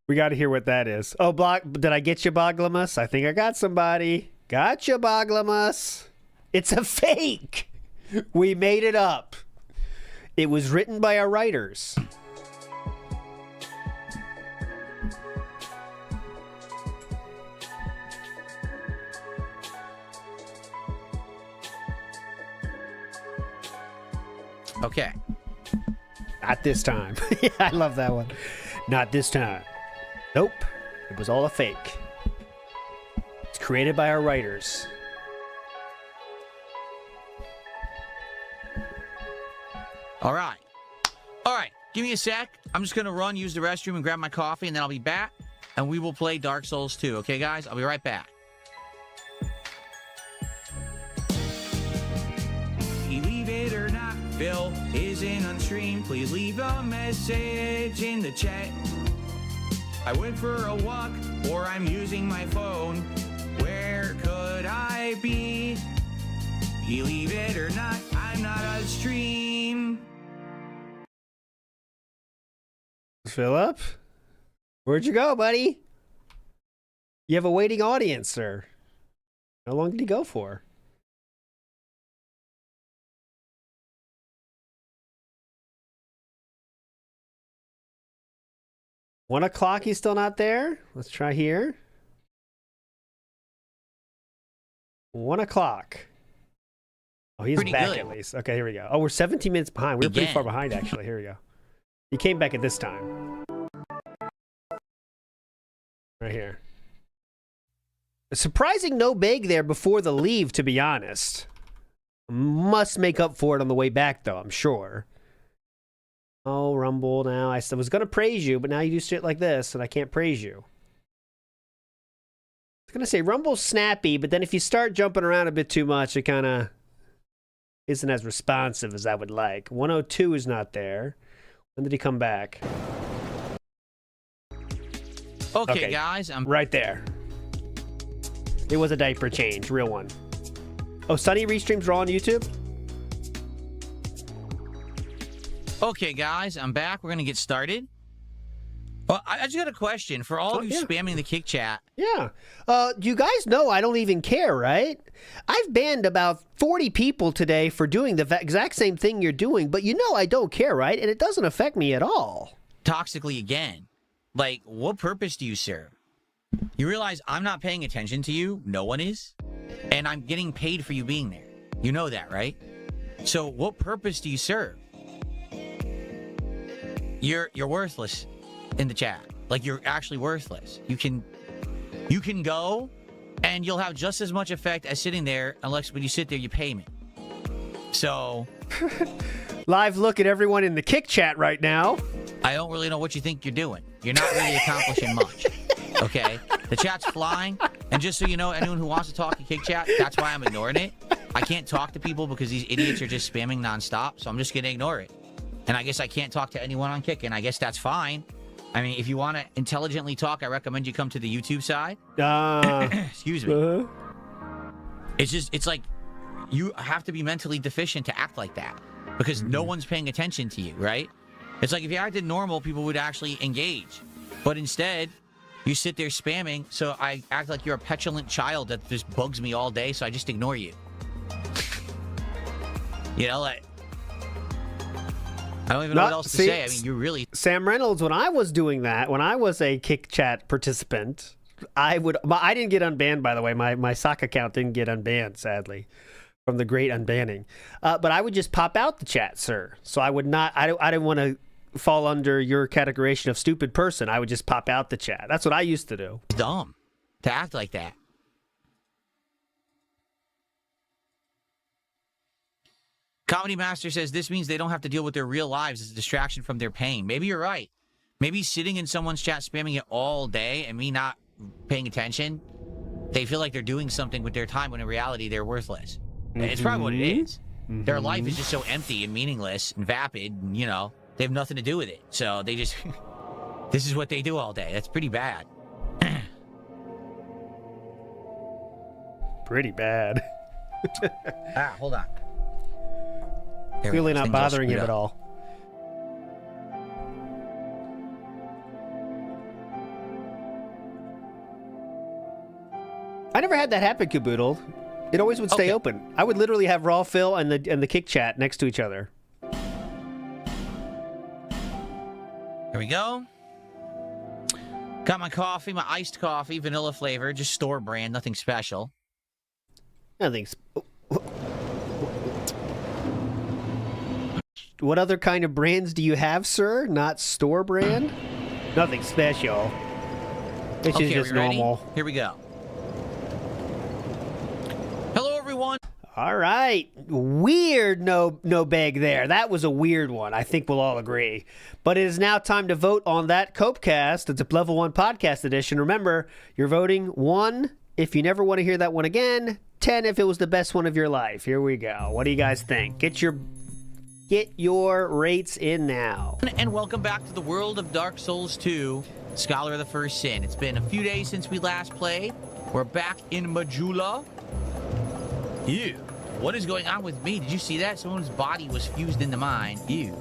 We got to hear what that is. Oh, did I get you, Boglamus? I think I got somebody. Gotcha, Boglamus. It's a fake. We made it up. It was written by our writers. Okay. Not this time. Yeah, I love that one. Not this time. Nope. It was all a fake. It's created by our writers. All right. All right. Give me a sec. I'm just going to run, use the restroom, and grab my coffee, and then I'll be back, and we will play Dark Souls 2. Okay, guys? I'll be right back. Believe it or not, Phil isn't on stream. Please leave a message in the chat. I went for a walk, or I'm using my phone. Where could I be? Believe it or not, I'm not on stream. Philip? Where'd you go, buddy? You have a waiting audience, sir. How long did he go for? One o'clock, he's still not there? Let's try here. 1 o'clock. Oh, he's Pretty back good. at least. Okay, here we go. Oh, we're 17 minutes behind. We're pretty Again. far behind, actually. Here we go. He came back at this time. Right here. A surprising no bag there before the leave, to be honest. Must make up for it on the way back, though, I'm sure. Oh, Rumble, now. I was going to praise you, but now you do shit like this, and I can't praise you. I was going to say, Rumble's snappy, but then if you start jumping around a bit too much, it kind of isn't as responsive as I would like. 102 is not there. When did he come back? Okay, guys, I'm right there. It was a diaper change, real one. Oh, Sunny restreams raw on YouTube? Okay, guys, I'm back. We're going to get started. Well, I just got a question for all of you spamming the kick chat. Yeah. You guys know I don't even care, right? I've banned about 40 people today for doing the exact same thing you're doing, but you know I don't care, right? And it doesn't affect me at all. Toxically again. Like, what purpose do you serve? You realize I'm not paying attention to you. No one is. And I'm getting paid for you being there. You know that, right? So what purpose do you serve? You're worthless in the chat. Like, you're actually worthless. You can go and you'll have just as much effect as sitting there, unless when you sit there you pay me. So live look at everyone in the kick chat right now. I don't really know what you think you're doing. You're not really accomplishing much. Okay? The chat's flying, and just so you know, anyone who wants to talk in kick chat, that's why I'm ignoring it. I can't talk to people because these idiots are just spamming nonstop, so I'm just gonna ignore it. And I guess I can't talk to anyone on kick, and I guess that's fine. I mean, if you want to intelligently talk, I recommend you come to the YouTube side. Excuse me. It's like you have to be mentally deficient to act like that because no one's paying attention to you, right? It's like if you acted normal, people would actually engage. But instead, you sit there spamming, so I act like you're a petulant child that just bugs me all day, so I just ignore you. You know, like, I don't even know what else to say. I mean, you really... Sam Reynolds, when I was doing that, when I was a Kick Chat participant, I didn't get unbanned, by the way. My sock account didn't get unbanned, sadly, from the great unbanning. But I would just pop out the chat, sir. So I would not... I didn't want to fall under your categorization of stupid person. I would just pop out the chat. That's what I used to do. Dumb to act like that. Comedy Master says this means they don't have to deal with their real lives as a distraction from their pain. Maybe you're right. Maybe sitting in someone's chat spamming it all day and me not paying attention, they feel like they're doing something with their time when in reality they're worthless. It's probably what it is. Their life is just so empty and meaningless and vapid, and, you know, they have nothing to do with it. So they just, this is what they do all day. That's pretty bad. Pretty bad. Hold on. Clearly not bothering him at all. I never had that happen, Caboodle. It always would stay open. I would literally have Raw Phil and the Kick Chat next to each other. Here we go. Got my coffee, my iced coffee, vanilla flavor, just store brand, nothing special. Nothing. What other kind of brands do you have, sir? Not store brand? Nothing special. This is just normal. Here we go. Hello, everyone. All right. Weird no beg there. That was a weird one. I think we'll all agree. But it is now time to vote on that Copecast. It's a level 1 podcast edition. Remember, you're voting 1 if you never want to hear that one again, 10 if it was the best one of your life. Here we go. What do you guys think? Get your rates in now. And welcome back to the world of Dark Souls 2, Scholar of the First Sin. It's been a few days since we last played. We're back in Majula. Ew. What is going on with me? Did you see that? Someone's body was fused into mine. Ew.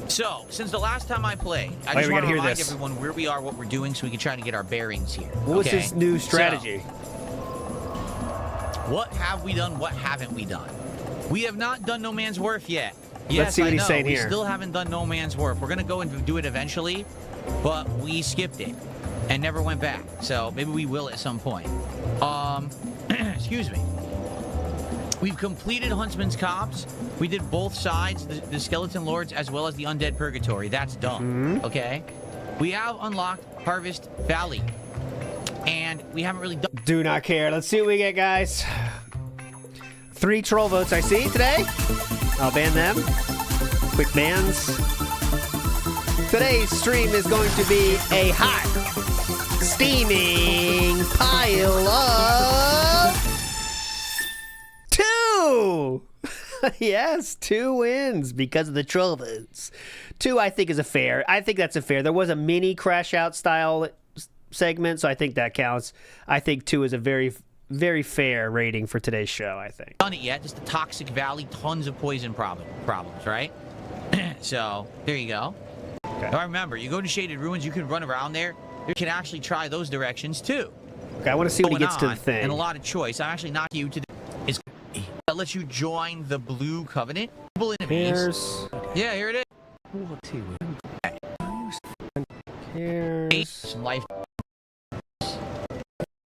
So, since the last time I played, I just want to remind everyone where we are, what we're doing, so we can try to get our bearings here. What was this new strategy? So, what have we done? What haven't we done? We have not done No Man's Wharf yet. Yes, Let's see what he's saying we here. Still haven't done No Man's Wharf. We're going to go and do it eventually, but we skipped it and never went back. So maybe we will at some point. Excuse me. We've completed Huntsman's Copse. We did both sides, the Skeleton Lords as well as the Undead Purgatory. That's done, okay? We have unlocked Harvest Valley, and we haven't really done... Do not care. Let's see what we get, guys. 3 troll votes I see today. I'll ban them. Quick bans. Today's stream is going to be a hot, steaming pile of 2! Yes, 2 wins because of the troll votes. 2, I think, is a fair. I think that's a fair. There was a mini Crash Out style segment, so I think that counts. I think 2 is a very fair rating for today's show, I think. Done it yet. Just the Toxic Valley, tons of poison problems, right? So, there you go. Okay. Now remember, you go to Shaded Ruins, you can run around there. You can actually try those directions, too. Okay, I want to see when he gets to the thing. And a lot of choice. I'm actually not you to do is that lets you join the Blue Covenant. Here's... Yeah, here it is. Here's... Some life.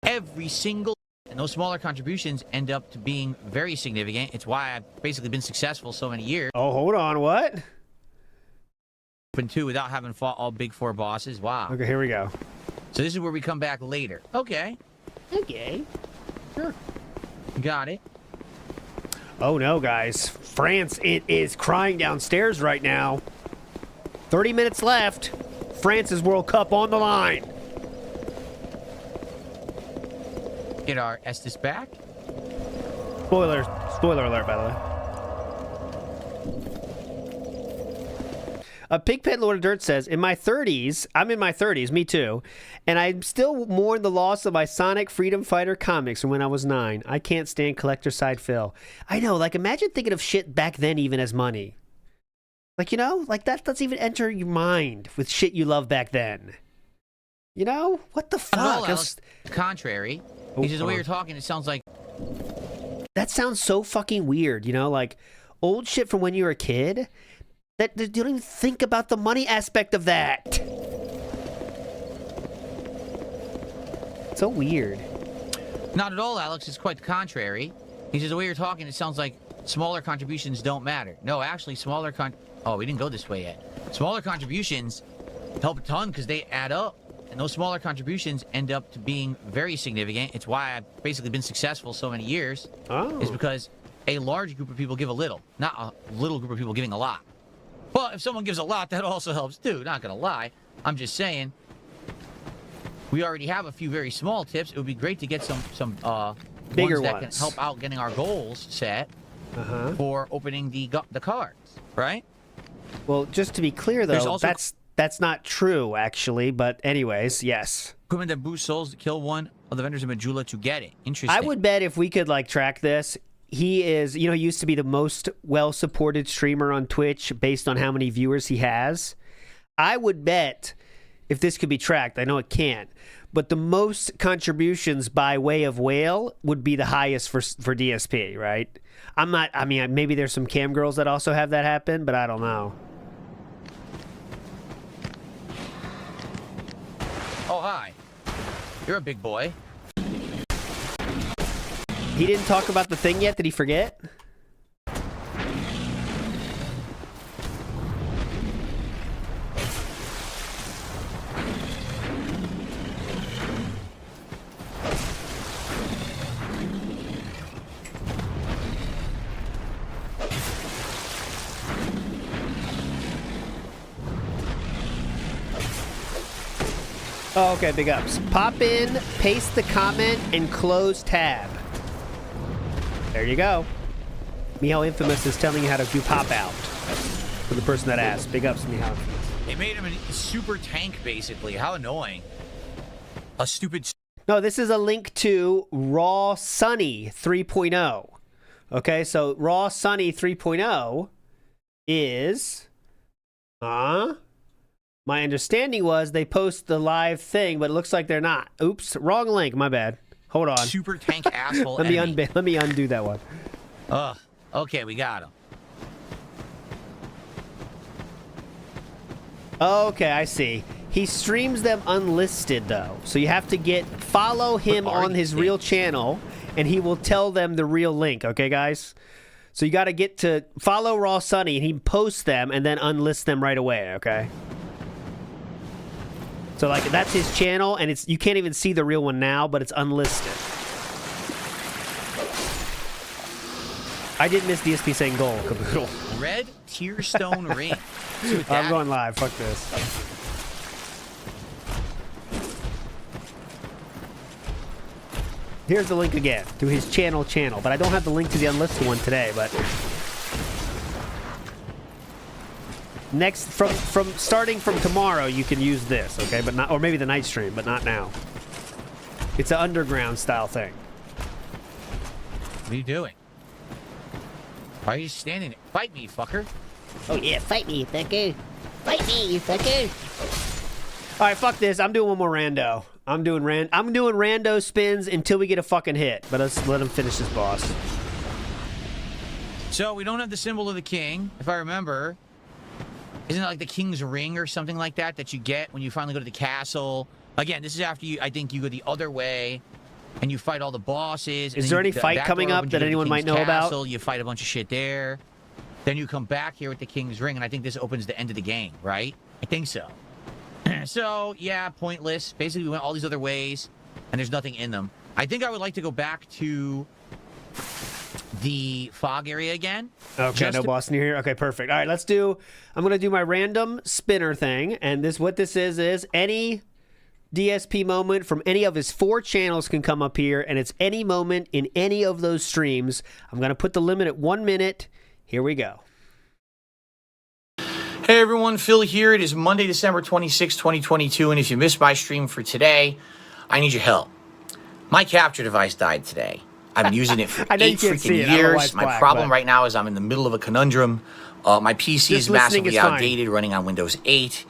Every single... And those smaller contributions end up to being very significant. It's why I've basically been successful so many years. Oh, hold on, what? Open 2 without having fought all big 4 bosses. Wow. Okay, here we go. So this is where we come back later. Okay. Okay. Sure. Got it. Oh no, guys. France, it is crying downstairs right now. 30 minutes left. France's World Cup on the line. Get our Estes back. Spoiler alert, by the way. Pigpen Lord of Dirt says, in my 30s, I'm in my 30s, me too, and I still mourn the loss of my Sonic Freedom Fighter comics from when I was 9. I can't stand collector side Phil. I know, like, imagine thinking of shit back then even as money. Like, you know, like that doesn't even enter your mind with shit you love back then. You know? What the fuck? Contrary. He says, the way you're talking, it sounds like... That sounds so fucking weird, you know? Like, old shit from when you were a kid? That you don't even think about the money aspect of that. So weird. Not at all, Alex. It's quite the contrary. He says, the way you're talking, it sounds like smaller contributions don't matter. No, actually, smaller Oh, we didn't go this way yet. Smaller contributions help a ton because they add up. And those smaller contributions end up to being very significant. It's why I've basically been successful so many years. Oh. Is because a large group of people give a little, not a little group of people giving a lot. But if someone gives a lot, that also helps too. Not gonna lie. I'm just saying. We already have a few very small tips. It would be great to get some bigger ones that ones can help out getting our goals set for opening the cards, right? Well, just to be clear though, that's not true actually. But anyways, yes. Equipment that boosts souls to kill one of the vendors in Majula to get it. Interesting. I would bet if we could like track this. He is, you know, he used to be the most well-supported streamer on Twitch based on how many viewers he has. I would bet, if this could be tracked, I know it can't, but the most contributions by way of whale would be the highest for DSP, right? I mean, maybe there's some cam girls that also have that happen, but I don't know. Oh, hi. You're a big boy. He didn't talk about the thing yet? Did he forget? Oh, okay, big ups. Pop in, paste the comment, and close tab. There you go. Meow Infamous is telling you how to do pop out. For the person that asked. Big ups, Meow Infamous. They made him a super tank, basically. How annoying. A stupid... No, this is a link to Raw Sunny 3.0. Okay, so Raw Sunny 3.0 is... My understanding was they post the live thing, but it looks like they're not. Oops, wrong link, my bad. Hold on. Super tank asshole let me undo that one. Okay, we got him. Okay, I see. He streams them unlisted though, so you have to follow him on his real channel, and he will tell them the real link. Okay, guys. So you got to get to follow Raw Sunny, and he posts them and then unlist them right away. Okay. So like that's his channel, and you can't even see the real one now, but it's unlisted. I did miss DSP saying goal. Red Tearstone Ring. I'm going live. Fuck this. Here's the link again to his channel, but I don't have the link to the unlisted one today. But next, starting from tomorrow, you can use this, okay? But not, or maybe the night stream, but not now. It's an underground style thing. What are you doing? Why are you standing there? Fight me, fucker. Oh yeah, fight me, fucker. Fight me, you fucker. All right, fuck this. I'm doing one more rando. I'm doing rando spins until we get a fucking hit. But let's let him finish this boss. So we don't have the symbol of the king, if I remember. Isn't it like the king's ring or something like that that you get when you finally go to the castle? Again, this is after I think you go the other way and you fight all the bosses. Is there any fight coming up that anyone might know about? You fight a bunch of shit there. Then you come back here with the king's ring, and I think this opens the end of the game, right? I think so. So, yeah, pointless. Basically, we went all these other ways, and there's nothing in them. I think I would like to go back to the fog area again. Okay, no boss near here. Okay, perfect. All right, I'm going to do my random spinner thing, and what this is any DSP moment from any of his 4 channels can come up here, and it's any moment in any of those streams. I'm going to put the limit at 1 minute. Here we go. Hey everyone, Phil here. It is Monday, December 26, 2022, and if you missed my stream for today, I need your help. My capture device died today. I've been using it for 8 freaking years. My problem right now is I'm in the middle of a conundrum. My PC is massively outdated, running on Windows 8.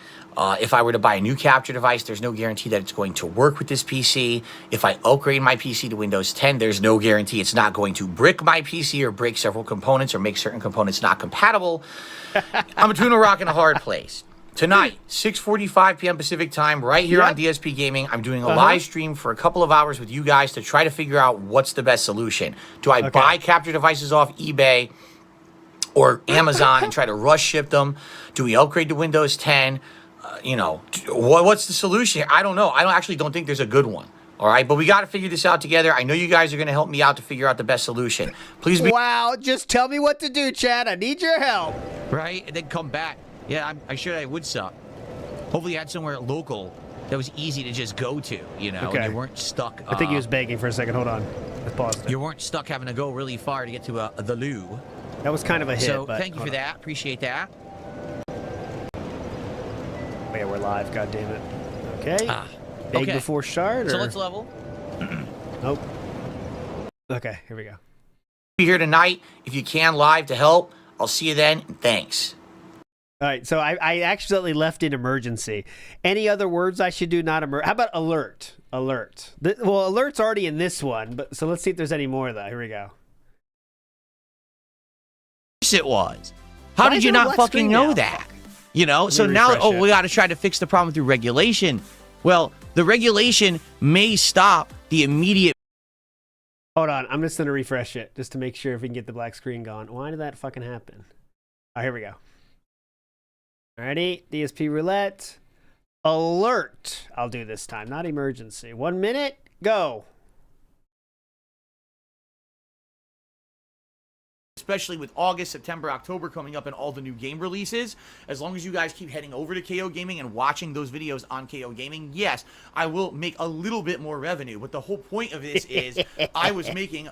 If I were to buy a new capture device, there's no guarantee that it's going to work with this PC. If I upgrade my PC to Windows 10, there's no guarantee it's not going to brick my PC or break several components or make certain components not compatible. I'm between a rock and a hard place. Tonight, 6:45 p.m. Pacific time, right here on DSP Gaming, I'm doing a live stream for a couple of hours with you guys to try to figure out what's the best solution. Do I buy capture devices off eBay or Amazon and try to rush ship them? Do we upgrade to Windows 10? You know, what's the solution here? I don't know. I actually don't think there's a good one. All right, but we got to figure this out together. I know you guys are going to help me out to figure out the best solution. Please be— Wow, just tell me what to do, Chad. I need your help. Right, and then come back. Yeah, I'm sure I would suck. Hopefully you had somewhere local that was easy to just go to, you know, and you weren't stuck. I think he was begging for a second. Hold on. Let's pause. You weren't stuck having to go really far to get to the loo. That was kind of a hit. So thank you for that. Appreciate that. Oh, yeah, we're live. God damn it. Okay. Beg before start. Or? So let's level. Nope. Okay, here we go. Be here tonight if you can live to help. I'll see you then. And thanks. All right, so I accidentally left in emergency. Any other words I should do? Not emergency. How about alert? Alert. Well, alert's already in this one, but so let's see if there's any more of that. Here we go. Yes, it was. How did you not fucking know that? You know, so now, we got to try to fix the problem through regulation. Well, the regulation may stop the immediate. Hold on, I'm just going to refresh it just to make sure if we can get the black screen gone. Why did that fucking happen? All right, here we go. Alrighty, DSP roulette. Alert. I'll do this time, not emergency. 1 minute, go. Especially with August, September, October coming up and all the new game releases. As long as you guys keep heading over to KO Gaming and watching those videos on KO Gaming, yes, I will make a little bit more revenue. But the whole point of this is I was making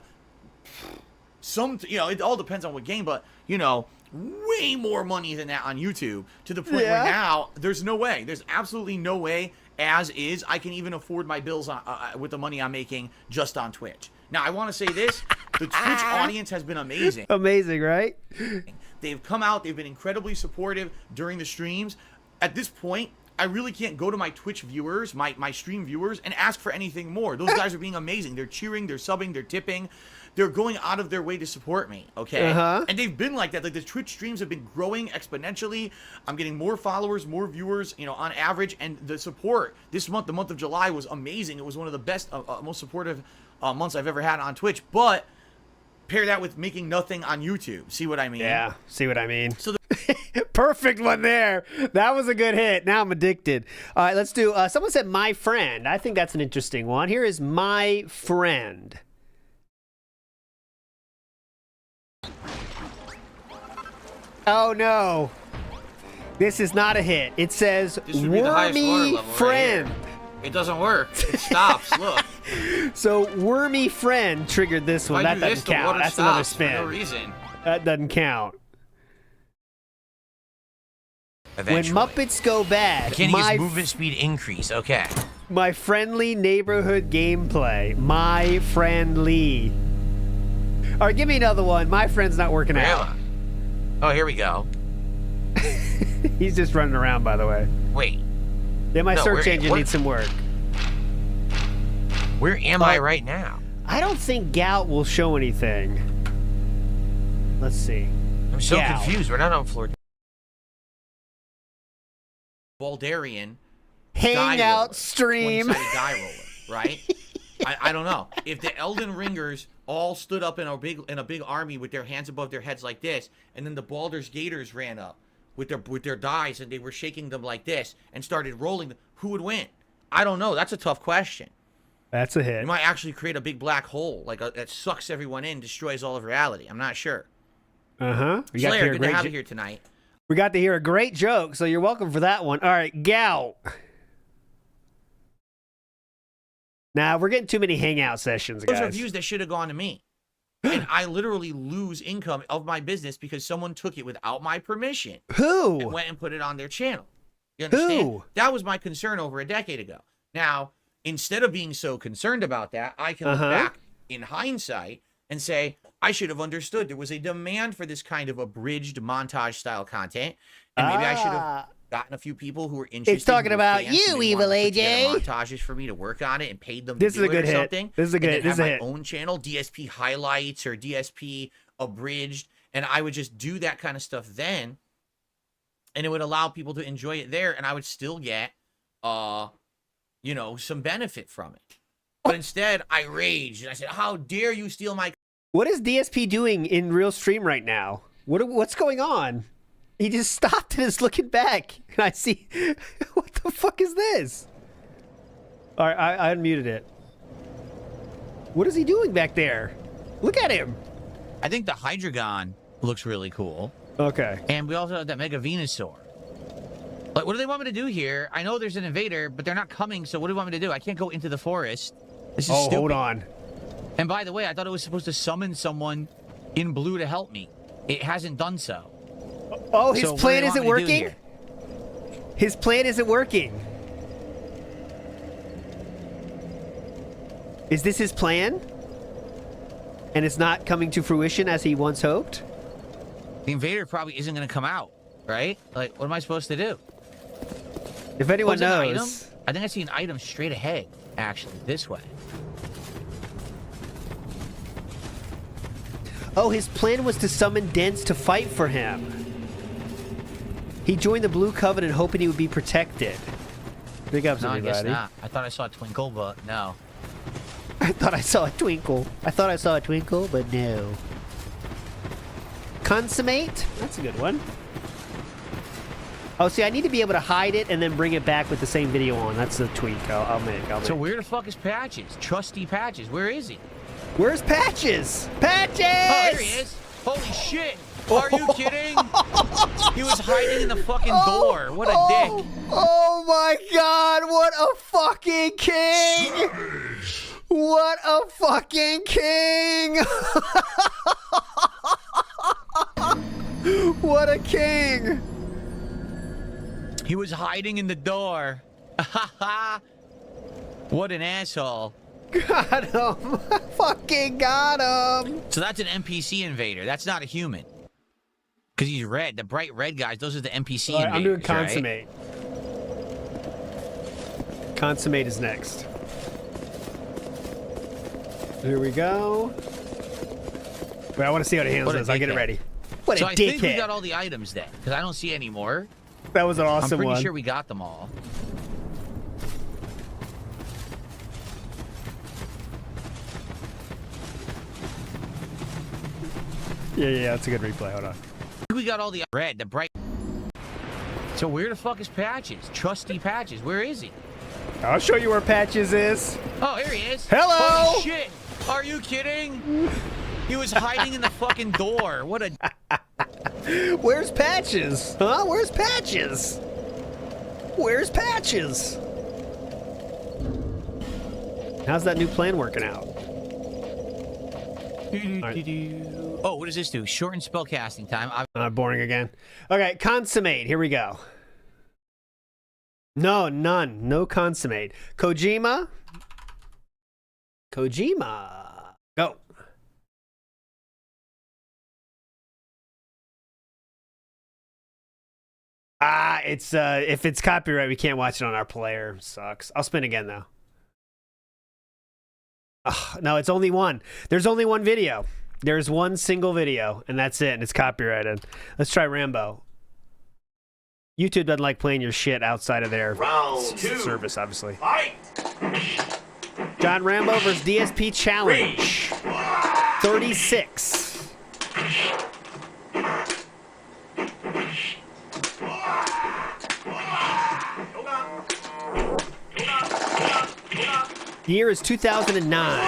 some, you know, it all depends on what game, but, you know, way more money than that on YouTube, to the point where now there's no way. There's absolutely no way, as is, I can even afford my bills on, with the money I'm making just on Twitch. Now, I want to say this. The Twitch audience has been amazing. Amazing, right? They've come out. They've been incredibly supportive during the streams. At this point, I really can't go to my Twitch viewers, my stream viewers, and ask for anything more. Those guys are being amazing. They're cheering, they're subbing, they're tipping. They're going out of their way to support me, okay? And they've been like that. Like, the Twitch streams have been growing exponentially. I'm getting more followers, more viewers, you know, on average. And the support this month, the month of July, was amazing. It was one of the best, most supportive months I've ever had on Twitch. But pair that with making nothing on YouTube. See what I mean? Yeah, see what I mean. So perfect one there. That was a good hit. Now I'm addicted. All right, let's do, someone said my friend. I think that's an interesting one. Here is my friend. Oh no, this is not a hit. It says wormy friend. It doesn't work. It stops. Look. So wormy friend triggered this one. That doesn't count. That's another spin. For no reason. That doesn't count. Eventually. When Muppets go bad, Can he use movement speed increase? Okay. My friendly neighborhood gameplay. My friendly. All right, give me another one. My friend's not working out. Oh, here we go. He's just running around, by the way. Wait. Yeah, my search engine needs some work. Where am I right now? I don't think Gout will show anything. Let's see. I'm so confused. We're not on floor. Baldarian hangout stream. Die roller, right? I don't know. If the Elden Ringers all stood up in a big army with their hands above their heads like this, and then the Baldur's Gators ran up with their dice and they were shaking them like this and started rolling them, who would win? I don't know. That's a tough question. That's a hit. You might actually create a big black hole that sucks everyone in, destroys all of reality. I'm not sure. Slayer, good to have you here tonight. We got to hear a great joke, so you're welcome for that one. All right, Gout. Now, we're getting too many hangout sessions, guys. Those are views that should have gone to me. and I literally lose income of my business because someone took it without my permission. Who? And went and put it on their channel. You understand? Who? That was my concern over a decade ago. Now, instead of being so concerned about that, I can look back in hindsight and say, I should have understood there was a demand for this kind of abridged montage style content. And maybe I should have gotten a few people who were interested. It's talking about you, evil AJ. Montages for me to work on it and paid them. This to is a do it good or hit. something. This is a good. And This is then a have hit. my own channel, DSP highlights or DSP abridged, and I would just do that kind of stuff then, and it would allow people to enjoy it there, and I would still get, you know, some benefit from it. But instead, I raged and I said, "How dare you steal my?" What is DSP doing in real stream right now? What's going on? He just stopped and is looking back, and I see. What the fuck is this? All right, I unmuted it. What is he doing back there? Look at him. I think the Hydreigon looks really cool. Okay. And we also have that Mega Venusaur. Like, what do they want me to do here? I know there's an invader, but they're not coming, so what do you want me to do? I can't go into the forest. This is stupid. Hold on. And by the way, I thought it was supposed to summon someone in blue to help me. It hasn't done so. Oh, his plan isn't working? His plan isn't working. Is this his plan? And it's not coming to fruition as he once hoped? The invader probably isn't going to come out, right? Like, what am I supposed to do? If anyone An knows. item? I think I see an item straight ahead, actually, this way. Oh, his plan was to summon Dents to fight for him. He joined the Blue Covenant hoping he would be protected. Big ups, No, I everybody. guess not. I thought I saw a twinkle, but no. I thought I saw a twinkle. I thought I saw a twinkle, but no. Consummate? That's a good one. Oh, see, I need to be able to hide it and then bring it back with the same video on. That's the tweak I'll make. So where the fuck is Patches? Trusty Patches. Where is he? Where's Patches? Patches! Oh, there he is. Holy shit. Are you kidding? He was hiding in the fucking door. What a dick. Oh my god, what a fucking king! What a fucking king! What a king! He was hiding in the door. What an asshole. Got him! Fucking got him! So that's an NPC invader. That's not a human. Because he's red. The bright red guys, those are the NPC invaders. I'm doing right? Consummate. Consummate is next. Here we go. Wait, I want to see how it handles this. I'll get it ready. What so a I think we dickhead. got all the items then. Because I don't see any more. That was an awesome I'm pretty one. sure we got them all. Yeah, that's a good replay. Hold on. We got all the red, the bright. So where the fuck is Patches? Trusty Patches. Where is he? I'll show you where Patches is. Oh, here he is. Hello! Holy shit. Are you kidding? He was hiding in the fucking door. What a... Where's Patches? Huh? Where's Patches? Where's Patches? How's that new plan working out? Oh, what does this do? Shorten spell casting time. Boring again. Okay, Consummate. Here we go. No, none. No Consummate. Kojima. Kojima. Go. It's if it's copyright, we can't watch it on our player. Sucks. I'll spin again though. No, it's only one. There's only one video. There's one single video, and that's it, and it's copyrighted. Let's try Rambo. YouTube doesn't like playing your shit outside of their service, obviously. Fight! John Rambo versus DSP Challenge. 36. Year is 2009.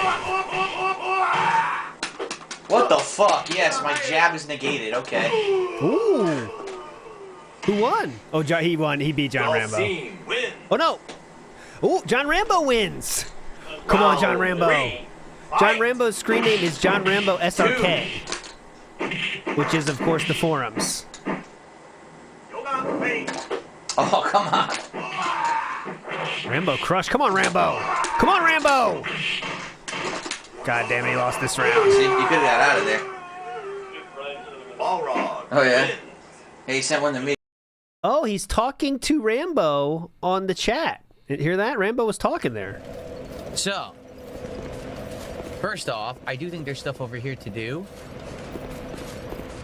What the fuck? Yes, my jab is negated. Okay. Ooh. Who won? Oh, he won. He beat John Rambo. Oh, no. Oh, John Rambo wins. Come on, John Rambo. John Rambo's screen name is John Rambo SRK, which is, of course, the forums. Oh, come on. Rambo crush. Come on, Rambo. Come on, Rambo. God damn it, he lost this round. See, you could have got out of there. Balrog. Oh, yeah? Hey, he sent one to me. Oh, he's talking to Rambo on the chat. Hear that? Rambo was talking there. So, first off, I do think there's stuff over here to do.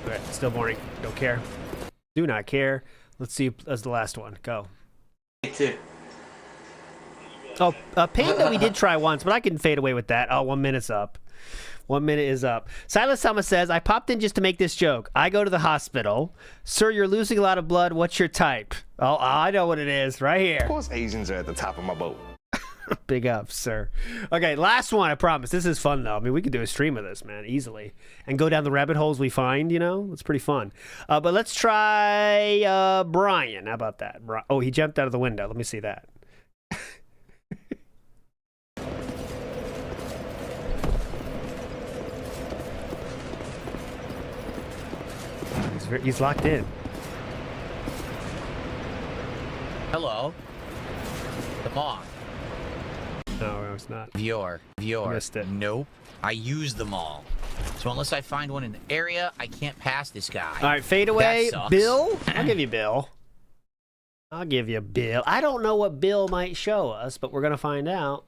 Okay, still boring. Don't care. Do not care. Let's see as the last one. Go. Me too. Oh, Panda we did try once, but I can fade away with that. Oh, 1 minute's up. 1 minute is up. Silas Sama says, I popped in just to make this joke. I go to the hospital. Sir, you're losing a lot of blood. What's your type? Oh, I know what it is. Right here. Of course Asians are at the top of my boat. Big up, sir. Okay, last one, I promise. This is fun, though. I mean, we could do a stream of this, man, easily. And go down the rabbit holes we find, you know? It's pretty fun. But let's try Brian. How about that? Oh, he jumped out of the window. Let me see that. He's locked in. Hello. The moth. No, it's not. Viewer. Missed it. Nope. I use them all. So unless I find one in the area, I can't pass this guy. All right, fade away. That sucks. Bill? I'll give you Bill. I'll give you Bill. I don't know what Bill might show us, but we're going to find out.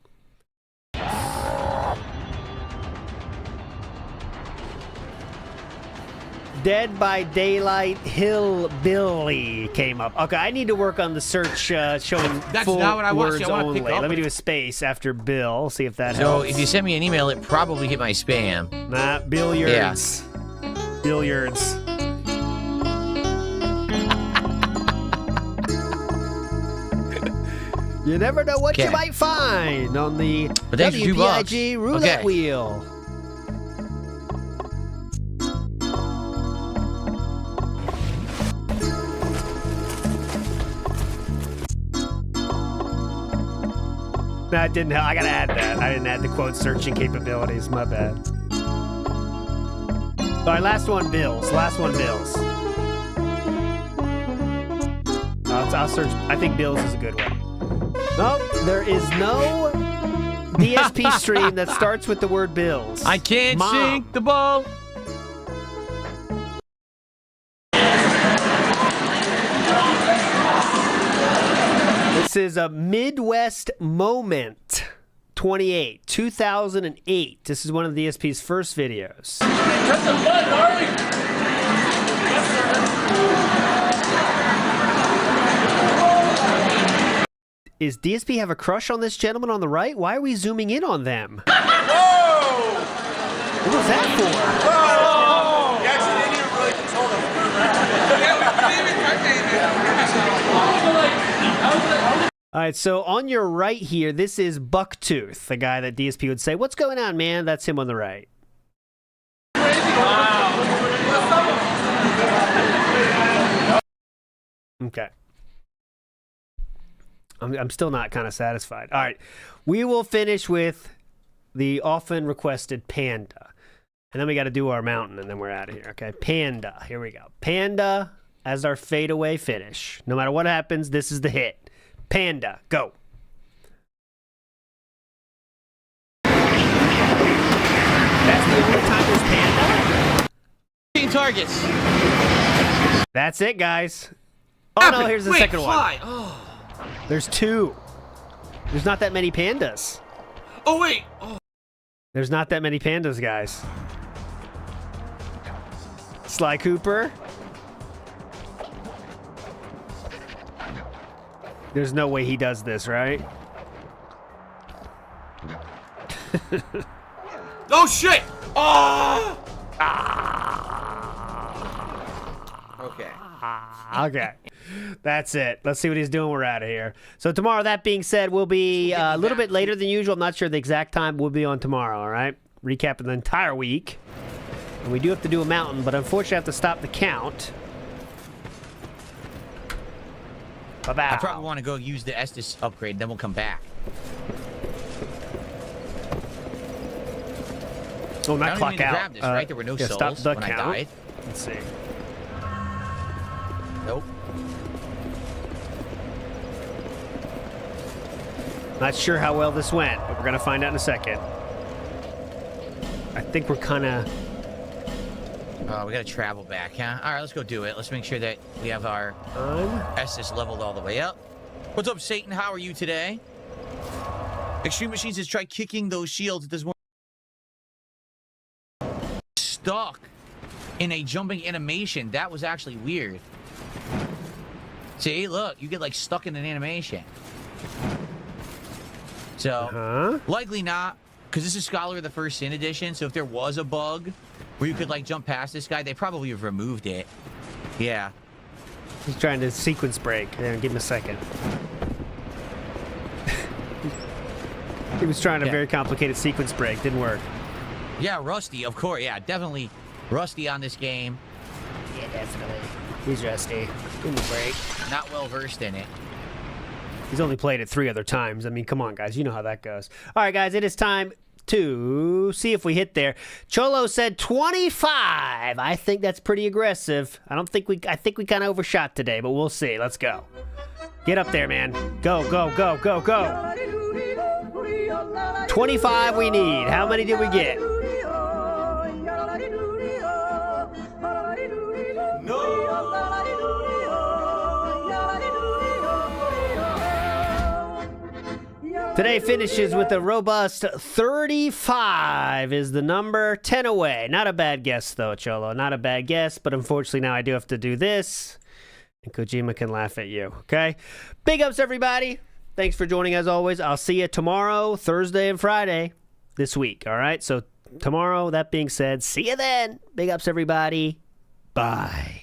Dead by Daylight Hillbilly came up. Okay, I need to work on the search showing That's full not what I want. words See, I wanna only. pick up Let me do a space after Bill, see if that So helps. if you send me an email, it probably hit my spam. Nah, billiards. Billiards. You never know what you might find on the But thanks for $2. WPIG roulette Okay. wheel. That didn't help. I gotta add that. I didn't add the quote searching capabilities. My bad. All right, last one, Bills. Last one, Bills. I'll search. I think Bills is a good one. Nope, there is no DSP stream that starts with the word Bills. I can't Mom. sink the ball. This is a Midwest Moment 28, 2008. This is one of the DSP's first videos. Is DSP have a crush on this gentleman on the right? Why are we zooming in on them? Whoa! What was that for? Whoa! You actually didn't even really control them. All right, so on your right here, this is Bucktooth, the guy that DSP would say, "What's going on, man?" That's him on the right. Okay. I'm still not kind of satisfied. All right, we will finish with the often requested Panda. And then we got to do our mountain, and then we're out of here, okay? Panda, here we go. Panda as our fadeaway finish. No matter what happens, this is the hit. Panda, go. That's the only time there's Panda? 15 targets. That's it, guys. Oh, no, here's the second fly. one. Oh. There's two. There's not that many pandas. Oh, wait. Oh. There's not that many pandas, guys. Sly Cooper. There's no way he does this, right? Oh, shit! Oh! Okay. Okay. That's it. Let's see what he's doing. We're out of here. So tomorrow, that being said, we'll be a little bit later than usual. I'm not sure the exact time. We'll be on tomorrow, all right? Recapping the entire week. And we do have to do a mountain, but unfortunately I have to stop the count. Bye-bye. I probably want to go use the Estes upgrade, then we'll come back. Oh, not I don't clock even need to out. grab this, right? There were no yeah, souls stop the when count. I died. Let's see. Nope. Not sure how well this went, but we're gonna find out in a second. I think we're kind of. Oh, we gotta travel back, huh? All right, let's go do it. Let's make sure that we have our Estus leveled all the way up. What's up, Satan? How are you today? Extreme Machines has tried kicking those shields. It does one stuck in a jumping animation. That was actually weird. See, look, you get like stuck in an animation. So, likely not, because this is Scholar of the First Sin edition, so if there was a bug where you could like jump past this guy, they probably have removed it. Yeah. He's trying to sequence break. Yeah, give him a second. He was trying a very complicated sequence break. Didn't work. Yeah, rusty, of course. Yeah, definitely rusty on this game. Yeah, definitely. He's rusty. Give him a break. Not well versed in it. He's only played it 3 other times. I mean, come on, guys. You know how that goes. All right, guys. It is time to see if we hit there. Cholo said 25. I think that's pretty aggressive. I think we kind of overshot today, but we'll see. Let's go. Get up there, man. Go, go, go, go, go. 25 we need. How many did we get? Today finishes with a robust 35 is the number. 10 away. Not a bad guess, though, Cholo. Not a bad guess, but unfortunately now I do have to do this. And Kojima can laugh at you, okay? Big ups, everybody. Thanks for joining, as always. I'll see you tomorrow, Thursday, and Friday this week, all right? So tomorrow, that being said, see you then. Big ups, everybody. Bye.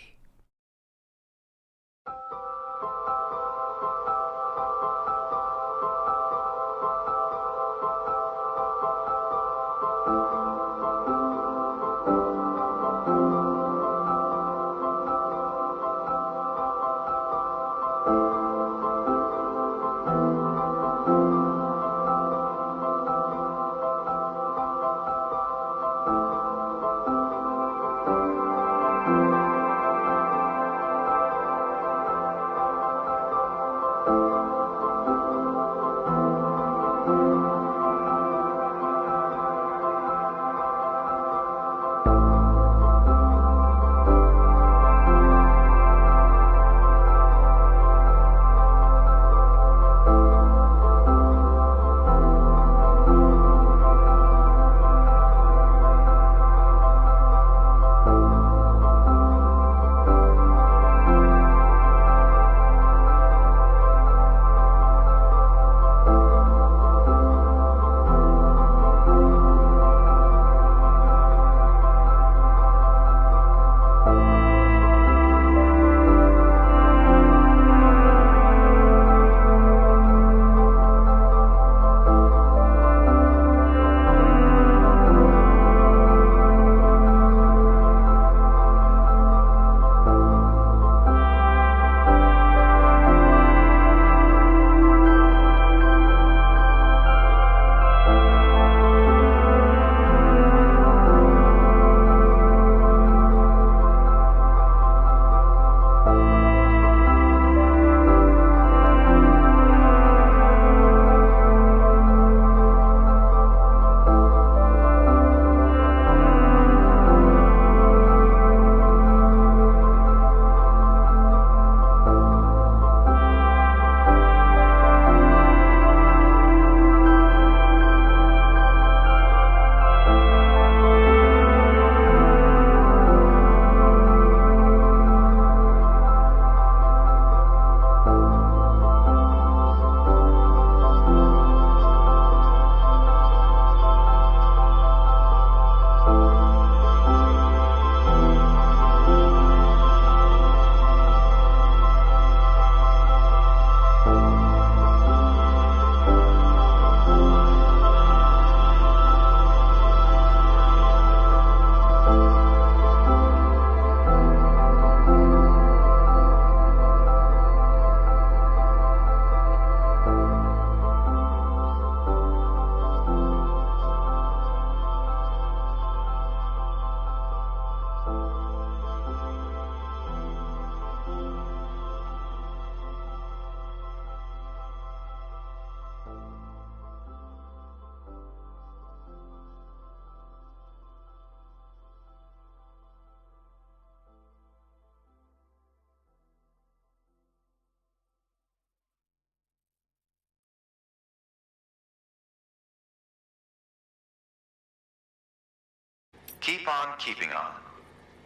Keep on keeping on.